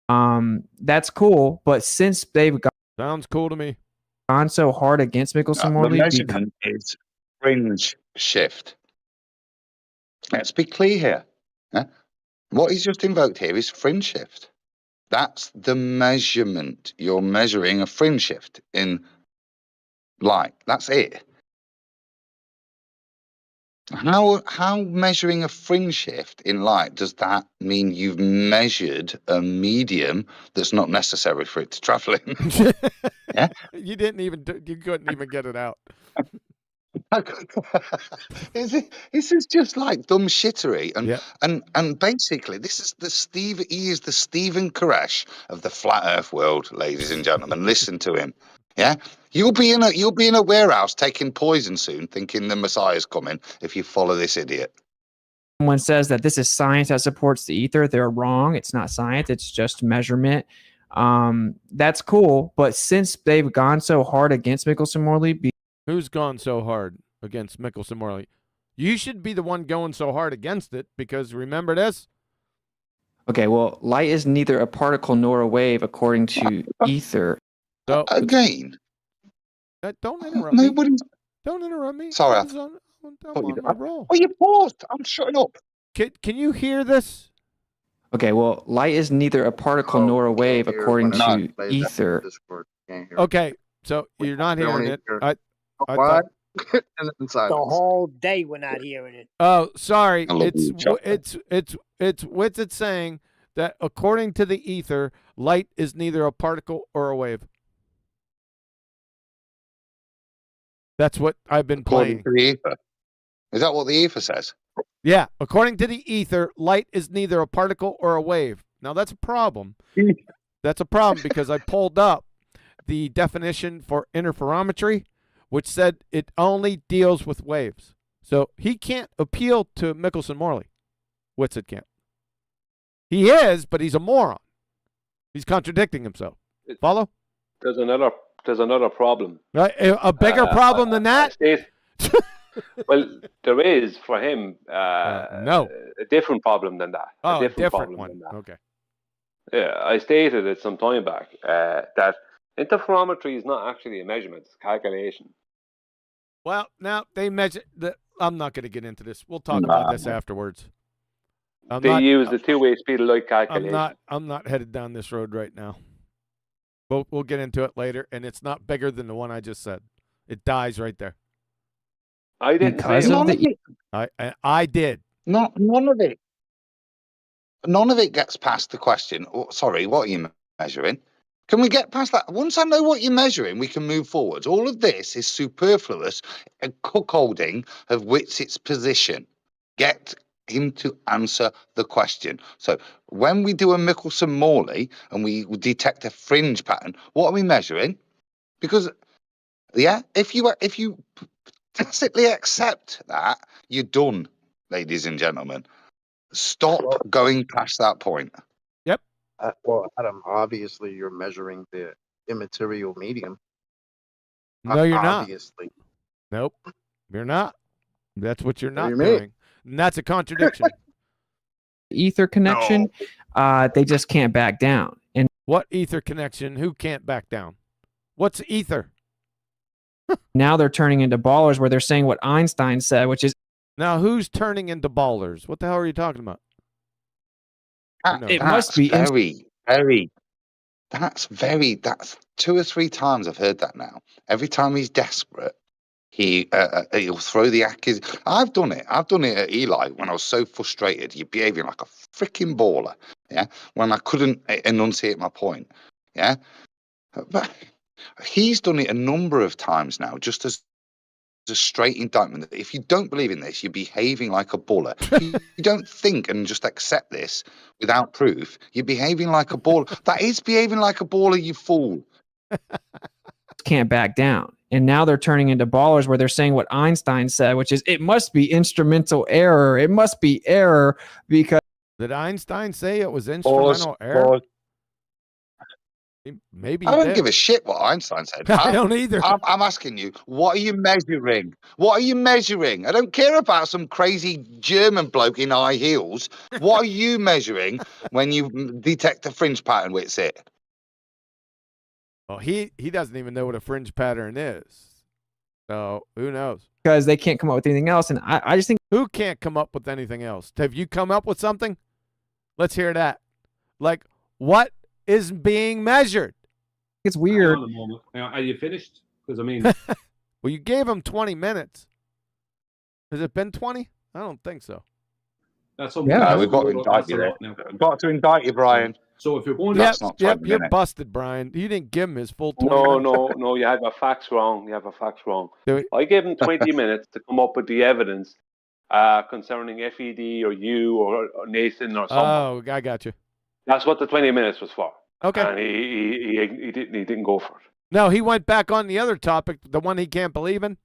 [SPEAKER 9] That's cool, but since they've
[SPEAKER 1] sounds cool to me.
[SPEAKER 9] Gone so hard against Michelson-Morley.
[SPEAKER 17] The measurement is fringe shift. Let's be clear here. What he's just invoked here is fringe shift. That's the measurement. You're measuring a fringe shift in light. That's it. How measuring a fringe shift in light, does that mean you've measured a medium that's not necessary for it to travel in? Yeah.
[SPEAKER 1] You couldn't even get it out.
[SPEAKER 17] This is just like dumb shittery, and basically this is he is the Stephen Koresh of the flat Earth world, ladies and gentlemen. Listen to him. Yeah, you'll be in a warehouse taking poison soon, thinking the Messiah's coming if you follow this idiot.
[SPEAKER 9] Someone says that this is science that supports the ether, they're wrong. It's not science, it's just measurement. That's cool, but since they've gone so hard against Michelson-Morley,
[SPEAKER 1] who's gone so hard against Michelson-Morley? You should be the one going so hard against it, because remember this.
[SPEAKER 12] Okay, well, light is neither a particle nor a wave according to ether.
[SPEAKER 1] So,
[SPEAKER 17] again,
[SPEAKER 1] don't interrupt me. Don't interrupt me.
[SPEAKER 17] Sorry,
[SPEAKER 1] I'm on my roll.
[SPEAKER 17] Oh, you paused. I'm shutting up.
[SPEAKER 1] Can you hear this?
[SPEAKER 12] Okay, well, light is neither a particle nor a wave according to ether.
[SPEAKER 1] Okay, so you're not hearing it. I
[SPEAKER 8] What?
[SPEAKER 1] thought,
[SPEAKER 6] The whole day we're not hearing it.
[SPEAKER 1] oh, sorry. It's what's it saying that according to the ether, light is neither a particle or a wave. That's what I've been playing.
[SPEAKER 17] According to the ether. Is that what the ether says?
[SPEAKER 1] Yeah, according to the ether, light is neither a particle or a wave. Now that's a problem. That's a problem because I pulled up the definition for interferometry, which said it only deals with waves. So he can't appeal to Michelson-Morley. Whitsitt can't. He is, but he's a moron. He's contradicting himself. Follow?
[SPEAKER 4] There's another problem.
[SPEAKER 1] A bigger problem than that?
[SPEAKER 4] Well, there is for him
[SPEAKER 1] no
[SPEAKER 4] a different problem than that.
[SPEAKER 1] Oh,
[SPEAKER 4] a different
[SPEAKER 1] one.
[SPEAKER 4] Than that.
[SPEAKER 1] Okay.
[SPEAKER 4] Yeah, I stated it some time back that interferometry is not actually a measurement; it's a calculation.
[SPEAKER 1] Well, now they measure. I'm not going to get into this. We'll talk about this afterwards.
[SPEAKER 4] They use the two-way speed of light calculation.
[SPEAKER 1] I'm not headed down this road right now. We'll get into it later, and it's not bigger than the one I just said. It dies right there.
[SPEAKER 4] I didn't say
[SPEAKER 1] I did.
[SPEAKER 17] None of it. None of it gets past the question. Oh, sorry, what are you measuring? Can we get past that? Once I know what you're measuring, we can move forward. All of this is superfluous and cuckolding of Whitsitt's position. Get him to answer the question. So when we do a Michelson-Morley and we detect a fringe pattern, what are we measuring? Because, yeah, if you tacitly accept that, you're done, ladies and gentlemen. Stop going past that point.
[SPEAKER 1] Yep.
[SPEAKER 8] Well, Adam, obviously you're measuring the immaterial medium.
[SPEAKER 1] No, you're
[SPEAKER 8] obviously.
[SPEAKER 1] Not. Nope. You're not. That's what you're not
[SPEAKER 8] do you mean?
[SPEAKER 1] doing. And that's a contradiction.
[SPEAKER 9] Ether connection, they just can't back down. And
[SPEAKER 1] what ether connection? Who can't back down? What's ether?
[SPEAKER 9] now they're turning into ballers where they're saying what Einstein said, which is
[SPEAKER 1] now who's turning into ballers? What the hell are you talking about?
[SPEAKER 9] It must be
[SPEAKER 17] That's 2 or 3 times I've heard that now. Every time he's desperate, he'll throw the accusation. I've done it at Eli when I was so frustrated. You're behaving like a freaking baller. Yeah, when I couldn't enunciate my point. Yeah, but he's done it a number of times now, just as a straight indictment. If you don't believe in this, you're behaving like a baller. You don't think and just accept this without proof. You're behaving like a baller. That is behaving like a baller, you fool.
[SPEAKER 9] Can't back down. And now they're turning into ballers where they're saying what Einstein said, which is it must be instrumental error. It must be error because.
[SPEAKER 1] Did Einstein say it was instrumental error? Maybe
[SPEAKER 17] I don't give a shit what Einstein said.
[SPEAKER 1] I don't either.
[SPEAKER 17] I'm asking you, what are you measuring? What are you measuring? I don't care about some crazy German bloke in high heels. What are you measuring when you detect a fringe pattern with it?
[SPEAKER 1] Well, he doesn't even know what a fringe pattern is. So who knows?
[SPEAKER 9] Because they can't come up with anything else. And I just think.
[SPEAKER 1] Who can't come up with anything else? Have you come up with something? Let's hear that. Like, what is being measured?
[SPEAKER 9] It's
[SPEAKER 11] Hang
[SPEAKER 9] weird.
[SPEAKER 11] on a moment. Are you finished? Because I mean,
[SPEAKER 1] Well, you gave him 20 minutes. Has it been 20? I don't think so.
[SPEAKER 11] that's something.
[SPEAKER 9] Yeah.
[SPEAKER 17] No, we've got to indict you. Got to indict you, Brian.
[SPEAKER 11] So if you're going,
[SPEAKER 1] Yep,
[SPEAKER 17] That's not 20
[SPEAKER 1] you're
[SPEAKER 17] minutes.
[SPEAKER 1] busted, Brian. You didn't give him his full 20
[SPEAKER 4] No,
[SPEAKER 1] minutes.
[SPEAKER 4] no, you have the facts wrong. You have the facts wrong.
[SPEAKER 1] Do we-
[SPEAKER 4] I gave him 20 minutes to come up with the evidence concerning FED or you or Nathan or someone.
[SPEAKER 1] Oh, I got you.
[SPEAKER 4] That's what the 20 minutes was for.
[SPEAKER 1] Okay.
[SPEAKER 4] And he didn't go for it.
[SPEAKER 1] No, he went back on the other topic, the one he can't believe in.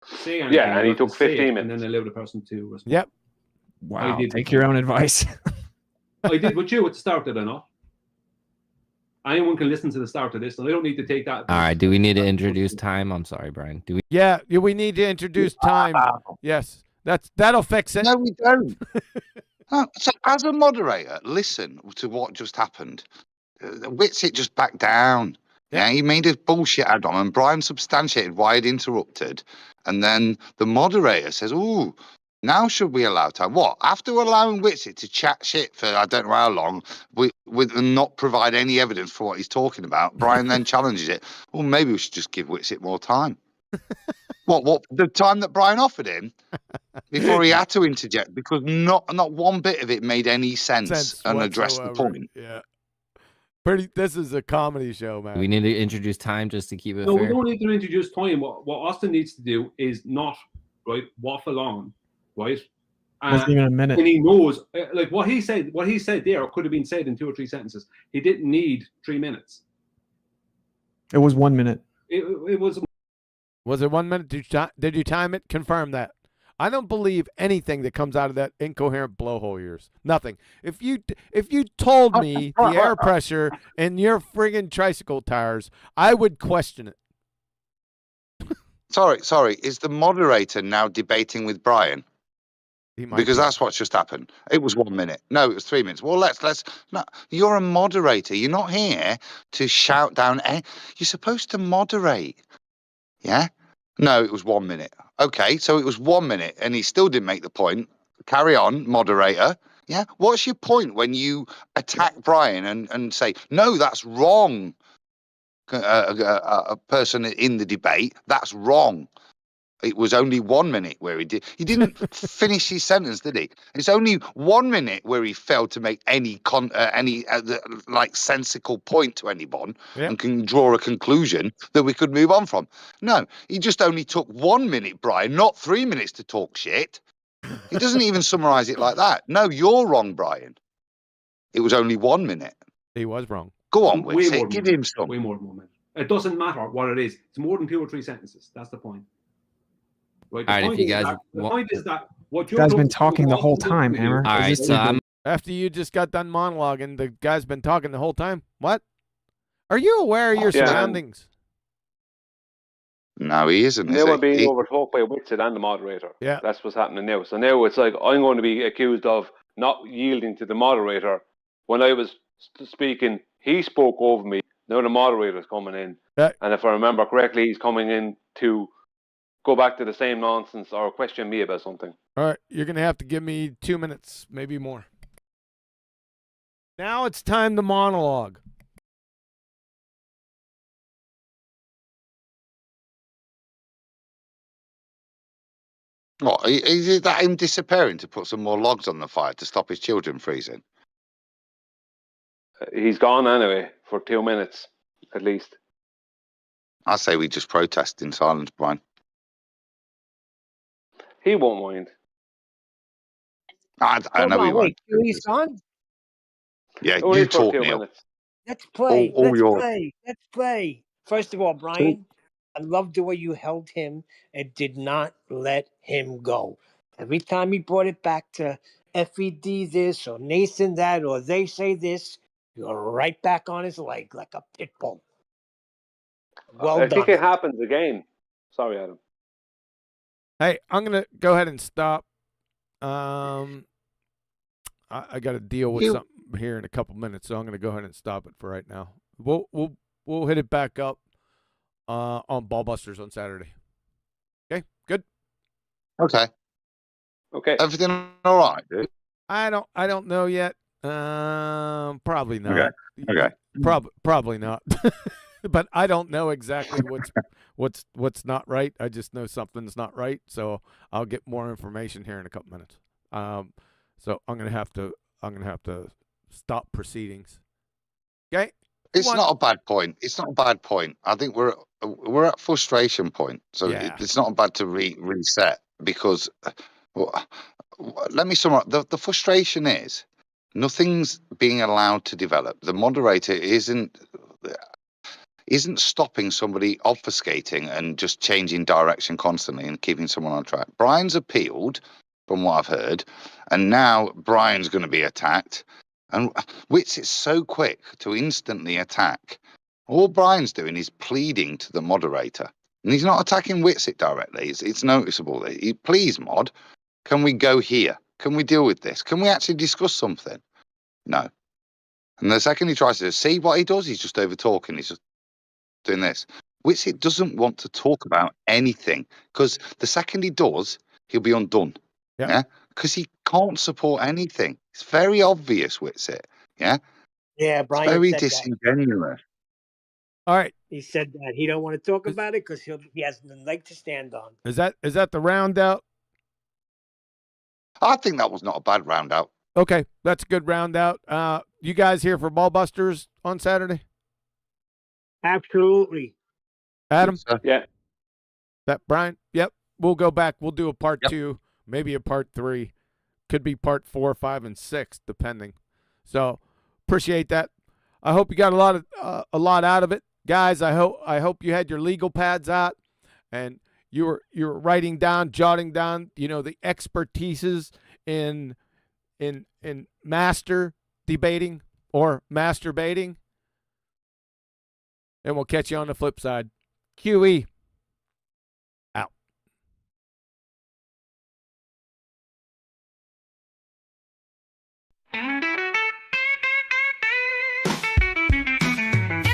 [SPEAKER 11] say anything,
[SPEAKER 4] Yeah, and
[SPEAKER 11] you
[SPEAKER 4] he
[SPEAKER 11] have to
[SPEAKER 4] took
[SPEAKER 11] say
[SPEAKER 4] 15
[SPEAKER 11] it,
[SPEAKER 4] minutes.
[SPEAKER 11] and then allow the person to respond.
[SPEAKER 1] Yep.
[SPEAKER 9] Wow.
[SPEAKER 11] did
[SPEAKER 9] Take
[SPEAKER 11] with
[SPEAKER 9] your
[SPEAKER 11] you.
[SPEAKER 9] own advice.
[SPEAKER 11] I did with you at the start, did I not? Anyone can listen to the start of this, and I don't need to take that.
[SPEAKER 7] All right. Do we need to introduce time? I'm sorry, Brian. Do we?
[SPEAKER 1] Yeah, we need to introduce time. Yes, that'll fix it.
[SPEAKER 17] No, we don't. So, as a moderator, listen to what just happened. Whitsitt just backed down. Yeah, he made a bullshit add-on, and Brian substantiated why it interrupted. And then the moderator says, "Ooh, now should we allow time?" What? After allowing Whitsitt to chat shit for I don't know how long, with and not provide any evidence for what he's talking about, Brian then challenges it. Well, maybe we should just give Whitsitt more time. What? The time that Brian offered him before he had to interject, because not one bit of it made any sense and addressed the
[SPEAKER 1] whatsoever.
[SPEAKER 17] point.
[SPEAKER 1] Yeah. This is a comedy show, man.
[SPEAKER 7] Do we need to introduce time just to keep it
[SPEAKER 11] No, we
[SPEAKER 7] fair?
[SPEAKER 11] don't need to introduce time. What Austin needs to do is not waffle on, right?
[SPEAKER 9] Wasn't even a minute.
[SPEAKER 11] And he knows, like what he said there could have been said in 2 or 3 sentences. He didn't need 3 minutes.
[SPEAKER 9] It was 1 minute.
[SPEAKER 11] It was.
[SPEAKER 1] Was it 1 minute? Did you time it? Confirm that. I don't believe anything that comes out of that incoherent blowhole yours. Nothing. If you told me the air pressure in your friggin' tricycle tires, I would question it.
[SPEAKER 17] Sorry. Is the moderator now debating with Brian? Because that's what's just happened. It was 1 minute. No, it was 3 minutes. Well, let's. No, you're a moderator. You're not here to shout down. You're supposed to moderate. Yeah. No, it was 1 minute. Okay, so it was 1 minute, and he still didn't make the point. Carry on, moderator. Yeah. What's your point when you attack Brian and say, no, that's wrong? A person in the debate, that's wrong. It was only 1 minute where he didn't finish his sentence, did he? It's only 1 minute where he failed to make any sensical point to anyone and can draw a conclusion that we could move on from. No, he just only took 1 minute, Brian, not 3 minutes to talk shit. He doesn't even summarize it like that. No, you're wrong, Brian. It was only 1 minute.
[SPEAKER 1] He was wrong.
[SPEAKER 17] Go on,
[SPEAKER 11] Way more
[SPEAKER 17] Whitsitt. Give him some.
[SPEAKER 11] Way more than 1 minute. It doesn't matter what it is. It's more than 2 or 3 sentences. That's the point. Right.
[SPEAKER 7] All right, if you guys
[SPEAKER 11] the point is that what
[SPEAKER 9] You guys been talking the whole time, Hammer.
[SPEAKER 7] All right, so I'm.
[SPEAKER 1] After you just got done monologuing, the guy's been talking the whole time. What? Are you aware of your surroundings?
[SPEAKER 17] No, he isn't.
[SPEAKER 4] They were being overtalked by Whitsitt and the moderator.
[SPEAKER 1] Yeah.
[SPEAKER 4] That's what's happening now. So now it's like I'm going to be accused of not yielding to the moderator. When I was speaking, he spoke over me. Now the moderator's coming in.
[SPEAKER 1] Yeah.
[SPEAKER 4] And if I remember correctly, he's coming in to go back to the same nonsense or question me about something.
[SPEAKER 1] All right, you're going to have to give me 2 minutes, maybe more. Now it's time to monologue.
[SPEAKER 17] What? Is that him disappearing to put some more logs on the fire to stop his children freezing?
[SPEAKER 4] He's gone anyway for 2 minutes, at least.
[SPEAKER 17] I say we just protest in silence, Brian.
[SPEAKER 4] He won't mind.
[SPEAKER 17] I know he won't.
[SPEAKER 6] Wait, Huey's gone?
[SPEAKER 17] Yeah,
[SPEAKER 4] Only
[SPEAKER 17] you
[SPEAKER 4] for
[SPEAKER 17] talk,
[SPEAKER 4] 2
[SPEAKER 17] Neil.
[SPEAKER 4] minutes.
[SPEAKER 6] Let's play.
[SPEAKER 17] All
[SPEAKER 6] Let's
[SPEAKER 17] yours.
[SPEAKER 6] play. Let's play. First of all, Brian, I loved the way you held him and did not let him go. Every time he brought it back to FED this or Nathan that or they say this, you're right back on his leg like a pit bull. Well
[SPEAKER 4] I
[SPEAKER 6] done.
[SPEAKER 4] think it happens again. Sorry, Adam.
[SPEAKER 1] Hey, I'm going to go ahead and stop. I got to deal with something here in a couple minutes, so I'm going to go ahead and stop it for right now. We'll hit it back up on BALLBUSTERS on Saturday. Okay, good.
[SPEAKER 17] Okay.
[SPEAKER 4] Okay.
[SPEAKER 17] Everything all right, dude?
[SPEAKER 1] I don't know yet. Probably not.
[SPEAKER 17] Okay.
[SPEAKER 1] Probably not. But I don't know exactly what's not right. I just know something's not right. So I'll get more information here in a couple minutes. So I'm gonna have to stop proceedings. Okay.
[SPEAKER 17] It's not a bad point. It's not a bad point. I think we're at frustration point. So
[SPEAKER 1] Yeah.
[SPEAKER 17] it's not bad to reset because let me sum up. The frustration is nothing's being allowed to develop. The moderator isn't stopping somebody obfuscating and just changing direction constantly and keeping someone on track. Brian's appealed, from what I've heard, and now Brian's going to be attacked. And Wits is so quick to instantly attack. All Brian's doing is pleading to the moderator. And he's not attacking Witsit directly. It's noticeable. Please, mod, can we go here? Can we deal with this? Can we actually discuss something? No. And the second he tries to see what he does, he's just over talking. He's just doing this. Witsit doesn't want to talk about anything because the second he does, he'll be undone. Yeah. Because he can't support anything. It's very obvious, Witsit. Yeah.
[SPEAKER 6] Yeah, Brian.
[SPEAKER 17] It's very
[SPEAKER 6] said
[SPEAKER 17] disingenuous.
[SPEAKER 1] All right.
[SPEAKER 6] He said that he don't want to talk about it because he has the leg to stand on.
[SPEAKER 1] Is that the round out?
[SPEAKER 17] I think that was not a bad round out.
[SPEAKER 1] Okay, that's a good round out. You guys here for Ballbusters on Saturday?
[SPEAKER 6] Absolutely.
[SPEAKER 1] Adam?
[SPEAKER 4] Yeah.
[SPEAKER 1] That Brian? Yep. We'll go back. We'll do a part 2, maybe a part 3. Could be part 4, 5, and 6, depending. So appreciate that. I hope you got a lot out of it, guys. I hope you had your legal pads out and you were writing down, jotting down, the expertises in master debating or masturbating. And we'll catch you on the flip side. QE. Out.
[SPEAKER 2] In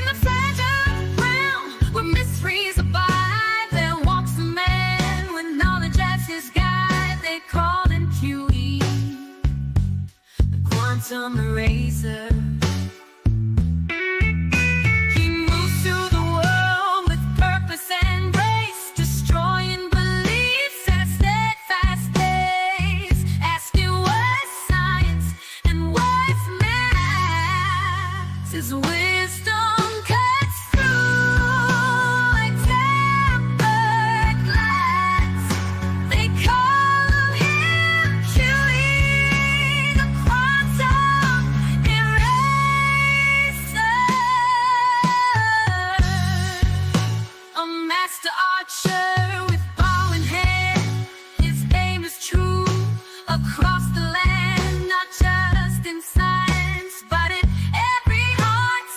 [SPEAKER 2] the fragile realm where mysteries abide, there walks a man with knowledge as his guide. They call him QE, the quantum eraser. He moves through the world with purpose and grace, destroying beliefs at a steadfast pace, asking what's science and what's math. His wisdom cuts through like tempered glass. They call him QE, the quantum eraser. A master archer with bow in hand. His aim is true across the land, not just in science, but in every heart.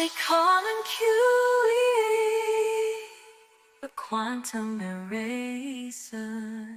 [SPEAKER 2] They call him QE, the quantum eraser.